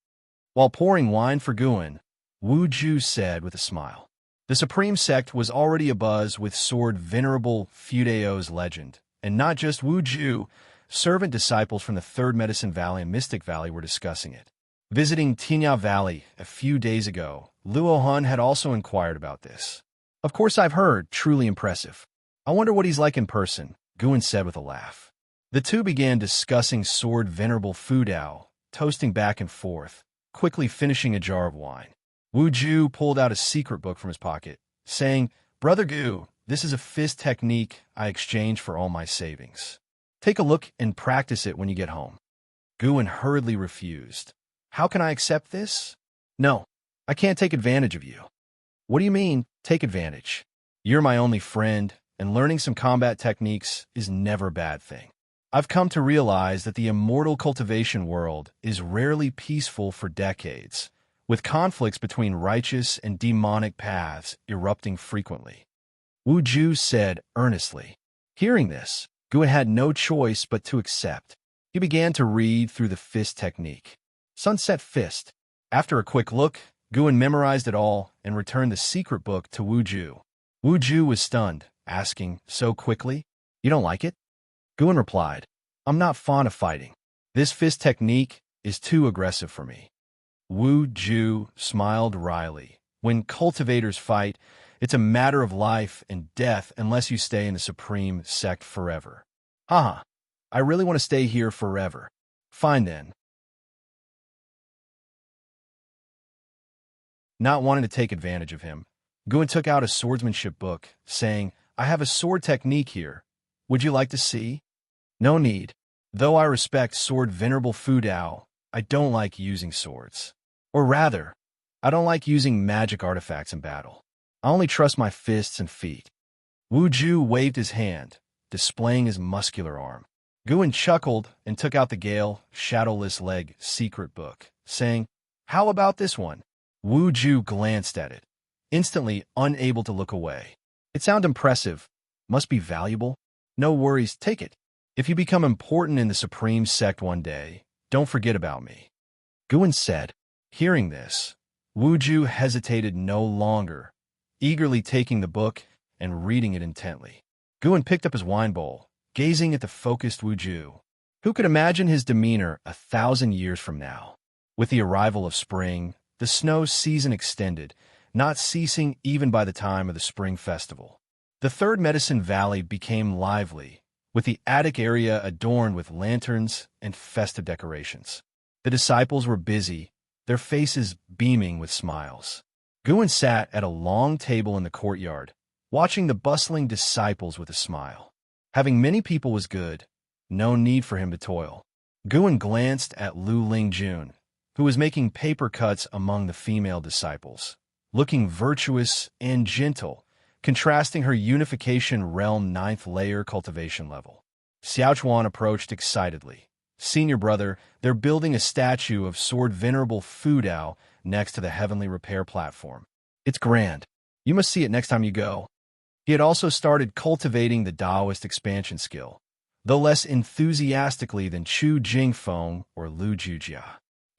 While pouring wine for Guan, Wu Ju said with a smile, the Supreme Sect was already abuzz with Sword Venerable Fudeo's legend, and not just Wu Ju. Servant disciples from the Third Medicine Valley and Mystic Valley were discussing it. Visiting Tian Valley a few days ago, Luo Han had also inquired about this. Of course I've heard, truly impressive. I wonder what he's like in person, Guan said with a laugh. The two began discussing Sword Venerable Fudao, toasting back and forth, quickly finishing a jar of wine. Wu Ju pulled out a secret book from his pocket, saying, Brother Gu, this is a fist technique I exchanged for all my savings. Take a look and practice it when you get home. Guan hurriedly refused. How can I accept this? No, I can't take advantage of you. What do you mean, take advantage? You're my only friend, and learning some combat techniques is never a bad thing. I've come to realize that the immortal cultivation world is rarely peaceful for decades, with conflicts between righteous and demonic paths erupting frequently. Wu Ju said earnestly. Hearing this, Guan had no choice but to accept. He began to read through the fist technique. Sunset Fist. After a quick look, Guan memorized it all and returned the secret book to Wu Ju. Wu Ju was stunned, asking, so quickly? You don't like it? Guan replied, I'm not fond of fighting. This fist technique is too aggressive for me. Wu Ju smiled wryly. When cultivators fight, it's a matter of life and death unless you stay in the Supreme Sect forever. Haha, I really want to stay here forever. Fine then. Not wanting to take advantage of him, Guan took out a swordsmanship book, saying, I have a sword technique here. Would you like to see? No need. Though I respect Sword Venerable Fudao, I don't like using swords. Or rather, I don't like using magic artifacts in battle. I only trust my fists and feet. Wu Ju waved his hand, displaying his muscular arm. Guan chuckled and took out the Gale Shadowless Leg secret book, saying, How about this one? Wu Ju glanced at it, instantly unable to look away. It sounded impressive. Must be valuable. No worries, take it. If you become important in the Supreme Sect one day, don't forget about me. Guan said. Hearing this, Wu Ju hesitated no longer, eagerly taking the book and reading it intently. Guan picked up his wine bowl, gazing at the focused Wu Ju. Who could imagine his demeanor 1,000 years from now? With the arrival of spring, the snow season extended, not ceasing even by the time of the spring festival. The Third Medicine Valley became lively, with the attic area adorned with lanterns and festive decorations. The disciples were busy, their faces beaming with smiles. Guan sat at a long table in the courtyard, watching the bustling disciples with a smile. Having many people was good, no need for him to toil. Guan glanced at Lu Lingjun, who was making paper cuts among the female disciples. Looking virtuous and gentle, contrasting her Unification Realm 9th layer cultivation level. Xuan approached excitedly. Senior brother, they're building a statue of Sword Venerable Fu Dao next to the Heavenly Repair platform. It's grand. You must see it next time you go. He had also started cultivating the Taoist expansion skill, though less enthusiastically than Chu Jingfeng or Lu Jujia.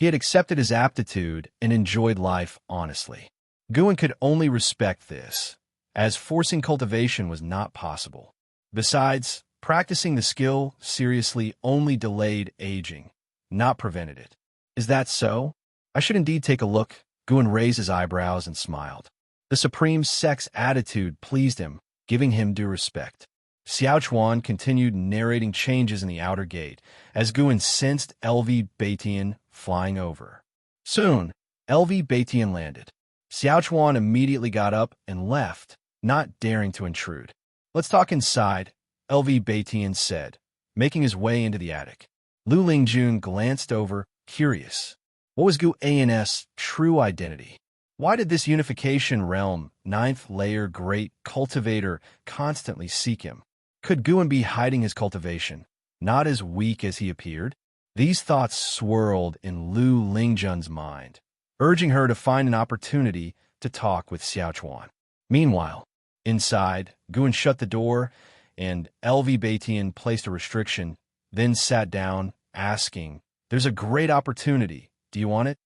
He had accepted his aptitude and enjoyed life honestly. Guan could only respect this, as forcing cultivation was not possible. Besides, practicing the skill seriously only delayed aging, not prevented it. Is that so? I should indeed take a look. Guan raised his eyebrows and smiled. The Supreme Sect's attitude pleased him, giving him due respect. Xuan continued narrating changes in the outer gate, as Guan sensed LV Batian flying over. Soon, LV Batian landed. Xuan immediately got up and left, not daring to intrude. Let's talk inside, LV Batian said, making his way into the attic. Lu Lingjun glanced over, curious. What was Guan's true identity? Why did this Unification Realm 9th layer great cultivator constantly seek him? Could Guan be hiding his cultivation, not as weak as he appeared? These thoughts swirled in Lu Lingjun's mind, urging her to find an opportunity to talk with Xuan. Meanwhile, inside, Guan shut the door, and LV Batian placed a restriction, then sat down, asking, "There's a great opportunity. Do you want it?"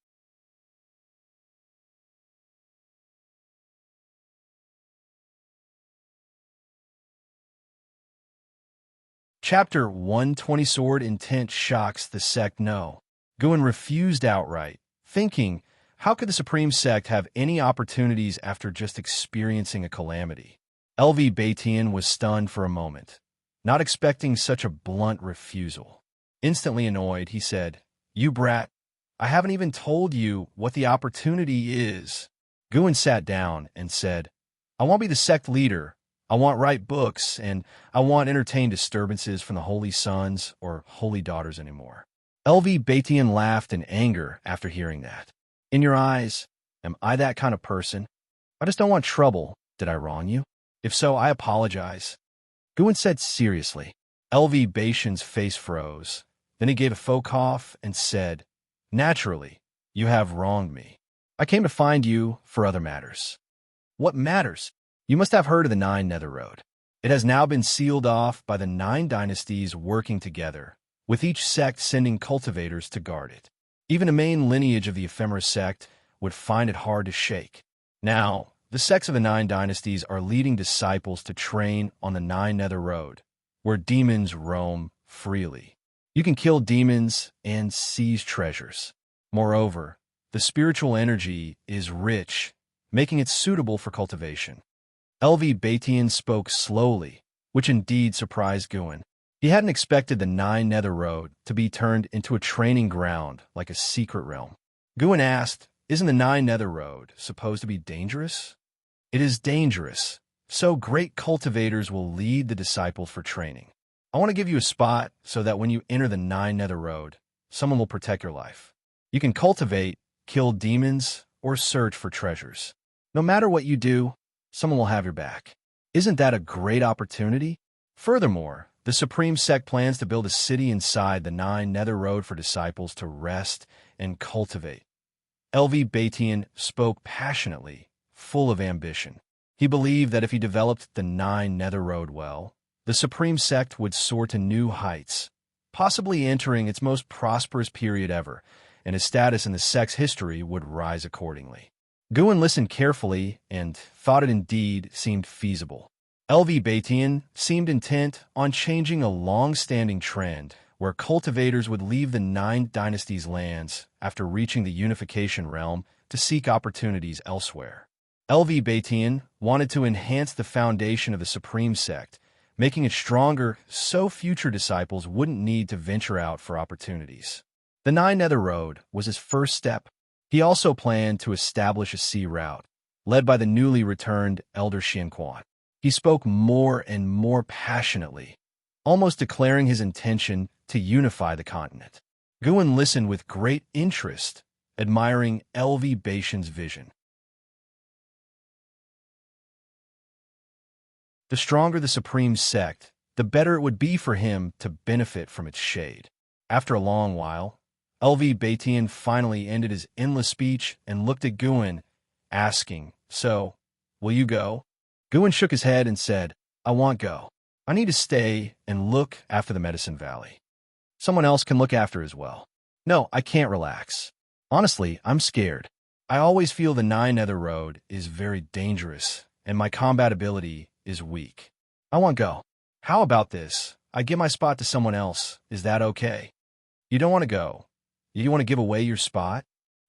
Chapter 120 Sword Intent shocks the sect. No. Guan refused outright, thinking, how could the Supreme Sect have any opportunities after just experiencing a calamity? LV Batian was stunned for a moment, not expecting such a blunt refusal. Instantly annoyed, he said, "You brat, I haven't even told you what the opportunity is." Guan sat down and said, "I won't be the sect leader. I won't write books, and I won't entertain disturbances from the holy sons or holy daughters anymore." LV Batian laughed in anger after hearing that. "In your eyes, am I that kind of person? I just don't want trouble. Did I wrong you? If so, I apologize." Guan said seriously. LV Batian's face froze. Then he gave a faux cough and said, "Naturally, you have wronged me. I came to find you for other matters." "What matters?" "You must have heard of the Nine Nether Road. It has now been sealed off by the 9 dynasties working together, with each sect sending cultivators to guard it. Even a main lineage of the Ephemera sect would find it hard to shake. Now, the sects of the 9 dynasties are leading disciples to train on the 9 Nether Road, where demons roam freely. You can kill demons and seize treasures. Moreover, the spiritual energy is rich, making it suitable for cultivation." LV Batian spoke slowly, which indeed surprised Guan. He hadn't expected the 9 Nether Road to be turned into a training ground like a secret realm. Guan asked, "Isn't the 9 Nether Road supposed to be dangerous?" "It is dangerous, so great cultivators will lead the disciples for training. I want to give you a spot so that when you enter the 9 Nether Road, someone will protect your life. You can cultivate, kill demons, or search for treasures. No matter what you do, someone will have your back. Isn't that a great opportunity? Furthermore, the Supreme Sect plans to build a city inside the 9 Nether Road for disciples to rest and cultivate." LV Batian spoke passionately, full of ambition. He believed that if he developed the 9 Nether Road well, the Supreme Sect would soar to new heights, possibly entering its most prosperous period ever, and his status in the sect's history would rise accordingly. Guan listened carefully and thought it indeed seemed feasible. LV Batian seemed intent on changing a long-standing trend where cultivators would leave the 9 dynasties' lands after reaching the Unification Realm to seek opportunities elsewhere. LV Batian wanted to enhance the foundation of the Supreme Sect, making it stronger so future disciples wouldn't need to venture out for opportunities. The 9 Nether Road was his first step. He also planned to establish a sea route, led by the newly returned Elder Xianxia. He spoke more and more passionately, almost declaring his intention to unify the continent. Guan listened with great interest, admiring LV Batian's vision. The stronger the supreme sect, the better it would be for him to benefit from its shade. After a long while, Tian finally ended his endless speech and looked at Xuan, asking, "So, will you go?" Xuan shook his head and said, "I won't go. I need to stay and look after the Medicine Valley. Someone else can look after as well. No, I can't relax. Honestly, I'm scared. I always feel the Nine Nether Road is very dangerous, and my combat ability is weak. I won't go. How about this? I give my spot to someone else. Is that okay?" "You don't want to go. You want to give away your spot?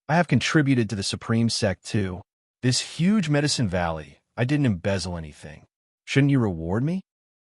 I have contributed to the Supreme Sect too. This huge Medicine Valley, I didn't embezzle anything. Shouldn't you reward me?"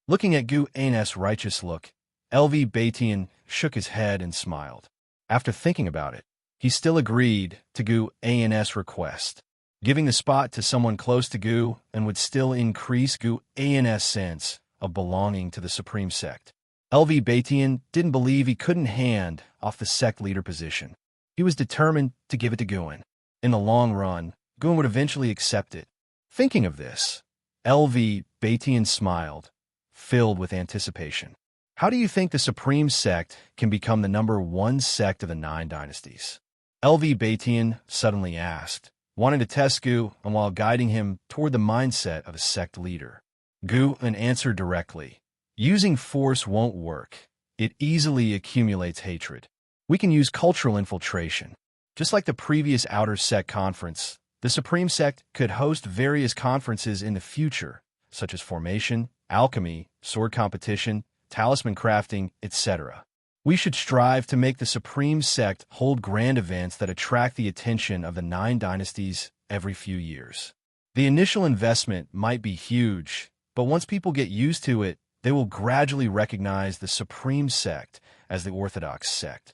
Looking at Xuan's righteous look, Tian shook his head and smiled. After thinking about it, he still agreed to Xuan's request. Giving the spot to someone close to Xuan would still increase Xuan's sense of belonging to the Supreme Sect. Tian didn't believe he couldn't hand off the sect leader position. He was determined to give it to Xuan. In the long run, Xuan would eventually accept it. Thinking of this, Tian smiled, filled with anticipation. "How do you think the Supreme Sect can become the #1 sect of the 9 dynasties?" Tian suddenly asked, wanting to test Xuan while guiding him toward the mindset of a sect leader. Xuan answered directly, "Using force won't work. It easily accumulates hatred. We can use cultural infiltration. Just like the previous Outer Sect conference, the Supreme Sect could host various conferences in the future, such as formation, alchemy, sword competition, talisman crafting, etc. We should strive to make the Supreme Sect hold grand events that attract the attention of the 9 dynasties every few years. The initial investment might be huge, but once people get used to it, they will gradually recognize the Supreme Sect as the orthodox sect.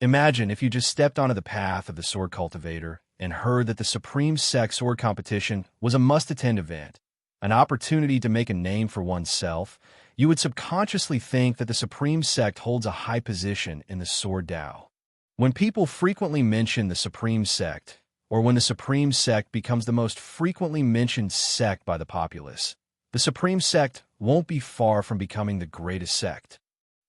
Imagine if you just stepped onto the path of the sword cultivator and heard that the Supreme Sect sword competition was a must-attend event, an opportunity to make a name for oneself. You would subconsciously think that the Supreme Sect holds a high position in the Sword Tao. When people frequently mention the Supreme Sect, or when the Supreme Sect becomes the most frequently mentioned sect by the populace, the Supreme Sect won't be far from becoming the greatest sect.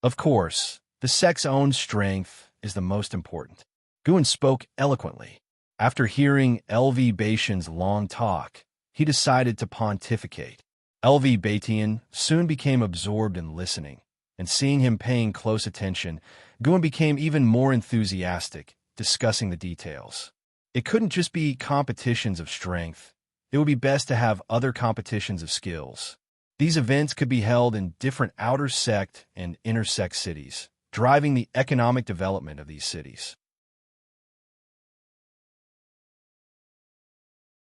Of course, the sect's own strength is the most important. Xuan spoke eloquently. After hearing Tian's long talk, he decided to pontificate. Tian soon became absorbed in listening, and seeing him paying close attention, Xuan became even more enthusiastic, discussing the details. It couldn't just be competitions of strength. It would be best to have other competitions of skills. These events could be held in different outer sect and inner sect cities, driving the economic development of these cities.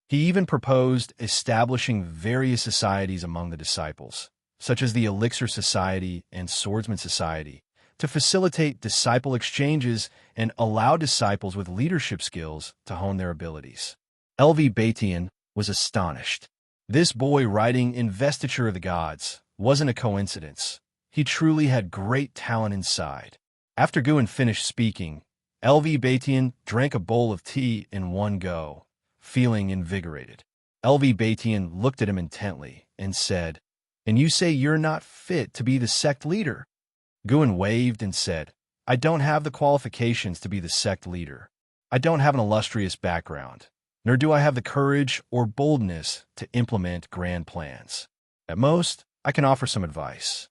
He even proposed establishing various societies among the disciples, such as the Elixir Society and Swordsman Society, to facilitate disciple exchanges and allow disciples with leadership skills to hone their abilities. Tian was astonished. This boy writing Investiture of the Gods wasn't a coincidence. He truly had great talent inside. After Xuan finished speaking, Tian drank a bowl of tea in one go, feeling invigorated. Tian looked at him intently and said, "And you say you're not fit to be the sect leader?" Xuan waved and said, "I don't have the qualifications to be the sect leader. I don't have an illustrious background, nor do I have the courage or boldness to implement grand plans. At most, I can offer some advice.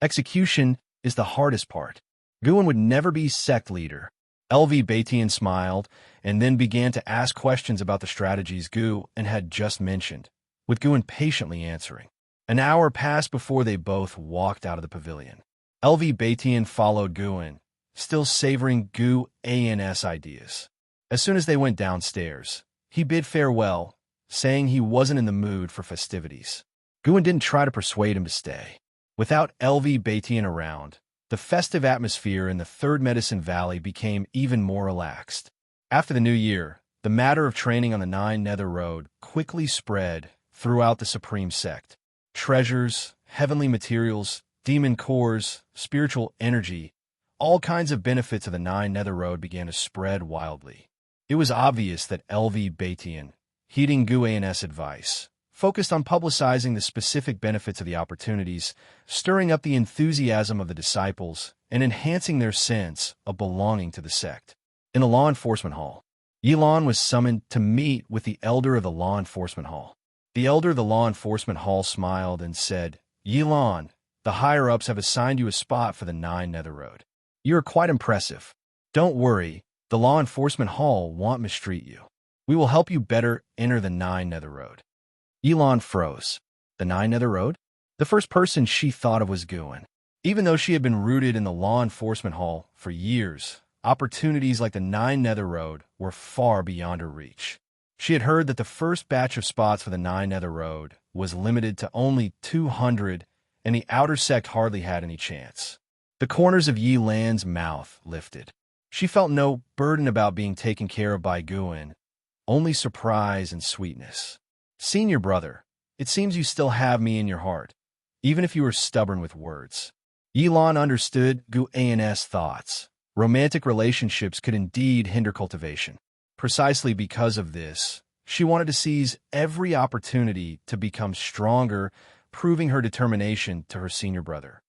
Execution is the hardest part. Xuan would never be sect leader." Tian smiled and then began to ask questions about the strategies Xuan had just mentioned, with Xuan patiently answering. An hour passed before they both walked out of the pavilion. Tian followed Xuan, still savoring Xuan's ideas. As soon as they went downstairs, he bid farewell, saying he wasn't in the mood for festivities. Xuan didn't try to persuade him to stay. Without Tian around, the festive atmosphere in the Third Medicine Valley became even more relaxed. After the new year, the matter of training on the 9 Nether Road quickly spread throughout the Supreme Sect. Treasures, heavenly materials, demon cores, spiritual energy, all kinds of benefits of the 9 Nether Road began to spread wildly. It was obvious that Tian, heeding Xuan's advice, focused on publicizing the specific benefits of the opportunities, stirring up the enthusiasm of the disciples, and enhancing their sense of belonging to the sect. In the law enforcement hall, Yilan was summoned to meet with the elder of the law enforcement hall. The elder of the law enforcement hall smiled and said, "Yilan, the higher-ups have assigned you a spot for the 9 Nether Road. You are quite impressive. Don't worry, the law enforcement hall won't mistreat you. We will help you better enter the 9 Nether Road." Yilan froze. The 9 Nether Road? The first person she thought of was Xuan. Even though she had been rooted in the law enforcement hall for years, opportunities like the 9 Nether Road were far beyond her reach. She had heard that the first batch of spots for the 9 Nether Road was limited to only 200, and the outer sect hardly had any chance. The corners of Yi Lan's mouth lifted. She felt no burden about being taken care of by Xuan, only surprise and sweetness. "Senior brother, it seems you still have me in your heart, even if you were stubborn with words." Yilan understood Xuan's thoughts. Romantic relationships could indeed hinder cultivation. Precisely because of this, she wanted to seize every opportunity to become stronger, proving her determination to her senior brother.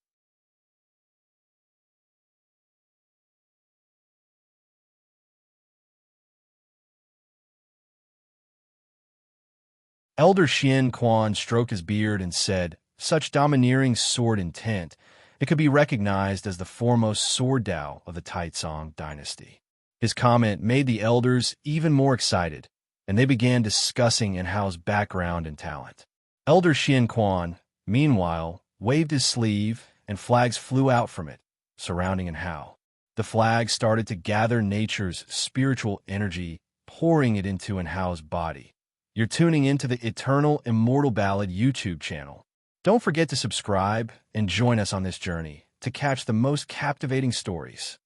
Elder Xianxia stroked his beard and said, "Such domineering sword intent, it could be recognized as the foremost sword Dao of the Taizong dynasty." His comment made the elders even more excited, and they began discussing Enhao's background and talent. Elder Xianxia, meanwhile, waved his sleeve, and flags flew out from it, surrounding Enhao. The flag started to gather nature's spiritual energy, pouring it into Enhao's body. You're tuning into the Eternal Immortal Ballad YouTube channel. Don't forget to subscribe and join us on this journey to catch the most captivating stories.